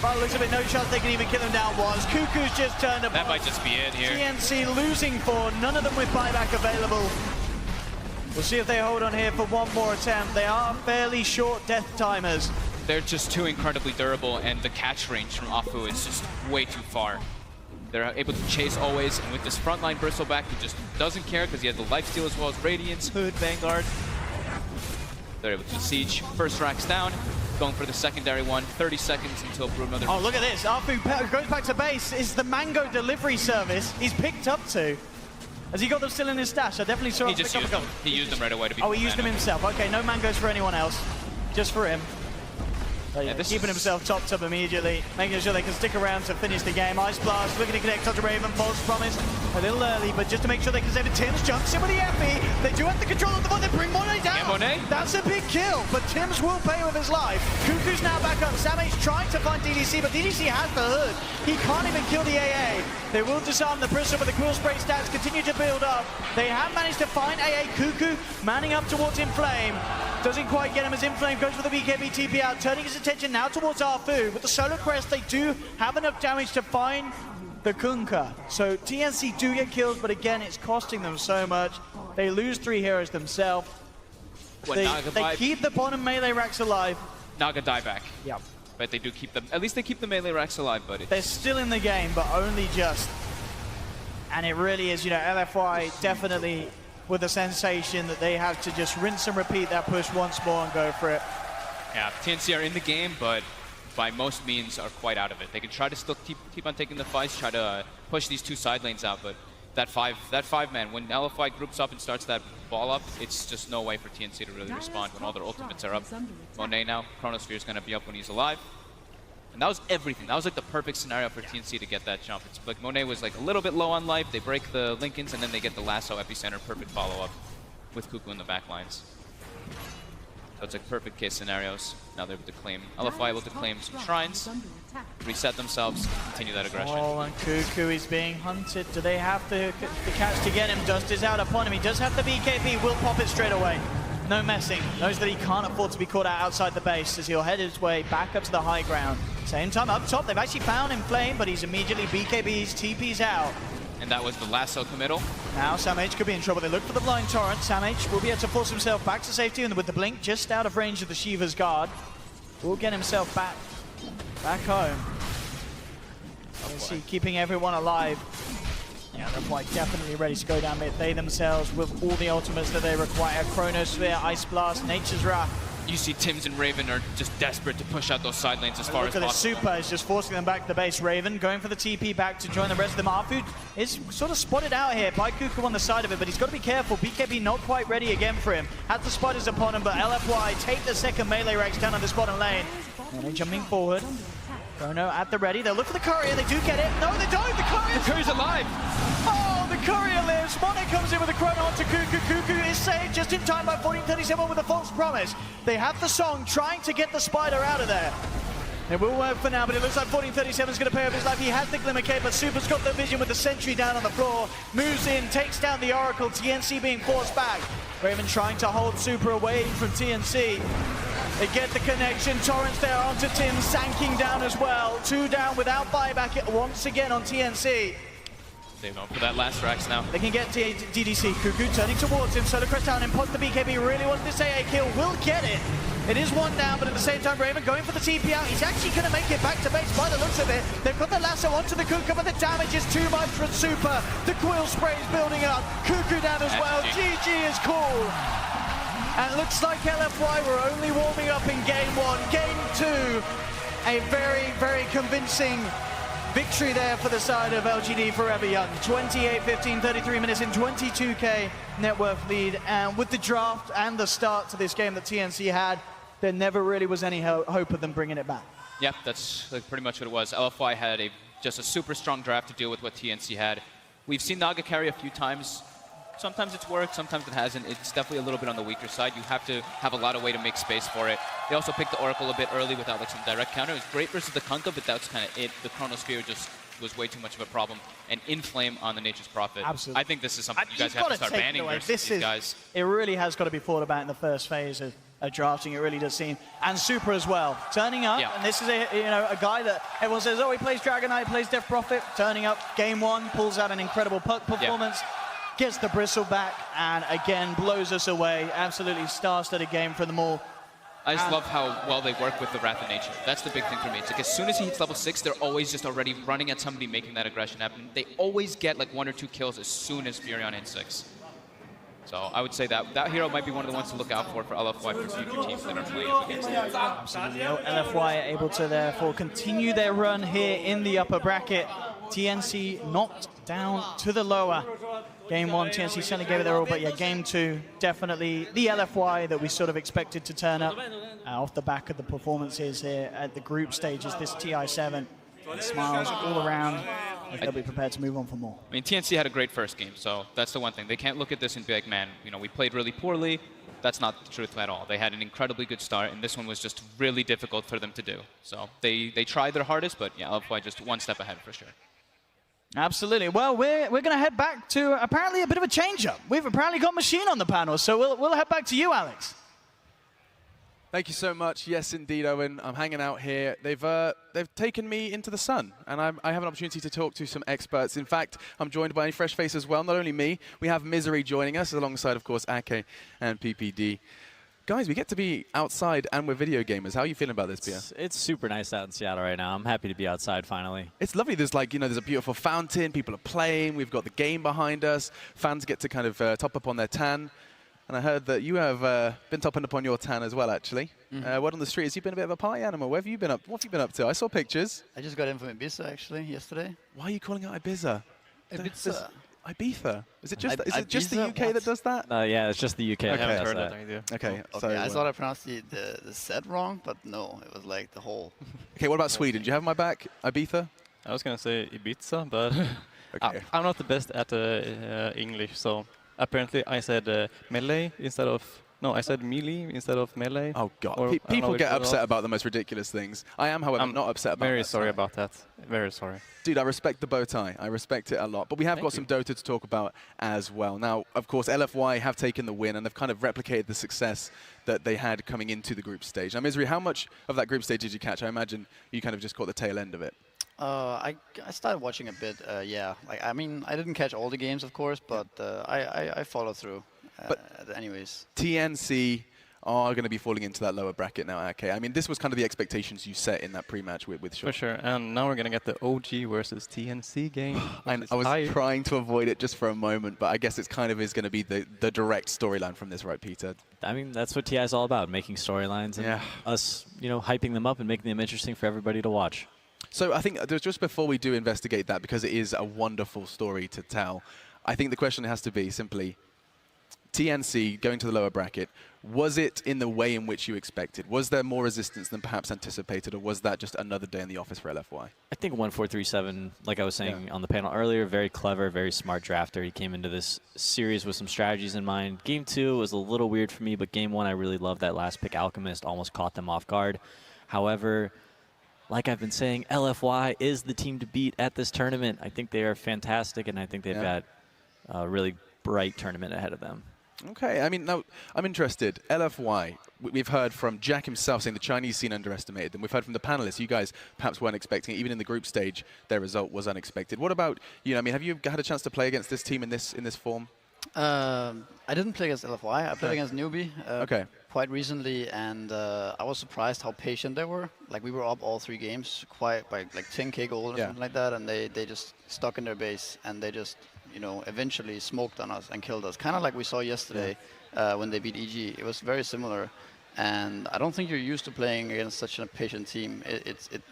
S9: by the looks of it, no chance they can even kill him down once. Cuckoo's just turned up.
S10: That might just be it here.
S9: TNC losing 4, none of them with buyback available. We'll see if they hold on here for one more attempt. They are fairly short death timers.
S10: They're just too incredibly durable, and the catch range from Afu is just way too far. They're able to chase always, and with this frontline bristleback, he just doesn't care because he has the lifesteal as well as Radiance, Hood, Vanguard. They're able to siege. First rack's down, going for the secondary one. 30 seconds until another.
S9: Oh, look at this. Arfu goes back to base. Is the Mango delivery service he's picked up to. Has he got them still in his stash? I definitely saw him pick up a couple.
S10: He used them right away to be.
S9: Oh, he used them himself. Okay, no mangoes for anyone else. Just for him. So yeah, keeping himself topped up immediately, making sure they can stick around to finish the game. Ice Blast looking to connect onto Raven. False promise a little early, but just to make sure they can save it. Tim's jumps in with the FE. They do have the control of the ball. They bring Monet down.
S10: Monet.
S9: That's a big kill, but Tim's will pay with his life. Cuckoo's now back up. Samage trying to find DDC, but DDC has the hood. He can't even kill the AA. They will disarm the Bristle, but the Quill Spray stats continue to build up. They have managed to find AA. Cuckoo manning up towards Inflame. Doesn't quite get him as Inflame goes for the BKB TP out, turning his attention now towards Arfu. With the Solar Crest, they do have enough damage to find the Kunkka. So TNC do get killed, but again, it's costing them so much. They lose 3 heroes themselves. They keep the bottom melee racks alive.
S10: Naga dieback.
S9: Yep.
S10: But they do keep them, at least they keep the melee racks alive, but
S9: they're still in the game, but only just. And it really is, you know, LFY definitely with the sensation that they have to just rinse and repeat that push once more and go for it.
S10: Yeah, TNC are in the game, but by most means are quite out of it. They can try to still keep on taking the fights, try to push these 2 side lanes out, but that five man, when LFY groups up and starts that ball up, it's just no way for TNC to really respond when all their ultimates are up. Monet now, Chronosphere is going to be up when he's alive. And that was everything. That was like the perfect scenario for TNC to get that jump. It's like Monet was like a little bit low on life, they break the Lincolns, and then they get the lasso epicenter, perfect follow-up with Cuckoo in the back lines. So it's like perfect case scenarios. Now they're able to claim, LFY able to claim some shrines, reset themselves, continue that aggression.
S9: Oh, and Cuckoo is being hunted. Do they have the catch to get him? Dust is out upon him. He does have the BKB, will pop it straight away. No messing. Knows that he can't afford to be caught out outside the base as he'll head his way back up to the high ground. Same time up top, they've actually found Inflame, but he's immediately BKBs, TP's out.
S10: And that was the lasso committal.
S9: Now Samage could be in trouble. They look for the blind torrent. Samage will be able to force himself back to safety, and with the blink just out of range of the Shiva's guard, will get himself back home. You see, keeping everyone alive. Yeah, LFY definitely ready to go down mid. They themselves, with all the ultimates that they require, Chronosphere, Ice Blast, Nature's Wrath.
S10: You see Tims and Raven are just desperate to push out those side lanes as far as
S9: Look at the
S10: possible.
S9: Super is just forcing them back to the base. Raven going for the TP back to join the rest of them. Arfu is sort of spotted out here by Kuku on the side of it, but he's got to be careful. BKB not quite ready again for him. Has the spiders upon him, but LFY take the second melee Rex down on this bottom lane. And they're jumping forward. Chrono at the ready. They'll look for the courier. They do get it. No, they don't. The courier's
S10: alive.
S9: Oh, the courier lives. Mono comes in with a chrono onto Kuku. Kuku is saved just in time by 1437 with a false promise. They have the song trying to get the spider out of there. It will work for now, but it looks like 1437 is going to pay off his life. He has the Glimmer Cape, but Super's got the vision with the sentry down on the floor. Moves in, takes down the Oracle. TNC being forced back. Raven trying to hold Super away from TNC. They get the connection. Torrents there onto Tim, sanking down as well. 2 down without buyback once again on TNC.
S10: They're going for that last Rax now.
S9: They can get DDC. Kuku turning towards him. Solar Crest down. Imposter BKB really wants this AA kill. Will get it. It is 1 down, but at the same time, Raven going for the TP out. He's actually going to make it back to base by the looks of it. They've got the lasso onto the Kuku, but the damage is too much for Super. The Quill spray is building up. Kuku down as well. GG is cool. And it looks like LFY were only warming up in game 1. Game 2, a very, very convincing victory there for the side of LGD Forever Young. 28-15, 33 minutes in, 22k net worth lead. And with the draft and the start to this game that TNC had, there never really was any hope of them bringing it back.
S10: Yeah, that's pretty much what it was. LFY had just a super strong draft to deal with what TNC had. We've seen Naga carry a few times. Sometimes it's worked, sometimes it hasn't. It's definitely a little bit on the weaker side. You have to have a lot of way to make space for it. They also picked the Oracle a bit early without like some direct counter. It was great versus the Kunkka, but that's kind of it. The Chronosphere just was way too much of a problem. And Inflame on the Nature's Prophet.
S9: Absolutely.
S10: I think this is something you guys have to start banning versus these guys.
S9: It really has got to be thought about in the first phase of drafting. It really does seem. And Super as well. Turning up, and this is a guy that everyone says, oh, he plays Dragon Knight, plays Death Prophet. Turning up, game 1, pulls out an incredible performance. Gets the bristle back, and again blows us away. Absolutely star-studded game for them all.
S10: I just love how well they work with the Wrath of Nature. That's the big thing for me. It's like as soon as he hits level 6, they're always just already running at somebody, making that aggression happen. They always get like 1 or 2 kills as soon as Furion hits 6. So I would say that hero might be one of the ones to look out for LFY for future teams that are playing against them.
S9: Absolutely. LFY are able to therefore continue their run here in the upper bracket. TNC knocked down to the lower. Game 1, TNC certainly gave it their all, but yeah, game 2, definitely the LFY that we sort of expected to turn up off the back of the performances here at the group stages, this TI7. Smiles all around. They'll be prepared to move on for more.
S10: I mean, TNC had a great first game, so that's the one thing. They can't look at this and be like, man, we played really poorly. That's not the truth at all. They had an incredibly good start, and this one was just really difficult for them to do. So they tried their hardest, but yeah, LFY just 1 step ahead for sure.
S9: Absolutely. Well, we're going to head back to apparently a bit of a change-up. We've apparently got Machine on the panel, so we'll head back to you, Alex.
S19: Thank you so much. Yes, indeed, Owen. I'm hanging out here. They've taken me into the sun, and I have an opportunity to talk to some experts. In fact, I'm joined by a fresh face as well. Not only me, we have Misery joining us, alongside, of course, Ake and PPD. Guys, we get to be outside and we're video gamers. How are you feeling about this, Pierre?
S20: It's super nice out in Seattle right now. I'm happy to be outside finally.
S19: It's lovely. There's there's a beautiful fountain. People are playing. We've got the game behind us. Fans get to kind of top up on their tan. And I heard that you have been topping up on your tan as well, actually. Word on the street, has you been a bit of a party animal? What have you been up to? I saw pictures.
S21: I just got in from Ibiza, actually, yesterday.
S19: Why are you calling it Ibiza?
S21: Ibiza.
S19: Ibiza? Is it just the UK that does that?
S20: Yeah, it's just the UK.
S19: Okay.
S20: that does that.
S19: Okay.
S21: Okay, I thought I pronounced the Z wrong, but no, it was like the whole.
S19: Okay, what about Sweden? Do you have my back? Ibiza?
S22: I was going to say Ibiza, but
S19: okay.
S22: I'm not the best at English, so apparently I said melee instead of... No, I said melee instead of melee.
S19: Oh, God. People get upset about the most ridiculous things. I am, however, not upset about that.
S22: Very sorry about that. Very sorry.
S19: Dude, I respect the bow tie. I respect it a lot. But we have got some Dota to talk about as well. Now, of course, LFY have taken the win, and they've kind of replicated the success that they had coming into the group stage. Now, Misery, how much of that group stage did you catch? I imagine you kind of just caught the tail end of it.
S21: I started watching a bit, yeah. I mean, I didn't catch all the games, of course, but I followed through. But anyways.
S19: TNC are going to be falling into that lower bracket now, okay? I mean, this was kind of the expectations you set in that pre-match with Sean.
S22: For sure, and now we're going to get the OG versus TNC game.
S19: And I was trying to avoid it just for a moment, but I guess it's kind of is going to be the direct storyline from this, right, Peter?
S20: I mean, that's what TI is all about, making storylines and us, hyping them up and making them interesting for everybody to watch.
S19: So I think just before we do investigate that, because it is a wonderful story to tell, I think the question has to be simply, TNC going to the lower bracket, was it in the way in which you expected? Was there more resistance than perhaps anticipated, or was that just another day in the office for LFY?
S20: I think 1437, like I was saying on the panel earlier, very clever, very smart drafter. He came into this series with some strategies in mind. Game 2 was a little weird for me, but Game 1 I really loved that last pick. Alchemist almost caught them off guard. However, like I've been saying, LFY is the team to beat at this tournament. I think they are fantastic, and I think they've got a really bright tournament ahead of them.
S19: Okay, I mean, now, I'm interested. LFY, we've heard from Jack himself saying the Chinese scene underestimated them. We've heard from the panelists, you guys perhaps weren't expecting it. Even in the group stage, their result was unexpected. What about you? I mean, have you had a chance to play against this team in this form?
S21: I didn't play against LFY. I played against Newbie quite recently, and I was surprised how patient they were. Like, we were up all 3 games, quite by like 10k gold or something like that, and they just stuck in their base, and they just eventually smoked on us and killed us. Kind of like we saw yesterday when they beat EG. It was very similar, and I don't think you're used to playing against such a patient team. It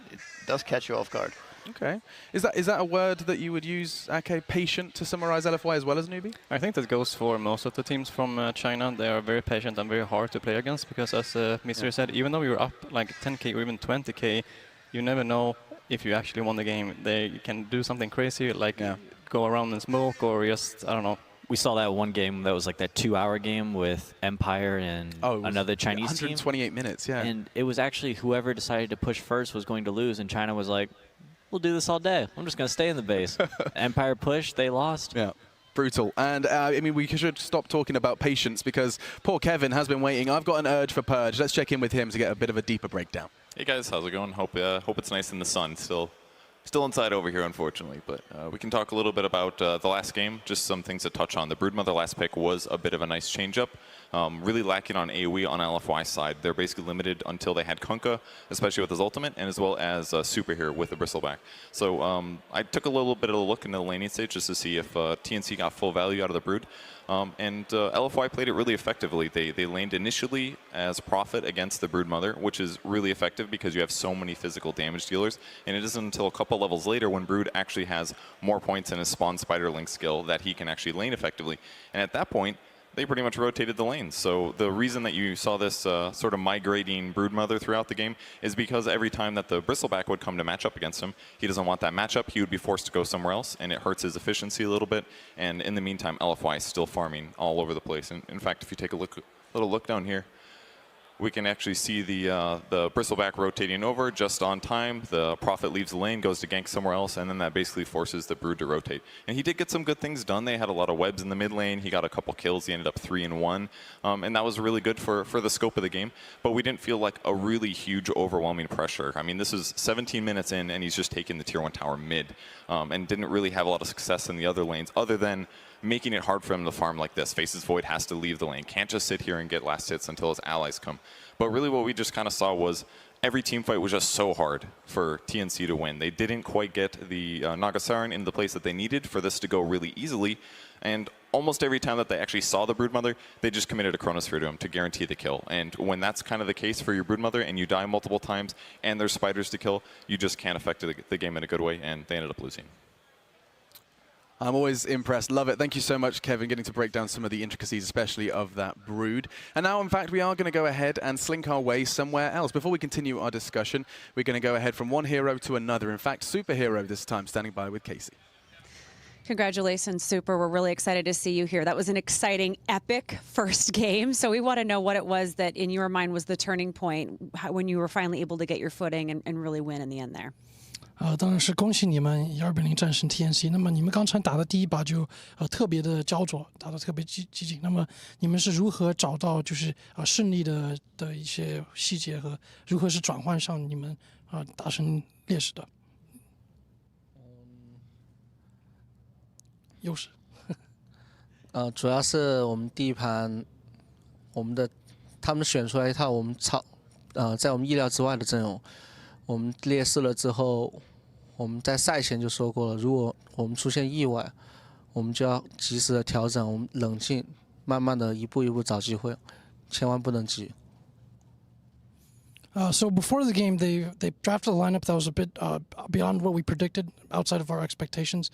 S21: does catch you off guard.
S19: Okay. Is that a word that you would use, Ake, patient, to summarize LFY as well as Newbie?
S22: I think that goes for most of the teams from China. They are very patient and very hard to play against because, as Mystery said, even though you're up like 10k or even 20k, you never know if you actually won the game. They can do something crazy, like go around and smoke or just, I don't know.
S20: We saw that one game that was like that 2-hour game with Empire and another Chinese
S19: 128
S20: team.
S19: minutes,
S20: And it was actually whoever decided to push first was going to lose, and China was like, we'll do this all day. I'm just going to stay in the base. Empire pushed, they lost.
S19: Yeah. Brutal. And I mean, we should stop talking about patience because poor Kevin has been waiting. I've got an urge for Purge. Let's check in with him to get a bit of a deeper breakdown.
S4: Hey guys, how's it going? Hope it's nice in the sun. Still inside over here, unfortunately, but we can talk a little bit about the last game, just some things to touch on. The Broodmother last pick was a bit of a nice change-up. Really lacking on AoE on LFY side. They're basically limited until they had Kunkka, especially with his ultimate, and as well as Superhero with the Bristleback. So I took a little bit of a look into the laning stage just to see if TNC got full value out of the Brood. And LFY played it really effectively. They laned initially as Prophet against the Broodmother, which is really effective because you have so many physical damage dealers. And it isn't until a couple levels later when Brood actually has more points in his Spawn Spiderling skill that he can actually lane effectively. And at that point, they pretty much rotated the lanes. So the reason that you saw this sort of migrating Broodmother throughout the game is because every time that the Bristleback would come to match up against him, he doesn't want that matchup. He would be forced to go somewhere else, and it hurts his efficiency a little bit. And in the meantime, LFY is still farming all over the place. And in fact, if you take a little look down here, we can actually see the Bristleback rotating over just on time. The Prophet leaves the lane, goes to gank somewhere else, and then that basically forces the Brood to rotate. And he did get some good things done. They had a lot of webs in the mid lane. He got a couple kills. He ended up 3-1. And that was really good for the scope of the game. But we didn't feel like a really huge, overwhelming pressure. I mean, this is 17 minutes in, and he's just taking the Tier 1 tower mid. And didn't really have a lot of success in the other lanes, other than making it hard for him to farm like this. Faces Void has to leave the lane. Can't just sit here and get last hits until his allies come. But really what we just kind of saw was every team fight was just so hard for TNC to win. They didn't quite get the Nagasaran in the place that they needed for this to go really easily. And almost every time that they actually saw the Broodmother, they just committed a Chronosphere to him to guarantee the kill. And when that's kind of the case for your Broodmother and you die multiple times and there's spiders to kill, you just can't affect the game in a good way, and they ended up losing.
S19: I'm always impressed. Love it. Thank you so much, Kevin, getting to break down some of the intricacies, especially of that Brood. And now, in fact, we are going to go ahead and slink our way somewhere else. Before we continue our discussion, we're going to go ahead from one hero to another. In fact, Superhero this time, standing by with Casey.
S1: Congratulations, Super. We're really excited to see you here. That was an exciting, epic first game. So we want to know what it was that, in your mind, was the turning point when you were finally able to get your footing and really win in the end there.
S11: 当然是恭喜你们1200战胜 TNC。那么你们刚才打的第一把就特别的焦灼，打得特别激进。那么你们是如何找到就是胜利的一些细节和如何是转换上你们达成劣势的？优势。
S23: 主要是我们第一盘我们的
S13: 他们选出来一套我们在我们意料之外的阵容，我们列示了之后，我们在赛前就说过了，如果我们出现意外，我们就要及时的调整，我们冷静，慢慢的一步一步找机会，千万不能急。
S11: So before the game, they drafted a lineup that was a bit beyond what we predicted, outside of our expectations.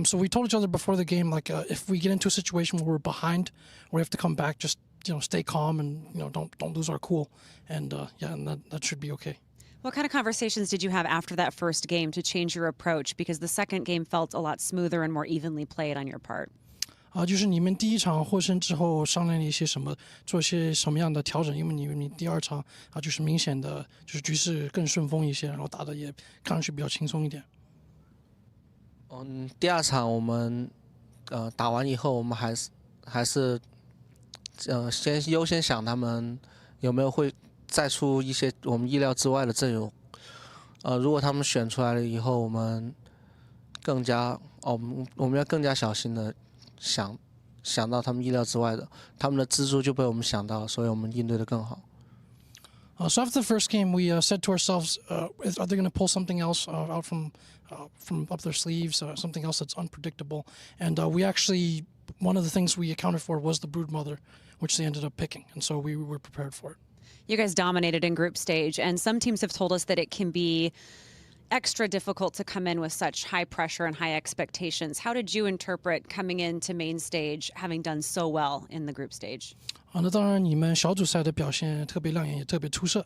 S11: So we told each other before the game, like if we get into a situation where we're behind, or we have to come back, just stay calm and don't lose our cool, and and that should be okay.
S1: What kind of conversations did you have after that first game to change your approach? Because the second game felt a lot smoother and more evenly played on your part.
S11: 就是你们第一场获胜之后商量了一些什么，做一些什么样的调整？因为你第二场就是明显的就是局势更顺风一些，然后打的也看上去比较轻松一点。
S13: 第二场我们打完以后，我们还是先优先想他们有没有会再出一些我们意料之外的阵容。如果他们选出来了以后，我们要更加小心的。想到他们意料之外的，他们的蜘蛛就被我们想到，所以我们应对的更好。
S11: So after the first game, we said to ourselves, are they going to pull something else out from up their sleeves, something else that's unpredictable? And we actually, one of the things we accounted for was the Broodmother, which they ended up picking, and so we were prepared for it.
S1: You guys dominated in group stage, and some teams have told us that it can be extra difficult to come in with such high pressure and high expectations. How did you interpret coming into main stage, having done so well in the group stage?
S11: 那当然，你们小组赛的表现特别亮眼，也特别出色。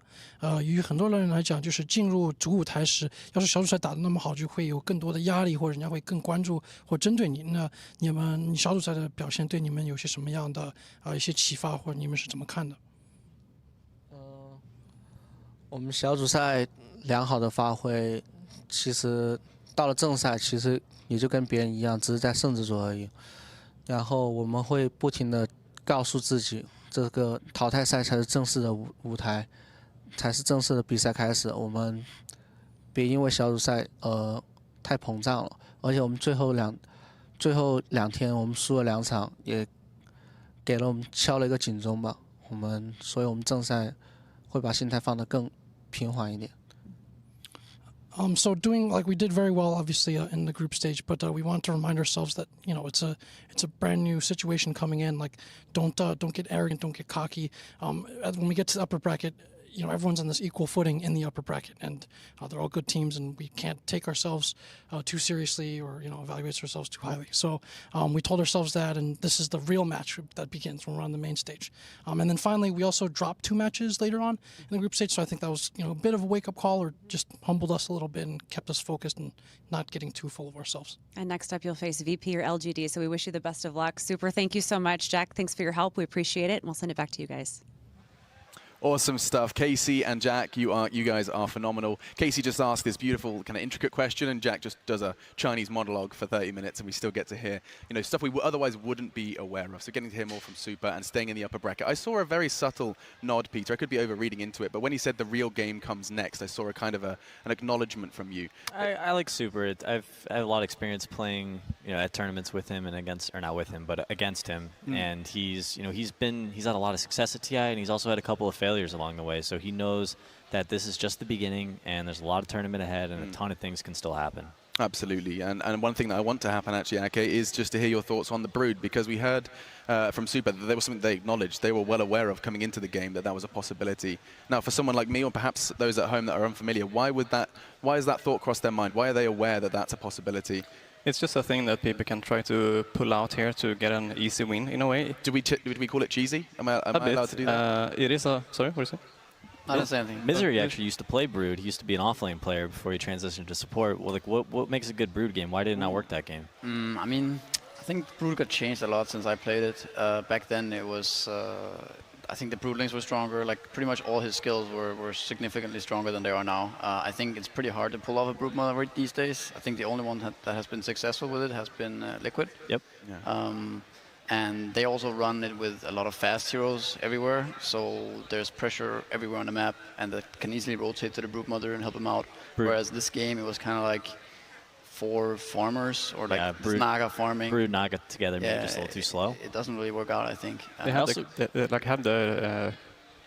S11: 于很多人来讲，就是进入主舞台时，要是小组赛打得那么好，就会有更多的压力，或者人家会更关注或针对你。那你小组赛的表现对你们有些什么样的一些启发，或者你们是怎么看的？
S13: 我们小组赛良好的发挥。其实到了正赛，其实也就跟别人一样，只是在胜制组而已。然后我们会不停的告诉自己，这个淘汰赛才是正式的舞台，才是正式的比赛开始。我们别因为小组赛太膨胀了，而且我们最后两天我们输了2场，也给了我们敲了一个警钟吧。所以我们正赛会把心态放得更平缓一点。
S11: So doing like we did very well, obviously in the group stage, but we want to remind ourselves that it's a brand new situation coming in. Like don't get arrogant, don't get cocky. When we get to the upper bracket, everyone's on this equal footing in the upper bracket, and they're all good teams, and we can't take ourselves too seriously or evaluate ourselves too highly. So we told ourselves that, and this is the real match that begins when we're on the main stage. And then finally, we also dropped 2 matches later on in the group stage, so I think that was a bit of a wake-up call, or just humbled us a little bit and kept us focused and not getting too full of ourselves.
S1: And next up, you'll face VP or LGD, so we wish you the best of luck. Super, thank you so much, Jack. Thanks for your help. We appreciate it, and we'll send it back to you guys.
S19: Awesome stuff. Casey and Jack, you guys are phenomenal. Casey just asked this beautiful kind of intricate question, and Jack just does a Chinese monologue for 30 minutes, and we still get to hear stuff we otherwise wouldn't be aware of. So getting to hear more from Super and staying in the upper bracket. I saw a very subtle nod, Peter. I could be over-reading into it, but when he said the real game comes next, I saw a kind of an acknowledgement from you.
S20: I like Super. I've had a lot of experience playing at tournaments with him and against, or not with him, but against him. And he's had a lot of success at TI, and he's also had a couple of failures along the way, so he knows that this is just the beginning and there's a lot of tournament ahead and a ton of things can still happen.
S19: Absolutely, and one thing that I want to happen actually, Ake, is just to hear your thoughts on the Brood, because we heard from Super that there was something they acknowledged, they were well aware of coming into the game, that was a possibility. Now, for someone like me, or perhaps those at home that are unfamiliar, why has that thought crossed their mind? Why are they aware that that's a possibility?
S7: It's just a thing that people can try to pull out here to get an easy win, in a way.
S19: Do we call it cheesy? Am I allowed to do that?
S7: It is a... Sorry, what is it?
S21: I didn't say anything.
S20: Misery actually used to play Brood. He used to be an offlane player before he transitioned to support. Well, what makes a good Brood game? Why did it not work that game?
S21: I mean, I think Brood got changed a lot since I played it. Back then, it was... I think the Broodlings were stronger. Like pretty much all his skills were significantly stronger than they are now. I think it's pretty hard to pull off a Broodmother these days. I think the only one that has been successful with it has been Liquid.
S20: Yep.
S19: Yeah.
S21: And they also run it with a lot of fast heroes everywhere, so there's pressure everywhere on the map, and that can easily rotate to the Broodmother and help them out. Whereas this game, it was kind of like 4 farmers, or like Naga farming.
S20: Brood Naga together, maybe just a little too slow.
S21: It doesn't really work out, I think.
S7: They had the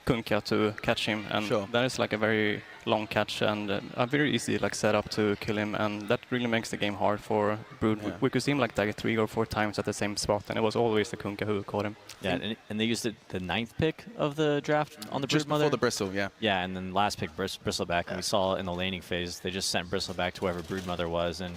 S7: Kunkka to catch him, and that is like a very long catch and a very easy like setup to kill him, and that really makes the game hard for Brood. We could see him like 3 or 4 times at the same spot, and it was always the Kunkka who caught him.
S20: Yeah, and they used the 9th pick of the draft on the
S19: just
S20: Broodmother.
S19: before the Bristle, yeah.
S20: Yeah, and then last pick Bristleback, and we saw in the laning phase they just sent Bristleback to wherever Broodmother was, and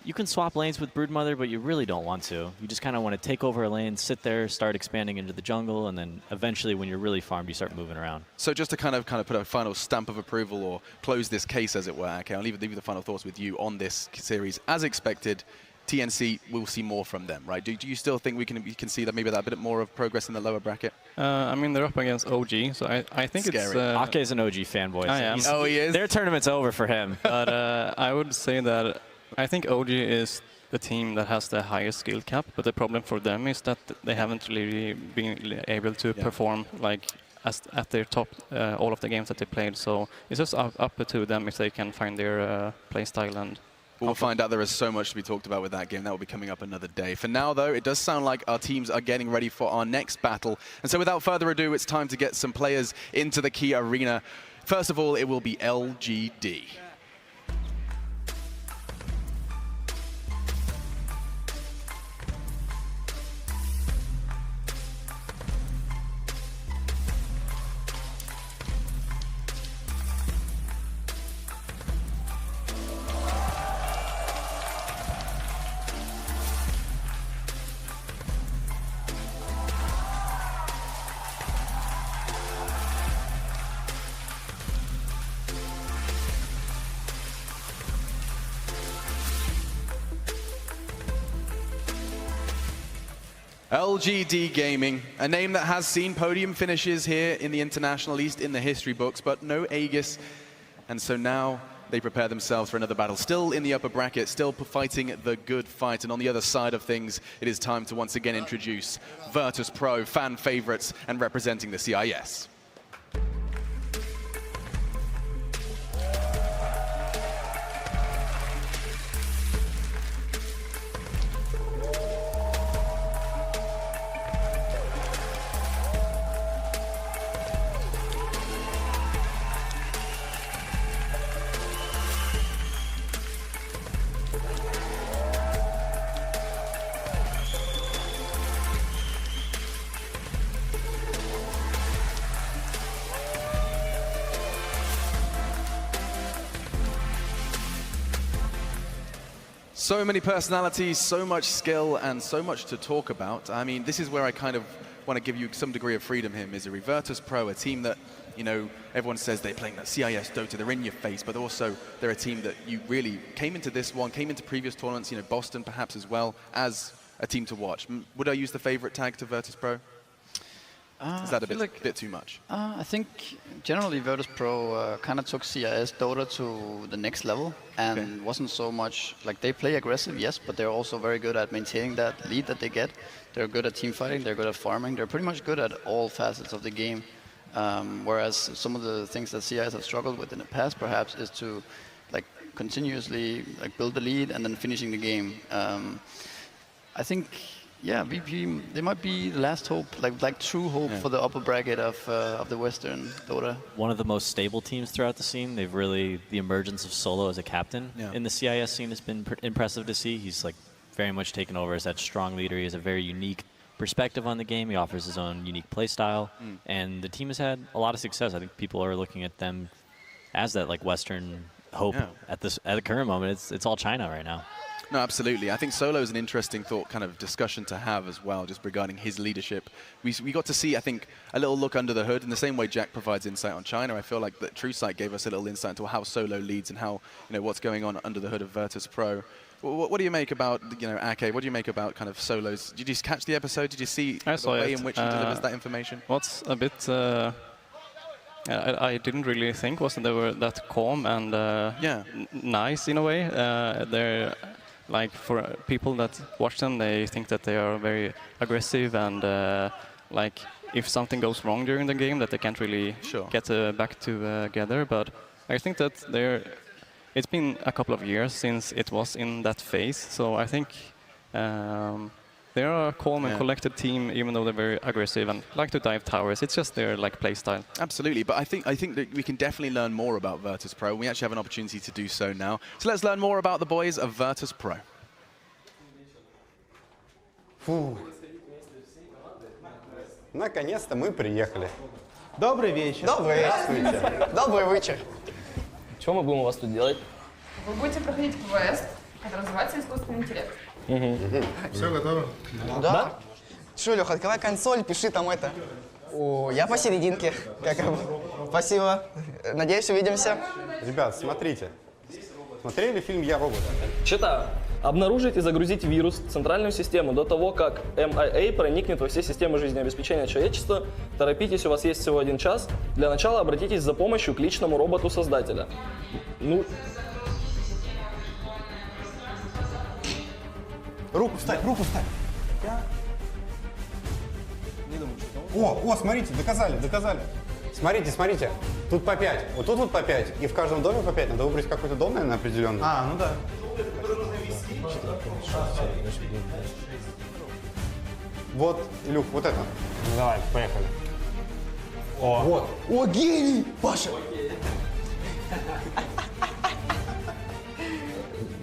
S20: you can swap lanes with Broodmother, but you really don't want to. You just kind of want to take over a lane, sit there, start expanding into the jungle, and then eventually, when you're really farmed, you start moving around.
S19: So just to kind of put a final stamp of approval or close this case, as it were, okay, I'll leave the final thoughts with you on this series. As expected, TNC, we'll see more from them, right? Do you still think we can see that maybe that bit more of progress in the lower bracket?
S7: I mean, they're up against OG, so I think
S19: Scary.
S7: it's...
S20: Ake is an OG fanboy.
S7: I am.
S19: Oh, he is?
S20: Their tournament's over for him.
S7: But I would say that I think OG is the team that has the highest skill cap, but the problem for them is that they haven't really been able to perform like at their top all of the games that they played. So it's just up to them if they can find their play style. And
S19: we'll find out. There is so much to be talked about with that game. That will be coming up another day. For now, though, it does sound like our teams are getting ready for our next battle. And so without further ado, it's time to get some players into the KeyArena. First of all, it will be LGD. LGD Gaming, a name that has seen podium finishes here in the International East in the history books, but no Aegis. And so now they prepare themselves for another battle. Still in the upper bracket, still fighting the good fight. And on the other side of things, it is time to once again introduce Virtus Pro, fan favorites, and representing the CIS. So many personalities, so much skill, and so much to talk about. I mean, this is where I kind of want to give you some degree of freedom here, Misery. Virtus Pro, a team that, you know, everyone says they're playing that CIS Dota, they're in your face, but also they're a team that you really came into this one, came into previous tournaments, you know, Boston perhaps as well, as a team to watch. Would I use the favorite tag to Virtus Pro? Is that a bit too much?
S21: I think generally Virtus Pro kind of took CIS Dota to the next level and wasn't so much like they play aggressive, yes, but they're also very good at maintaining that lead that they get. They're good at team fighting, they're good at farming, they're pretty much good at all facets of the game. Whereas some of the things that CIS have struggled with in the past perhaps is to like continuously like build the lead and then finishing the game. I think yeah, VP, they might be the last hope, like true hope for the upper bracket of the Western Dota.
S20: One of the most stable teams throughout the scene. They've really, the emergence of Solo as a captain in the CIS scene has been impressive to see. He's like very much taken over as that strong leader. He has a very unique perspective on the game. He offers his own unique play style, and the team has had a lot of success. I think people are looking at them as that like Western hope at the current moment. It's all China right now.
S19: No, absolutely. I think Solo is an interesting kind of discussion to have as well, just regarding his leadership. We got to see, I think, a little look under the hood in the same way Jack provides insight on China. I feel like that TrueSight gave us a little insight into how Solo leads and how, you know, what's going on under the hood of Virtus Pro. What do you make about, you know, Ake? What do you make about kind of Solo's? Did you catch the episode? Did you see the way in which he delivers that information?
S7: What's a bit I didn't really think was that they were that calm and nice in a way. They're like, for people that watch them, they think that they are very aggressive and like if something goes wrong during the game, that they can't really get back together. But I think that it's been a couple of years since it was in that phase, so I think They're a calm and collected team, even though they're very aggressive and like to dive towers. It's just their like play style.
S19: Absolutely, but I think that we can definitely learn more about Virtus Pro. We actually have an opportunity to do so now. So let's learn more about the boys of Virtus Pro.
S14: Фу. Наконец-то мы приехали. Добрый вечер.
S15: Добрый.
S14: Здравствуйте.
S15: Добрый вечер. Что мы будем у вас тут делать?
S23: Вы будете проходить квест, который называется «Искусственный интеллект».
S14: Все готово?
S15: Да? Что, Леха, открывай консоль, пиши там это. О, я посерединке. Спасибо. Надеюсь, увидимся.
S14: Ребят, смотрите. Смотрели фильм «Я робот»?
S15: Читаю.
S24: Обнаружить и загрузить вирус в центральную систему до того, как MIA проникнет во все системы жизнеобеспечения человечества. Торопитесь, у вас есть всего 1 час. Для начала обратитесь за помощью к личному роботу создателя. Ну...
S14: Руку вставь, руку вставь.
S15: Не думаю, что...
S14: О, смотрите, доказали. Смотрите, смотрите. Тут по 5. Вот тут вот по 5. И в каждом доме по 5. Надо выбрать какой-то дом, наверное, определенный.
S15: А, ну да.
S14: Вот, Илюх, вот это.
S15: Ну давай, поехали.
S14: О.
S15: Вот. О, гений! Паша!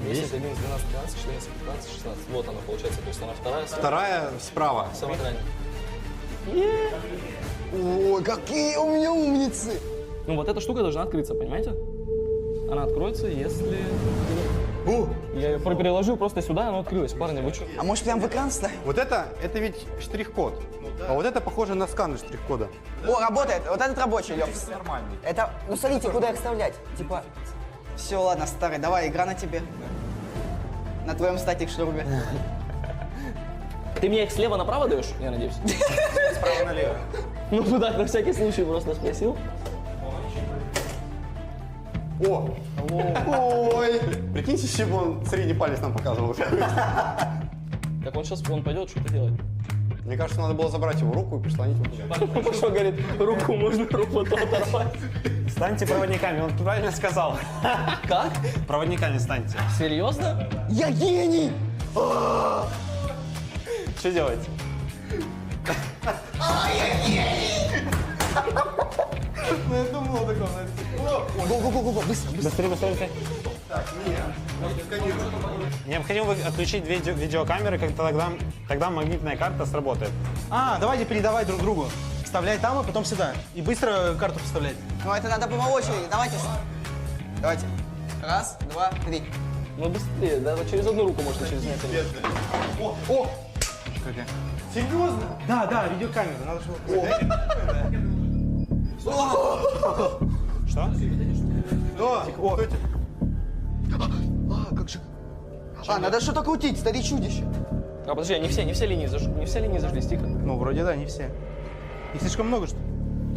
S24: 10, 11, 12, 13, 14, 15, 16. Вот она получается, то есть она вторая.
S14: Вторая справа.
S24: В самом экране.
S15: Ой, какие у меня умницы!
S24: Ну вот эта штука должна открыться, понимаете? Она откроется, если... Я ее переложил просто сюда, она открылась. Парни, вы что?
S15: А может прям в экран ставить?
S14: Вот это ведь штрих-код. А вот это похоже на сканер штрих-кода.
S15: О, работает. Вот этот рабочий, Лёх. Нормально. Это, ну смотрите, куда их вставлять. Типа, все, ладно, старый, давай, игра на тебе. На твоем статик-шнурбе.
S24: Ты мне их слева направо даешь, я надеюсь?
S14: Справа налево.
S24: Ну так, на всякий случай просто спросил.
S14: О! Ой! Прикиньте, если бы он средний палец нам показывал.
S24: Так он сейчас пойдет, что-то делать.
S14: Мне кажется, надо было забрать его руку и прислонить его туда.
S24: Что, говорит, руку можно роботу оторвать?
S15: Станьте проводниками, он правильно сказал.
S24: Как?
S15: Проводниками станьте.
S24: Серьезно?
S15: Я гений! Что делать? Я гений!
S14: Ну, я думал о таком.
S15: Го-го-го-го, быстро.
S14: Быстрее. Так,
S15: Необходимо отключить 2 видеокамеры, тогда магнитная карта сработает.
S14: давайте передавать друг другу. Вставляй там, а потом сюда. И быстро карту вставлять.
S15: Ну это надо по очереди, давайте. Давайте. 1, 2, 3.
S24: Ну быстрее, да? Через одну руку можно, через некоторые.
S14: О! Серьезно? Да, видеокамера. Надо Что? Стойте.
S15: Как же? Надо что-то крутить, стари чудище.
S24: А подожди, не все линии зажглись, тихо.
S14: Ну, вроде да, не все. Их слишком много, что ли?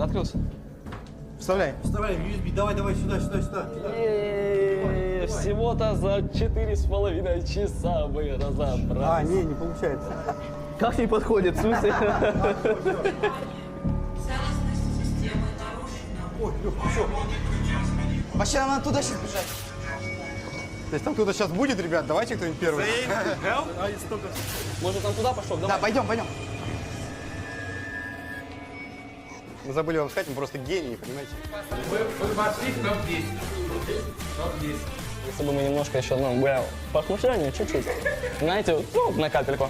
S24: Открылся.
S14: Вставляй. Вставляй, USB, давай, сюда.
S24: Всего-то за 4,5 часа мы разобрались.
S14: Не получается.
S24: Как не подходит, в смысле?
S14: Ой, Лёх, что?
S15: Вообще нам надо туда сейчас бежать.
S14: То есть там кто-то сейчас будет, ребят? Давайте кто-нибудь первый.
S24: Может, там туда пошел?
S15: Да, пойдем.
S14: Мы забыли вам сказать, мы просто гении, понимаете?
S24: Вы вошли в топ-10. Если бы мы немножко еще, похмушали, чуть-чуть. Знаете, на капельку.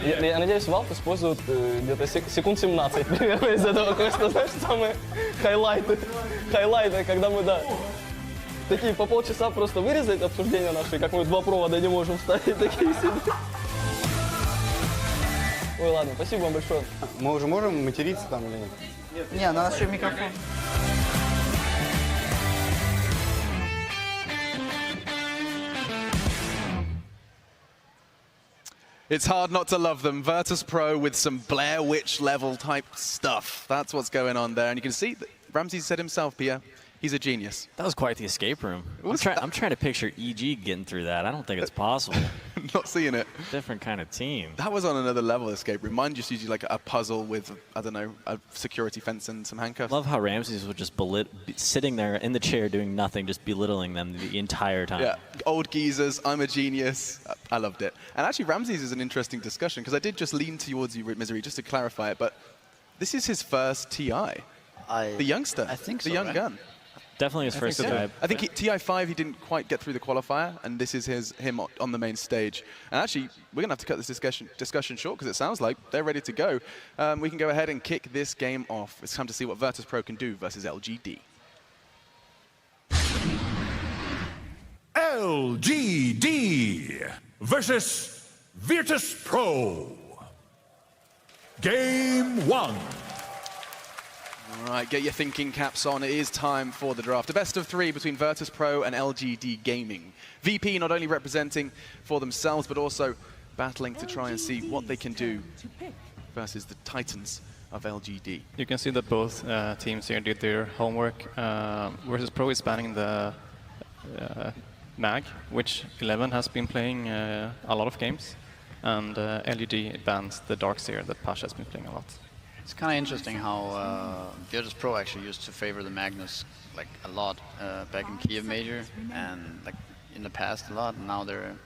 S24: Я надеюсь, Valve использует где-то секунд 17 примерно из этого кое-что, знаешь, самые хайлайты, когда мы, такие по полчаса просто вырезать обсуждения наши, как мы 2 провода не можем вставить, такие сидят. Ой, ладно, спасибо вам большое.
S14: Мы уже можем материться там или нет?
S15: Не, надо еще микрофон.
S19: It's hard not to love them. Virtus Pro with some Blair Witch level type stuff. That's what's going on there. And you can see that Ramsey said himself, Pierre, He's a genius.
S20: That was quite the escape room. I'm trying to picture EG getting through that. I don't think it's possible.
S19: Not seeing it.
S20: Different kind of team.
S19: That was on another level, escape room. Mine just usually like a puzzle with, I don't know, a security fence and some handcuffs.
S20: Love how Ramses would just sitting there in the chair doing nothing, just belittling them the entire time.
S19: Yeah, old geezers, I'm a genius. I loved it. And actually, Ramses is an interesting discussion, because I did just lean towards you, Misery, just to clarify it, but this is his first TI. The youngster.
S21: I think
S19: the
S21: so,
S19: young
S21: right?
S19: gun.
S20: Definitely his first TI.
S19: I think TI5, he didn't quite get through the qualifier, and this is him on the main stage. And actually, we're going to have to cut this discussion short, because it sounds like they're ready to go. We can go ahead and kick this game off. It's time to see what Virtus.pro can do versus LGD.
S2: LGD versus Virtus.pro. Game 1.
S19: All right, get your thinking caps on. It is time for the draft. A best of 3 between Virtus.pro and LGD Gaming. VP not only representing for themselves, but also battling to try and see what they can do versus the titans of LGD.
S7: You can see that both teams here did their homework. Virtus.pro is banning the MAG, which 11 has been playing a lot of games, and LGD bans the Darkseer that Pasha has been playing a lot.
S21: It's kind of interesting how Virtus.pro actually used to favor the Magnus like a lot back in Kiev Major, and like in the past a lot, and now they're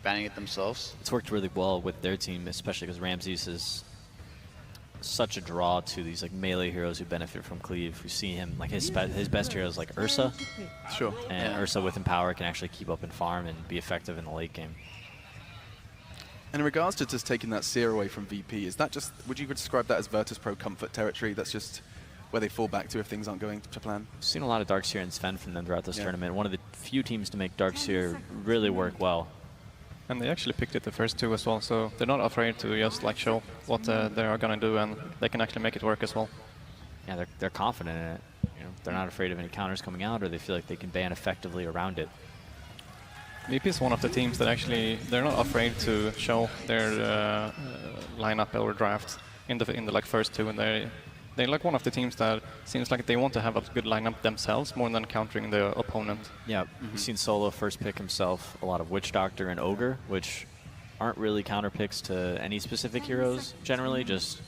S21: banning it themselves.
S20: It's worked really well with their team, especially because Ramses is such a draw to these like melee heroes who benefit from cleave. We see him like his best heroes like Ursa.
S19: Sure.
S20: And Ursa with Empower can actually keep up and farm and be effective in the late game.
S19: And in regards to just taking that Seer away from VP, is that just, would you describe that as Virtus.pro comfort territory? That's just where they fall back to if things aren't going to plan?
S20: We've seen a lot of Darkseer and Sven from them throughout this tournament. One of the few teams to make Darkseer really work well.
S7: And they actually picked it the first 2 as well, so they're not afraid to just like show what they are going to do, and they can actually make it work as well.
S20: Yeah, they're confident in it. You know, they're not afraid of any counters coming out, or they feel like they can ban effectively around it.
S7: VP is one of the teams that actually, they're not afraid to show their lineup or draft in the like first 2, and they're like one of the teams that seems like they want to have a good lineup themselves more than countering the opponent.
S20: Yeah, we've seen Solo first pick himself a lot of Witch Doctor and Ogre, which aren't really counter picks to any specific heroes generally, just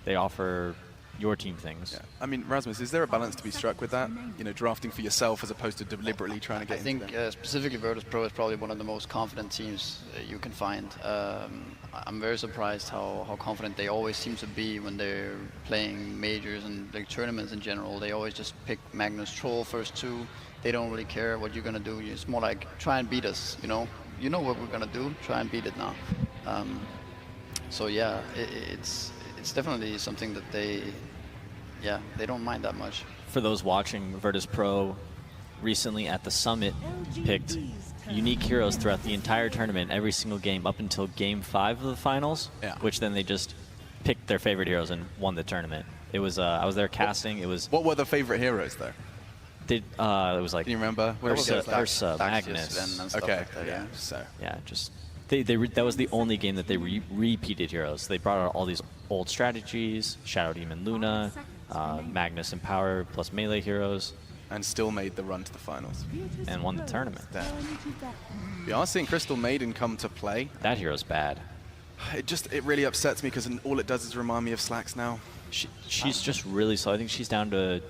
S20: they offer your team things.
S19: Yeah. I mean, Rasmus, is there a balance to be struck with that? You know, drafting for yourself as opposed to deliberately trying to get into them?
S21: I think specifically Virtus.pro is probably one of the most confident teams you can find. I'm very surprised how confident they always seem to be when they're playing majors and like tournaments in general. They always just pick Magnus Troll first 2. They don't really care what you're gonna do. It's more like try and beat us. You know what we're gonna do. Try and beat it now. So yeah, it's definitely something that they don't mind that much.
S20: For those watching, Virtus.pro recently at the Summit picked unique heroes throughout the entire tournament, every single game up until Game 5 of the finals, which then they just picked their favorite heroes and won the tournament. It was I was there casting. It was.
S19: What were the favorite heroes though?
S20: It was like.
S19: Can you remember?
S20: Ursa, Magnus.
S21: And stuff like that,
S20: Yeah, just that was the only game that they repeated heroes. They brought out all these old strategies: Shadow Demon Luna, Magnus and Power plus melee heroes,
S19: and still made the run to the finals
S20: and won the tournament.
S19: We are seeing Crystal Maiden come to play.
S20: That hero's bad.
S19: It really upsets me because all it does is remind me of Slacks now.
S20: She's just really slow. I think she's down to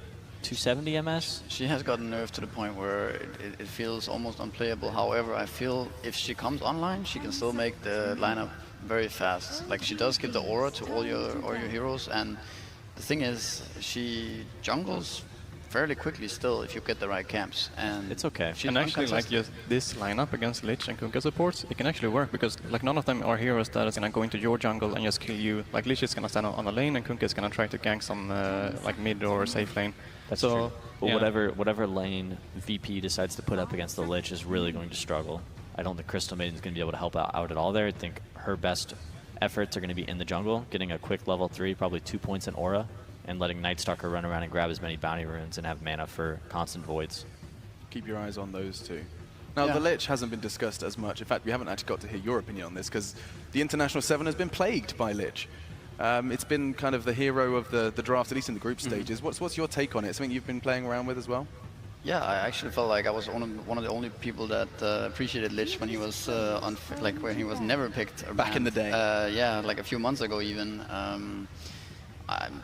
S20: 270 MS.
S21: She has gotten nerfed to the point where it feels almost unplayable. However, I feel if she comes online, she can still make the lineup very fast. Like she does give the aura to all your heroes, and the thing is, she jungles fairly quickly still if you get the right camps, and
S20: it's okay.
S7: And actually, like this lineup against Lich and Kunkka supports, it can actually work because like none of them are heroes that is gonna go into your jungle and just kill you. Like Lich is gonna stand on a lane, and Kunkka is gonna try to gank some like mid or safe lane.
S20: That's true. But whatever lane VP decides to put up against the Lich is really going to struggle. I don't think Crystal Maiden's going to be able to help out at all there. I think her best efforts are going to be in the jungle, getting a quick level 3, probably 2 points in aura, and letting Nightstalker run around and grab as many bounty runes and have mana for constant voids.
S19: Keep your eyes on those two. Now, the Lich hasn't been discussed as much. In fact, we haven't actually got to hear your opinion on this because the International 7 has been plagued by Lich. It's been kind of the hero of the draft, at least in the group stages. What's your take on it? Something you've been playing around with as well?
S21: Yeah, I actually felt like I was one of the only people that appreciated Lich when he was when he was never picked.
S19: Back in the day.
S21: Yeah, like a few months ago even.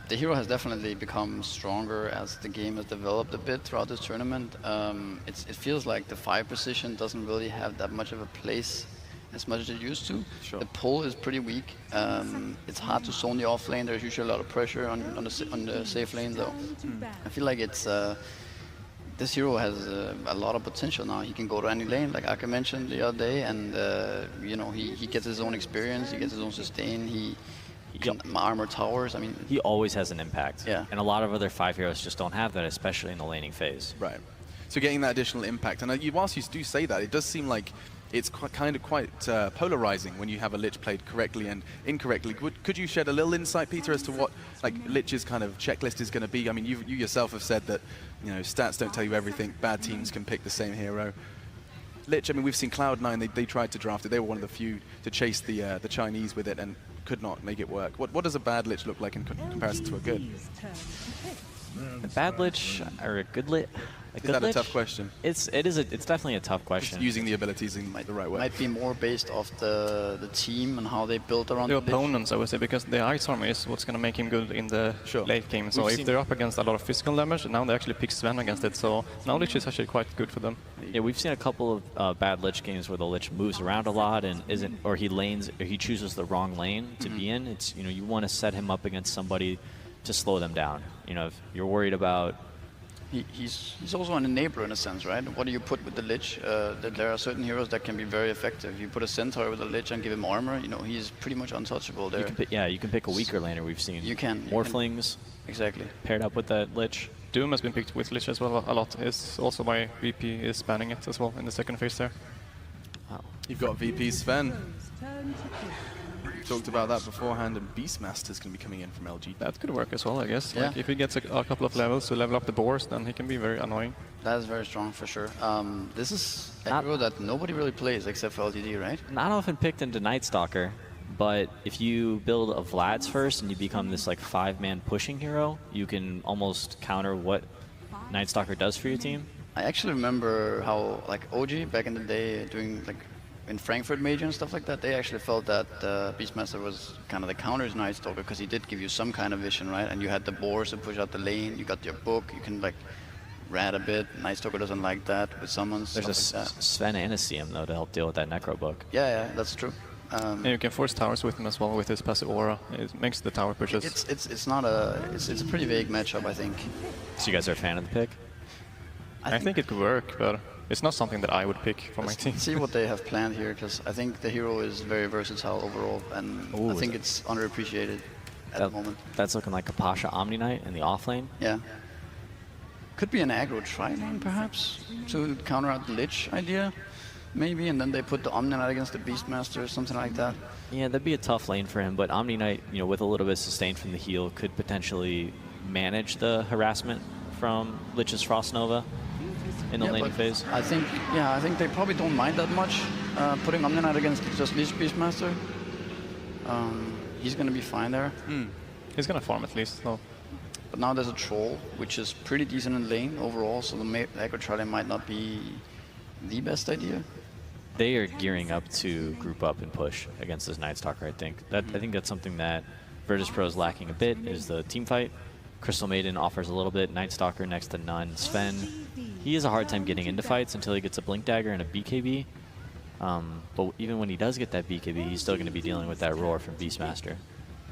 S21: The hero has definitely become stronger as the game has developed a bit throughout this tournament. It feels like the 5 position doesn't really have that much of a place as much as it used to.
S19: Sure.
S21: The pull is pretty weak. It's hard to zone the off lane. There's usually a lot of pressure on the safe lane though. I feel like it's this hero has a lot of potential now. He can go to any lane, like Aka mentioned the other day, and he gets his own experience, he gets his own sustain, he can armor towers. I mean,
S20: he always has an impact.
S21: Yeah.
S20: And a lot of other 5 heroes just don't have that, especially in the laning phase.
S19: Right. So getting that additional impact, and whilst you do say that, it does seem like it's quite polarizing when you have a Lich played correctly and incorrectly. Could you shed a little insight, Peter, as to what Lich's kind of checklist is going to be? I mean, you yourself have said that stats don't tell you everything. Bad teams can pick the same hero. Lich, I mean, we've seen Cloud9. They tried to draft it. They were one of the few to chase the Chinese with it and could not make it work. What does a bad Lich look like in comparison to a good?
S20: A bad Lich or a good Lich?
S19: Is that a tough question?
S20: It's definitely a tough question.
S19: Just using the abilities in the right way.
S21: Might be more based off the team and how they built around
S22: the opponents, I would say, because the ice armor is what's going to make him good in the late game. So if they're up against a lot of physical damage, now they actually pick Sven against it. So now Lich is actually quite good for them.
S20: Yeah, we've seen a couple of bad Lich games where the Lich moves around a lot and he chooses the wrong lane to be in. It's you want to set him up against somebody to slow them down. If you're worried about.
S21: He's also an enabler in a sense, right? What do you put with the Lich? There are certain heroes that can be very effective. You put a Centaur with a Lich and give him armor, he's pretty much untouchable there.
S20: You can pick a weaker laner. We've seen Morphlings
S21: exactly
S20: paired up with that Lich.
S22: Doom has been picked with Lich as well a lot. It's also why VP is banning it as well in the second phase there.
S20: Wow.
S19: You've got VP Sven. Talked about that beforehand, and Beastmaster's going to be coming in from LG.
S22: That could work as well, I guess.
S21: Yeah.
S22: Like if he gets a couple of levels to level up the boars, then he can be very annoying.
S21: That is very strong for sure. This is a hero that nobody really plays except for LGD, right?
S20: Not often picked into Night Stalker, but if you build a Vlad's first and you become this 5-man pushing hero, you can almost counter what Night Stalker does for your team.
S21: I actually remember how OG back in the day doing in Frankfurt Major and stuff like that, they actually felt that Beastmaster was kind of the counter's Night Stalker because he did give you some kind of vision, right? And you had the boars to push out the lane, you got your book, you can rat a bit. Night Stalker doesn't like that with summons.
S20: There's a Sven and a CM though to help deal with that Necro book.
S21: Yeah, that's true.
S22: And you can force towers with him as well with his passive aura. It makes the tower pushes.
S21: It's a pretty vague matchup, I think.
S20: So you guys are a fan of the pick?
S22: I think it could work, but it's not something that I would pick for my team.
S21: See what they have planned here, because I think the hero is very versatile overall, and I think it's underappreciated at the moment.
S20: That's looking like a Pasha Omni Knight in the offlane.
S21: Yeah. Could be an aggro tri-lane, perhaps, to counter out the Lich idea, maybe, and then they put the Omni Knight against the Beastmaster or something like that.
S20: Yeah, that'd be a tough lane for him, but Omni Knight, with a little bit of sustain from the heal, could potentially manage the harassment from Lich's Frost Nova in the laning phase.
S21: I think they probably don't mind that much putting Omni Knight against just Lich Beastmaster. He's going to be fine there.
S22: He's going to farm at least, though.
S21: But now there's a Troll, which is pretty decent in lane overall, so the aggro tri-lane might not be the best idea.
S20: They are gearing up to group up and push against this Night Stalker, I think. I think that's something that Virtus Pro is lacking a bit, is the team fight. Crystal Maiden offers a little bit, Night Stalker next to none. Sven, he has a hard time getting into fights until he gets a Blink Dagger and a BKB. But even when he does get that BKB, he's still going to be dealing with that roar from Beastmaster.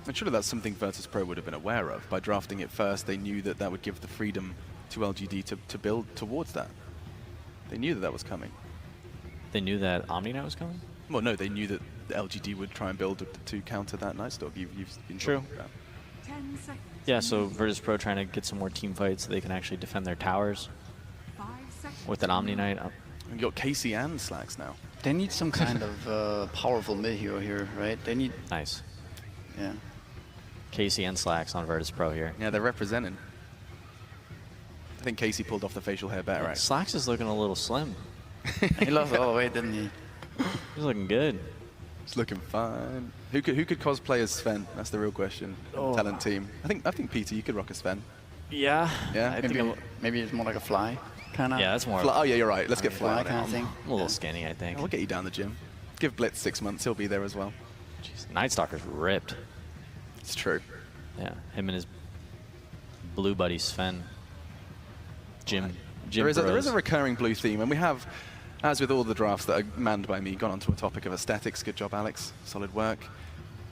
S19: And surely that's something Virtus Pro would have been aware of. By drafting it first, they knew that would give the freedom to LGD to build towards that. They knew that was coming.
S20: They knew that Omni Knight was coming?
S19: Well, no, they knew that the LGD would try and build to counter that Night Stalker you've been
S20: True.
S19: talking about.
S20: Yeah, so Virtus Pro trying to get some more team fights so they can actually defend their towers with an Omni Knight.
S19: And you got Casey and Slacks now.
S21: They need some kind of powerful mid hero here, right? They need...
S20: Nice.
S21: Yeah.
S20: Casey and Slacks on Virtus Pro here.
S19: Yeah, they're representing. I think Casey pulled off the facial hair better, right?
S20: Slacks is looking a little slim.
S21: He lost all the weight, didn't he?
S20: He's looking good.
S19: He's looking fine. Who could cosplay as Sven? That's the real question. Talent team. I think Peter, you could rock a Sven.
S20: Yeah.
S19: Yeah.
S21: Maybe it's more like a fly. kind of.
S20: Yeah, that's more.
S19: Oh yeah, you're right. Let's get Fly
S21: kind of thing.
S20: A little skinny, I think.
S19: We'll get you down the gym. Give Blitz 6 months. He'll be there as well.
S20: Jeez, Night Stalker's ripped.
S19: It's true.
S20: Yeah, him and his blue buddy Sven. Jim
S19: There is
S20: Bros.
S19: a recurring blue theme, and we have, as with all the drafts that are manned by me, gone on to a topic of aesthetics. Good job, Alex. Solid work.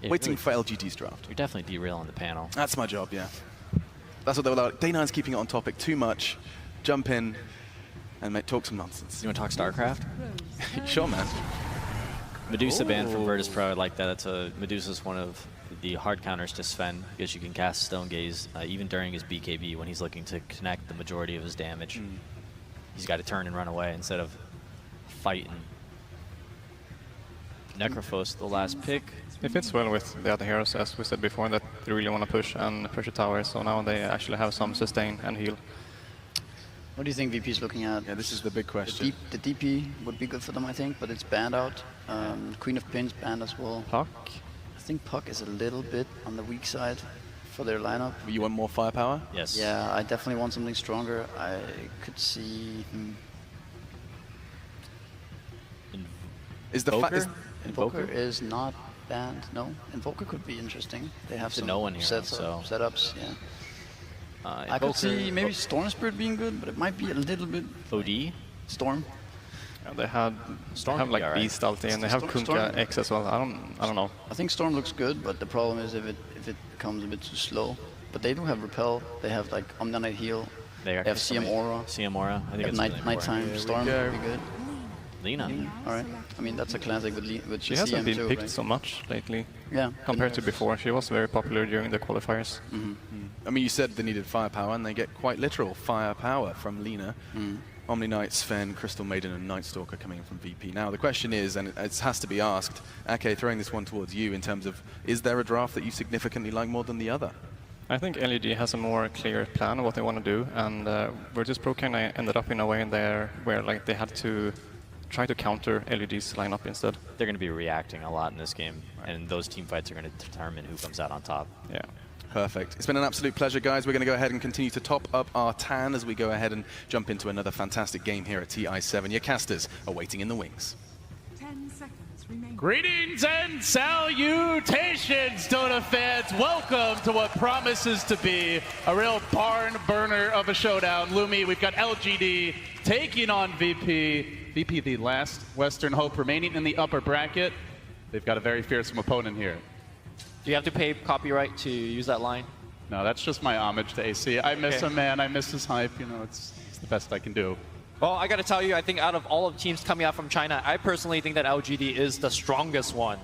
S20: Yeah,
S19: Waiting
S20: really,
S19: for LGD's draft.
S20: You're definitely derailing the panel.
S19: That's my job, yeah. That's what they were like. Day9's keeping it on topic too much. Jump in and talk some nonsense.
S20: You want to talk StarCraft?
S19: Sure, man.
S20: Medusa banned from Virtus Pro. I like that. Medusa's one of the hard counters to Sven because you can cast Stone Gaze even during his BKB when he's looking to connect the majority of his damage. He's got to turn and run away instead of fighting. Necrophos, the last pick.
S7: It fits well with the other heroes, as we said before, that they really want to push and push the tower, so now they actually have some sustain and heal.
S21: What do you think VP's looking at?
S19: Yeah, this is the big question.
S21: The DP would be good for them, I think, but it's banned out. Queen of Pins banned as well.
S7: Puck?
S21: I think Puck is a little bit on the weak side for their lineup.
S19: You want more firepower?
S20: Yes.
S21: Yeah, I definitely want something stronger. I could see...
S19: Is the
S21: Invoker is not banned. No, Invoker could be interesting. They have some
S20: no one here,
S21: setups. Yeah. I could see maybe Storm Spirit being good, but it might be a little bit
S20: OD.
S21: Storm.
S7: Yeah, they have like
S20: right.
S7: Beast ulti, and they have Kunkka X as well. I don't know.
S21: I think Storm looks good, but the problem is if it becomes a bit too slow. But they do have Repel. They have like Omni-Knight heal.
S20: They
S21: have CM Aura.
S20: CM Aura. I think it's
S21: nighttime Storm would be good.
S20: Lina.
S21: All right. I mean, that's a classic with
S7: She hasn't
S21: CM
S7: been
S21: too,
S7: picked
S21: right?
S7: so much lately.
S21: Yeah.
S7: Compared to before, she was very popular during the qualifiers.
S19: I mean, you said they needed firepower, and they get quite literal firepower from Lina. Omni-Knight, Sven, Crystal Maiden, and Night Stalker coming in from VP. Now, the question is, and it has to be asked, Ake, throwing this one towards you in terms of, is there a draft that you significantly like more than the other?
S7: I think LED has a more clear plan of what they want to do, and Virtus Pro kind of ended up in a way in there where like they had to try to counter LED's lineup instead.
S20: They're going to be reacting a lot in this game, and those team fights are going to determine who comes out on top.
S7: Yeah.
S19: Perfect. It's been an absolute pleasure, guys. We're going to go ahead and continue to top up our tan as we go ahead and jump into another fantastic game here at TI7. Your casters are waiting in the wings.
S18: 10 seconds remaining.
S3: Greetings and salutations, Dota fans. Welcome to what promises to be a real barn burner of a showdown. Lumi, we've got LGD taking on VP. VP, the last Western hope remaining in the upper bracket. They've got a very fearsome opponent here.
S6: Do you have to pay copyright to use that line?
S3: No, that's just my homage to AC. I miss him, man. I miss his hype. You know, it's the best I can do.
S6: Well, I got to tell you, I think out of all of the teams coming out from China, I personally think that LGD is the strongest one.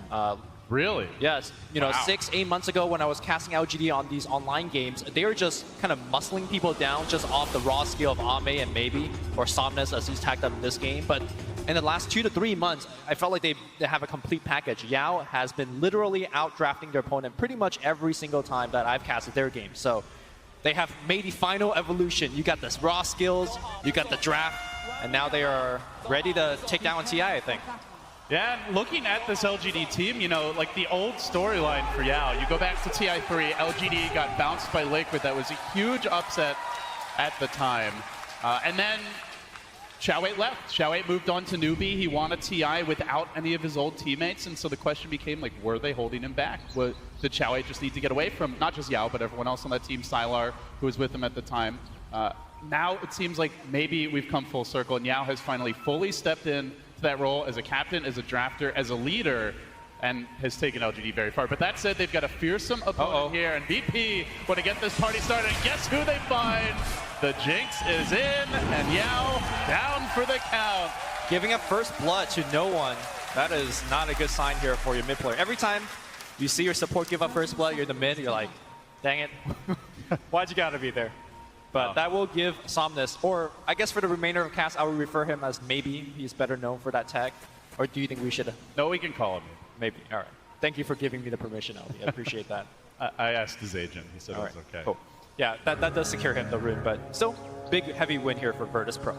S3: Really?
S6: Yes. You know,
S3: Wow.
S6: 6-8 months ago when I was casting LGD on these online games, they were just kind of muscling people down just off the raw skill of Ame and maybe, or Somnus as he's tagged up in this game. But in the last 2 to 3 months, I felt like they have a complete package. Yao has been literally out-drafting their opponent pretty much every single time that I've casted their game. So they have made the final evolution. You got the raw skills, you got the draft, and now they are ready to take down TI, I think.
S3: Yeah, and looking at this LGD team, you know, like the old storyline for Yao, you go back to TI3, LGD got bounced by Liquid. That was a huge upset at the time. And then Xiao8 left. Xiao8 moved on to Newbie. He won a TI without any of his old teammates, and so the question became, like, were they holding him back? Did Xiao8 just need to get away from not just Yao, but everyone else on that team, Sylar, who was with him at the time? Now it seems like maybe we've come full circle, and Yao has finally fully stepped in to that role as a captain, as a drafter, as a leader, and has taken LGD very far. But that said, they've got a fearsome opponent here, and VP want to get this party started. And guess who they find? The Jinx is in, and Yao down for the count.
S6: Giving up first blood to no one, that is not a good sign here for your mid player. Every time you see your support give up first blood, you're the mid, you're like, dang it, why'd you gotta be there? But that will give Somnus, or I guess for the remainder of the cast, I would refer him as maybe he's better known for that tag. Or do you think we should?
S3: No, we can call him.
S6: Maybe, all right. Thank you for giving me the permission, Albie. I appreciate that.
S3: I asked his agent. He said it was okay.
S6: Cool. Yeah, that does secure him the rune, but still, big, heavy win here for Virtus Pro.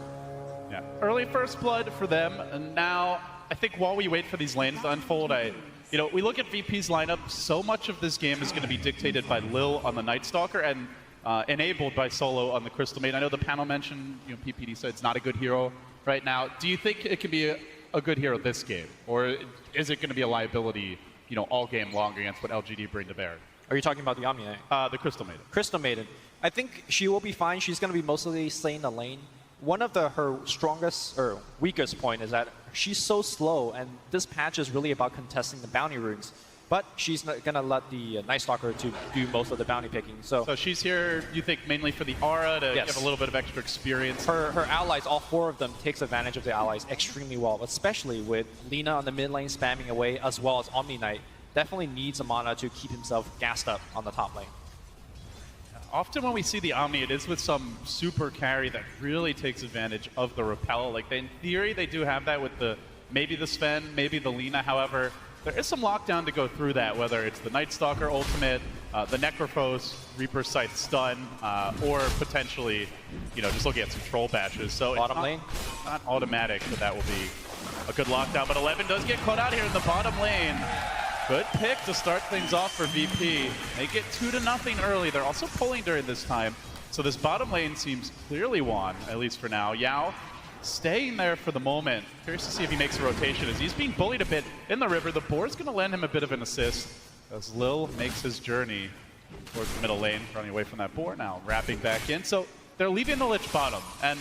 S3: Yeah, early first blood for them, and now I think while we wait for these lanes to unfold, you know, we look at VP's lineup, so much of this game is going to be dictated by Lil on the Night Stalker, and enabled by Solo on the Crystal Maiden. I know the panel mentioned, PPD said it's not a good hero right now. Do you think it can be a good hero this game? Or is it going to be a liability, all game long against what LGD bring to bear?
S6: Are you talking about the Omni Knight?
S3: The Crystal Maiden.
S6: Crystal Maiden. I think she will be fine. She's going to be mostly staying the lane. One of her strongest or weakest point is that she's so slow, and this patch is really about contesting the bounty runes. But she's not going to let the Night Stalker to do most of the bounty picking. So
S3: she's here, you think, mainly for the aura to give a little bit of extra experience?
S6: Her allies, all 4 of them, takes advantage of the allies extremely well, especially with Lina on the mid lane spamming away, as well as Omni Knight. Definitely needs a mana to keep himself gassed up on the top lane.
S3: Often when we see the Omni, it is with some super carry that really takes advantage of the repel. Like, in theory, they do have that with maybe the Sven, maybe the Lina. However, there is some lockdown to go through that, whether it's the Night Stalker ultimate, the Necrophos, Reaper Sight stun, or potentially, just looking at some troll bashes. So
S6: bottom lane?
S3: Not automatic that will be a good lockdown, but 11 does get caught out here in the bottom lane. Good pick to start things off for VP. They get 2-0 early. They're also pulling during this time. So this bottom lane seems clearly won, at least for now. Yao staying there for the moment. Curious to see if he makes a rotation as he's being bullied a bit in the river. The board's going to lend him a bit of an assist as Lil makes his journey towards the middle lane, running away from that board now, wrapping back in. So they're leaving the Lich bottom. And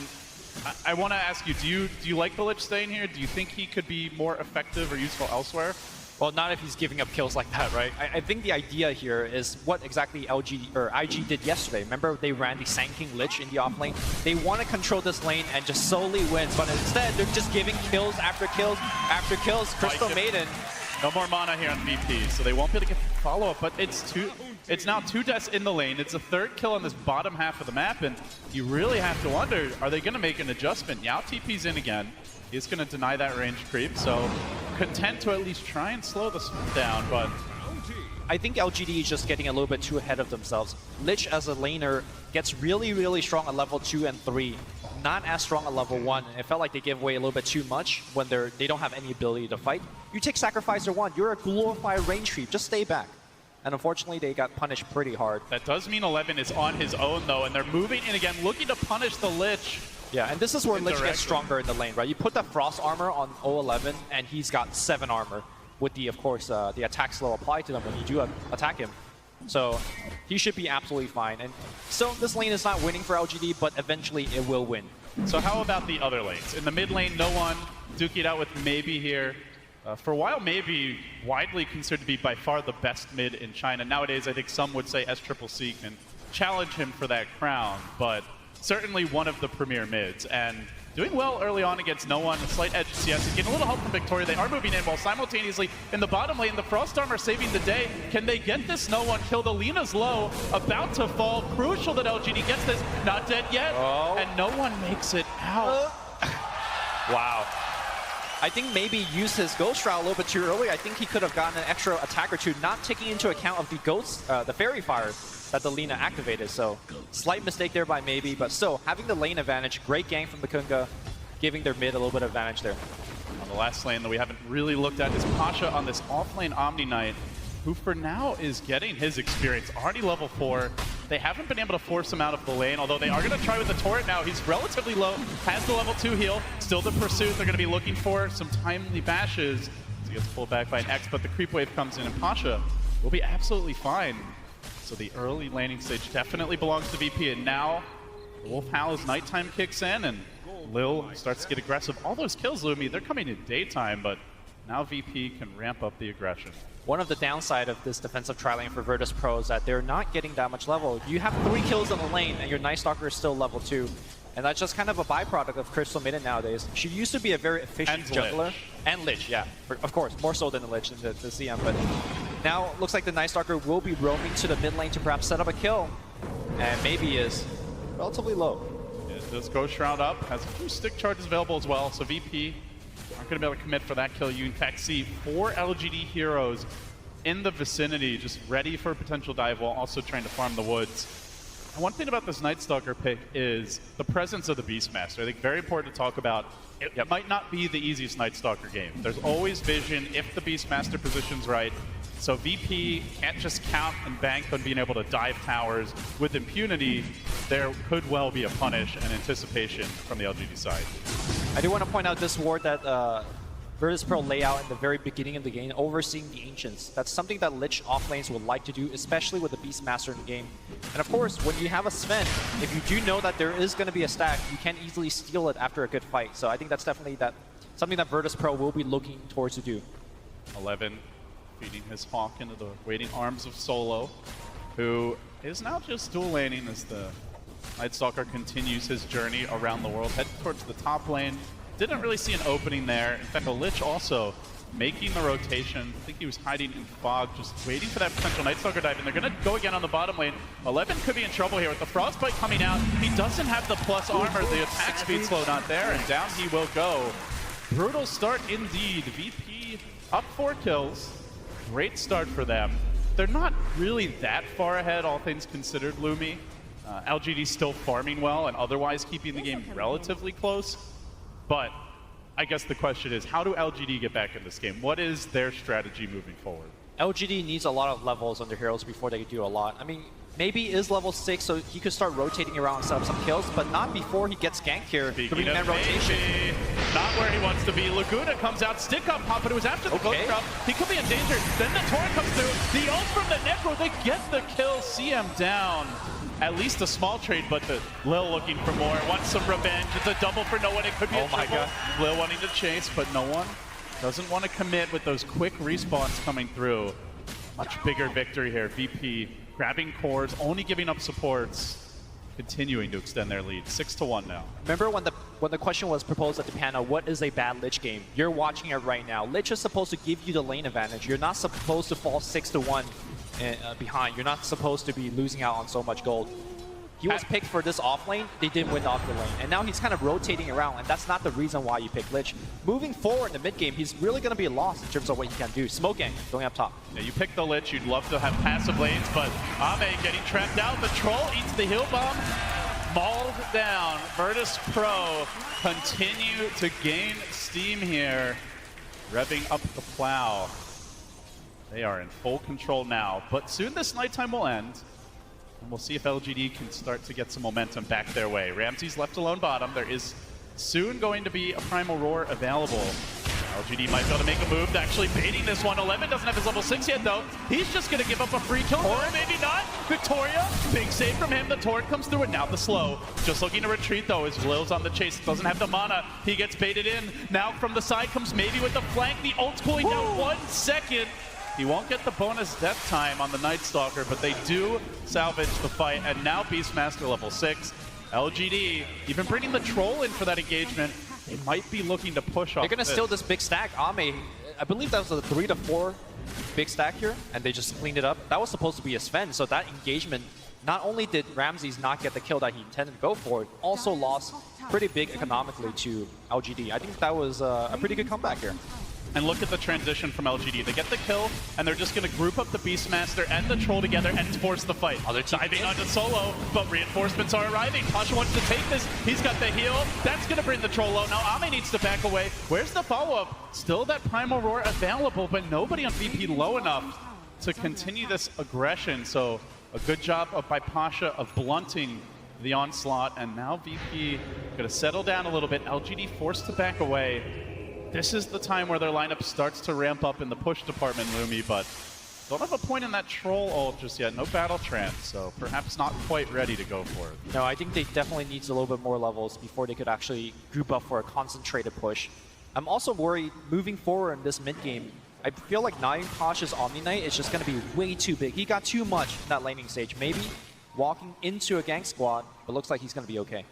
S3: I want to ask you, do you like the Lich staying here? Do you think he could be more effective or useful elsewhere?
S6: Well, not if he's giving up kills like that, right? I think the idea here is what exactly IG did yesterday. Remember, they ran the Sand King Lich in the off lane. They want to control this lane and just solely win, but instead they're just giving kills after kills after kills. Crystal Maiden.
S3: No more mana here on VP, so they won't be able to get the follow-up, but it's now 2 deaths in the lane. It's a 3rd kill on this bottom half of the map, and you really have to wonder, are they going to make an adjustment? Yao TP's in again. He's going to deny that range creep, so content to at least try and slow this down, but
S6: I think LGD is just getting a little bit too ahead of themselves. Lich as a laner gets really, really strong at level 2 and 3. Not as strong at level 1. It felt like they gave away a little bit too much when they don't have any ability to fight. You take Sacrificer 1, you're a glorified range creep, just stay back. And unfortunately, they got punished pretty hard.
S3: That does mean 11 is on his own, though, and they're moving in again, looking to punish the Lich.
S6: Yeah, and this is where Lich gets stronger in the lane, right? You put the Frost armor on 011, and he's got 7 armor with the, of course, the attack slow applied to them when you do attack him. So he should be absolutely fine. And so this lane is not winning for LGD, but eventually it will win.
S3: So how about the other lanes? In the mid lane, no one. Duke it out with Maybe here. For a while, Maybe widely considered to be by far the best mid in China. Nowadays, I think some would say SCCC can challenge him for that crown, but certainly one of the premier mids, and doing well early on against no one. A slight edge to CS, and getting a little help from Victoria. They are moving in while simultaneously in the bottom lane, the Frost Armor saving the day. Can they get this no one kill? The Lina's low, about to fall. Crucial that LGD gets this, not dead yet, and no one makes it out.
S6: Wow. I think maybe used his Ghost Shroud a little bit too early. I think he could have gotten an extra attack or two, not taking into account of the Ghost, the Fairy Fire that the Lina activated. So slight mistake there by Maybe, but still having the lane advantage. Great gang from the Kunga, giving their mid a little bit of advantage there.
S3: On the last lane that we haven't really looked at is Pasha on this off-lane Omni Knight, who for now is getting his experience. Already level 4. They haven't been able to force him out of the lane, although they are going to try with the turret now. He's relatively low, has the level 2 heal. Still the pursuit. They're going to be looking for some timely bashes. He gets pulled back by an X, but the creep wave comes in, and Pasha will be absolutely fine. So the early laning stage definitely belongs to VP, and now Wolf Howl's nighttime kicks in, and Lil starts to get aggressive. All those kills, Lumi, they're coming in daytime, but now VP can ramp up the aggression.
S6: One of the downside of this defensive tri-lane for Virtus Pro is that they're not getting that much level. You have 3 kills in the lane, and your Night Stalker is still level 2. And that's just kind of a byproduct of Crystal Maiden nowadays. She used to be a very efficient jungler.
S3: Lich.
S6: And Lich, yeah. Of course, more so than the Lich in the CM. But now it looks like the Night Stalker will be roaming to the mid lane to perhaps set up a kill. And Maybe is relatively low.
S3: It does Ghost Shroud up, has a few stick charges available as well. So VP aren't going to be able to commit for that kill. You in fact see 4 LGD heroes in the vicinity, just ready for a potential dive while also trying to farm the woods. And one thing about this Night Stalker pick is the presence of the Beastmaster. I think very important to talk about. It might not be the easiest Night Stalker game. There's always vision if the Beastmaster position's right. So VP can't just count and bank on being able to dive towers with impunity. There could well be a punish and anticipation from the LGD side.
S6: I do want to point out this ward that Virtus.pro lay out in the very beginning of the game, overseeing the Ancients. That's something that Lich offlanes would like to do, especially with the Beastmaster in the game. And of course, when you have a Sven, if you do know that there is going to be a stack, you can easily steal it after a good fight. So I think that's definitely something that Virtus.pro will be looking towards to do.
S3: 11 feeding his Hawk into the waiting arms of Solo, who is now just dual laning as the Nightstalker continues his journey around the world, heading towards the top lane. Didn't really see an opening there. In fact, the Lich also making the rotation. I think he was hiding in fog, just waiting for that potential Nightstalker dive, and they're going to go again on the bottom lane. 11 could be in trouble here with the Frostbite coming out. He doesn't have the plus armor. The attack speed slow not there, and down he will go. Brutal start indeed. VP up 4 kills. Great start for them. They're not really that far ahead, all things considered, Lumi. LGD still farming well and otherwise keeping the game relatively close. But I guess the question is, how do LGD get back in this game? What is their strategy moving forward?
S6: LGD needs a lot of levels on their heroes before they do a lot. I mean, maybe he is level 6, so he could start rotating around and set up some kills, but not before he gets ganked here. Doing that rotation.
S3: Not where he wants to be. Laguna comes out, stick up pop, but it was after the close drop. He could be in danger. Then the Torrent comes through. The ult from the Necro, they get the kill. CM down. At least a small trade, but the Lil looking for more. Wants some revenge. It's a double for no one. It could be a triple. Lil wanting to chase, but no one doesn't want to commit with those quick respawns coming through. Much bigger victory here. VP grabbing cores, only giving up supports, continuing to extend their lead. 6-1 now.
S6: Remember when the question was proposed at the panel, what is a bad Lich game? You're watching it right now. Lich is supposed to give you the lane advantage. You're not supposed to fall 6-1 behind. You're not supposed to be losing out on so much gold. He was picked for this off lane, they didn't win off the lane. And now he's kind of rotating around, and that's not the reason why you pick Lich. Moving forward in the mid game, he's really going to be lost in terms of what he can do. Smoke gang going up top.
S3: Yeah, you pick the Lich, you'd love to have passive lanes, but Ame getting trapped out. The Troll eats the heal bomb, mauled down. Virtus.pro continue to gain steam here, revving up the plow. They are in full control now, but soon this nighttime will end. And we'll see if LGD can start to get some momentum back their way. Ramsey's left alone bottom. There is soon going to be a Primal Roar available. LGD might be able to make a move, actually baiting this one. 11 doesn't have his level 6 yet, though. He's just going to give up a free kill, or maybe not. Victoria, big save from him. The Torrent comes through, and now the slow. Just looking to retreat, though, as Lil's on the chase. Doesn't have the mana. He gets baited in. Now from the side comes maybe with the flank. The ult's cooling down 1 second. He won't get the bonus death time on the Nightstalker, but they do salvage the fight, and now Beastmaster level 6. LGD, even bringing the Troll in for that engagement, they might be looking to push off.
S6: They're going to steal this big stack. Ame, I believe that was a 3 to 4 big stack here, and they just cleaned it up. That was supposed to be a Sven, so that engagement, not only did Ramses not get the kill that he intended to go for, it also lost pretty big economically to LGD. I think that was a pretty good comeback here.
S3: And look at the transition from LGD. They get the kill, and they're just going to group up the Beastmaster and the Troll together and force the fight. They're diving onto Solo, but reinforcements are arriving. Pasha wants to take this. He's got the heal. That's going to bring the Troll low. Now Ame needs to back away. Where's the follow-up? Still that Primal Roar available, but nobody on VP low enough to continue this aggression. So a good job by Pasha of blunting the onslaught, and now VP going to settle down a little bit. LGD forced to back away. This is the time where their lineup starts to ramp up in the push department, Lumi, but don't have a point in that Troll ult just yet. No battle trance, so perhaps not quite ready to go for it.
S6: No, I think they definitely need a little bit more levels before they could actually group up for a concentrated push. I'm also worried moving forward in this mid game. I feel like Nine Pasha's Omni Knight is just going to be way too big. He got too much in that laning stage. Maybe walking into a gank squad, but looks like he's going to be okay.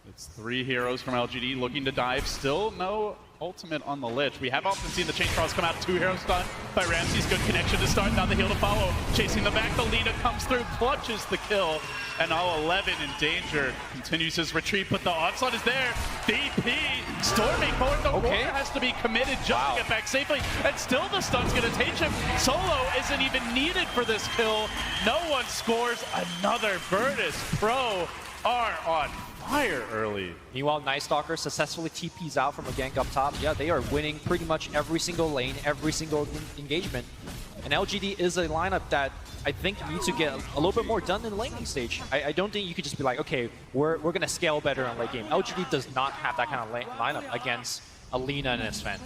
S3: It's 3 heroes from LGD looking to dive. Still no ultimate on the Lich. We have often seen the chain cross come out. 2 heroes done by Ramsey's. Good connection to start. Now the heal to follow. Chasing the back. The leader comes through. Clutches the kill. And now 11 in danger. Continues his retreat, but the onslaught is there. VP storming forward. The Roar has to be committed just to get back safely. And still the stun's going to take him. Solo isn't even needed for this kill. No one scores. Another Virtus.pro are on fire early.
S6: Meanwhile, Nightstalker successfully TPs out from a gank up top. Yeah, they are winning pretty much every single lane, every single engagement. And LGD is a lineup that I think needs to get a little bit more done in the laning stage. I don't think you could just be like, okay, we're going to scale better in late game. LGD does not have that kind of lineup against Alina and Sven.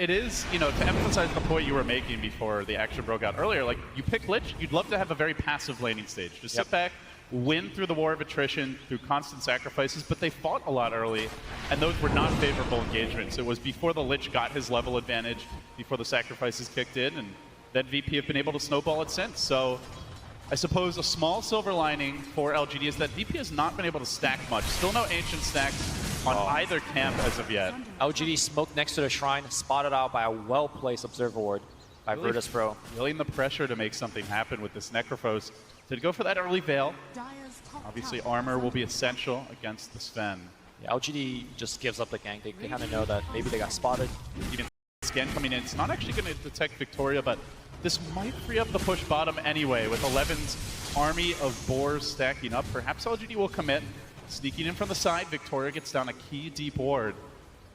S3: It is, you know, to emphasize the point you were making before the action broke out earlier, like, you pick Lich, you'd love to have a very passive laning stage. Just sit back, win through the war of attrition, through constant sacrifices, but they fought a lot early, and those were not favorable engagements. It was before the Lich got his level advantage, before the sacrifices kicked in, and then VP have been able to snowball it since. So I suppose a small silver lining for LGD is that VP has not been able to stack much. Still no ancient stacks on either camp as of yet.
S6: LGD smoked next to the shrine, spotted out by a well-placed observer ward by
S3: Really
S6: Virtus Pro.
S3: Feeling the pressure to make something happen with this Necrophos. To go for that early Veil. Obviously armor will be essential against the Sven.
S6: Yeah, LGD just gives up the gank. They kind of know that maybe they got spotted.
S3: Even scan coming in, it's not actually going to detect Victoria, but this might free up the push bottom anyway with 11's army of boars stacking up. Perhaps LGD will commit. Sneaking in from the side, Victoria gets down a key deep ward.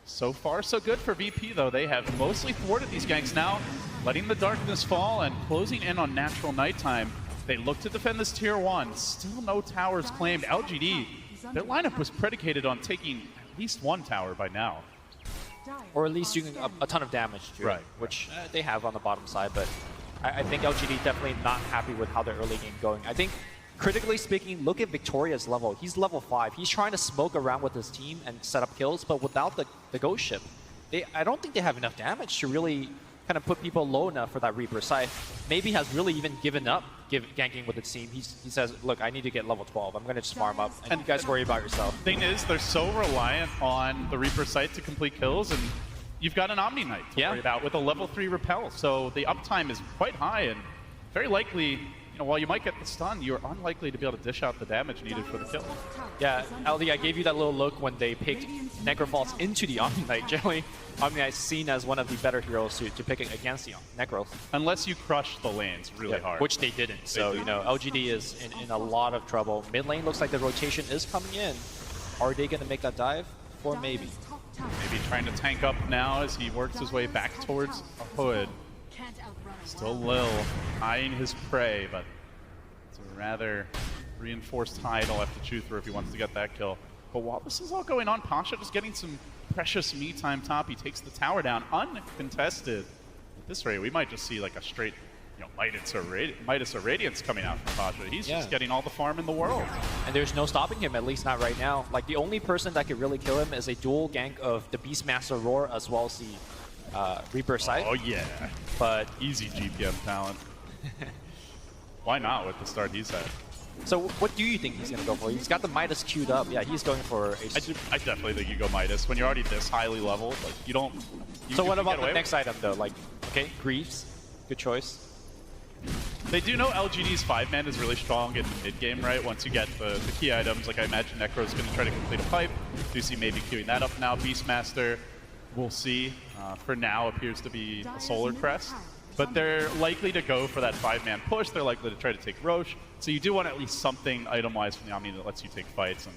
S3: So far, so good for VP, though. They have mostly thwarted these ganks now, letting the darkness fall and closing in on natural nighttime. They look to defend this tier 1. Still no towers claimed. LGD, their lineup was predicated on taking at least one tower by now.
S6: Or at least doing a ton of damage to it, which they have on the bottom side. But I think LGD definitely not happy with how their early game going. I think, critically speaking, look at Victoria's level. He's level 5. He's trying to smoke around with his team and set up kills, but without the ghost ship, I don't think they have enough damage to really kind of put people low enough for that Reaper Scythe. Maybe has really even given up ganking with his team. He says, look, I need to get level 12. I'm going to just farm up, and you guys worry about yourself.
S3: Thing is, they're so reliant on the Reaper Scythe to complete kills, and you've got an Omni Knight to worry about with a level 3 repel. So the uptime is quite high, and very likely, you know, while you might get the stun, you're unlikely to be able to dish out the damage needed for the kill.
S6: Yeah, LD, I gave you that little look when they picked Necrophos into the Omni Knight. Generally, Omni Knight's seen as one of the better heroes to pick against the Necros.
S3: Unless you crush the lanes really hard.
S6: Which they didn't. So, you know, LGD is in a lot of trouble. Mid lane looks like the rotation is coming in. Are they going to make that dive? Or maybe?
S3: Maybe trying to tank up now as he works his way back towards a hood. Still Lil eyeing his prey, but it's a rather reinforced hide he'll have to chew through if he wants to get that kill. But while this is all going on, Pasha just getting some precious me time top. He takes the tower down uncontested. At this rate, we might just see like a straight, you know, Midas or Radiance coming out from Pasha. He's just getting all the farm in the world.
S6: And there's no stopping him, at least not right now. Like, the only person that could really kill him is a dual gank of the Beastmaster Roar as well as the Reaper Scythe.
S3: Oh yeah,
S6: but
S3: easy GPM talent. Why not with the start he's had?
S6: So what do you think he's going to go for? He's got the Midas queued up. Yeah, he's going for a...
S3: I definitely think you go Midas. When you're already this highly leveled, like, you don't...
S6: So what about the next item, though? Like, okay, Greaves, good choice.
S3: They do know LGD's 5-man is really strong in mid-game, right? Once you get the key items, like I imagine Necro's going to try to complete a pipe. Do see maybe queuing that up now. Beastmaster, we'll see. For now, appears to be a Solar Crest. But they're likely to go for that 5-man push. They're likely to try to take Roche. So you do want at least something item-wise from the Omni that lets you take fights. And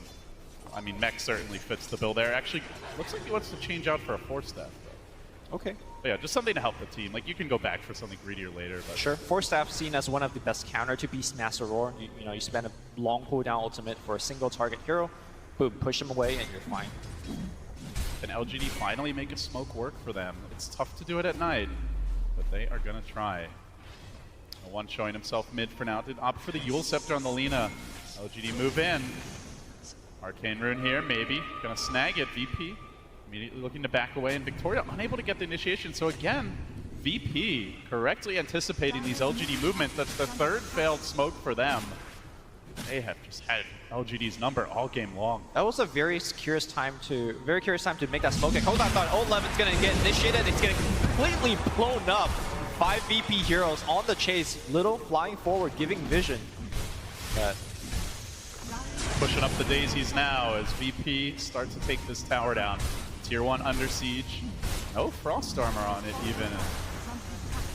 S3: I mean, Mech certainly fits the bill there. Actually, looks like he wants to change out for a Force Staff, though.
S6: Okay.
S3: But yeah, just something to help the team. Like, you can go back for something greedier later. But
S6: sure. Force Staff seen as one of the best counter to Beastmaster Roar. You know, you spend a long cooldown ultimate for a single target hero. Boom, push him away, and you're fine.
S3: And LGD finally make a smoke work for them. It's tough to do it at night, but they are going to try. One showing himself mid for now. Did opt for the Yule Scepter on the Lina. LGD move in. Arcane Rune here, maybe. Gonna snag it, VP. Immediately looking to back away, and Victoria unable to get the initiation. So again, VP correctly anticipating these LGD movements. That's the third failed smoke for them. They have just had LGD's number all game long.
S6: That was a very curious time to make that smoke. Hold on, I thought Old Levin's gonna get initiated. It's getting completely blown up. 5 VP heroes on the chase. Little flying forward, giving vision.
S3: Pushing up the daisies now as VP starts to take this tower down. Tier 1 under siege. No frost armor on it even.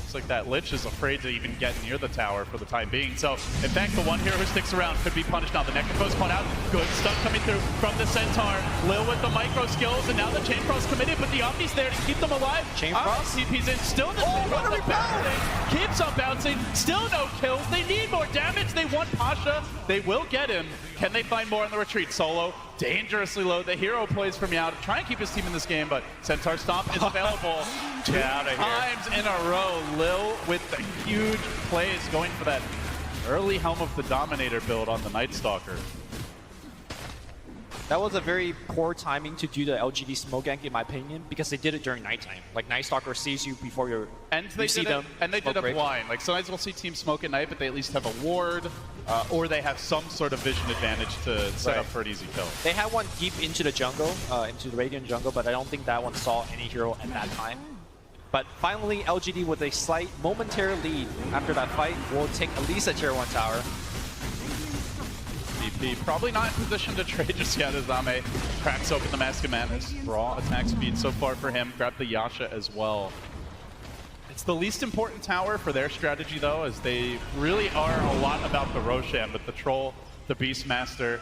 S3: Looks like that Lich is afraid to even get near the tower for the time being. So, in fact, the one hero who sticks around could be punished now. The Necrophos spun out. Good stuff coming through from the Centaur. Lil with the micro skills, and now the Chain Frost committed, but the Omni's there to keep them alive.
S6: Chain Frost?
S3: CP's in. Still doesn't bouncing. Keeps on bouncing. Still no kills. They need more damage. They want Pasha. They will get him. Can they find more on the retreat? Solo, dangerously low. The hero plays from Meow to try and keep his team in this game, but Centaur Stomp is available. Two times in a row. Lil with the huge plays going for that early Helm of the Dominator build on the Night Stalker.
S6: That was a very poor timing to do the LGD smoke gank, in my opinion, because they did it during nighttime. Like, Night Stalker sees you before you see them.
S3: And they did it blind. Like, sometimes we'll see teams smoke at night, but they at least have a ward, or they have some sort of vision advantage to set up for an easy kill.
S6: They had one deep into the jungle, into the Radiant jungle, but I don't think that one saw any hero at that time. But finally, LGD with a slight momentary lead after that fight will take at least a tier 1 tower.
S3: VP probably not in position to trade just yet as Ame cracks open the Mask of Madness. Raw attack speed so far for him. Grab the Yasha as well. It's the least important tower for their strategy though, as they really are a lot about the Roshan, but the Troll, the Beastmaster,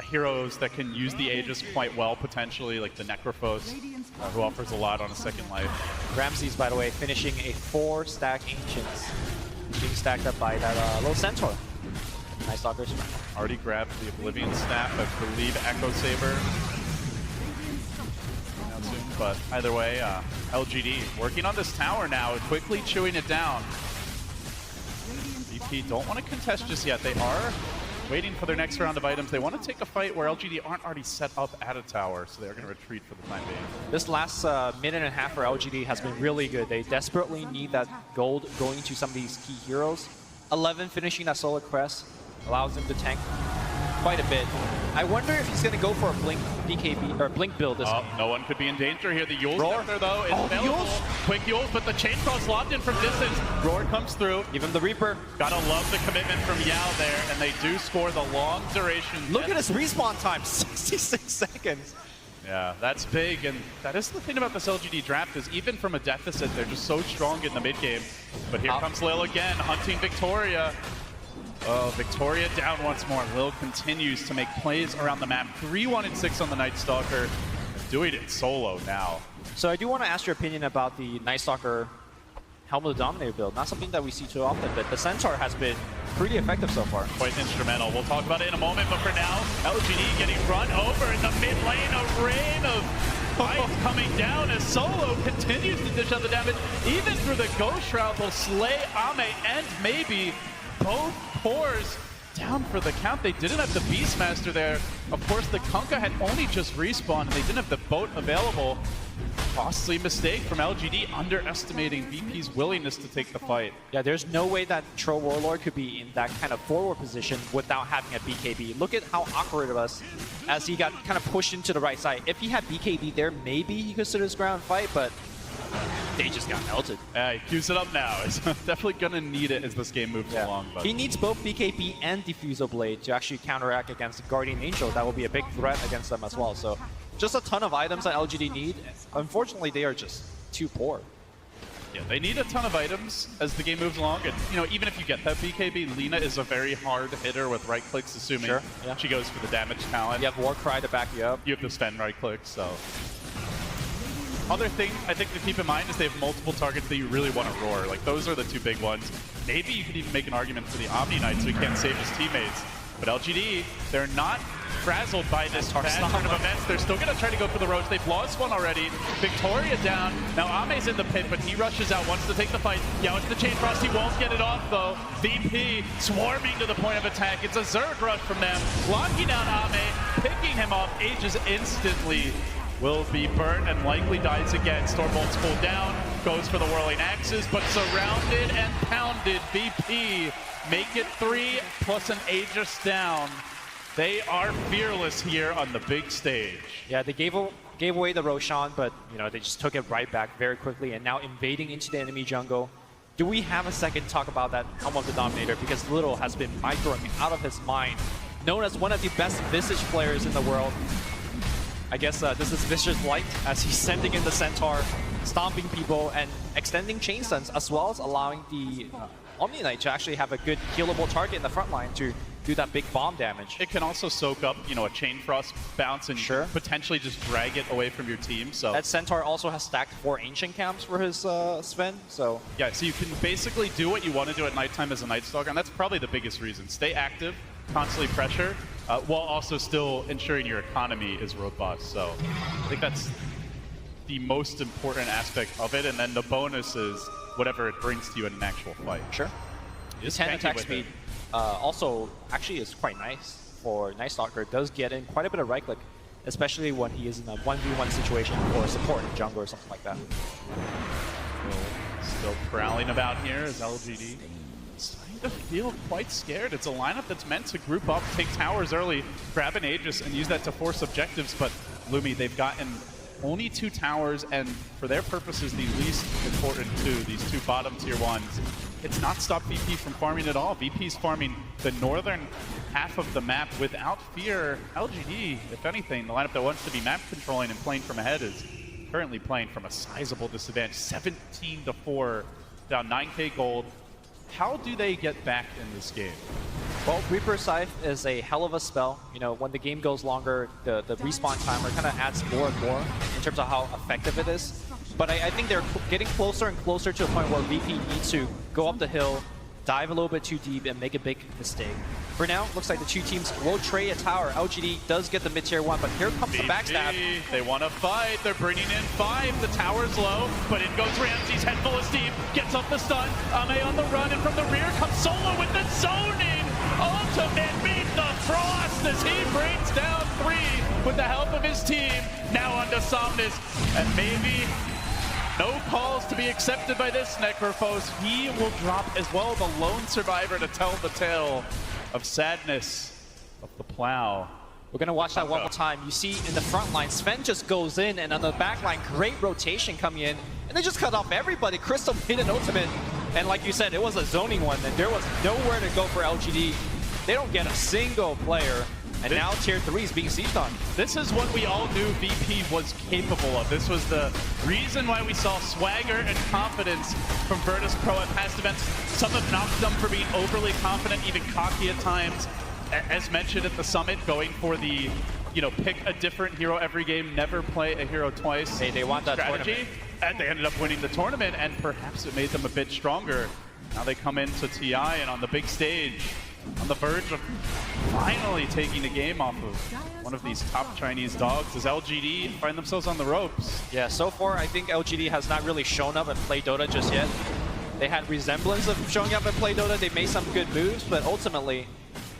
S3: heroes that can use the Aegis quite well potentially, like the Necrophos, who offers a lot on a second life.
S6: Ramses, by the way, finishing a 4-stack Ancients, being stacked up by that little Centaur. Nice Stalkers.
S3: Already grabbed the Oblivion Staff, I believe Echo Saber. But either way, LGD working on this tower now, quickly chewing it down. VP don't want to contest just yet. They are waiting for their next round of items. They want to take a fight where LGD aren't already set up at a tower, so they're going to retreat for the time being.
S6: This last minute and a half for LGD has been really good. They desperately need that gold going to some of these key heroes. 11 finishing that Solar Crest allows him to tank quite a bit. I wonder if he's going to go for a Blink BKB or Blink build this game.
S3: No one could be in danger here. The Yule's up there though. It's available. Quick Yules, but the Chain Frost locked in from distance. Roar comes through.
S6: Even the Reaper.
S3: Gotta love the commitment from Yao there, and they do score the long duration.
S6: Look at his respawn time, 66 seconds.
S3: Yeah, that's big, and that is the thing about this LGD draft is even from a deficit, they're just so strong in the mid game. But here comes Lil again, hunting Victoria. Oh, Victoria down once more. Lil continues to make plays around the map. 3-1-6 on the Night Stalker. Doing it solo now.
S6: So I do want to ask your opinion about the Night Stalker Helm of the Dominator build. Not something that we see too often, but the Centaur has been pretty effective so far.
S3: Quite instrumental. We'll talk about it in a moment, but for now, LGD getting run over in the mid lane. A rain of fights coming down as Solo continues to dish out the damage. Even through the Ghost Shroud, will slay Ame and maybe both cores down for the count. They didn't have the Beastmaster there. Of course, the Kunkka had only just respawned, and they didn't have the boat available. Costly mistake from LGD, underestimating VP's willingness to take the fight.
S6: Yeah, there's no way that Troll Warlord could be in that kind of forward position without having a BKB. Look at how awkward it was as he got kind of pushed into the right side. If he had BKB there, maybe he could sit his ground and fight, but they just got melted.
S3: Yeah, he queues it up now. He's definitely going to need it as this game moves along. But
S6: he needs both BKB and Diffusal Blade to actually counteract against Guardian Angel. That will be a big threat against them as well. So just a ton of items that LGD need. Unfortunately, they are just too poor.
S3: Yeah, they need a ton of items as the game moves along. And, you know, even if you get that BKB, Lina is a very hard hitter with right clicks, assuming she goes for the damage talent.
S6: You have Warcry to back you up.
S3: You have to spend right clicks, so. Other thing I think to keep in mind is they have multiple targets that you really want to roar. Like, those are the two big ones. Maybe you could even make an argument for the Omni Knight so he can't save his teammates. But LGD, they're not frazzled by this bad turn of events. They're still going to try to go for the Roach. They've lost one already. Victoria down. Now Ame's in the pit, but he rushes out, wants to take the fight. Yao into the Chain Frost. He won't get it off, though. VP swarming to the point of attack. It's a Zerg rush from them. Locking down Ame, picking him off. Aegis instantly will be burnt and likely dies again. Stormbolt's pulled down, goes for the Whirling Axes, but surrounded and pounded. VP make it 3 plus an Aegis down. They are fearless here on the big stage.
S6: Yeah, they gave away the Roshan, but you know they just took it right back very quickly and now invading into the enemy jungle. Do we have a second to talk about that Helm of the Dominator? Because Little has been microing out of his mind. Known as one of the best Visage players in the world. I guess this is Vicious Light as he's sending in the Centaur. stomping people and extending chain stuns, as well as allowing the Omni Knight to actually have a good healable target in the front line to do that big bomb damage.
S3: It can also soak up, you know, a Chain Frost bounce and potentially just drag it away from your team. So
S6: that Centaur also has stacked 4 Ancient Camps for his Sven, so...
S3: Yeah, so you can basically do what you want to do at nighttime as a Night Stalker, and that's probably the biggest reason. Stay active, constantly pressure, while also still ensuring your economy is robust. So I think that's the most important aspect of it, and then the bonus is whatever it brings to you in an actual fight.
S6: Sure.
S3: Just
S6: 10 attack speed also actually is quite nice for Night Stalker. Does get in quite a bit of right click, especially when he is in a 1v1 situation or support in jungle or something like that.
S3: Still prowling about here as LGD starting to feel quite scared. It's a lineup that's meant to group up, take towers early, grab an Aegis, and use that to force objectives, but Lumi, they've gotten only 2 towers, and for their purposes, the least important 2, these 2 bottom tier 1s. It's not stopped VP from farming at all. VP's farming the northern half of the map without fear. LGD, if anything, the lineup that wants to be map controlling and playing from ahead is currently playing from a sizable disadvantage. 17-4, down 9k gold. How do they get back in this game?
S6: Well, Reaper Scythe is a hell of a spell. You know, when the game goes longer, the respawn timer kind of adds more and more in terms of how effective it is. But I think they're getting closer and closer to a point where VP needs to go up the hill, dive a little bit too deep, and make a big mistake. For now, looks like the 2 teams will trade a tower. LGD does get the mid-tier 1, but here comes the backstab.
S3: They want to fight. They're bringing in 5. The tower's low, but in goes Ramsey's head full of steam. Gets up the stun. Ame on the run, and from the rear comes Solo with the zoning. Ultimate meet the frost as he brings down 3 with the help of his team. Now onto Somnus, and maybe no calls to be accepted by this Necrophos. He will drop as well, the lone survivor to tell the tale of sadness of the plow.
S6: We're going to watch that one more time. You see in the front line, Sven just goes in, and on the back line, great rotation coming in, and they just cut off everybody. Crystal made an ultimate, and like you said, it was a zoning one, and there was nowhere to go for LGD. They don't get a single player, and now tier 3 is being sieged on.
S3: This is what we all knew VP was capable of. This was the reason why we saw swagger and confidence from Virtus Pro at past events. Some have knocked them for being overly confident, even cocky at times. As mentioned at the summit, going for the, you know, pick a different hero every game, never play a hero twice.
S6: They want that
S3: strategy,
S6: tournament.
S3: and they ended up winning the tournament, and perhaps it made them a bit stronger. Now they come into TI and on the big stage, on the verge of finally taking the game off of one of these top Chinese dogs as LGD find themselves on the ropes.
S6: Yeah, so far I think LGD has not really shown up and played Dota just yet. They had resemblance of showing up and play Dota. They made some good moves, but ultimately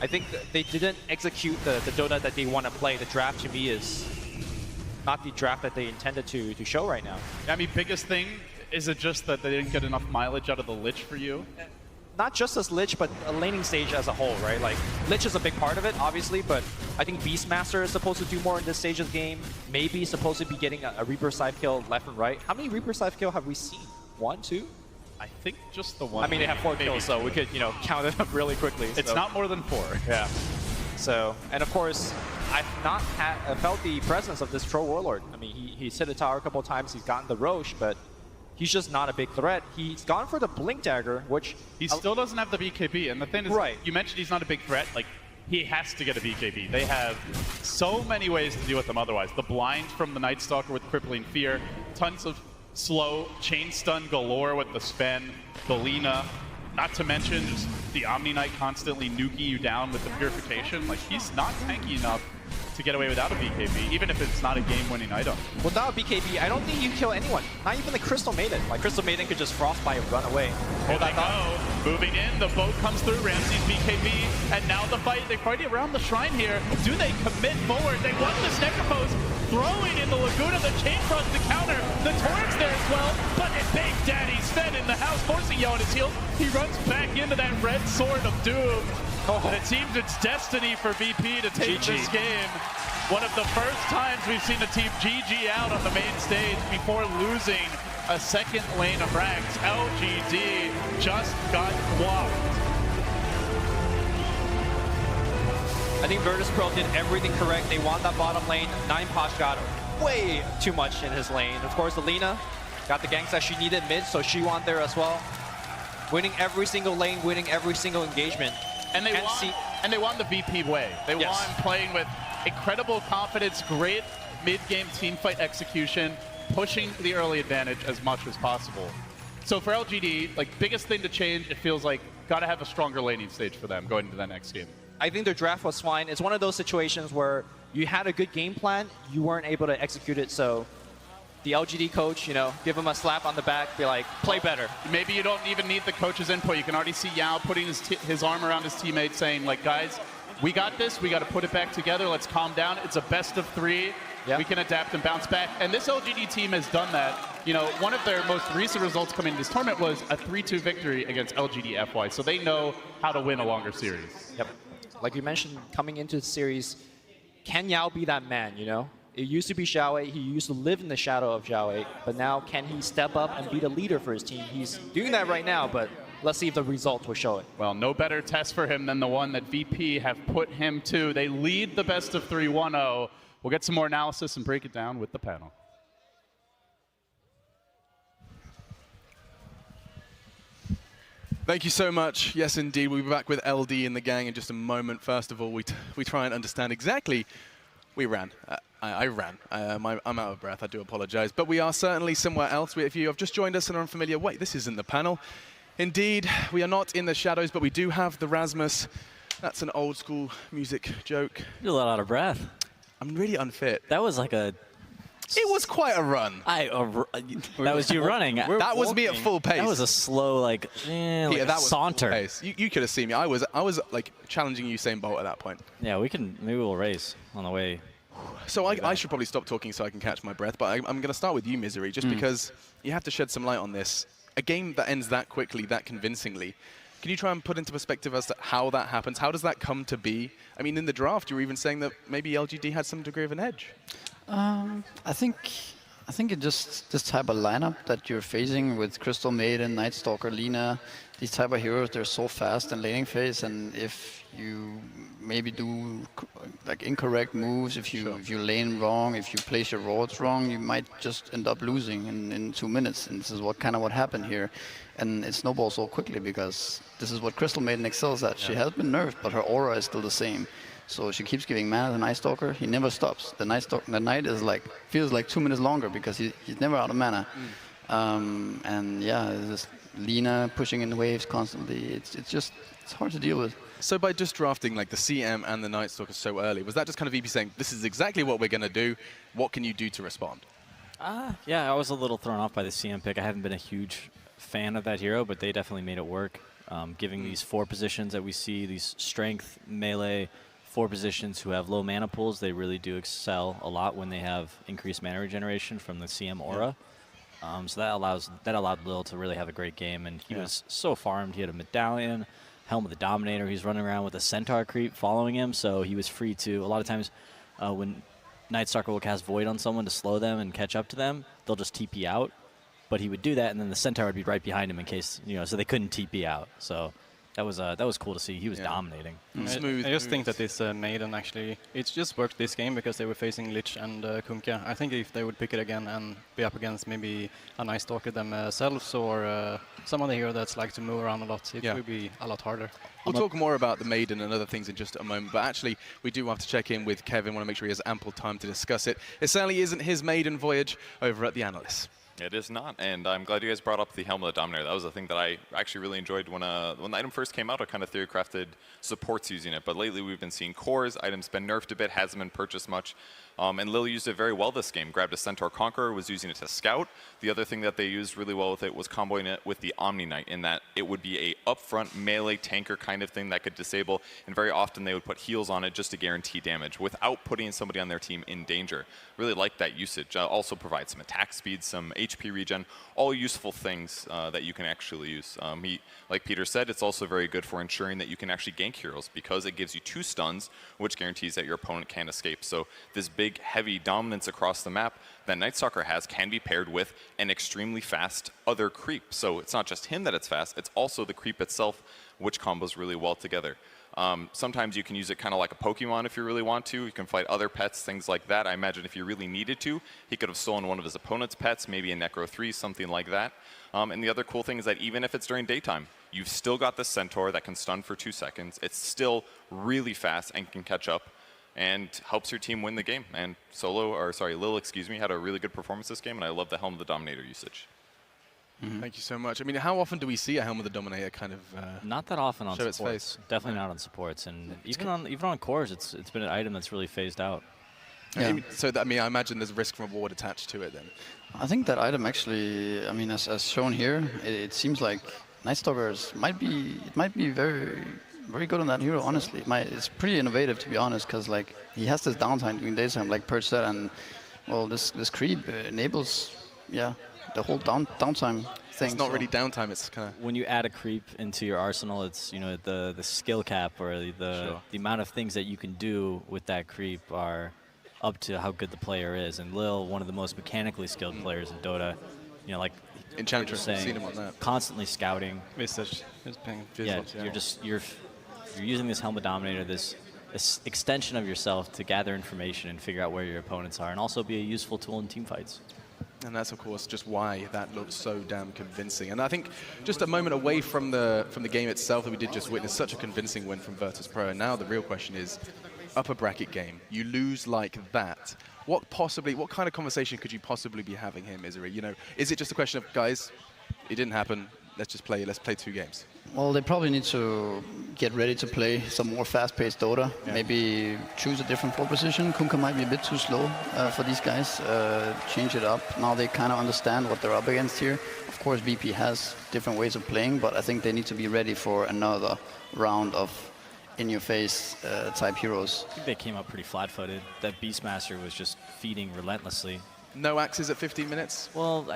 S6: I think they didn't execute the Dota that they want to play. The draft to me is not the draft that they intended to show right now.
S3: I mean, biggest thing, is it just that they didn't get enough mileage out of the Lich for you?
S6: Not just as Lich, but a laning stage as a whole, right? Like, Lich is a big part of it, obviously, but I think Beastmaster is supposed to do more in this stage of the game. Maybe supposed to be getting a Reaper Scythe kill left and right. How many Reaper Scythe kill have we seen? 1, 2?
S3: I think just the 1.
S6: I mean, they have 4 kills, so we could, you know, count it up really quickly.
S3: It's not more than 4.
S6: Yeah. So, and of course, I've not felt the presence of this Troll Warlord. I mean, he's hit a tower a couple of times, he's gotten the Roche, but he's just not a big threat. He's gone for the Blink Dagger, which...
S3: He still doesn't have the BKB, and the thing is, you mentioned he's not a big threat, like, he has to get a BKB. They have so many ways to deal with them otherwise. The blind from the Night Stalker with Crippling Fear, tons of slow chain stun galore with the Sven, the Lina, not to mention just the Omni Knight constantly nuking you down with the Purification. Like, he's not tanky enough to get away without a BKB, even if it's not a game-winning item.
S6: Without a BKB, I don't think you kill anyone. Not even the Crystal Maiden. Like, Crystal Maiden could just Frostbite and run away.
S3: Hold that thought. Moving in, the boat comes through, Ramsey's BKB, and now the fight. They fight around the shrine here. Do they commit forward? They want this Necrophos throwing in the Laguna, the Chain Frost to counter. The Torrent's there as well, but Big Daddy Sven in the house, forcing Yo on his heels. He runs back into that red sword of doom. And it seems it's destiny for VP to take this game. One of the first times we've seen the team GG out on the main stage before losing a second lane of ranks. LGD just got whopped.
S6: I think Virtus Pro did everything correct. They won that bottom lane. 9 Posh got way too much in his lane. Of course, the Lina Got the ganks that she needed mid, so she won there as well. Winning every single lane, winning every single engagement.
S3: And they won the VP way. They won playing with incredible confidence, great mid-game team fight execution, pushing the early advantage as much as possible. So for LGD, like biggest thing to change, it feels like got to have a stronger laning stage for them going into that next game.
S6: I think their draft was fine. It's one of those situations where you had a good game plan, you weren't able to execute it, so the LGD coach, you know, give him a slap on the back, be like, play better.
S3: Maybe you don't even need the coach's input. You can already see Yao putting his arm around his teammates saying, like, guys, we got this. We got to put it back together. Let's calm down. It's a best of 3. Yep. We can adapt and bounce back. And this LGD team has done that. You know, one of their most recent results coming into this tournament was a 3-2 victory against LGD FY. So they know how to win a longer series.
S6: Yep. Like you mentioned, coming into the series, can Yao be that man, you know? It used to be Xiao Wei. He used to live in the shadow of Xiao Wei. But now, can he step up and be the leader for his team? He's doing that right now, but let's see if the results will show it.
S3: Well, no better test for him than the one that VP have put him to. They lead the best of 3 1-0. We'll get some more analysis and break it down with the panel.
S19: Thank you so much. Yes, indeed. We'll be back with LD in the gang in just a moment. First of all, we try and understand exactly. We ran. I ran. I'm out of breath. I do apologize. But we are certainly somewhere else. If you have just joined us and are unfamiliar, wait, this isn't the panel. Indeed, we are not in the shadows, but we do have the Rasmus. That's an old school music joke.
S20: You're a lot out of breath.
S19: I'm really unfit.
S20: That was like a...
S19: It was quite a run.
S20: That was you running.
S19: That was me at full pace.
S20: That was a slow, like
S19: that
S20: saunter.
S19: Was you could have seen me. I was like challenging Usain Bolt at that point.
S20: Yeah, maybe we'll race on the way.
S19: So I should probably stop talking so I can catch my breath, but I'm going to start with you, Misery, just because you have to shed some light on this. A game that ends that quickly, that convincingly. Can you try and put into perspective as to how that happens? How does that come to be? I mean, in the draft, you were even saying that maybe LGD had some degree of an edge.
S21: I think it just this type of lineup that you're facing with Crystal Maiden, Night Stalker, Lina, these type of heroes, they're so fast in laning phase, and if you maybe do like incorrect moves, if you lane wrong, if you place your wards wrong, you might just end up losing in 2 minutes. And this is what happened here. And it snowballs so quickly because this is what Crystal Maiden excels at. She has been nerfed, but her aura is still the same. So she keeps giving mana to Night Stalker. He never stops. The Night is feels like 2 minutes longer because he's never out of mana. And yeah, it's just Lina pushing in the waves constantly. It's hard to deal with.
S19: So by just drafting like the CM and the Night Stalker so early, was that just kind of VP saying, this is exactly what we're going to do? What can you do to respond?
S20: Yeah, I was a little thrown off by the CM pick. I haven't been a huge fan of that hero, but they definitely made it work. Giving these 4 positions that we see, these strength, melee, 4 positions who have low mana pools, they really do excel a lot when they have increased mana regeneration from the CM aura. So that allowed Lil to really have a great game, and he was so farmed. He had a medallion, Helm of the Dominator. He's running around with a Centaur creep following him, so he was free to. A lot of times when Night Stalker will cast Void on someone to slow them and catch up to them, they'll just TP out. But he would do that, and then the Centaur would be right behind him in case, so they couldn't TP out. So that was cool to see. He was dominating.
S19: Smooth.
S7: I just think that this Maiden actually, it's just worked this game because they were facing Lich and Kunkka. I think if they would pick it again and be up against maybe a Night Stalker themselves or some other hero that's like to move around a lot, it would be a lot harder.
S19: We'll talk more about the Maiden and other things in just a moment, but actually we do have to check in with Kevin. Want to make sure he has ample time to discuss it. It certainly isn't his maiden voyage over at the Analysts.
S4: It is not, and I'm glad you guys brought up the Helm of the Dominator. That was a thing that I actually really enjoyed when the item first came out. I kind of theory-crafted supports using it, but lately we've been seeing cores. Items been nerfed a bit, hasn't been purchased much. And Lil used it very well this game. Grabbed a Centaur Conqueror, was using it to scout. The other thing that they used really well with it was comboing it with the Omni Knight, in that it would be a upfront melee tanker kind of thing that could disable, and very often they would put heals on it just to guarantee damage without putting somebody on their team in danger. Really like that usage. Also provides some attack speed, some HP regen, all useful things that you can actually use. Like Peter said, it's also very good for ensuring that you can actually gank heroes because it gives you 2 stuns, which guarantees that your opponent can't escape. So this big, heavy dominance across the map that Night Stalker has can be paired with an extremely fast other creep. So it's not just him that it's fast, it's also the creep itself, which combos really well together. Sometimes you can use it kind of like a Pokemon if you really want to. You can fight other pets, things like that. I imagine if you really needed to, he could have stolen one of his opponent's pets, maybe a Necro 3, something like that. And the other cool thing is that even if it's during daytime, you've still got this Centaur that can stun for 2 seconds. It's still really fast and can catch up and helps your team win the game. And Lil, excuse me, had a really good performance this game, and I love the Helm of the Dominator usage.
S19: Thank you so much. I mean, how often do we see a Helm of the Dominator kind of
S20: not that often on
S19: show
S20: supports.
S19: its face?
S20: Definitely not on supports, and even on cores, it's been an item that's really phased out.
S19: Yeah. So that, I imagine there's risk and reward attached to it then.
S21: I think that item actually, I mean, as shown here, it seems like Night Stalkers might be very good on that hero. Honestly, it's pretty innovative, to be honest, because like he has this downtime during daytime, like Perch said, and well, this creep enables the whole downtime thing.
S19: It's not really downtime. It's kind of
S20: when you add a creep into your arsenal, it's the skill cap or the amount of things that you can do with that creep are up to how good the player is. And Lil, one of the most mechanically skilled players in Dota, like
S19: Enchantress,
S20: saying,
S19: seen him on that.
S20: Constantly scouting.
S7: Visage is playing
S20: you're using this Helmet Dominator, this extension of yourself to gather information and figure out where your opponents are, and also be a useful tool in team fights.
S19: And that's, of course, just why that looks so damn convincing. And I think just a moment away from the game itself that we did just witness such a convincing win from Virtus.pro. And now the real question is, upper bracket game, you lose like that. What kind of conversation could you possibly be having here, Misery? Is it just a question of, guys, it didn't happen, let's play 2 games?
S21: Well, they probably need to get ready to play some more fast-paced Dota. Yeah. Maybe choose a different floor position. Kunkka might be a bit too slow for these guys. Change it up. Now they kind of understand what they're up against here. Of course, VP has different ways of playing, but I think they need to be ready for another round of in-your-face type heroes.
S20: I think they came up pretty flat-footed. That Beastmaster was just feeding relentlessly.
S19: No axes at 15 minutes?
S20: Well,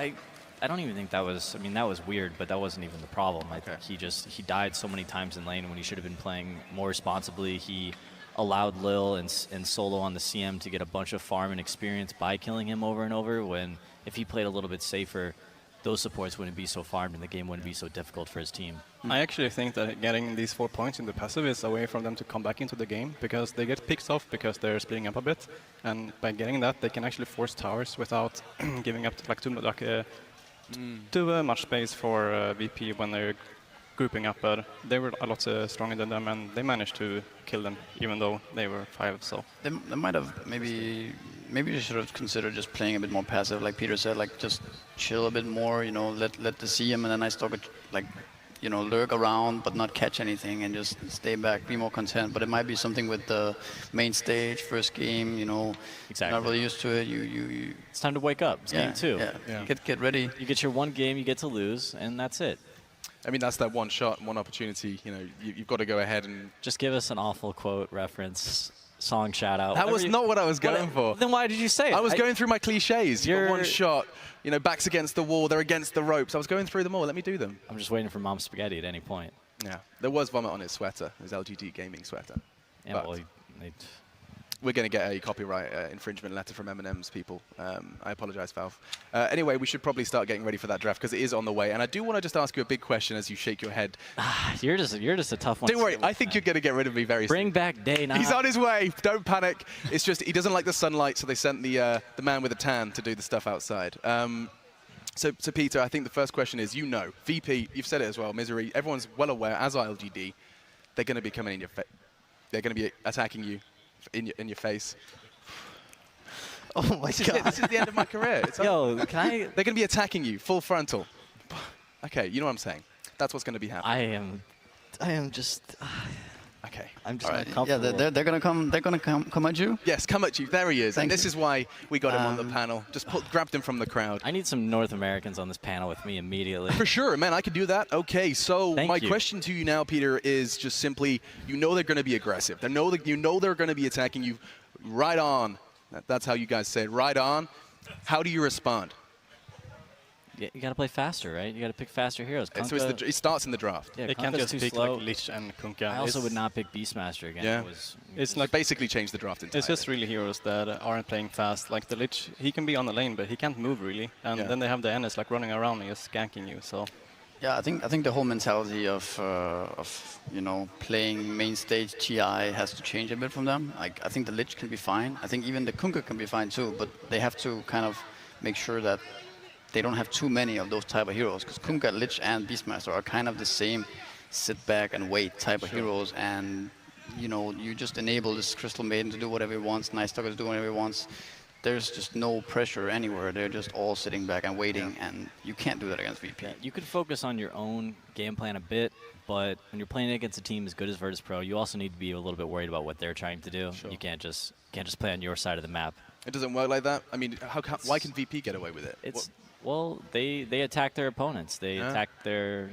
S20: I don't even think that was, that was weird, but that wasn't even the problem. I think he died so many times in lane when he should have been playing more responsibly. He allowed Lil and Solo on the CM to get a bunch of farm and experience by killing him over and over, when if he played a little bit safer, those supports wouldn't be so farmed and the game wouldn't be so difficult for his team.
S7: I actually think that getting these 4 points in the passive is a way for them to come back into the game, because they get picked off because they're splitting up a bit, and by getting that they can actually force towers without giving up too much space for VP when they're grouping up, but they were a lot stronger than them, and they managed to kill them even though they were 5. So
S21: they might have maybe they should have considered just playing a bit more passive, like Peter said, like just chill a bit more, let the CM and then Night Stalker lurk around but not catch anything and just stay back, be more content. But it might be something with the main stage, first game,
S20: exactly.
S21: Not really used to it.
S20: It's time to wake up. It's game 2.
S21: Yeah. Get ready.
S20: You get your one game, you get to lose, and that's it.
S19: I mean, that's that one shot, one opportunity. You've got to go ahead and
S20: just give us an awful quote, reference, song shout out.
S19: That was not what I was going for.
S20: Then why did you say it?
S19: I was going through my cliches. You've got one shot, backs against the wall, they're against the ropes. I was going through them all. Let me do them.
S20: I'm just waiting for Mom Spaghetti at any point.
S19: Yeah, there was vomit on his sweater, his LGD gaming sweater.
S20: Yeah, well,
S19: we're going to get a copyright infringement letter from M&M's people. I apologize, Valve. Anyway, we should probably start getting ready for that draft because it is on the way. And I do want to just ask you a big question as you shake your head.
S20: You're just a tough one.
S19: Don't worry, I think you're going to get rid of me very soon.
S20: Bring back Day 9.
S19: He's on his way. Don't panic. It's just he doesn't like the sunlight, so they sent the man with a tan to do the stuff outside. So Peter, I think the first question is, VP, you've said it as well, Misery, everyone's well aware, as are LGD, they're going to be coming in your face. They're going to be attacking you in your face.
S21: Oh my God.
S19: This is the end of my career.
S20: Yo, can I?
S19: They're going to be attacking you, full frontal. Okay, you know what I'm saying. That's what's going to be happening.
S20: I am just.
S19: Okay.
S20: I'm just
S21: uncomfortable. Yeah, they're gonna come. They're gonna come at you.
S19: Yes, come at you. There he is. And this is why we got him on the panel. Just grabbed him from the crowd.
S20: I need some North Americans on this panel with me immediately.
S19: For sure, man. I can do that. Okay, so my question to you now, Peter, is just simply: they're going to be aggressive. They're going to be attacking you. Right on. That's how you guys say it. Right on. How do you respond?
S20: Yeah, you got to play faster, right? You got to pick faster heroes.
S19: Kunkka, so it starts in the draft.
S20: Yeah,
S7: they can't just pick like Lich and Kunkka.
S20: I also would not pick Beastmaster again.
S19: Yeah. It's like basically changed the draft entirely.
S7: It's just really heroes that aren't playing fast. Like the Lich, he can be on the lane, but he can't move really. And then they have the NS like running around and just ganking you. So
S21: Yeah, I think the whole mentality of you know, playing main stage TI has to change a bit from them. I think the Lich can be fine. I think even the Kunkka can be fine too, but they have to kind of make sure that they don't have too many of those type of heroes, because Kunkka, Lich, and Beastmaster are kind of the same sit back and wait type of heroes, and you know, you just enable this Crystal Maiden to do whatever he wants, Night Stalker to do whatever he wants. There's just no pressure anywhere. They're just all sitting back and waiting, and you can't do that against VP.
S20: You could focus on your own game plan a bit, but when you're playing against a team as good as Virtus.pro, you also need to be a little bit worried about what they're trying to do. You can't just play on your side of the map.
S19: It doesn't work like that. I mean, why can VP get away with it?
S20: Well, they attack their opponents. They attacked their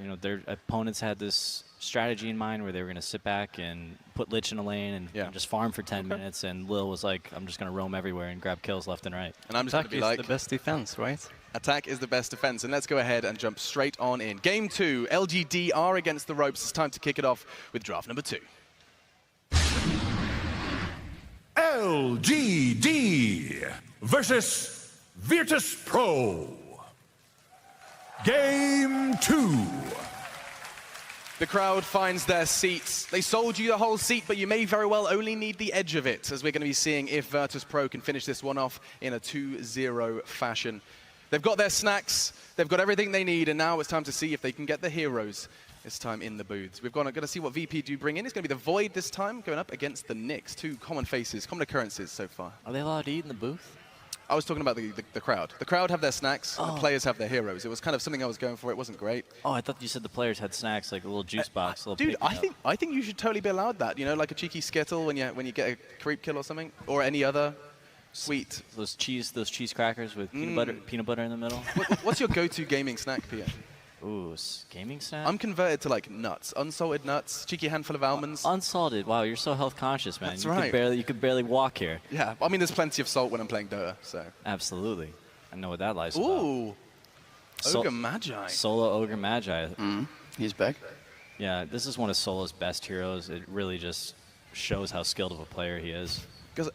S20: opponents had this strategy in mind where they were going to sit back and put Lich in a lane and just farm for 10 minutes, and Lil was like, I'm just going to roam everywhere and grab kills left and right.
S19: And I'm just going to be like,
S22: the best defense, right?
S19: Attack is the best defense, and let's go ahead and jump straight on in. Game 2, LGD are against the ropes. It's time to kick it off with draft number 2.
S2: LGD versus Virtus.pro. Game 2.
S19: The crowd finds their seats. They sold you the whole seat, but you may very well only need the edge of it, as we're going to be seeing if Virtus.pro can finish this one off in a 2-0 fashion. They've got their snacks, they've got everything they need, and now it's time to see if they can get the heroes this time in the booths. We've got to see what VP do bring in. It's going to be the Void this time, going up against the Nyx. Two common faces, common occurrences so far.
S20: Are they allowed to eat in the booth?
S19: I was talking about the crowd. The crowd have their snacks, and the players have their heroes. It was kind of something I was going for. It wasn't great.
S20: Oh, I thought you said the players had snacks, like a little juice box.
S19: Dude, I think you should totally be allowed that. You know, like a cheeky Skittle when you get a creep kill or something, or any other sweet.
S20: Those cheese crackers with peanut butter in the middle.
S19: What's your go-to gaming snack, Pierre?
S20: Ooh, gaming snack?
S19: I'm converted to like nuts, unsalted nuts, cheeky handful of almonds.
S20: Unsalted. Wow, you're so health conscious, man.
S19: That's right.
S20: You could barely walk here.
S19: Yeah, I mean, there's plenty of salt when I'm playing Dota, so.
S20: Absolutely. I know what that life's
S19: about.
S20: Ooh.
S19: Ogre Magi.
S20: Solo Ogre Magi.
S21: He's back.
S20: Yeah, this is one of Solo's best heroes. It really just shows how skilled of a player he is.
S19: Because.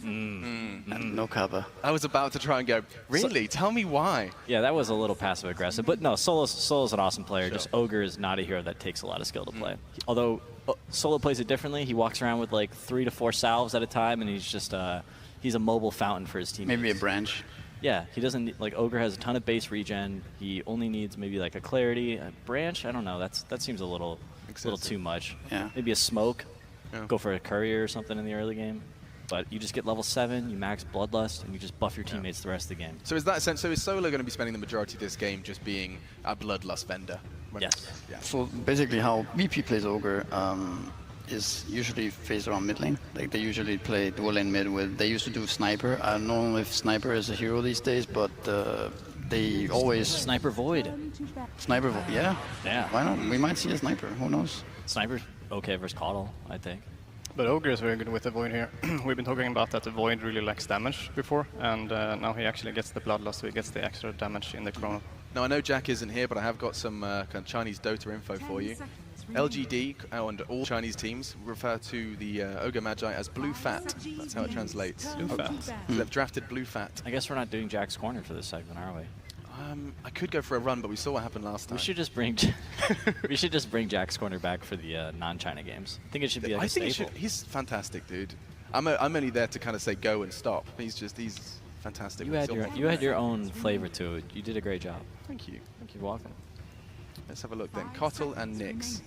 S21: No cover.
S19: I was about to try and go, really? Tell me why.
S20: Yeah, that was a little passive aggressive. But no, Solo's an awesome player. Just Ogre is not a hero that takes a lot of skill to play. Although Solo plays it differently. He walks around with like 3 to 4 salves at a time, and he's just he's a mobile fountain for his teammates.
S21: Maybe a branch.
S20: Yeah, he doesn't need, like Ogre has a ton of base regen. He only needs maybe like a clarity, a branch. I don't know. That seems a little too much.
S21: Yeah.
S20: Maybe a smoke. Yeah. Go for a courier or something in the early game. But you just get level 7, you max Bloodlust, and you just buff your teammates the rest of the game.
S19: So is that sense? So is Solo going to be spending the majority of this game just being a Bloodlust vendor?
S20: Yes.
S19: Yeah.
S21: So basically, how VP plays Ogre is usually phased around mid lane. Like they usually play dual lane mid with. They used to do Sniper. I don't know if Sniper is a hero these days, but they always
S20: Sniper Void.
S21: Sniper Void. Yeah.
S20: Yeah.
S21: Why not? We might see a Sniper. Who knows?
S20: Sniper's okay versus Coddle, I think.
S7: But Ogre is very good with the Void here. We've been talking about that the Void really lacks damage before, and now he actually gets the Bloodlust, so he gets the extra damage in the Chrono.
S19: Now, I know Jack isn't here, but I have got some kind of Chinese Dota info for you. LGD and all Chinese teams refer to the Ogre Magi as Blue Fat. That's how it translates.
S7: Blue Fat.
S19: So they've drafted Blue Fat.
S20: I guess we're not doing Jack's Corner for this segment, are we?
S19: I could go for a run, but we saw what happened last time.
S20: We should just bring Jack's Corner back for the non-China games. I think it should be like a staple.
S19: He's fantastic, dude. I'm only there to kind of say go and stop. He's fantastic.
S20: You had your own flavor to it. You did a great job.
S19: Thank you.
S20: You're welcome.
S19: Let's have a look then. Kotl and Nyx.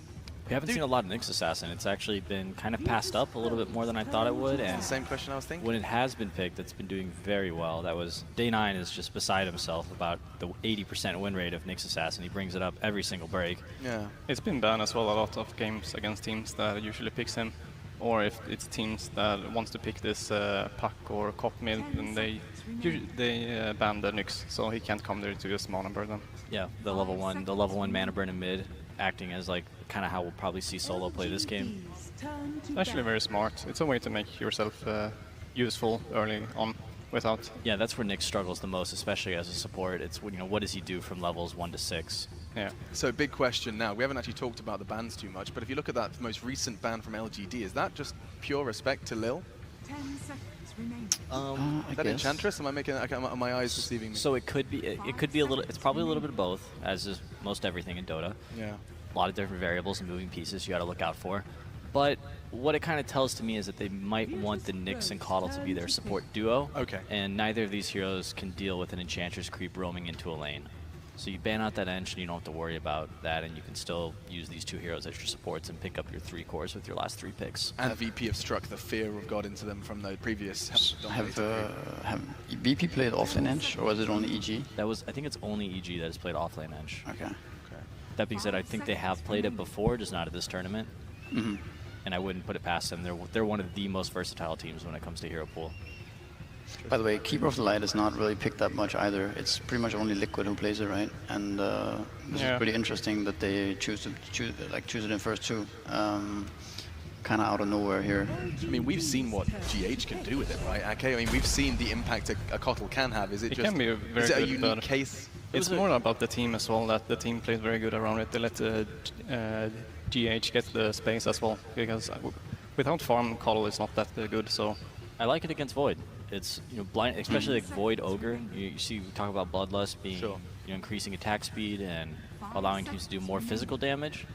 S20: We haven't seen a lot of Nyx Assassin. It's actually been kind of passed up a little bit more than I thought it would. And
S19: the same question I was thinking.
S20: When it has been picked, it's been doing very well. That was Day9 is just beside himself about the 80% win rate of Nyx Assassin. He brings it up every single break.
S19: Yeah.
S7: It's been banned as well a lot of games against teams that usually picks him, or if it's teams that wants to pick this Puck or Cop mid, and they ban the Nyx, so he can't come there to just mana burn them.
S20: Yeah, the level 1 mana burn in mid, acting as like kind of how we'll probably see Solo play this game.
S7: It's actually very smart. It's a way to make yourself useful early on without.
S20: Yeah, that's where Nyx struggles the most, especially as a support. It's what does he do from levels 1 to 6?
S7: Yeah.
S19: So big question now. We haven't actually talked about the bans too much, but if you look at that most recent ban from LGD, is that just pure respect to Lil? Is that Enchantress? Am I making? Are my eyes deceiving me?
S20: So it could be. It could be a little. It's probably a little bit of both, as is most everything in Dota.
S19: Yeah.
S20: A lot of different variables and moving pieces you got to look out for. But what it kind of tells to me is that they might want the Nyx and Caudle to be their support duo.
S19: Okay.
S20: And neither of these heroes can deal with an Enchantress creep roaming into a lane. So you ban out that Ench and you don't have to worry about that, and you can still use these two heroes as your supports and pick up your 3 cores with your last 3 picks.
S19: And VP have struck the fear of God into them from the previous.
S21: Have VP played offlane Ench, or was it only EG?
S20: That was, I think it's only EG that has played offlane Ench.
S21: Okay.
S20: That being said, I think they have played it before, just not at this tournament. And I wouldn't put it past them. They're one of the most versatile teams when it comes to hero pool.
S21: By the way, Keeper of the Light is not really picked up much either. It's pretty much only Liquid who plays it, right? And this is pretty interesting that they choose it in first two. Kind of out of nowhere here.
S19: I mean, we've seen what GH can do with it, right? Okay, I mean, we've seen the impact a Caudle can have. Is it just
S7: can be very
S19: is it a
S7: good,
S19: unique case?
S7: It's more about the team as well, that the team plays very good around it. They let GH get the space as well, because without farm, Caudle is not that good. So
S20: I like it against Void. It's blind, especially like Void Ogre. You see, we talk about Bloodlust being increasing attack speed and allowing teams to do more physical damage.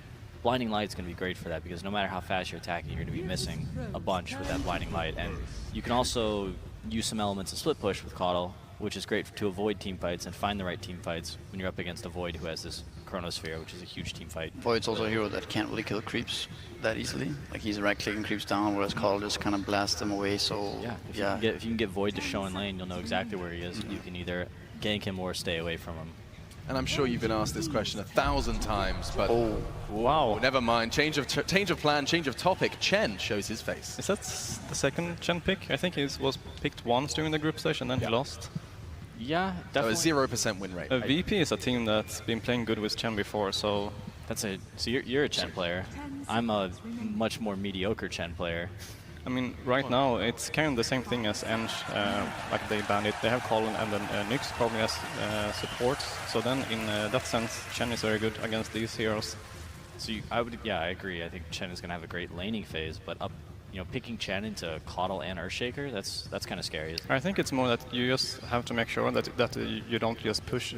S20: Blinding Light's going to be great for that, because no matter how fast you're attacking, you're going to be missing a bunch with that Blinding Light. And you can also use some elements of split push with Caudle, which is great to avoid team fights and find the right team fights when you're up against a Void who has this Chronosphere, which is a huge team fight.
S21: Void's also a hero that can't really kill creeps that easily. Like, he's right-clicking creeps down, whereas Caudle just kind of blasts them away. So
S20: yeah, if you can get Void to show in lane, you'll know exactly where he is. You can either gank him or stay away from him.
S19: And I'm sure you've been asked this question 1,000 times, but
S7: wow,
S19: never mind. Change of plan, change of topic. Chen shows his face.
S7: Is that the second Chen pick? I think he was picked once during the group stage and then he lost.
S20: Yeah, definitely.
S19: So a 0% win rate.
S7: VP is a team that's been playing good with Chen before, so
S20: so you're a Chen player. I'm a much more mediocre Chen player.
S7: I mean, right now it's kind of the same thing as Ench, like they banned it. They have Colin and then Nyx probably as supports. So then, in that sense, Chen is very good against these heroes.
S20: So I agree. I think Chen is going to have a great laning phase, but picking Chen into Caudle and Earthshaker, that's kind of scary. Isn't it?
S7: I think it's more that you just have to make sure that you don't just push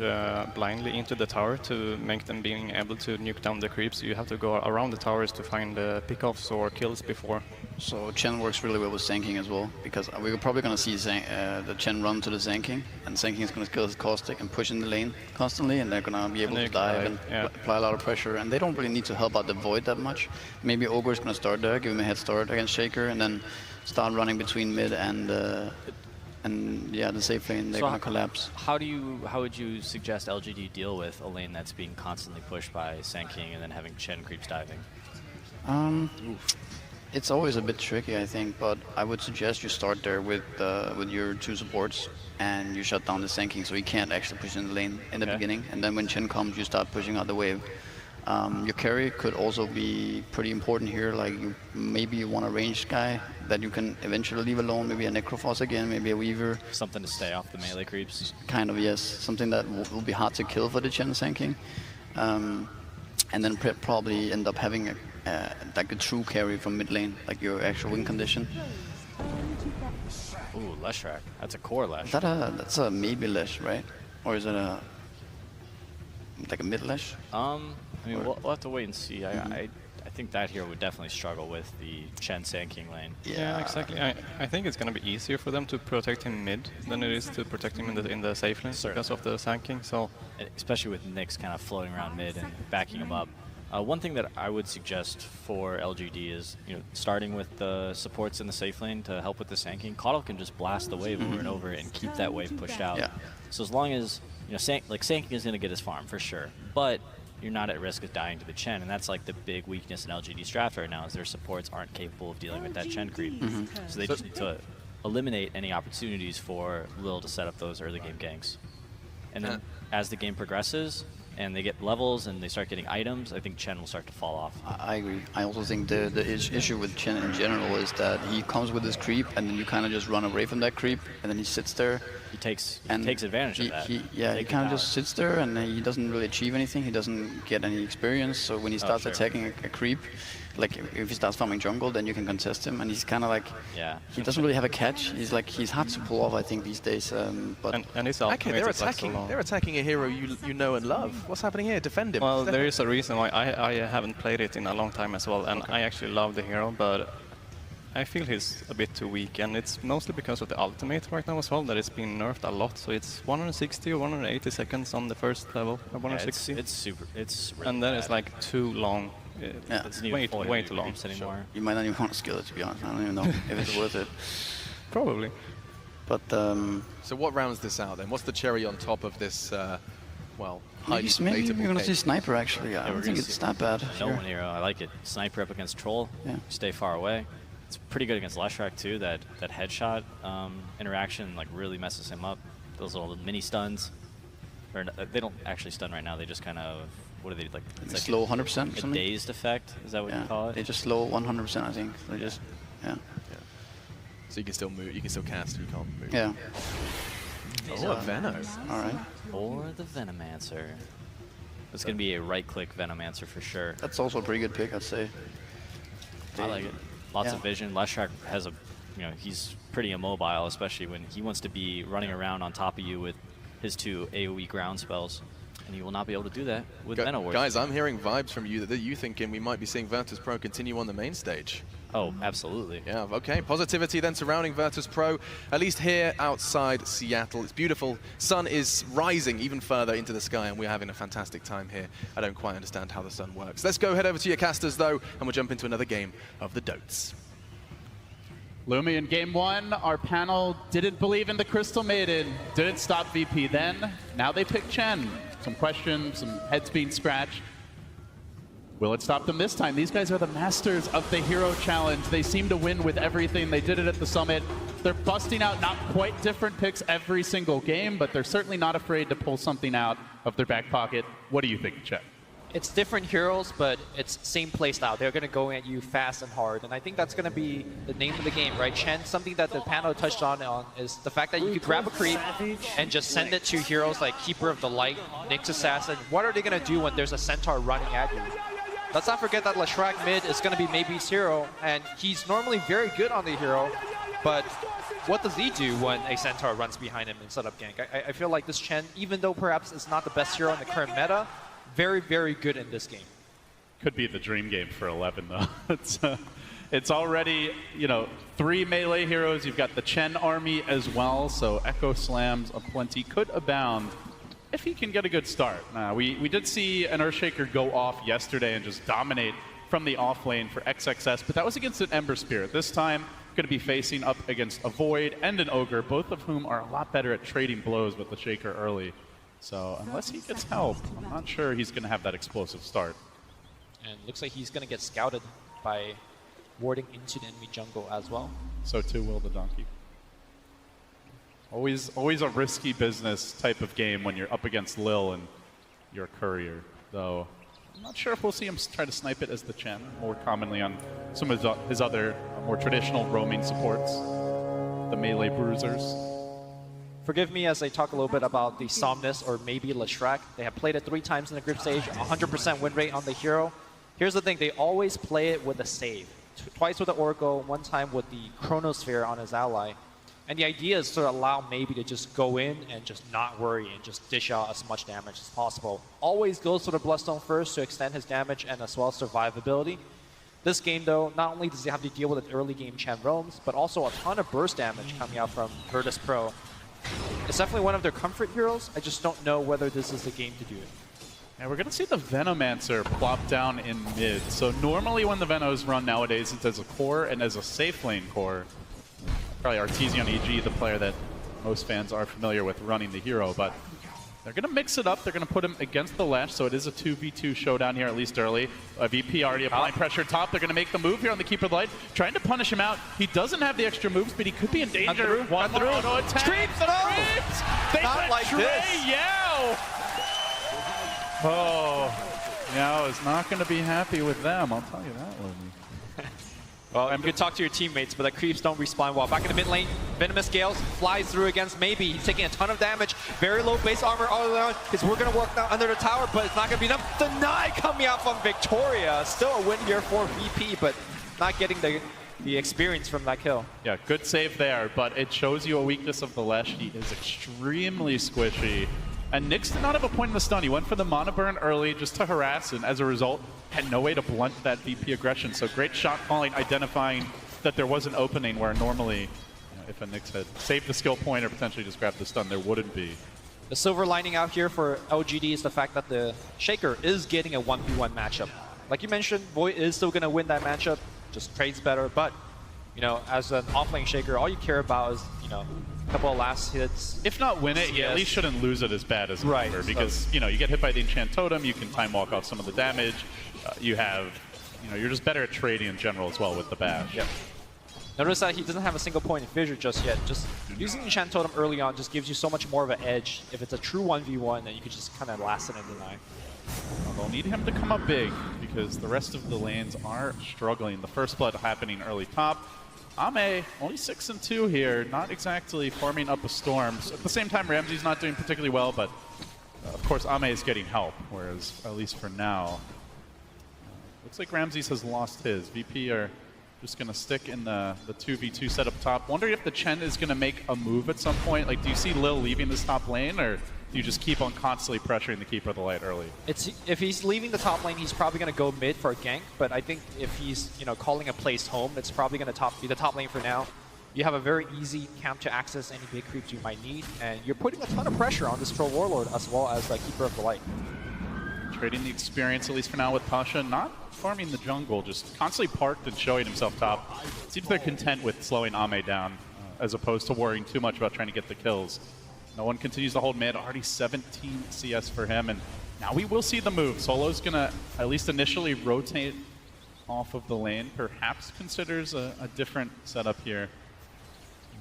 S7: blindly into the tower to make them being able to nuke down the creeps. You have to go around the towers to find pickoffs or kills before.
S21: So Chen works really well with Zanking as well, because we're probably going to see the Chen run to the Zanking, and Zanking is going to kill his Caustic and push in the lane constantly, and they're going to be able to dive and apply a lot of pressure, and they don't really need to help out the Void that much. Maybe Ogre is going to start there, give him a head start against Shaker, and then start running between mid and the safe lane. They're going to collapse.
S20: How would you suggest LGD deal with a lane that's being constantly pushed by Zanking and then having Chen creeps diving?
S21: It's always a bit tricky, I think, but I would suggest you start there with your 2 supports, and you shut down the Zanking so he can't actually push in the lane in the beginning, and then when Chen comes, you start pushing out the wave. Your carry could also be pretty important here, like maybe you want a ranged guy that you can eventually leave alone, maybe a Necrophos again, maybe a Weaver.
S20: Something to stay off the melee creeps.
S21: Kind of, yes. Something that will be hard to kill for the Chen Zanking. And then probably end up having like a true carry from mid lane, like your actual win condition.
S20: Ooh, Leshrac. That's a core Lesh.
S21: That's a maybe Lesh, right? Or is it like a mid Lesh?
S20: I mean, we'll have to wait and see. I think that hero would definitely struggle with the Chen Zanking lane.
S7: Yeah, exactly. I think it's going to be easier for them to protect him mid than it is to protect him in the safe lane because of the Zanking. So,
S20: especially with Nyx kind of floating around mid and backing him up. One thing that I would suggest for LGD is, starting with the supports in the safe lane to help with the Zanking. Caudle can just blast the wave over and over and keep that wave pushed out.
S21: Yeah.
S20: So as long as, Zanking is going to get his farm for sure, but you're not at risk of dying to the Chen, and that's like the big weakness in LGD's draft right now, is their supports aren't capable of dealing with that Chen creep. So they just need to eliminate any opportunities for Lil to set up those early game ganks. And then as the game progresses, and they get levels and they start getting items, I think Chen will start to fall off.
S21: I agree. I also think the issue with Chen in general is that he comes with his creep, and then you kind of just run away from that creep, and then he sits there.
S20: He takes advantage of that.
S21: He kind of just sits there, and he doesn't really achieve anything. He doesn't get any experience. So when he starts attacking a creep, like if he starts farming jungle, then you can contest him, and he's kind of like, he doesn't really have a catch. He's hard to pull off, I think, these days. But
S22: and it's
S19: okay, they're attacking a hero you know and love. What's happening here? Defend him.
S22: Well, there is a reason why I haven't played it in a long time as well, and I actually love the hero, but I feel he's a bit too weak, and it's mostly because of the ultimate right now as well, that it's been nerfed a lot. So it's 160 or 180 seconds on the first level, or 160.
S20: It's really
S22: and then
S20: bad.
S22: it's like too long. It's way too long.
S20: Anymore.
S21: You might not even want to skill it, to be honest. I don't even know if it's worth it.
S22: Probably.
S21: But
S19: so what rounds this out then? What's the cherry on top of this? Well,
S21: maybe we're gonna see sniper actually. I don't think it's that bad.
S20: No one hero. I like it. Sniper up against Troll. Stay far away. It's pretty good against Leshrac too. That headshot interaction like really messes him up. Those little mini stuns. Or they don't actually stun right now. They just kind of, what are they like? It's like
S21: slow 100%.
S20: A dazed effect. Is that what you call it?
S21: They just slow 100%. I think. They just
S19: So you can still move. You can still cast. You can't move.
S21: Yeah.
S19: Oh, a Venom.
S21: All right.
S20: Or the Venomancer. It's gonna be a right-click Venomancer for sure.
S21: That's also a pretty good pick, I'd say.
S20: I like it. Lots of vision. Leshrac has a, he's pretty immobile, especially when he wants to be running around on top of you with his 2 AoE ground spells, and he will not be able to do that with Venom Wars.
S19: Guys, I'm hearing vibes from you that you thinking we might be seeing Virtus Pro continue on the main stage.
S20: Oh, absolutely.
S19: Yeah, okay. Positivity then surrounding Virtus Pro, at least here outside Seattle. It's beautiful. Sun is rising even further into the sky, and we're having a fantastic time here. I don't quite understand how the sun works. Let's go head over to your casters, though, and we'll jump into another game of the Dotes.
S5: Lumi, in game 1, our panel didn't believe in the Crystal Maiden, didn't stop VP then. Now they pick Chen. Some questions, some heads being scratched. Will it stop them this time? These guys are the masters of the Hero Challenge. They seem to win with everything. They did it at the Summit. They're busting out not quite different picks every single game, but they're certainly not afraid to pull something out of their back pocket. What do you think, Chet?
S6: It's different heroes, but it's same playstyle. They're going to go at you fast and hard, and I think that's going to be the name of the game, right? Chen, something that the panel touched on is the fact that you could grab a creep and just send it to heroes like Keeper of the Light, Nyx Assassin. What are they going to do when there's a Centaur running at you? Let's not forget that Leshrac mid is going to be Maybe's hero, and he's normally very good on the hero, but what does he do when a Centaur runs behind him in setup gank? I feel like this Chen, even though perhaps it's not the best hero in the current meta, very, very good in this game.
S5: Could be the dream game for 11, though. It's already, 3 melee heroes. You've got the Chen army as well, so Echo Slams aplenty could abound if he can get a good start. We did see an Earthshaker go off yesterday and just dominate from the off lane for XXS, but that was against an Ember Spirit. This time, going to be facing up against a Void and an Ogre, both of whom are a lot better at trading blows with the Shaker early. So unless he gets help, I'm not sure he's going to have that explosive start.
S6: And looks like he's going to get scouted by warding into the enemy jungle as well.
S5: So too will the Donkey. Always a risky business type of game when you're up against Lil and you're a courier. Though I'm not sure if we'll see him try to snipe it as the Chen, more commonly on some of his other more traditional roaming supports, the melee bruisers.
S6: Forgive me as I talk a little bit about the Somnus or maybe Leshrac. They have played it 3 times in the group stage, 100% win rate on the hero. Here's the thing, they always play it with a save. Twice with the Oracle, 1 time with the Chronosphere on his ally. And the idea is to allow maybe to just go in and just not worry and just dish out as much damage as possible. Always goes for the Bloodstone first to extend his damage and as well as survivability. This game though, not only does he have to deal with an early game Chen roams, but also a ton of burst damage coming out from Virtus Pro. It's definitely one of their comfort heroes. I just don't know whether this is the game to do it.
S5: And we're going to see the Venomancer plop down in mid. So normally when the Venos run nowadays, it's as a core and as a safe lane core. Probably Artesian EG, the player that most fans are familiar with running the hero, but they're going to mix it up. They're going to put him against the Lash, so it is a 2v2 showdown here, at least early. VP already applying pressure top. They're going to make the move here on the Keeper of the Light, trying to punish him out. He doesn't have the extra moves, but he could be in danger. One more auto attack.
S6: Creeps it out!
S5: They
S6: Not
S5: went
S6: like
S5: Trey
S6: this.
S5: Yao! Oh, Yao is not going to be happy with them, I'll tell you that, Lumi.
S6: Well, you can talk to your teammates, but the creeps don't respawn well. Back in the mid lane, Venomous Gales flies through against Maybe. He's taking a ton of damage. Very low base armor all around. We're going to work now under the tower, but it's not going to be enough. Deny coming out from Victoria. Still a win here for VP, but not getting the experience from that kill.
S5: Yeah, good save there, but it shows you a weakness of the Lesh. He is extremely squishy. And Nyx did not have a point in the stun. He went for the mana burn early just to harass, and as a result, had no way to blunt that VP aggression. So great shot calling, identifying that there was an opening where normally, if a Nyx had saved the skill point or potentially just grabbed the stun, there wouldn't be.
S6: The silver lining out here for LGD is the fact that the Shaker is getting a 1v1 matchup. Like you mentioned, Void is still going to win that matchup, just trades better, but as an offlane Shaker, all you care about is, a couple of last hits.
S5: If not win it, you at least shouldn't lose it as bad as
S6: right,
S5: because you get hit by the enchant totem, you can time walk off some of the damage. You're just better at trading in general as well with the bash.
S6: Yep. Notice that he doesn't have a single point in fissure just yet. Just using enchant totem early on just gives you so much more of an edge. If it's a true 1v1, then you can just kind of last it and deny.
S5: Well, they'll need him to come up big because the rest of the lanes are struggling. The first blood happening early top. Ame, only 6-2 here, not exactly farming up a storm. So at the same time, Ramsey's not doing particularly well, but of course Ame is getting help, whereas at least for now, looks like Ramses has lost his. VP are just going to stick in the 2v2 set up top. Wondering if the Chen is going to make a move at some point. Like, do you see Lil leaving this top lane, or do you just keep on constantly pressuring the Keeper of the Light early?
S6: If he's leaving the top lane, he's probably going to go mid for a gank, but I think if he's calling a place home, it's probably going to be the top lane for now. You have a very easy camp to access any big creeps you might need, and you're putting a ton of pressure on this Pro Warlord as well as the Keeper of the Light.
S5: Trading the experience, at least for now, with Pasha, not farming the jungle, just constantly parked and showing himself top. Seems they're content with slowing Ame down, as opposed to worrying too much about trying to get the kills. No one continues to hold mid, already 17 CS for him, and now we will see the move. Solo's gonna, at least initially, rotate off of the lane, perhaps considers a different setup here.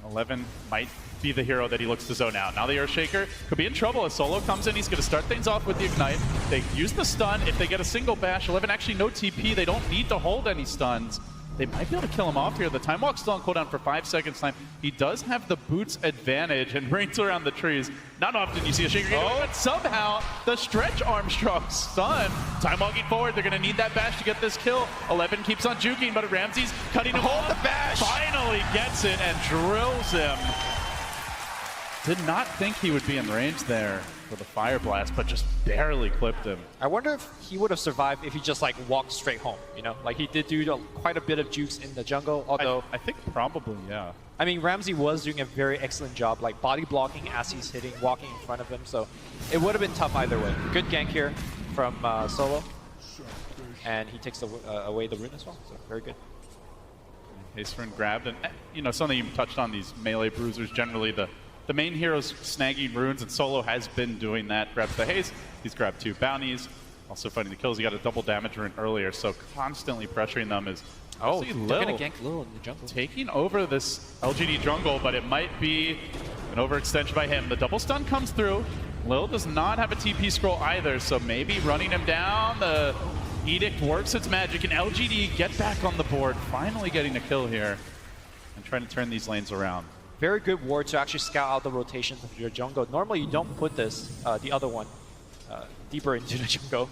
S5: 11 might be the hero that he looks to zone out. Now the Earthshaker could be in trouble as Solo comes in. He's going to start things off with the Ignite. They use the stun. If they get a single bash, 11 actually no TP. They don't need to hold any stuns. They might be able to kill him off here. The Time Walk's still on cooldown for 5 seconds time. He does have the boots advantage and rings around the trees. Not often you see a Shaker get away, but somehow the Stretch Armstrong stun. Time Walking forward, they're gonna need that bash to get this kill. 11 keeps on juking, but Ramsey's cutting him off. The bash finally gets it and drills him. Did not think he would be in range there for the Fire Blast, but just barely clipped him.
S6: I wonder if he would have survived if he just walked straight home, Like he did do quite a bit of jukes in the jungle, although...
S5: I think probably, yeah.
S6: I mean, Ramsey was doing a very excellent job, body blocking as he's hitting, walking in front of him, so it would have been tough either way. Good gank here from Solo, and he takes away the rune as well, so very good.
S5: Haste rune grabbed, and something you touched on, these melee bruisers, generally the main hero's snagging runes, and Solo has been doing that. Grabs the haste, he's grabbed 2 bounties, also finding the kills. He got a double damage rune earlier, so constantly pressuring them is...
S6: Oh, they're going to gank Lil in the jungle.
S5: Taking over this LGD jungle, but it might be an overextension by him. The double stun comes through. Lil does not have a TP scroll either, so maybe running him down. The Edict works its magic, and LGD get back on the board, finally getting a kill here and trying to turn these lanes around.
S6: Very good ward to actually scout out the rotations of your jungle. Normally you don't put this, the other one, deeper into the jungle.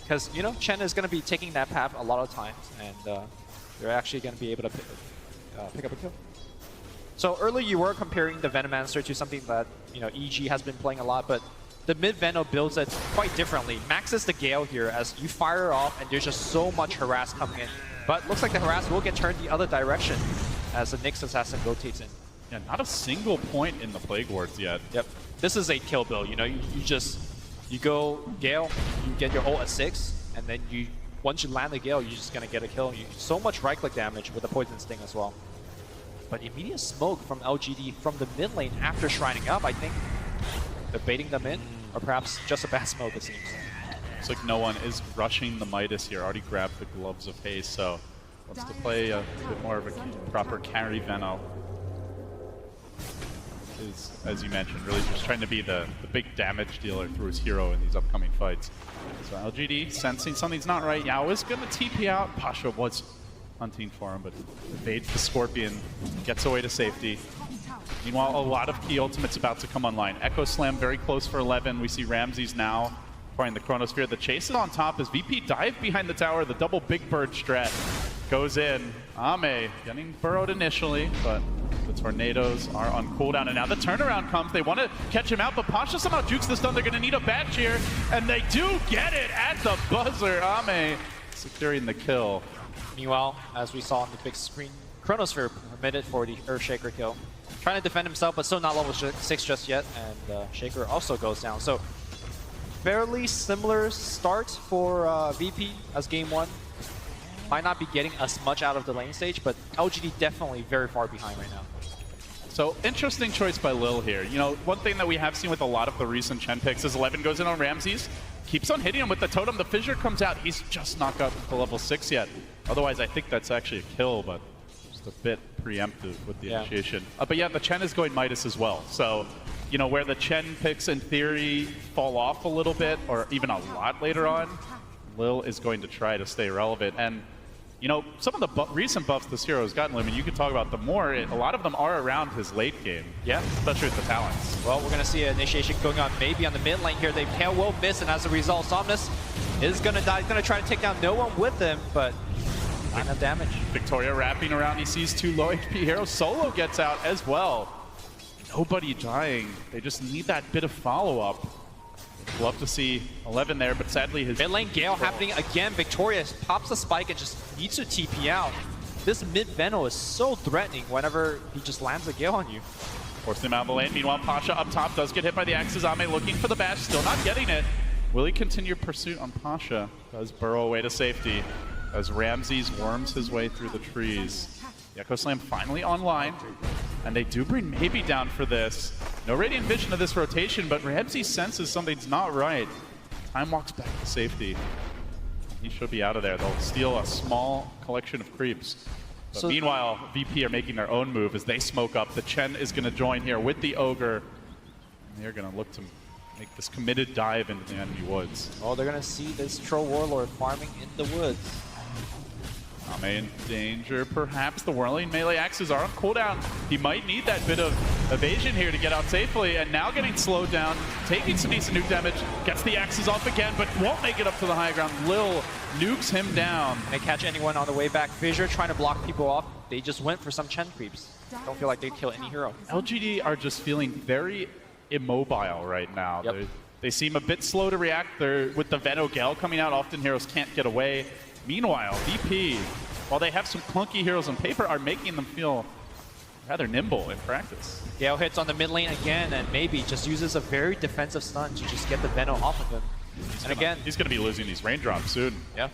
S6: Because, Chen is going to be taking that path a lot of times, and they're actually going to be able to pick up a kill. So earlier you were comparing the Venomancer to something that, EG has been playing a lot, but the mid-Veno builds it quite differently. Maxes the Gale here as you fire off, and there's just so much harass coming in. But looks like the harass will get turned the other direction as the Nyx Assassin rotates in.
S5: Yeah, not a single point in the Plague Wards yet.
S6: Yep. This is a kill build, you go Gale, you get your ult at 6, and then once you land the Gale, you're just going to get a kill. So much right-click damage with the Poison Sting as well. But immediate smoke from LGD from the mid lane after shrining up, I think they're baiting them in, or perhaps just a bad smoke, it seems.
S5: Looks like no one is rushing the Midas here. Already grabbed the Gloves of Haste, so wants to play a bit more of a proper carry Veno. Is, as you mentioned, really just trying to be the big damage dealer through his hero in these upcoming fights. So LGD sensing something's not right. Yao is going to TP out. Pasha was hunting for him, but evades the Scorpion, gets away to safety. Meanwhile, a lot of key ultimates about to come online. Echo Slam very close for 11. We see Ramses now find the Chronosphere. The chase is on top as VP dive behind the tower. The double Big Bird strat goes in. Ame getting burrowed initially, but the tornadoes are on cooldown. And now the turnaround comes. They want to catch him out, but Pasha somehow jukes the stun. They're going to need a batch here, and they do get it at the buzzer. Ame securing the kill.
S6: Meanwhile, as we saw on the big screen, Chronosphere permitted for the Earthshaker kill. Trying to defend himself, but still not level 6 just yet, and Shaker also goes down. So fairly similar start for VP as game 1. Might not be getting as much out of the lane stage, but LGD definitely very far behind right now.
S5: So interesting choice by Lil here. You know, one thing that we have seen with a lot of the recent Chen picks is 11 goes in on Ramses, keeps on hitting him with the totem. The fissure comes out. He's just not got to level 6 yet. Otherwise, I think that's actually a kill, but just a bit preemptive with the initiation. But yeah, the Chen is going Midas as well. So, you know, where the Chen picks in theory fall off a little bit, or even a lot later on, Lil is going to try to stay relevant. And you know, some of the recent buffs this hero has gotten, Lumen, you can talk about them more. A lot of them are around his late game.
S6: Yeah.
S5: Especially with the talents.
S6: Well, we're going to see an initiation going on maybe on the mid lane here. They will miss, and as a result, Somnus is going to die. He's going to try to take down no one with him, but not enough damage.
S5: Victoria wrapping around. He sees 2 low HP heroes. Solo gets out as well. Nobody dying. They just need that bit of follow-up. Love to see 11 there, but sadly his...
S6: Mid lane Gale happening again. Victoria pops the spike and just needs to TP out. This mid Veno is so threatening whenever he just lands a Gale on you.
S5: Forcing him out of the lane. Meanwhile, Pasha up top does get hit by the axes. Ame looking for the bash, still not getting it. Will he continue pursuit on Pasha? Does burrow away to safety as Ramses worms his way through the trees. The Echo Slam finally online, and they do bring Maybe down for this. No Radiant Vision of this rotation, but Ramses senses something's not right. Time walks back to safety. He should be out of there. They'll steal a small collection of creeps. But so meanwhile, VP are making their own move as they smoke up. The Chen is going to join here with the Ogre. And they're going to look to make this committed dive into the enemy woods.
S6: Oh, they're going to see this Troll Warlord farming in the woods.
S5: Ame in danger, perhaps. The whirling melee axes are on cooldown. He might need that bit of evasion here to get out safely, and now getting slowed down, taking some decent nuke damage, gets the axes off again, but won't make it up to the high ground. Lil nukes him down.
S6: They catch anyone on the way back. Fissure trying to block people off. They just went for some Chen creeps. Don't feel like they'd kill any hero.
S5: LGD are just feeling very immobile right now.
S6: Yep.
S5: They seem a bit slow to react. They're, with the Veno Gale coming out, often heroes can't get away. Meanwhile, VP, while they have some clunky heroes on paper, are making them feel rather nimble in practice.
S6: Gale hits on the mid lane again, and Maybe just uses a very defensive stun to just get the Veno off of him.
S5: He's going to be losing these raindrops soon.
S6: Yeah.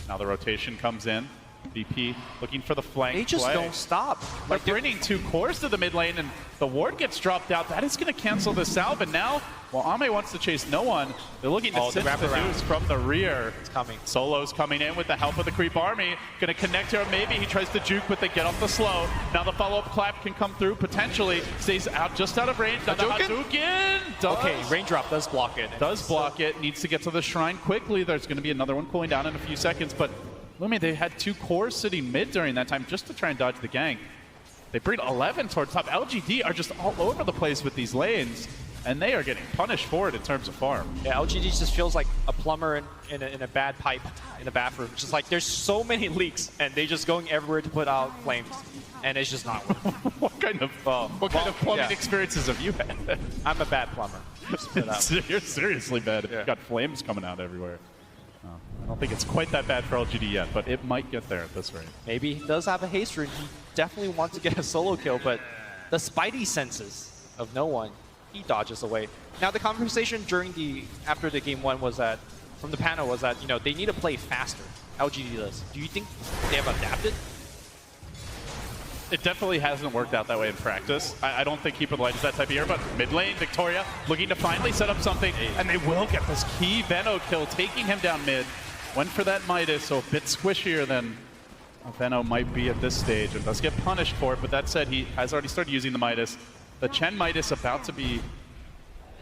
S5: Now the rotation comes in. VP looking for the flank.
S6: They just don't stop.
S5: They're bringing 2 cores to the mid lane, and the ward gets dropped out. That is going to cancel the salve, and now, while Ame wants to chase no one, they're looking to cinch the news from the rear.
S6: It's coming.
S5: Solo's coming in with the help of the creep army. Going to connect here. Maybe he tries to juke, but they get off the slow. Now the follow-up clap can come through, potentially. Stays out, just out of range. Hadouken!
S6: Okay, raindrop does block it.
S5: Does block it. Needs to get to the shrine quickly. There's going to be another one cooling down in a few seconds, but Lumi, they had 2 cores sitting mid during that time just to try and dodge the gank. They bring 11 towards top. LGD are just all over the place with these lanes, and they are getting punished for it in terms of farm.
S6: Yeah, LGD just feels like a plumber in a bad pipe in a bathroom. Just like there's so many leaks, and they're just going everywhere to put out flames, and it's just not working.
S5: What kind of plumbing experiences have you had?
S6: I'm a bad plumber.
S5: You're seriously bad if you've got flames coming out everywhere. I don't think it's quite that bad for LGD yet, but it might get there at this rate.
S6: Maybe he does have a haste rune. He definitely wants to get a solo kill, but the spidey senses of no one, he dodges away. Now the conversation after the game 1 was that, from the panel was that, you know, they need to play faster. LGD does. Do you think they have adapted?
S5: It definitely hasn't worked out that way in practice. I don't think Keeper of the Light is that type of hero, but mid lane, Victoria looking to finally set up something, and they will get this key Veno kill, taking him down mid. Went for that Midas, so a bit squishier than Veno might be at this stage, and does get punished for it, but that said, he has already started using the Midas. The Chen Midas about to be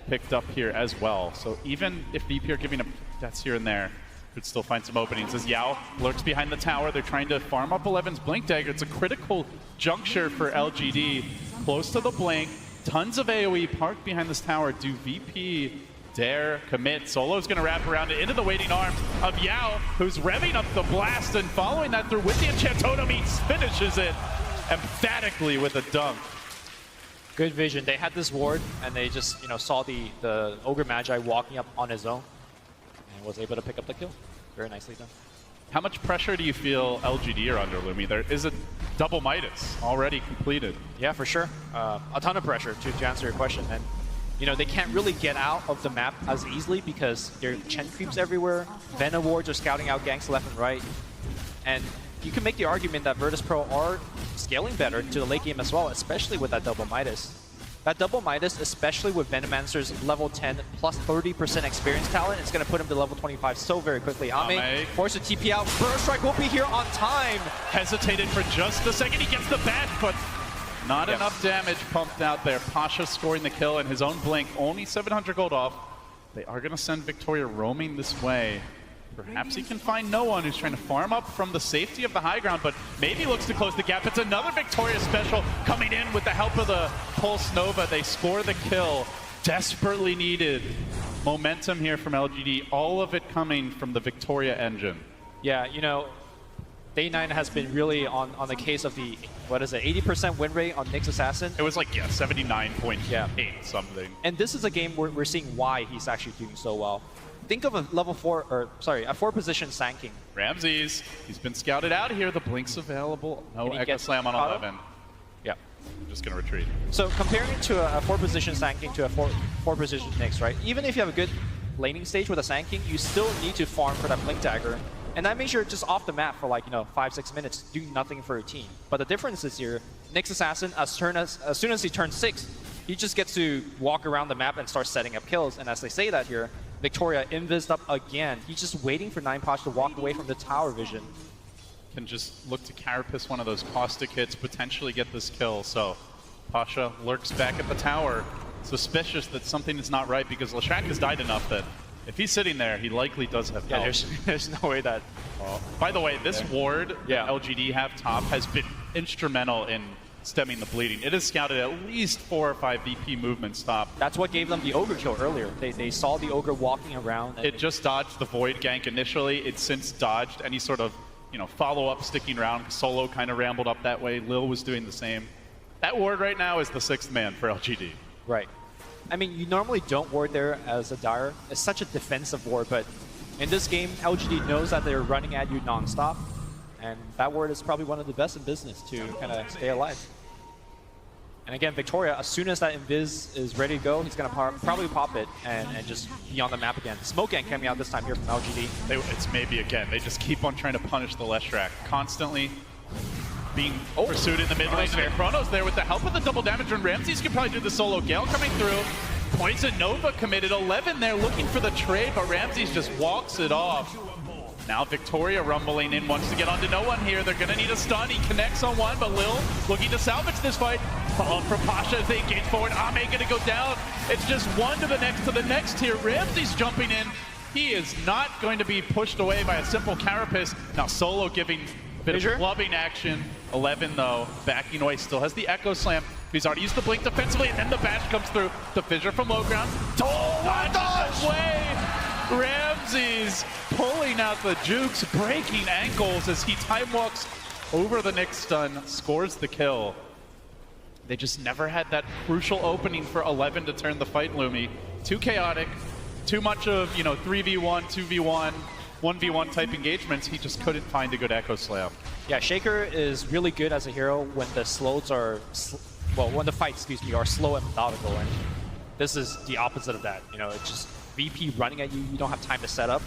S5: picked up here as well, so even if VP are giving up deaths here and there, could still find some openings as Yao lurks behind the tower. They're trying to farm up 11's Blink Dagger. It's a critical juncture for LGD. Close to the Blink, tons of AoE parked behind this tower. Do VP dare commit? Solo's gonna wrap around it into the waiting arms of Yao, who's revving up the blast and following that through with the Enchant Totem. He finishes it emphatically with a dunk.
S6: Good vision. They had this ward, and they just saw the Ogre Magi walking up on his own, and was able to pick up the kill. Very nicely done.
S5: How much pressure do you feel LGD are under, Lumi? There is a double Midas already completed.
S6: Yeah, for sure. A ton of pressure to answer your question, and they can't really get out of the map as easily because there are Chen creeps everywhere. Venom wards are scouting out ganks left and right, and you can make the argument that Virtus Pro are scaling better to the late game as well, especially with that double Midas. That double Midas, especially with Venomancer's level 10 plus 30% experience talent, it's going to put him to level 25 so very quickly. Ame forced to TP out. Burst Strike won't be here on time.
S5: Hesitated for just a second. He gets the back, but not enough damage pumped out there. Pasha scoring the kill in his own blink. Only 700 gold off. They are going to send Victoria roaming this way. Perhaps he can find no one who's trying to farm up from the safety of the high ground, but maybe looks to close the gap. It's another Victoria special coming in with the help of the Pulse Nova. They score the kill. Desperately needed momentum here from LGD. All of it coming from the Victoria engine.
S6: Yeah, Day9 has been really on the case of the, 80% win rate on Nyx Assassin?
S5: It was like, 79.8 something.
S6: And this is a game where we're seeing why he's actually doing so well. Think of a level 4, or sorry, a 4-position Sand King.
S5: Ramses, he's been scouted out here. The Blink's available. No Echo Slam on 11.
S6: Yeah.
S5: I'm just going to retreat.
S6: So comparing it to a 4-position Sand King to a 4-position Nyx, right? Even if you have a good laning stage with a Sand King, you still need to farm for that Blink Dagger. And that makes you just off the map for 5-6 minutes, doing nothing for your team. But the difference is here, Nyx Assassin, as soon as he turns 6, he just gets to walk around the map and start setting up kills. And as they say that here, Victoria invised up again. He's just waiting for 9posh to walk away from the tower vision.
S5: Can just look to carapace one of those caustic hits, potentially get this kill. So Pasha lurks back at the tower, suspicious that something is not right because Leshrac has died enough that if he's sitting there, he likely does have help.
S6: Yeah, there's no way that...
S5: By the way, this ward that LGD have top has been instrumental in stemming the bleeding. It has scouted at least 4 or 5 VP movements stop.
S6: That's what gave them the Ogre kill earlier. They saw the Ogre walking around.
S5: It just dodged the Void gank initially. It's since dodged any sort of follow-up sticking around. Solo kind of rambled up that way. Lil was doing the same. That ward right now is the 6th man for LGD.
S6: Right. I mean, you normally don't ward there as a Dire. It's such a defensive ward, but in this game, LGD knows that they're running at you non-stop. And that ward is probably one of the best in business to kind of stay alive. And again, Victoria, as soon as that Invis is ready to go, he's going to probably pop it and just be on the map again. Smoke Gang coming out this time here from LGD.
S5: It's maybe again. They just keep on trying to punish the Leshrac. Constantly being pursued in the mid lane. Chrono's there with the help of the double damage, and Ramses can probably do the solo Gale coming through. Poison Nova committed 11 there looking for the trade, but Ramses just walks it off. Now Victoria rumbling in, wants to get onto no one here. They're going to need a stun. He connects on one, but Lil looking to salvage this fight. Followed from Pasha as they engage forward. Ame going to go down. It's just one to the next here. Ramses jumping in. He is not going to be pushed away by a simple carapace. Now Solo giving a bit of clubbing action. 11 though, backing away, still has the Echo Slam. He's already used the blink defensively, and then the bash comes through. The fissure from low ground. Dodges away. Ramses pulling out the jukes, breaking ankles as he time walks over the Nyx stun, scores the kill. They just never had that crucial opening for 11 to turn the fight, Lumi. Too chaotic, too much of 3v1, 2v1, 1v1 type engagements. He just couldn't find a good Echo Slam.
S6: Yeah, Shaker is really good as a hero when the slows are, when the fights, are slow and methodical. And this is the opposite of that. It's just VP running at you. You don't have time to set up.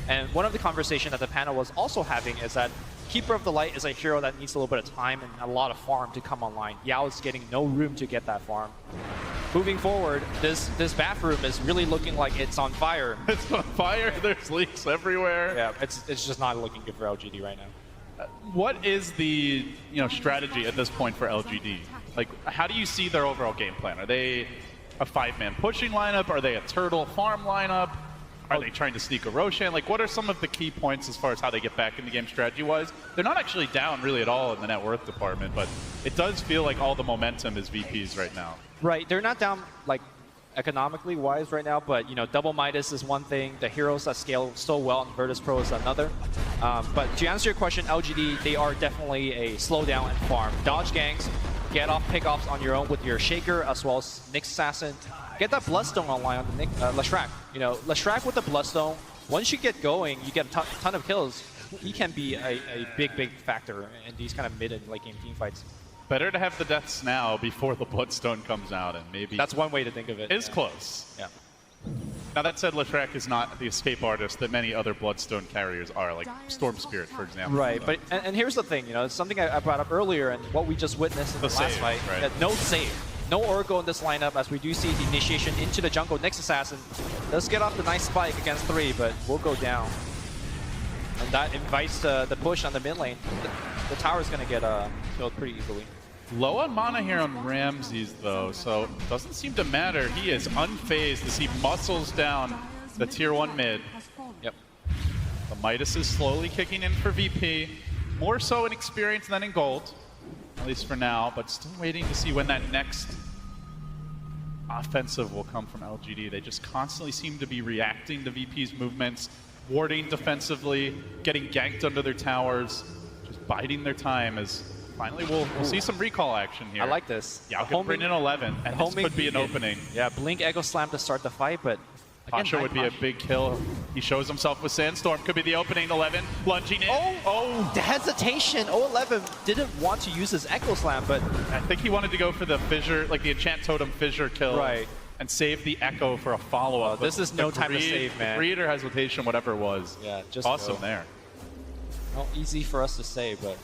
S6: And one of the conversations that the panel was also having is that Keeper of the Light is a hero that needs a little bit of time and a lot of farm to come online. Yao is getting no room to get that farm. Moving forward, this bathroom is really looking like it's on fire.
S5: It's on fire. There's leaks everywhere.
S6: Yeah, it's just not looking good for LGD right now.
S5: What is the strategy at this point for LGD? Like, how do you see their overall game plan? Are they a 5-man pushing lineup? Are they a turtle farm lineup? Are they trying to sneak a Roshan? Like, what are some of the key points as far as how they get back in the game strategy-wise? They're not actually down really at all in the net worth department, but it does feel like all the momentum is VP's right now.
S6: Right, they're not down like economically wise right now, but you know, double Midas is one thing. The heroes that scale so well in Virtus Pro is another. But to answer your question, LGD, they are definitely a slowdown and farm. Dodge ganks, get off pickoffs on your own with your Shaker as well as Nyx Assassin. Get that Bloodstone online on the Leshrac. You know, Leshrac with the Bloodstone, once you get going, you get a ton of kills. He can be a big factor in these kind of mid and late game team fights.
S5: Better to have the deaths now before the Bloodstone comes out, and maybe...
S6: That's one way to think of it.
S5: It's close.
S6: Yeah.
S5: Now that said, Leshrac is not the escape artist that many other Bloodstone carriers are, like Storm Spirit, for example.
S6: Right, but and here's the thing, you know, it's something I brought up earlier, and what we just witnessed in the last fight,
S5: right.
S6: that no save. No Oracle in this lineup, as we do see the initiation into the jungle. Nyx Assassin does get off the nice spike against 3, but will go down. And that invites the push on the mid lane. The tower is going to get killed pretty easily.
S5: Low on mana here on Ramses, though, so it doesn't seem to matter. He is unfazed as he muscles down the tier 1 mid.
S6: Yep.
S5: The Midas is slowly kicking in for VP. More so in experience than in gold, at least for now, but still waiting to see when that next offensive will come from LGD. They just constantly seem to be reacting to VP's movements, warding defensively, getting ganked under their towers, just biding their time as finally we'll see some recall action here.
S6: I like this.
S5: Yeah, I'll bring in 11, and this could be an opening.
S6: Yeah, Blink Echo Slam to start the fight, but
S5: Pasha would be a big kill. He shows himself with Sandstorm. Could be the opening. 11 lunging in.
S6: Oh, the hesitation. 011 didn't want to use his Echo Slam, but
S5: I think he wanted to go for the fissure, like the enchant totem fissure kill.
S6: Right.
S5: And save the Echo for a follow-up.
S6: This is no time to save, man.
S5: Greed or hesitation, whatever it was.
S6: Yeah, just
S5: awesome
S6: go.
S5: there.
S6: Well, easy for us to say, but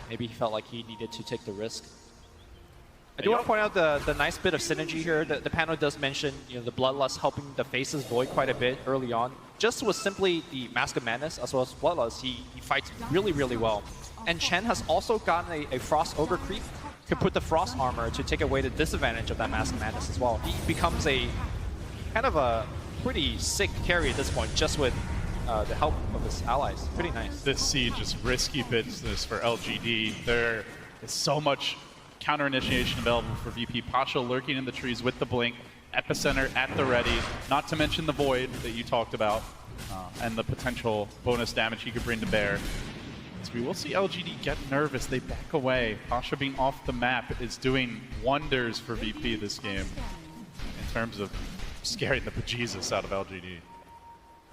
S6: maybe he felt like he needed to take the risk. I do want to point out the nice bit of synergy here. The panel does mention, you know, the Bloodlust helping the Faces Void quite a bit early on. Just with simply the Mask of Madness as well as Bloodlust, he fights really well. And Chen has also gotten a Frost Ogre creep. Could put the Frost armor to take away the disadvantage of that Mask of Madness as well. He becomes a kind of a pretty sick carry at this point, just with the help of his allies. Pretty nice.
S5: This siege is risky business for LGD. There is so much counter initiation available for VP. Pasha lurking in the trees with the blink, Epicenter at the ready, not to mention the Void that you talked about, and the potential bonus damage he could bring to bear. So we will see LGD get nervous, they back away. Pasha being off the map is doing wonders for VP this game in terms of scaring the bejesus out of LGD.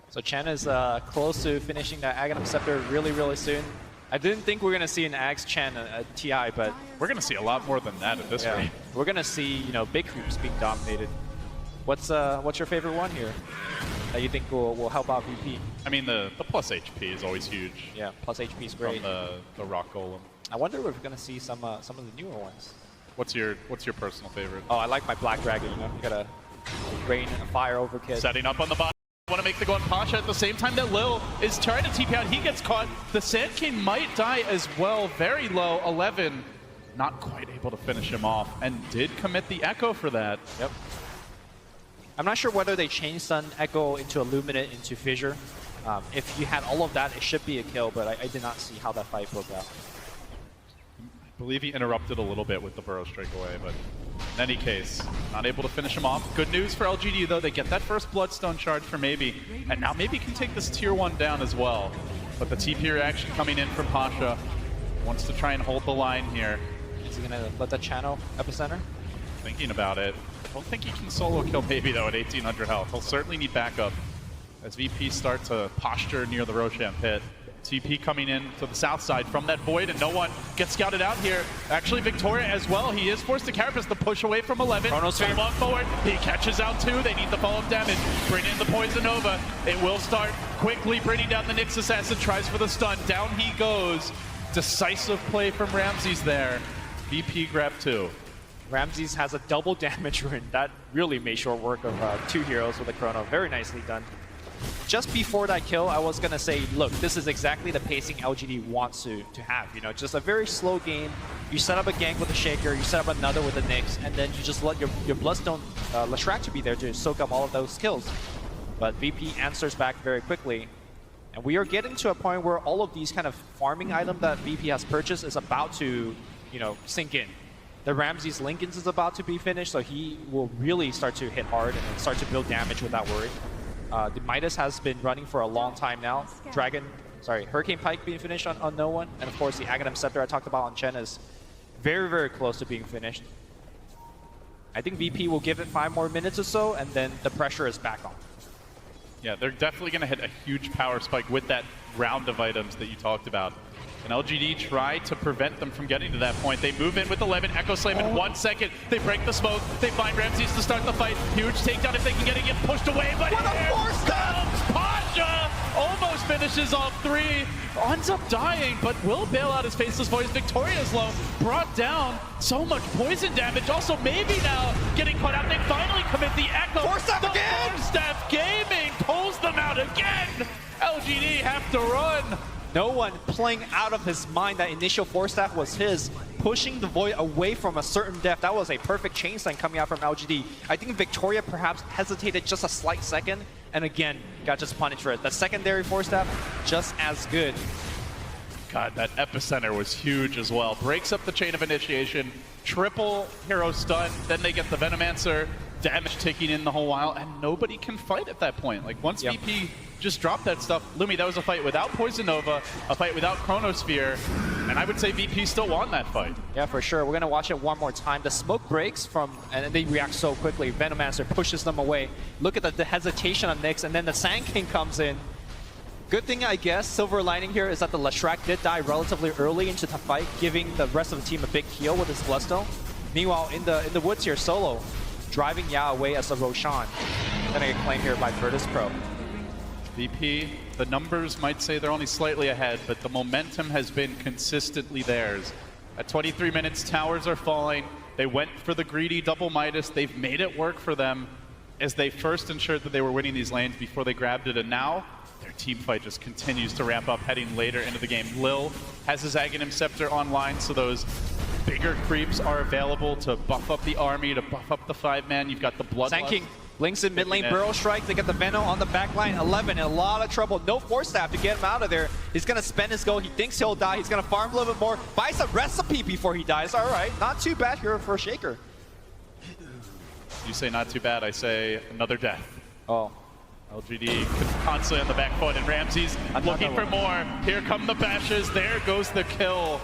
S6: So Chen is close to finishing that Aghanim Scepter really soon. I didn't think we were going to see an Axe Chen at TI, but
S5: we're going to see a lot more than that at this rate.
S6: We're going to see, you know, big creeps being dominated. What's your favorite one here that you think will help out VP?
S5: I mean, the plus HP is always huge.
S6: Yeah, plus HP is great.
S5: From the Rock Golem.
S6: I wonder if we're going to see some of the newer ones.
S5: What's your personal favorite?
S6: Oh, I like my Black Dragon. You know, you got a rain and a fire over kid.
S5: Setting up on the bottom. Want to make the go on Pasha at the same time that Lil is trying to TP out. He gets caught. The Sand King might die as well. Very low. 11 not quite able to finish him off and did commit the Echo for that.
S6: Yep. I'm not sure whether they changed Sun Echo into Illuminate into Fissure. If you had all of that, it should be a kill, but I did not see how that fight broke out.
S5: I believe he interrupted a little bit with the Burrow Strike away, but in any case, not able to finish him off. Good news for LGD, though. They get that first Bloodstone charge for Maybe, and now Maybe can take this tier 1 down as well. But the TP reaction coming in from Pasha. Wants to try and hold the line here.
S6: Is he going to let that channel Epicenter?
S5: Thinking about it. I don't think he can solo kill Maybe, though, at 1800 health. He'll certainly need backup as VP start to posture near the Roshan pit. TP coming in to the south side from that Void, and no one gets scouted out here. Actually, Victoria as well. He is forced to carapace the push away from 11.
S6: Chronosphere.
S5: Come on forward. He catches out 2. They need the follow-up damage. Bring in the Poison Nova. It will start quickly bringing down the Nyx Assassin. Tries for the stun. Down he goes. Decisive play from Ramses there. VP grab 2.
S6: Ramses has a double damage rune. That really made short work of 2 heroes with a Chrono. Very nicely done. Just before that kill, I was going to say, look, this is exactly the pacing LGD wants to have. You know, just a very slow game. You set up a gank with a Shaker, you set up another with a Nyx, and then you just let your Bloodstone Leshrac to be there to soak up all of those kills. But VP answers back very quickly. And we are getting to a point where all of these kind of farming items that VP has purchased is about to, sink in. The Ramses Lincolns is about to be finished, so he will really start to hit hard and start to build damage without worry. The Midas has been running for a long time now. Hurricane Pike being finished on no one. And of course the Aghanim Scepter I talked about on Chen is very, very close to being finished. I think VP will give it 5 more minutes or so, and then the pressure is back on.
S5: Yeah, they're definitely going to hit a huge power spike with that round of items that you talked about. And LGD tried to prevent them from getting to that point. They move in with 11, Echo Slam in 1 second. They break the smoke. They find Ramses to start the fight. Huge takedown if they can get it, get pushed away. But here comes Pasha! Almost finishes off 3. Ends up dying, but will bail out his Faceless Voice. Victoria's low. Brought down. So much poison damage. Also, maybe now getting caught out. They finally commit the Echo.
S6: Forstaff again!
S5: Forstaff Gaming pulls them out again. LGD have to run.
S6: No one playing out of his mind. That initial Forstaff was his, pushing the Void away from a certain depth. That was a perfect chain stun coming out from LGD. I think Victoria perhaps hesitated just a slight second, and again, got just punished for it. The secondary Forstaff, just as good.
S5: God, that epicenter was huge as well. Breaks up the chain of initiation, triple hero stun, then they get the Venomancer, damage ticking in the whole while, and nobody can fight at that point. Like, once VP just dropped that stuff, Lumi, that was a fight without Poison Nova, a fight without Chronosphere, and I would say VP still won that fight.
S6: Yeah, for sure. We're going to watch it one more time. The smoke breaks from, and they react so quickly. Venomancer pushes them away. Look at the hesitation on Nyx, and then the Sand King comes in. Good thing, I guess, silver lining here is that the Leshrac did die relatively early into the fight, giving the rest of the team a big heal with his Bloodstone. Meanwhile, in the woods here, Solo driving Ya away as a Roshan. Gonna get claimed here by Virtus Pro.
S5: VP, the numbers might say they're only slightly ahead, but the momentum has been consistently theirs. At 23 minutes, towers are falling. They went for the greedy double Midas. They've made it work for them as they first ensured that they were winning these lanes before they grabbed it, and now their team fight just continues to ramp up heading later into the game. Lil has his Aghanim Scepter online, so those bigger creeps are available to buff up the army, to buff up the 5-man. You've got the Bloodlust.
S6: Sand King links in mid lane, Burrow Strike. They get the Venom on the back line. 11 in a lot of trouble. No Force Staff to get him out of there. He's going to spend his gold. He thinks he'll die. He's going to farm a little bit more. Buys a recipe before he dies. All right, not too bad here for Shaker.
S5: You say not too bad, I say another death.
S6: Oh.
S5: LGD constantly on the back foot, and Ramses looking for more. Here come the bashes. There goes the kill.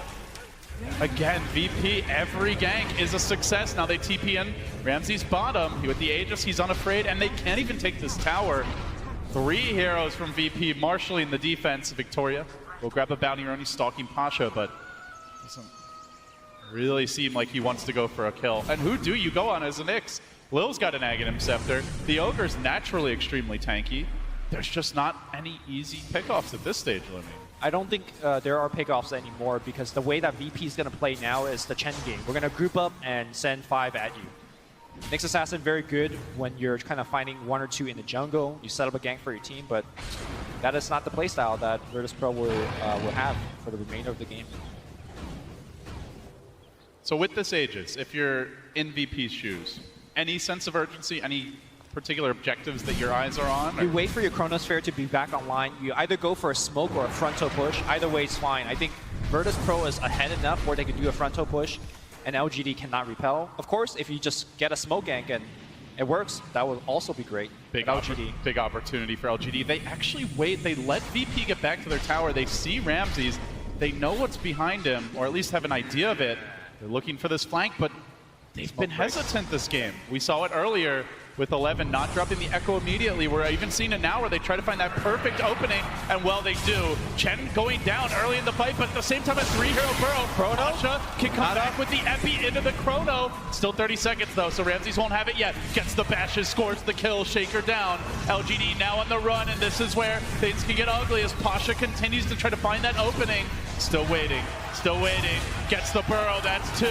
S5: Again, VP, every gank is a success. Now they TP in Ramses bottom. With the Aegis, he's unafraid, and they can't even take this tower. 3 heroes from VP marshalling the defense. Victoria will grab a bounty run. He's stalking Pasha, but doesn't really seem like he wants to go for a kill. And who do you go on as an Nyx? Lil's got an Aghanim Scepter. The Ogre's naturally extremely tanky. There's just not any easy pickoffs at this stage, Lumi.
S6: I don't think there are pickoffs anymore, because the way that VP is going to play now is the Chen game. We're going to group up and send 5 at you. Nyx Assassin, very good when you're kind of finding 1 or 2 in the jungle. You set up a gank for your team, but that is not the playstyle that Virtus Pro will have for the remainder of the game.
S5: So with this Aegis, if you're in VP's shoes, any sense of urgency, any particular objectives that your eyes are on?
S6: You wait for your Chronosphere to be back online. You either go for a smoke or a frontal push. Either way is fine. I think Virtus Pro is ahead enough where they can do a frontal push, and LGD cannot repel. Of course, if you just get a smoke gank and it works, that would also be great.
S5: Big opportunity for LGD. They actually wait. They let VP get back to their tower. They see Ramses. They know what's behind him, or at least have an idea of it. They're looking for this flank, but they've been hesitant this game. We saw it earlier with 11 not dropping the Echo immediately. We're even seeing it now where they try to find that perfect opening, and well, they do. Chen going down early in the fight, but at the same time, a 3-hero Burrow. Pasha can come back with the Epi into the Chrono. Still 30 seconds though, so Ramses won't have it yet. Gets the bashes, scores the kill, Shaker down. LGD now on the run, and this is where things can get ugly as Pasha continues to try to find that opening. Still waiting, gets the Burrow, that's 2,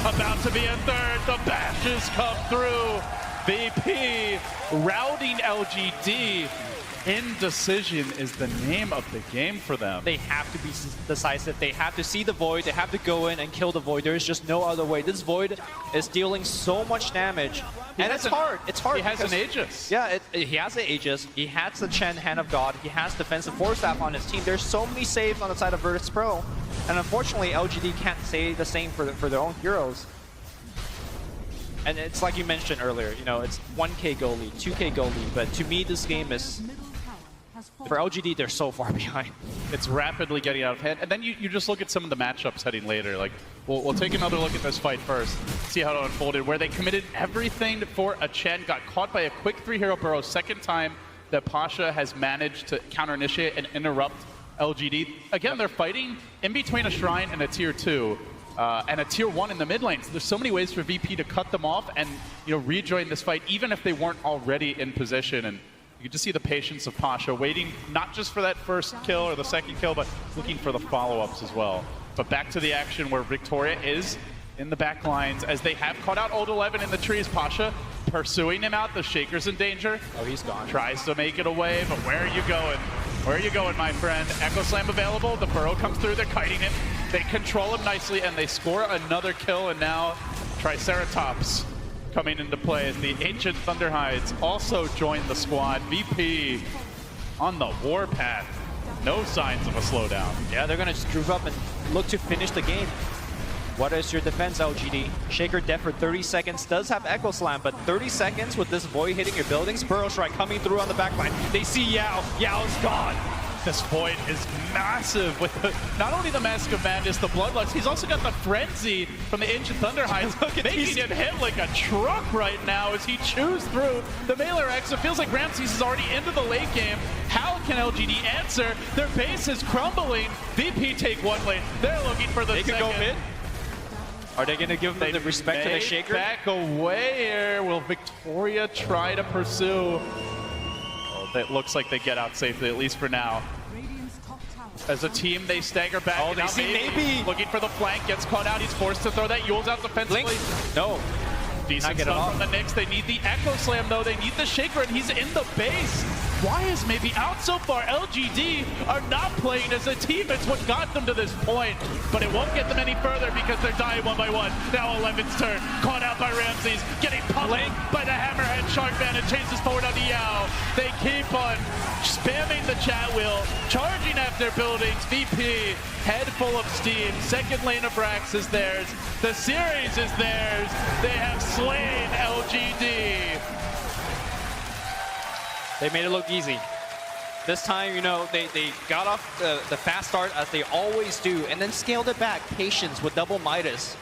S5: about to be a 3rd, the bashes come through. VP routing LGD. Indecision is the name of the game for them.
S6: They have to be decisive. They have to see the Void. They have to go in and kill the Void. There's just no other way. This Void is dealing so much damage. And it's hard. It's hard.
S5: He has an Aegis.
S6: Yeah, he has an Aegis. He has the Chen Hand of God. He has defensive Force Staff on his team. There's so many saves on the side of Virtus Pro. And unfortunately, LGD can't say the same for their own heroes. And it's like you mentioned earlier, you know, it's 1K goal lead, 2K goal lead. But to me, this game is... For LGD, they're so far behind.
S5: It's rapidly getting out of hand. And then you just look at some of the matchups heading later. Like, we'll take another look at this fight first, see how it unfolded, where they committed everything for a Chen, got caught by a quick 3-hero burrow, second time that Pasha has managed to counter-initiate and interrupt LGD. Again, they're fighting in between a Shrine and a Tier 2. And a Tier 1 in the mid lane. So there's so many ways for VP to cut them off and, you know, rejoin this fight, even if they weren't already in position. And you can just see the patience of Pasha, waiting not just for that first kill or the second kill, but looking for the follow-ups as well. But back to the action where Victoria is in the back lines as they have caught out Old 11 in the trees. Pasha pursuing him out. The Shaker's in danger.
S6: Oh, he's gone.
S5: Tries to make it away, but where are you going? Where are you going, my friend? Echo Slam available. The burrow comes through. They're kiting him. They control him nicely, and they score another kill. And now Triceratops coming into play as the Ancient Thunderhides also join the squad. VP on the warpath. No signs of a slowdown.
S6: Yeah, they're going to just group up and look to finish the game. What is your defense, LGD? Shaker dead for 30 seconds, does have Echo Slam, but 30 seconds with this Void hitting your buildings. Burrow Strike coming through on the backline. They see Yao. Yao's gone.
S5: This Void is massive with not only the Mask of Madness, the Bloodlust, he's also got the Frenzy from the Ancient Thunderhides, making him hit like a truck right now as he chews through the Mailer X. It feels like Ramses is already into the late game. How can LGD answer? Their base is crumbling. VP take one lane. They're looking for the second.
S6: They could go mid. Are they going to give them the respect to the Shaker?
S5: Back away here. Will Victoria try to pursue? Oh, it looks like they get out safely, at least for now. As a team, they stagger back.
S6: Oh, they see maybe.
S5: Looking for the flank, gets caught out. He's forced to throw that Yule's out defensively.
S6: Blink. No.
S5: Decent stuff from the Knicks. They need the Echo Slam, though. They need the Shaker, and he's in the base. Why is maybe out so far? LGD are not playing as a team. It's what got them to this point. But it won't get them any further because they're dying one by one. Now 11's turn. Caught out by Ramses. Getting pummeled by the Hammerhead Sharkman and chases forward on the Yao. They keep on spamming the chat wheel, charging after buildings. VP, head full of steam. Second lane of Brax is theirs. The series is theirs. They have slain LGD.
S6: They made it look easy. This time, you know, they got off the fast start as they always do, and then scaled it back. Patience with double Midas.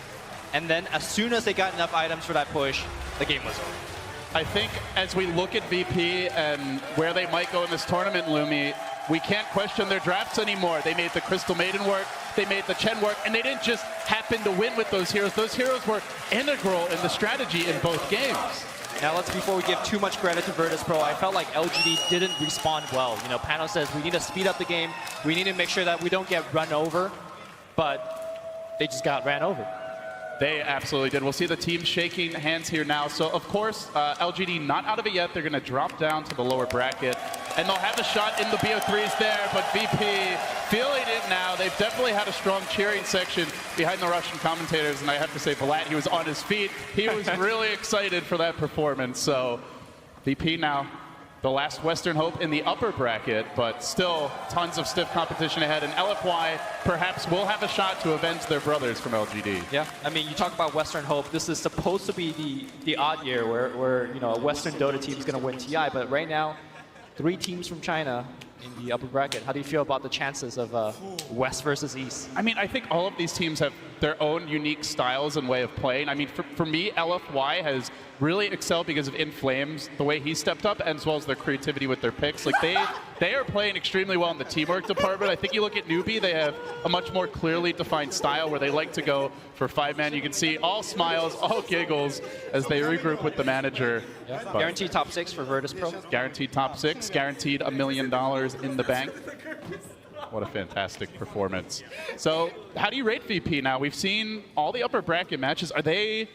S6: And then as soon as they got enough items for that push, the game was over.
S5: I think as we look at VP and where they might go in this tournament, Lumi, we can't question their drafts anymore. They made the Crystal Maiden work, they made the Chen work, and they didn't just happen to win with those heroes. Those heroes were integral in the strategy in both games.
S6: Now before we give too much credit to Virtus Pro, I felt like LGD didn't respond well. You know, Pano says we need to speed up the game. We need to make sure that we don't get run over, but they just got ran over.
S5: They absolutely did. We'll see the team shaking hands here now. So, of course, LGD not out of it yet. They're going to drop down to the lower bracket. And they'll have a shot in the BO3s there, but VP feeling it now. They've definitely had a strong cheering section behind the Russian commentators. And I have to say, Vlad, he was on his feet. He was really excited for that performance. So, VP now the last Western hope in the upper bracket, but still tons of stiff competition ahead. And LFY perhaps will have a shot to avenge their brothers from LGD.
S6: Yeah, I mean, you talk about Western hope. This is supposed to be the odd year where you know, a Western Dota team is going to win TI, but right now, 3 teams from China in the upper bracket. How do you feel about the chances of West versus East?
S5: I mean, I think all of these teams have their own unique styles and way of playing. I mean, for me, LFY has really excelled because of Inflames, the way he stepped up, as well as their creativity with their picks. Like they are playing extremely well in the teamwork department. I think you look at Newbie, they have a much more clearly defined style where they like to go for 5-man. You can see all smiles, all giggles as they regroup with the manager.
S6: Yeah. Guaranteed top 6 for Virtus Pro.
S5: Guaranteed top 6, guaranteed $1 million in the bank. What a fantastic performance. So how do you rate VP now? We've seen all the upper bracket matches. Are they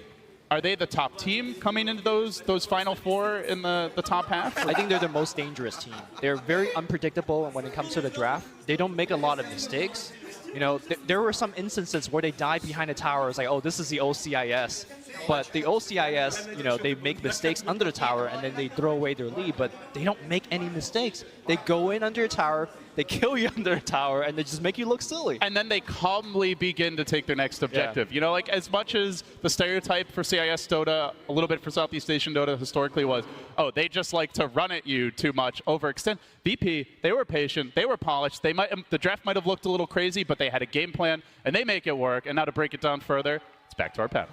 S5: Are they the top team coming into those Final Four in the top half?
S6: I think they're the most dangerous team. They're very unpredictable when it comes to the draft. They don't make a lot of mistakes. You know, there were some instances where they died behind a tower. It's like, oh, this is the OCIS. But the OCIS, you know, they make mistakes under the tower and then they throw away their lead, but they don't make any mistakes. They go in under a tower, they kill you under a tower, and they just make you look silly.
S5: And then they calmly begin to take their next objective. Yeah. You know, like as much as the stereotype for CIS Dota, a little bit for Southeast Asian Dota historically was, oh, they just like to run at you too much, overextend. VP, they were patient, they were polished. The draft might have looked a little crazy, but they had a game plan, and they make it work. And now to break it down further, it's back to our panel.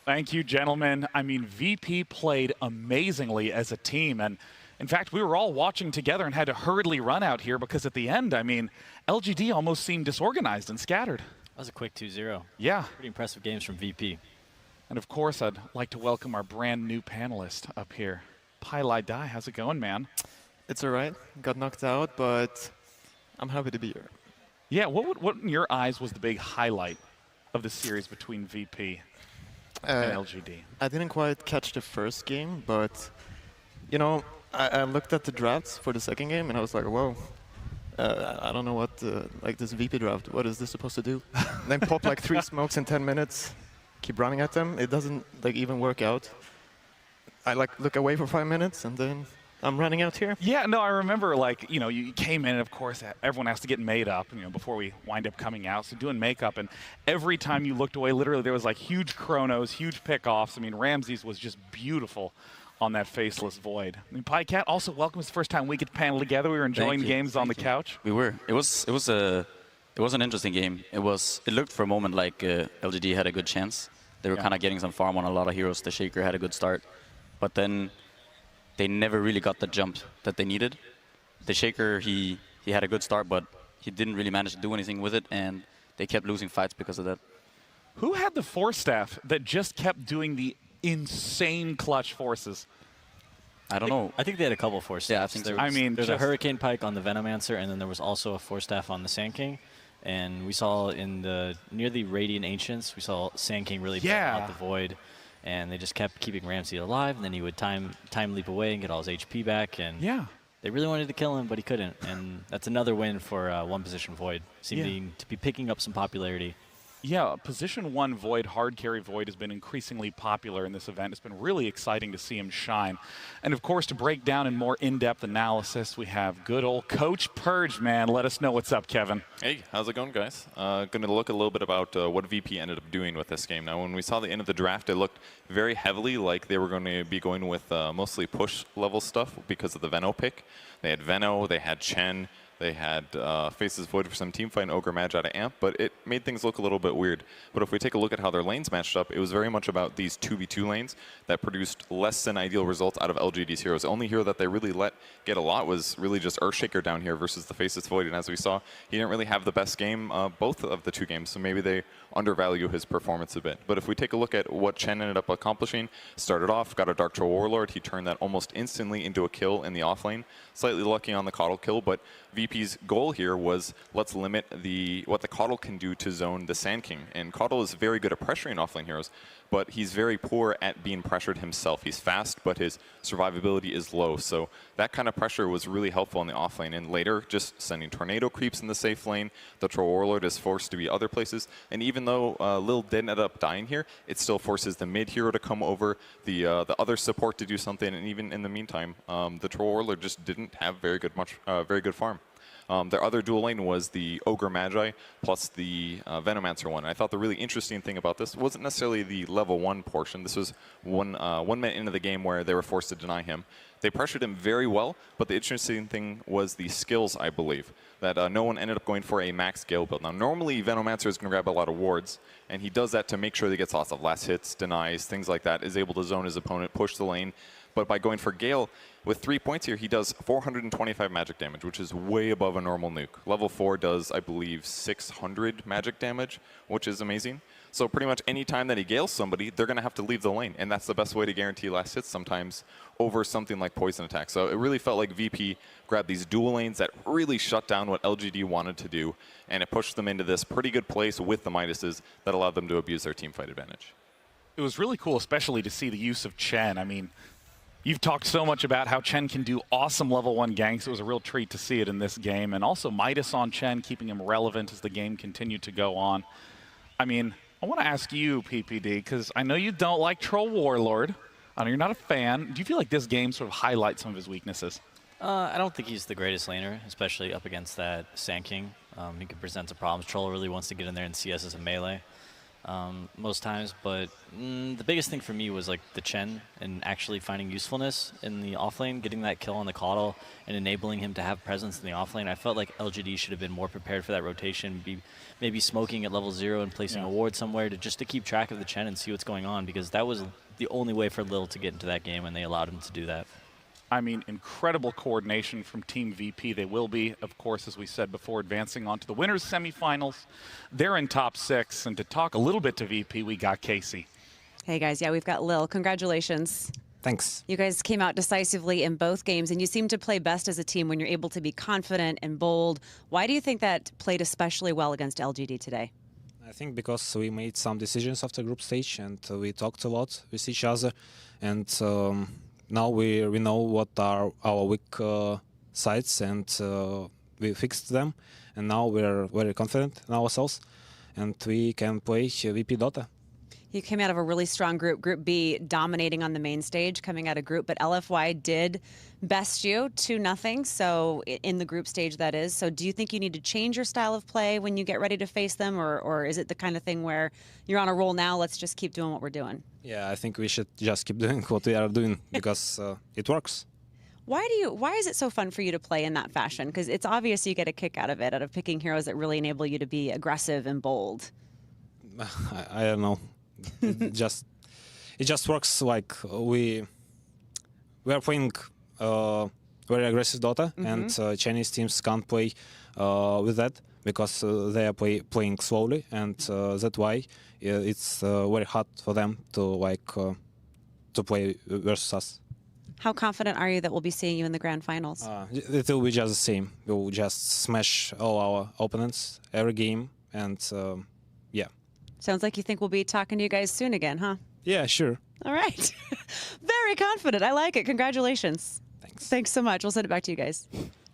S3: Thank you, gentlemen. I mean, VP played amazingly as a team. And in fact, we were all watching together and had to hurriedly run out here because at the end, I mean, LGD almost seemed disorganized and scattered.
S20: That was a quick 2-0.
S3: Yeah.
S20: Pretty impressive games from VP.
S3: And of course, I'd like to welcome our brand new panelist up here. Pai Lai Dai, how's it going, man?
S8: It's all right. Got knocked out, but I'm happy to be here.
S3: Yeah, what in your eyes was the big highlight of the series between VP and LGD?
S8: I didn't quite catch the first game, but, you know, I looked at the drafts for the second game, and I was like, whoa, I don't know what, like this VP draft, what is this supposed to do? Then pop like 3 smokes in 10 minutes, keep running at them. It doesn't like even work out. I like look away for 5 minutes, and then I'm running out here.
S3: Yeah, no, I remember, like, you know, you came in, and of course, everyone has to get made up, you know, before we wind up coming out. So doing makeup, and every time you looked away, literally, there was like huge chronos, huge pickoffs. I mean, Ramses was just beautiful on that faceless void. I mean, PieCat, also welcome. It's the first time we get to panel together. We were enjoying games on the couch.
S12: We were. It was an interesting game. It looked for a moment like LGD had a good chance. They were kind of getting some farm on a lot of heroes. The Shaker had a good start, but then they never really got the jump that they needed. The Shaker, he had a good start, but he didn't really manage to do anything with it, and they kept losing fights because of that.
S3: Who had the Force Staff that just kept doing the insane clutch forces?
S20: I don't know. I think they had a couple Force Staffs.
S12: Yeah, I think so.
S3: I mean,
S20: there's a Hurricane Pike on the Venomancer, and then there was also a Force Staff on the Sand King. And we saw near the Radiant Ancients, we saw Sand King really burn out the Void. And they just kept keeping Ramsey alive, and then he would time leap away and get all his HP back. And they really wanted to kill him, but he couldn't. And that's another win for one position Void, seeming to be picking up some popularity.
S3: Yeah, position 1 Void, hard carry Void, has been increasingly popular in this event. It's been really exciting to see him shine. And of course, to break down in more in-depth analysis, we have good old Coach Purge, man. Let us know what's up, Kevin.
S4: Hey, how's it going, guys? Going to look a little bit about what VP ended up doing with this game. Now, when we saw the end of the draft, it looked very heavily like they were going to be going with mostly push level stuff because of the Veno pick. They had Veno, they had Chen, they had Faces Void for some teamfight and Ogre Magi out of Amp, but it made things look a little bit weird. But if we take a look at how their lanes matched up, it was very much about these 2v2 lanes that produced less than ideal results out of LGD's heroes. The only hero that they really let get a lot was really just Earthshaker down here versus the Faces Void, and as we saw, he didn't really have the best game both of the 2 games, so maybe they undervalue his performance a bit. But if we take a look at what Chen ended up accomplishing, started off, got a Dark Troll Warlord, he turned that almost instantly into a kill in the offlane. Slightly lucky on the Coddle kill, but VP's goal here was let's limit what the Coddle can do to zone the Sand King. And Coddle is very good at pressuring offlane heroes, but he's very poor at being pressured himself. He's fast, but his survivability is low. So that kind of pressure was really helpful in the offlane. And later, just sending Tornado creeps in the safe lane. The Troll Warlord is forced to be other places. And even though Lil did end up dying here, it still forces the mid hero to come over, the other support to do something. And even in the meantime, the Troll Warlord just didn't have very good farm. Their other dual lane was the Ogre Magi plus the Venomancer one. I thought the really interesting thing about this wasn't necessarily the level 1 portion. This was 1 minute into the game where they were forced to deny him. They pressured him very well, but the interesting thing was the skills, I believe, that no one ended up going for a max Gale build. Now, normally Venomancer is going to grab a lot of wards, and he does that to make sure that he gets lots of last hits, denies, things like that, is able to zone his opponent, push the lane. But by going for Gale, with 3 points here, he does 425 magic damage, which is way above a normal nuke. Level 4 does, I believe, 600 magic damage, which is amazing. So pretty much any time that he Gales somebody, they're going to have to leave the lane. And that's the best way to guarantee last hits sometimes over something like poison attack. So it really felt like VP grabbed these dual lanes that really shut down what LGD wanted to do. And it pushed them into this pretty good place with the Midases that allowed them to abuse their teamfight advantage.
S3: It It was really cool, especially to see the use of Chen. I mean, you've talked so much about how Chen can do awesome level 1 ganks. It was a real treat to see it in this game. And also Midas on Chen, keeping him relevant as the game continued to go on. I mean, I want to ask you, PPD, because I know you don't like Troll Warlord. I know you're not a fan. Do you feel like this game sort of highlights some of his weaknesses?
S20: I don't think he's the greatest laner, especially up against that Sand King. He could present some problems. Troll really wants to get in there and CS as a melee most times, but the biggest thing for me was like the Chen and actually finding usefulness in the offlane, getting that kill on the Caudle and enabling him to have presence in the offlane. I felt like LGD should have been more prepared for that rotation, maybe smoking at level 0 and placing a ward somewhere just to keep track of the Chen and see what's going on, because that was the only way for Lil to get into that game, and they allowed him to do that.
S3: I mean, incredible coordination from Team VP. They will be, of course, as we said before, advancing on to the winners semifinals. They're in top 6. And to talk a little bit to VP, we got Casey.
S1: Hey, guys. Yeah, we've got Lil. Congratulations.
S9: Thanks.
S1: You guys came out decisively in both games, and you seem to play best as a team when you're able to be confident and bold. Why do you think that played especially well against LGD today?
S9: I think because we made some decisions after group stage, and we talked a lot with each other. And now we know what are our weak sides, and we fixed them. And now we're very confident in ourselves, and we can play VP Dota.
S1: You came out of a really strong group, Group B, dominating on the main stage, coming out of group, but LFY did best you 2-0, so in the group stage that is. So do you think you need to change your style of play when you get ready to face them, or is it the kind of thing where you're on a roll now, let's just keep doing what we're doing?
S9: Yeah, I think we should just keep doing what we are doing because it works.
S1: Why is it so fun for you to play in that fashion? Because it's obvious you get a kick out of picking heroes that really enable you to be aggressive and bold.
S9: I don't know. it just works. Like we are playing very aggressive Dota, and Chinese teams can't play with that because they are playing slowly, and that's why it's very hard for them to to play versus us.
S1: How confident are you that we'll be seeing you in the grand finals?
S9: It will be just the same. We'll just smash all our opponents every game, and yeah.
S1: Sounds like you think we'll be talking to you guys soon again, huh?
S9: Yeah, sure.
S1: All right. Very confident. I like it. Congratulations.
S9: Thanks.
S1: Thanks so much. We'll send it back to you guys.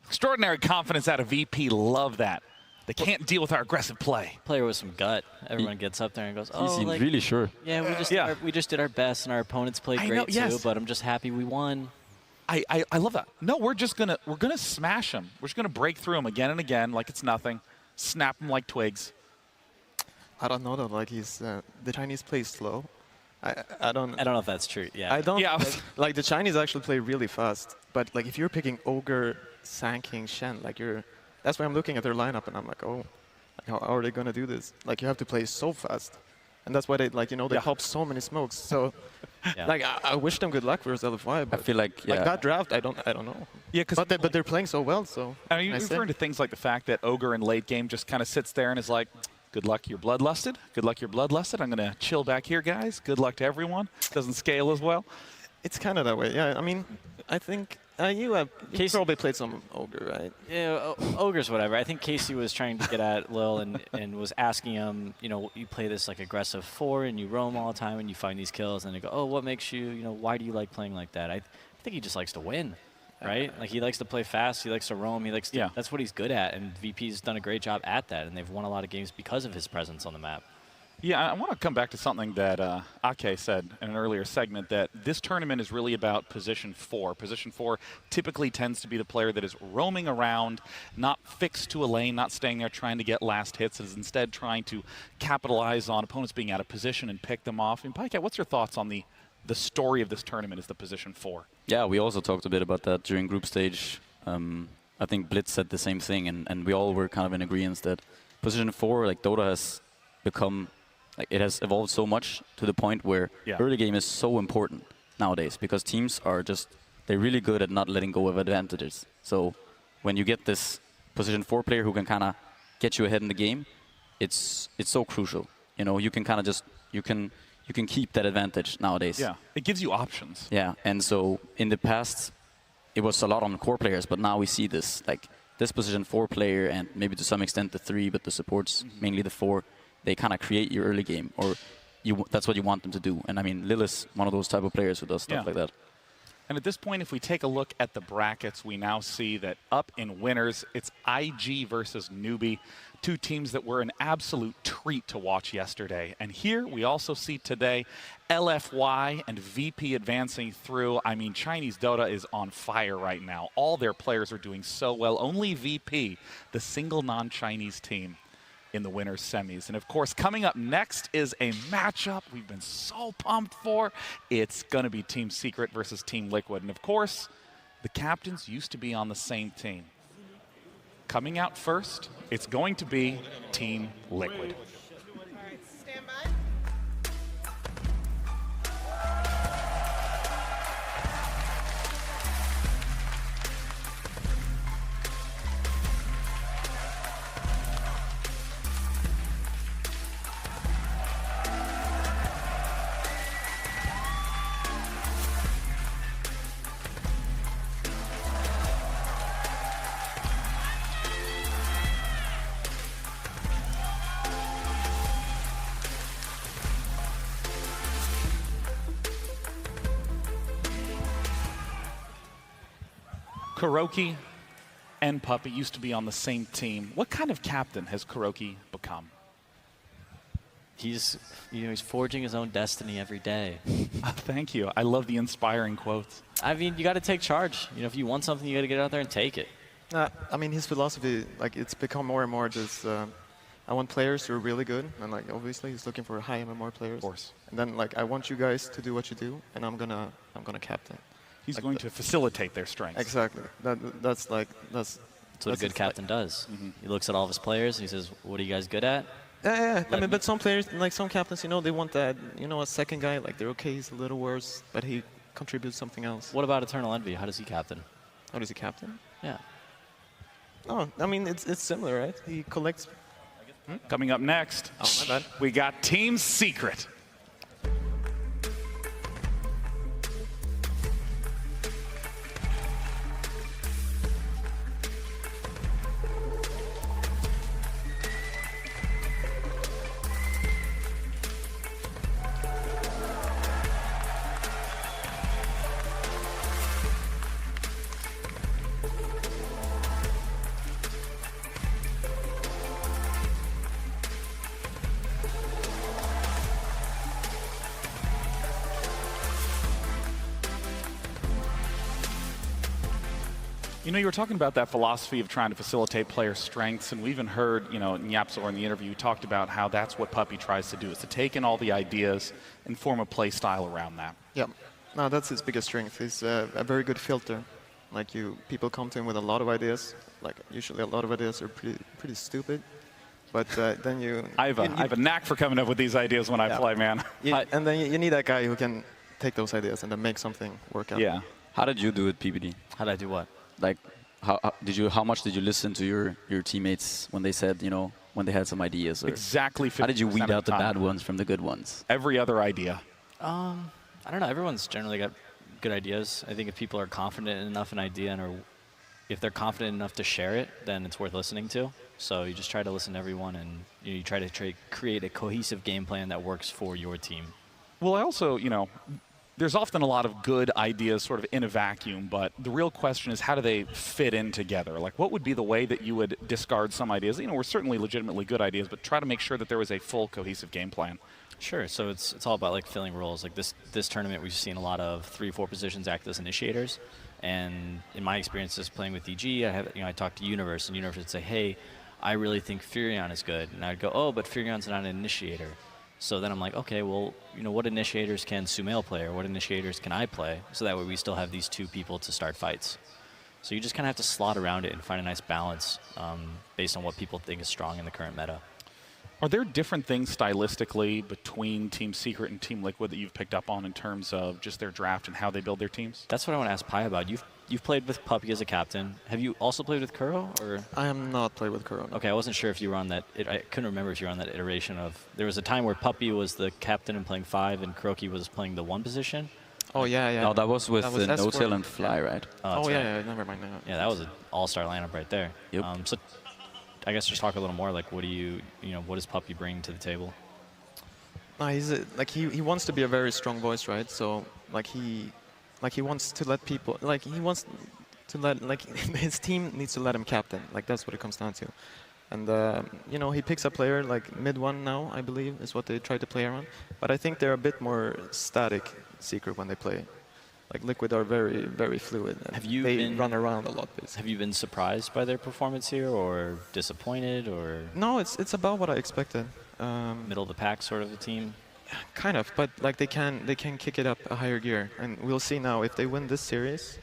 S3: Extraordinary confidence out of VP. Love that. They can't deal with our aggressive play.
S20: Player with some gut. Everyone gets up there and goes, "Oh,
S12: he seemed really sure."
S20: Yeah, we just did our best, and our opponents played great too. But I'm just happy we won.
S3: I love that. No, we're gonna smash them. We're just gonna break through them again and again, like it's nothing. Snap them like twigs.
S8: I don't know though. Like the Chinese play slow. I don't
S20: know if that's true. Yeah.
S8: I don't. Yeah. Like the Chinese actually play really fast. But like if you're picking Ogre, Sand King, Shen, like that's why I'm looking at their lineup and I'm like, oh, like how are they gonna do this? Like you have to play so fast, and that's why they they pop so many smokes. So like I wish them good luck versus LFY. But
S12: I feel like
S8: that draft, I don't know.
S3: Yeah,
S8: but they're playing so well. So
S3: I mean, you're referring to things like the fact that Ogre in late game just kind of sits there and is like, good luck, you're bloodlusted. Good luck, you're bloodlusted. I'm going to chill back here, guys. Good luck to everyone. Doesn't scale as well.
S8: It's kind of that way, yeah. I mean, I think you probably played some Ogre, right?
S20: Yeah, Ogre's whatever. I think Casey was trying to get at Lil and was asking him, you play this like aggressive 4 and you roam all the time and you find these kills and they go, oh, what makes you, why do you like playing like that? I think he just likes to win. Right? Like he likes to play fast, he likes to roam, that's what he's good at, and VP's done a great job at that, and they've won a lot of games because of his presence on the map.
S3: Yeah, I want to come back to something that Ake said in an earlier segment, that this tournament is really about position 4. Position 4 typically tends to be the player that is roaming around, not fixed to a lane, not staying there trying to get last hits, is instead trying to capitalize on opponents being out of position and pick them off. And Paikai, what's your thoughts on the story of this tournament is the position 4?
S12: Yeah, we also talked a bit about that during group stage. I think Blitz said the same thing, and we all were kind of in agreement that position 4, like Dota has become, like it has evolved so much to the point where early game is so important nowadays because teams are they're really good at not letting go of advantages. So when you get this position 4 player who can kind of get you ahead in the game, it's so crucial. You can kind of you can keep that advantage nowadays.
S3: Yeah, it gives you options.
S12: Yeah, and so in the past, it was a lot on core players, but now we see this, like this position 4 player and maybe to some extent the 3, but the supports, mainly the 4, they kind of create your early game, or that's what you want them to do. And I mean, Lilith's one of those type of players who does stuff like that.
S3: And at this point, if we take a look at the brackets, we now see that up in winners, it's IG versus Newbie, two teams that were an absolute treat to watch yesterday. And here we also see today LFY and VP advancing through. I mean, Chinese Dota is on fire right now. All their players are doing so well. Only VP, the single non-Chinese team, in the winners semis. And of course, coming up next is a matchup we've been so pumped for. It's going to be Team Secret versus Team Liquid. And of course, the captains used to be on the same team. Coming out first, it's going to be Team Liquid. Kuroki and Puppy used to be on the same team. What kind of captain has Kuroki become?
S20: He's forging his own destiny every day.
S3: Thank you. I love the inspiring quotes.
S20: I mean, you got to take charge. If you want something, you got to get out there and take it.
S8: I mean, his philosophy, it's become more and more just, I want players who are really good, and obviously he's looking for high MMR players. Of
S3: course.
S8: And then I want you guys to do what you do, and I'm gonna captain.
S3: He's going to facilitate their strengths.
S8: Exactly. That's
S20: what a good captain does. He looks at all of his players and he says, "What are you guys good at?"
S8: Yeah. I mean, but some players, some captains, they want that, a second guy. They're okay, he's a little worse, but he contributes something else.
S20: What about Eternal Envy? How does he captain?
S8: How does he captain?
S20: Yeah.
S8: Oh, I mean, it's similar, right? He collects.
S3: Coming up next,
S8: my bad.
S3: We got Team Secret. You were talking about that philosophy of trying to facilitate player strengths, and we even heard, Nyapsor in the interview talked about how that's what Puppy tries to do, is to take in all the ideas and form a play style around that.
S8: Yeah, no, that's his biggest strength. He's a very good filter. People come to him with a lot of ideas. Usually a lot of ideas are pretty stupid, but then you...
S3: I have a knack for coming up with these ideas when I play, man.
S8: And then you need that guy who can take those ideas and then make something work out.
S3: Yeah.
S12: How did you do it, PPD?
S20: How did I do what?
S12: How much did you listen to your teammates when they said, when they had some ideas? Or
S3: exactly 50%
S12: how did you weed out the
S3: time.
S12: bad ones from the good ones?
S3: Every other idea.
S20: I don't know. Everyone's generally got good ideas. I think if people are confident enough in an idea, or if they're confident enough to share it, then it's worth listening to. So you just try to listen to everyone, and you try to create a cohesive game plan that works for your team.
S3: Well, I also, there's often a lot of good ideas sort of in a vacuum, but the real question is how do they fit in together? What would be the way that you would discard some ideas? Were certainly legitimately good ideas, but try to make sure that there was a full cohesive game plan.
S20: Sure. So it's all about filling roles. This tournament, we've seen a lot of 3-4 positions act as initiators. And in my experiences playing with EG, I talked to Universe, and Universe would say, "Hey, I really think Furion is good." And I'd go, "Oh, but Furion's not an initiator." So then I'm like, okay, well, what initiators can Sumail play, or what initiators can I play? So that way we still have these two people to start fights. So you just kind of have to slot around it and find a nice balance based on what people think is strong in the current meta.
S3: Are there different things stylistically between Team Secret and Team Liquid that you've picked up on in terms of just their draft and how they build their teams?
S20: That's what I want to ask Pi about. You've played with Puppy as a captain. Have you also played with Kuro? Or?
S8: I have not played with Kuro.
S20: Okay, I wasn't sure if you were on that. I couldn't remember if you were on that iteration of. There was a time where Puppy was the captain and playing 5, and Kuroki was playing the 1 position.
S8: Oh yeah.
S12: No, that was with No-Tail and Fly, right?
S20: Oh
S8: yeah, never mind.
S20: Yeah, that was an all-star lineup right there.
S12: Yep.
S20: So I guess just talk a little more. What do what does Puppy bring to the table?
S8: No, he's he wants to be a very strong voice, right? So he wants to let people he wants to let his team needs to let him captain. That's what it comes down to. And you know, he picks a player like mid one now, I believe, is what they try to play around. But I think they're a bit more static Secret when they play. Liquid are very, very fluid. And they run around a lot, basically.
S20: Have you been surprised by their performance here, or disappointed, or?
S8: No, it's about what I expected.
S20: Middle of the pack sort of a team.
S8: Kind of, but they can kick it up a higher gear, and we'll see now if they win this series.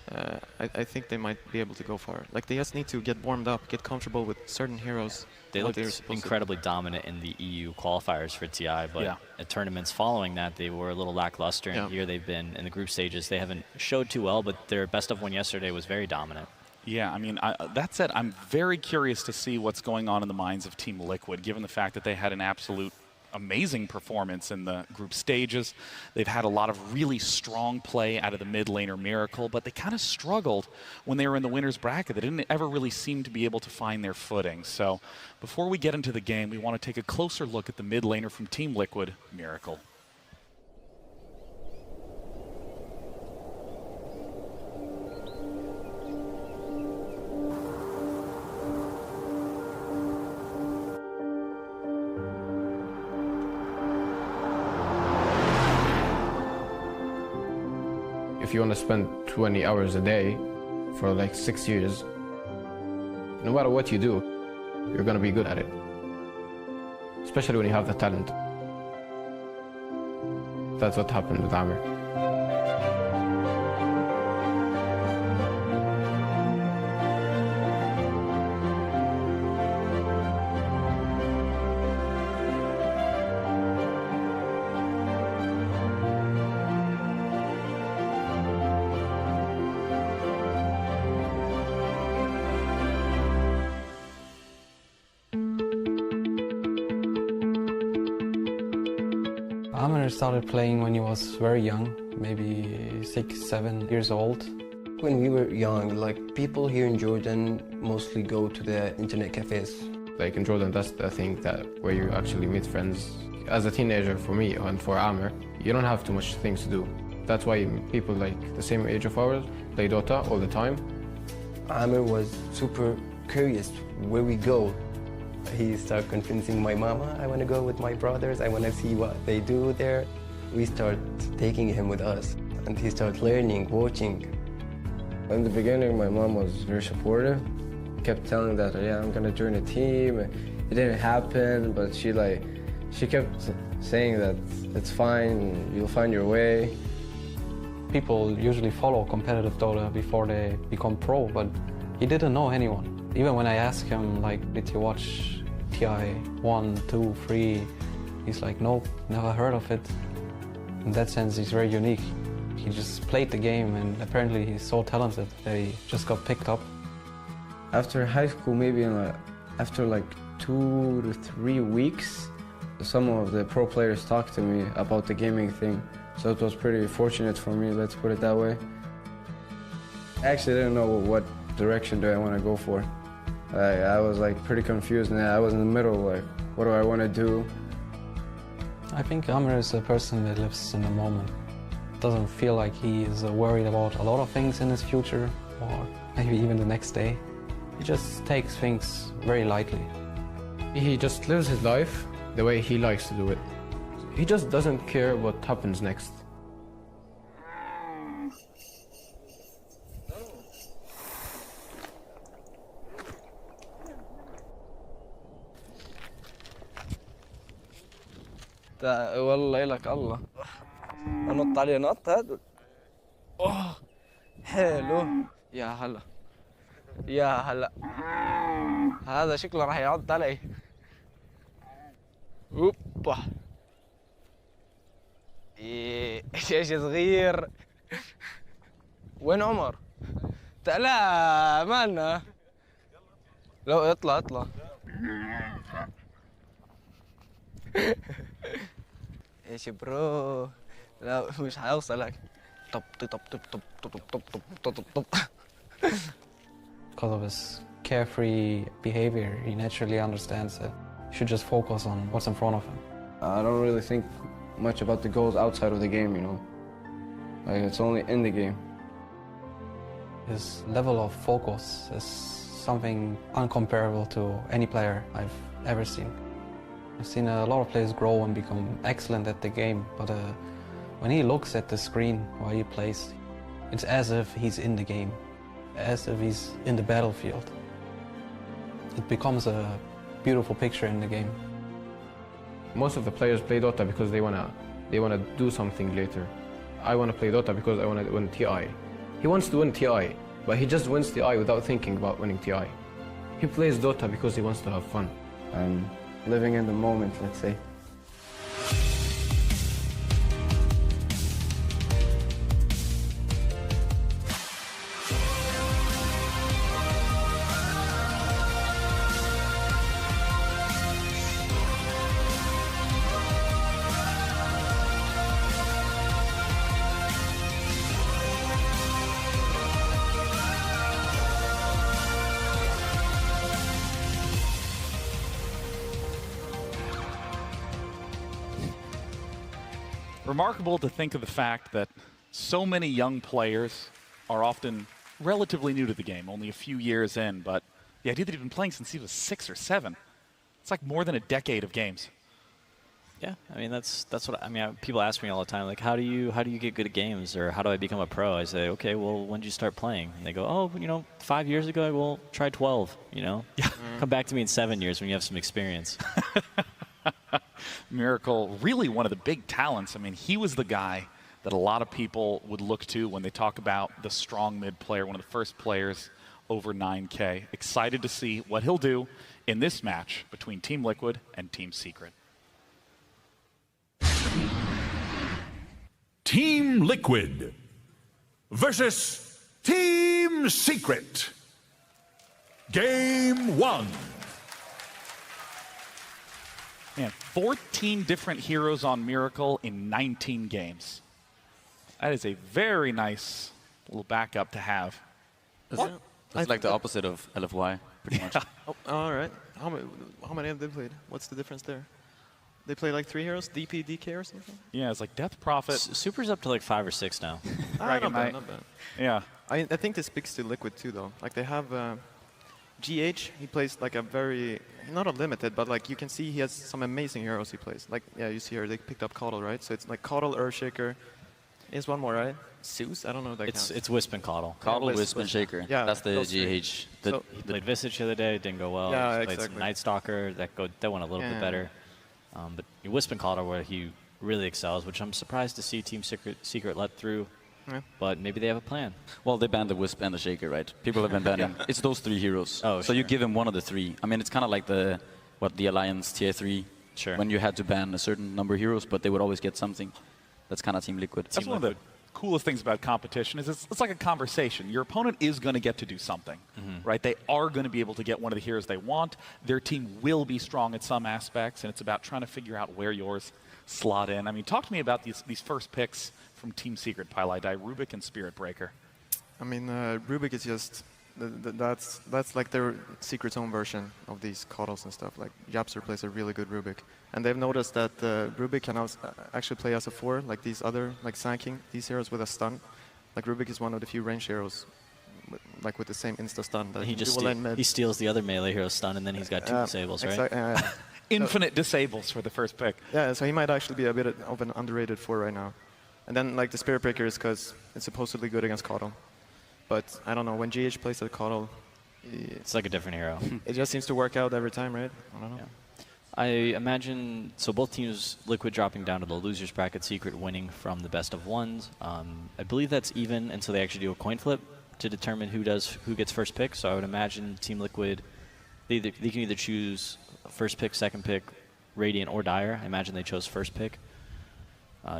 S8: I think they might be able to go far. They just need to get warmed up, get comfortable with certain heroes.
S20: They looked incredibly dominant in the EU qualifiers for TI, but at tournaments following that, they were a little lackluster. And here they've been in the group stages. They haven't showed too well, but their best of one yesterday was very dominant.
S3: Yeah, I mean, that said, I'm very curious to see what's going on in the minds of Team Liquid, given the fact that they had an absolute amazing performance in the group stages. They've had a lot of really strong play out of the mid laner Miracle, but they kind of struggled when they were in the winner's bracket. They didn't ever really seem to be able to find their footing. So before we get into the game, we want to take a closer look at the mid laner from Team Liquid, Miracle.
S10: If you want to spend 20 hours a day for like 6 years, no matter what you do, you're going to be good at it. Especially when you have the talent. That's what happened with Amir.
S13: Amir started playing when he was very young, maybe 6, 7 years old.
S16: When we were young, people here in Jordan mostly go to the internet cafes.
S10: Like in Jordan, that's the thing where you actually meet friends. As a teenager, for me and for Amir, you don't have too much things to do. That's why people the same age of ours play Dota all the time.
S16: Amir was super curious where we go. He started convincing my mama, I want to go with my brothers, I want to see what they do there. We start taking him with us, and he started learning, watching.
S17: In the beginning, my mom was very supportive. Kept telling that, yeah, I'm going to join a team. It didn't happen, but she kept saying that it's fine, you'll find your way.
S13: People usually follow competitive Dota before they become pro, but he didn't know anyone. Even when I asked him, did you watch TI 1, 2, 3? He's like, nope, never heard of it. In that sense, he's very unique. He just played the game, and apparently he's so talented that he just got picked up.
S17: After high school, maybe after 2 to 3 weeks, some of the pro players talked to me about the gaming thing. So it was pretty fortunate for me, let's put it that way. I actually didn't know what direction do I want to go for. I was pretty confused, and I was in the middle, what do I want to do?
S13: I think Amir is a person that lives in the moment. Doesn't feel like he is worried about a lot of things in his future, or maybe even the next day. He just takes things very lightly.
S10: He just lives his life the way he likes to do it. He just doesn't care what happens next.
S17: والله إلك الله أنط عليه نط هذا أوه حلو يا هلا يا هلا هذا شكله راح يعض علي اوبا ايش صغير وين عمر لا مالنا لو اطلع ايش برو لا مش هيوصلك طب طب طب طب طب طب طب طب طب.
S13: Because of his carefree behavior, he naturally understands that he should just focus on what's in front of him.
S17: I don't really think much about the goals outside of the game, you know. Like, it's only in the game.
S13: His level of focus is something uncomparable to any player I've ever seen. I've seen a lot of players grow and become excellent at the game, but when he looks at the screen while he plays, it's as if he's in the game, as if he's in the battlefield. It becomes a beautiful picture in the game.
S10: Most of the players play Dota because they wanna do something later. I wanna play Dota because I wanna win TI. He wants to win TI, but he just wins TI without thinking about winning TI. He plays Dota because he wants to have fun.
S17: Living in the moment, let's say.
S3: Remarkable to think of the fact that so many young players are often relatively new to the game, only a few years in, but the idea that he's been playing since he was 6 or 7, it's like more than a decade of games.
S20: Yeah, I mean that's what I mean. People ask me all the time, like, how do you get good at games, or how do I become a pro? I say, okay, well, when did you start playing? And they go, oh, 5 years ago. Well, try 12. Yeah. Come back to me in 7 years when you have some experience.
S3: Miracle, really one of the big talents. I mean, he was the guy that a lot of people would look to when they talk about the strong mid player, one of the first players over 9K. Excited to see what he'll do in this match between Team Liquid and Team Secret.
S2: Team Liquid versus Team Secret. Game 1.
S3: Man, 14 different heroes on Miracle in 19 games. That is a very nice little backup to have.
S12: It's like the opposite of LFY, pretty much.
S8: Oh, all right. How many have they played? What's the difference there? They play like 3 heroes, DP, DK or something?
S3: Yeah, it's like Death Prophet.
S20: Super's up to like 5 or 6 now.
S8: Not bad, not bad.
S3: Yeah.
S8: I think this speaks to Liquid too, though. Like, they have GH, he plays like a very, not a limited, but like you can see he has some amazing heroes he plays. Like, yeah, you see here, they picked up Coddle, right? So it's like Coddle, Earthshaker. There's one more, right? Zeus? I don't know if that counts.
S20: It's Wisp and Coddle.
S12: Coddle, Wisp, and Shaker.
S8: Yeah,
S12: that's the GH.
S20: He played Visage the other day, didn't go well.
S8: Yeah,
S20: He played
S8: exactly.
S20: some Night Stalker, that went a little bit better. But Wisp and Coddle where he really excels, which I'm surprised to see Team Secret let through.
S8: Yeah.
S20: But maybe they have a plan.
S12: Well, they banned the Wisp and the Shaker, right? People have been banning. It's those 3 heroes.
S20: Oh,
S12: so you give him one of the 3. I mean, it's kind of like the Alliance tier 3.
S20: Sure.
S12: When you had to ban a certain number of heroes, but they would always get something. That's kind of Team Liquid.
S3: That's one of the coolest things about competition is it's like a conversation. Your opponent is going to get to do something, right? They are going to be able to get one of the heroes they want. Their team will be strong at some aspects, and it's about trying to figure out where yours slot in. I mean, talk to me about these first picks from Team Secret, Pylai, Rubik and Spirit Breaker.
S8: I mean, Rubik is just, that's like their Secret's own version of these Coddles and stuff. Like, Yapster plays a really good Rubik. And they've noticed that Rubik can actually play as a 4, like these other, like Sanking, these heroes with a stun. Like, Rubik is one of the few range heroes, with the same insta-stun. That
S20: He steals the other melee hero's stun, and then he's got 2 disables, right?
S3: Infinite disables for the first pick.
S8: Yeah, so he might actually be a bit of an underrated 4 right now. And then, like, the Spirit Breaker is because it's supposedly good against Coddle. But I don't know, when GH plays at Coddle,
S20: it's like a different hero.
S8: It just seems to work out every time, right? I don't know.
S20: Yeah. I imagine, so both teams, Liquid dropping down to the losers bracket, Secret winning from the best of ones. I believe that's even, and so they actually do a coin flip to determine who gets first pick. So I would imagine Team Liquid, they can either choose first pick, second pick, Radiant, or Dire. I imagine they chose first pick.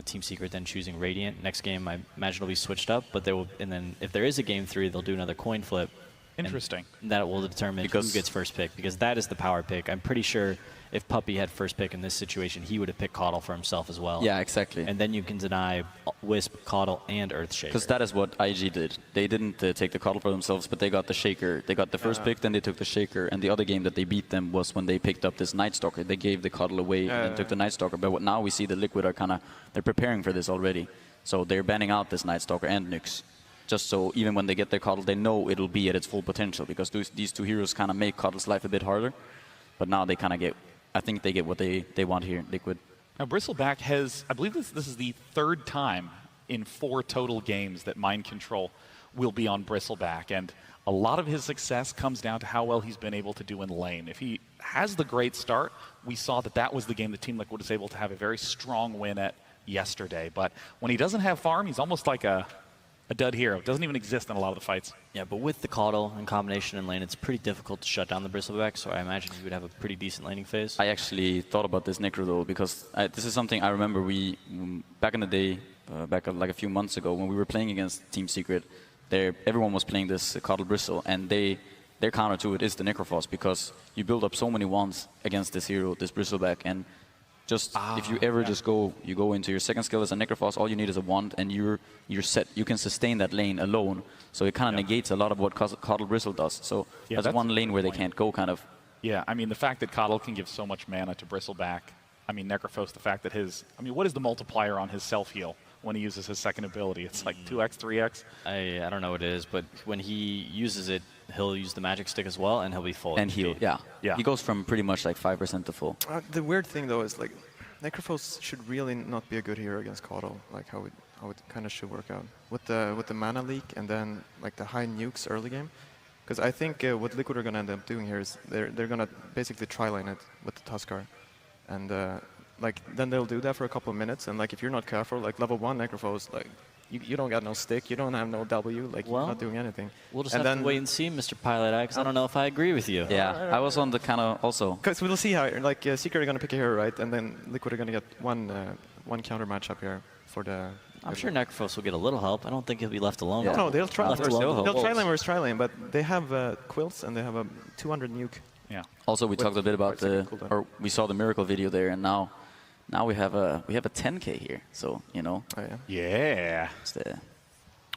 S20: Team Secret then choosing Radiant. Next game, I imagine it'll be switched up, but and then if there is a game 3, they'll do another coin flip
S3: Interesting.
S20: And that will determine who gets first pick, because that is the power pick. I'm pretty sure if Puppy had first pick in this situation, he would have picked Caudle for himself as well.
S12: Yeah, exactly.
S20: And then you can deny Wisp, Caudle, and Earthshaker.
S12: Because that is what IG did. They didn't take the Caudle for themselves, but they got the Shaker. They got the first pick, then they took the Shaker. And the other game that they beat them was when they picked up this Night Stalker. They gave the Caudle away and then took the Night Stalker. But now we see the Liquid are they're preparing for this already. So they're banning out this Night Stalker and Nyx. Just so even when they get their Caudle, they know it'll be at its full potential, because these two heroes kind of make Caudle's life a bit harder. But now they kind of get, I think they get what they want here in Liquid.
S3: Now Bristleback has, I believe this is the third time in 4 total games that Mind Control will be on Bristleback, and a lot of his success comes down to how well he's been able to do in lane. If he has the great start, we saw that was the game that Team Liquid was able to have a very strong win at yesterday. But when he doesn't have farm, he's almost like a dud hero. Doesn't even exist in a lot of the fights.
S20: Yeah, but with the Caudle in combination in lane, it's pretty difficult to shut down the Bristleback, so I imagine he would have a pretty decent laning phase.
S12: I actually thought about this Necro though, because this is something I remember back in the day, back like a few months ago, when we were playing against Team Secret, everyone was playing this Caudle Bristle, and their counter to it is the Necrophos, because you build up so many wands against this hero, this Bristleback, and just if you ever just go into your second skill as a Necrophos, all you need is a wand, and you're set. You can sustain that lane alone, so it kind of negates a lot of what Caudle Bristle does. So that's one lane where they can't go, kind of.
S3: Yeah, I mean, the fact that Caudle can give so much mana to Bristleback, I mean, Necrophos, the fact that what is the multiplier on his self-heal when he uses his second ability? It's like 2x, 3x?
S20: I don't know what it is, but when he uses it, he'll use the magic stick as well, and he'll be full.
S12: And heal, yeah. He goes from pretty much like 5% to full.
S8: The weird thing though is like, Necrophos should really not be a good hero against Caudle, like how it kind of should work out with the mana leak and then like the high nukes early game. Because I think what Liquid are gonna end up doing here is they're gonna basically tri-lane it with the Tuskar, and like then they'll do that for a couple of minutes, and like if you're not careful, like level 1 Necrophos, like you don't got no stick, you don't have no W, like you're not doing anything.
S20: We'll just have to wait and see, Mr. Pilot X. I don't know if I agree with you.
S12: Yeah, I was on the kind of also.
S8: Because we'll see how, like Secret are gonna pick a hero, right, and then Liquid are gonna get one counter matchup here for the.
S20: I'm sure Necrophos will get a little help. I don't think he'll be left alone.
S8: No, they'll try. They'll try lane versus try lane, but they have quilts and they have a 200 nuke.
S3: Yeah.
S12: Also, we talked a bit about or we saw the Miracle video there, and now we have a 10K here. So you know.
S8: Oh,
S3: yeah.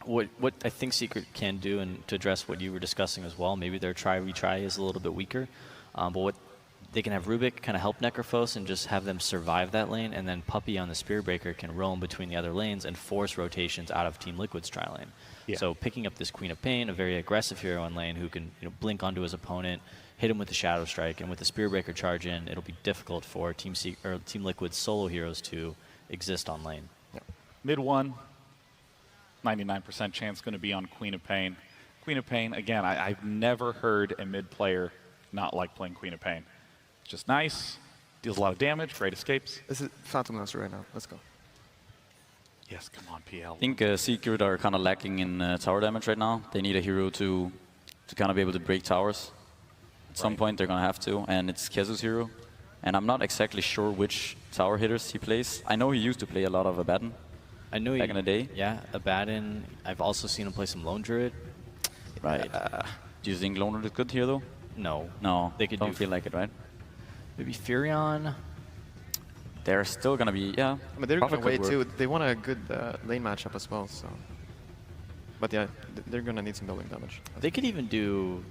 S20: What I think Secret can do, and to address what you were discussing as well, maybe their try-retry is a little bit weaker, but what they can have Rubik kind of help Necrophos and just have them survive that lane, and then Puppy on the Spear Breaker can roam between the other lanes and force rotations out of Team Liquid's tri lane.
S3: Yeah.
S20: So picking up this Queen of Pain, a very aggressive hero on lane who can blink onto his opponent, hit him with the Shadow Strike, and with the Spear Breaker charge in, it'll be difficult for Team Liquid's solo heroes to exist on lane.
S3: Yep. Mid 1, 99% chance going to be on Queen of Pain. Queen of Pain, again, I've never heard a mid player not like playing Queen of Pain. Just nice, deals a lot of damage, great escapes.
S8: This is Phantom Lancer right now. Let's go.
S3: Yes, come on, PL.
S12: I think Secret are kind of lacking in tower damage right now. They need a hero to kind of be able to break towers. At some point they're going to have to, and it's Kezu's hero. And I'm not exactly sure which tower hitters he plays. I know he used to play a lot of Abaddon.
S20: I know
S12: back in the day.
S20: Yeah, Abaddon. I've also seen him play some Lone Druid.
S12: Right. Do you think Lone Druid is good here though?
S20: No.
S12: No,
S20: they could
S12: don't feel like it, right?
S20: Maybe Furion.
S12: They're still gonna be, yeah.
S8: But they're gonna wait too. They want a good lane matchup as well. So, but yeah, they're gonna need some building damage.
S20: They could even do.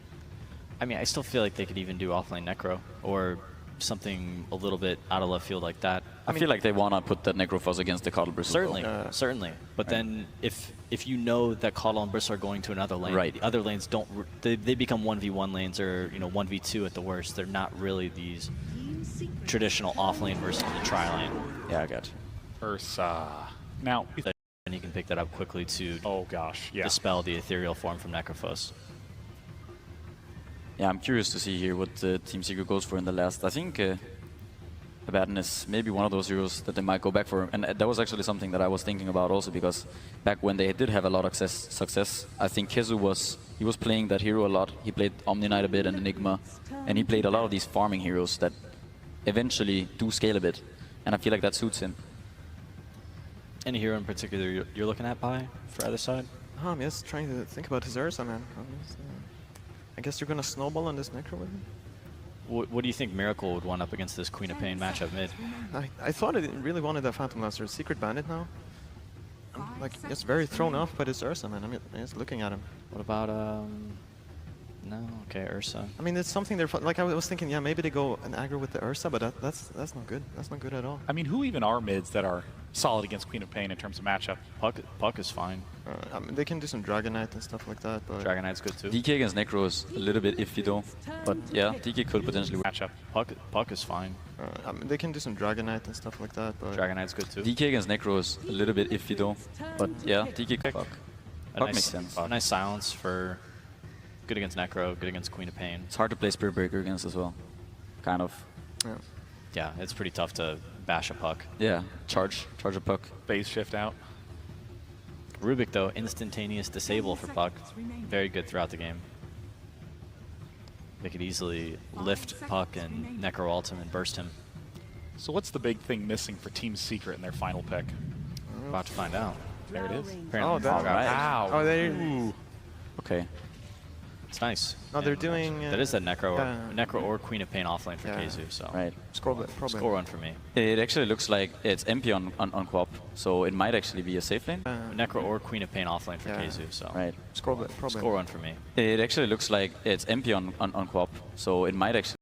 S20: I mean, I still feel like they could even do offlane Necro or something a little bit out of left field like that.
S12: I feel like they wanna put that Necrophos against the Caudle Bristle.
S20: Certainly, certainly. But then if you know that Caudle and Bristle are going to another lane, the other lanes don't. They become 1v1 lanes or 1v2 at the worst. They're not really these traditional offlane versus the tri lane.
S12: Yeah, I got you.
S3: Ursa. Now,
S20: and he can pick that up quickly to
S3: yeah.
S20: dispel the ethereal form from Necrophos.
S12: Yeah, I'm curious to see here what Team Secret goes for in the last. I think Abaddon is maybe one of those heroes that they might go back for. And that was actually something that I was thinking about also, because back when they did have a lot of success, I think Kezu was playing that hero a lot. He played Omni Knight a bit and Enigma, and he played a lot of these farming heroes that eventually do scale a bit. And I feel like that suits him.
S20: Any hero in particular you're looking at, Pi, for either side?
S8: I'm just trying to think about his Ursa, man. I guess you're gonna snowball on this Necro with him.
S20: What do you think Miracle would want up against this Queen of Pain matchup mid?
S8: I thought it really wanted that Phantom Blaster. Secret Bandit now. I'm like, it's very thrown off by this Ursa, man. I mean, just looking at him.
S20: What about, no, okay, Ursa.
S8: I mean, it's something they're, like I was thinking, yeah, maybe they go an aggro with the Ursa, but that's not good. That's not good at all.
S3: I mean, who even are mids that are solid against Queen of Pain in terms of matchup?
S20: Puck is fine.
S8: I mean, they can do some Dragonite and stuff like that, but...
S20: Dragonite's good too.
S12: DK against Necro is a little bit iffy though, but yeah, DK could potentially
S3: matchup.
S20: Puck is fine.
S8: I mean, they can do some Dragonite and stuff like that, but...
S20: Dragonite's good too.
S12: DK against Necro is a little bit iffy though, but yeah, DK could. Puck makes sense.
S20: A nice silence for good against Necro, good against Queen of Pain.
S12: It's hard to play Spirit Breaker against as well, kind of.
S20: Yeah, it's pretty tough to bash a Puck.
S12: Yeah, charge a Puck.
S3: Phase shift out.
S20: Rubik though, instantaneous disable for Puck. Very good throughout the game. They could easily lift Puck and Necro ult him and burst him.
S3: So what's the big thing missing for Team Secret in their final pick?
S20: About to find out.
S3: There it is.
S20: Apparently
S3: Wow.
S8: Oh, they...
S12: Okay.
S20: It's nice.
S8: No, they're doing...
S20: that is a Necro or Queen of Pain offlane for KZU, so...
S12: Right.
S20: Score one for me.
S12: It actually looks like it's MP on Quap, so it might actually be a safe lane.
S20: Necro or Queen of Pain offlane for KZU, so...
S12: Right.
S20: Score one for me.
S12: It actually looks like it's MP on Quap, so it might actually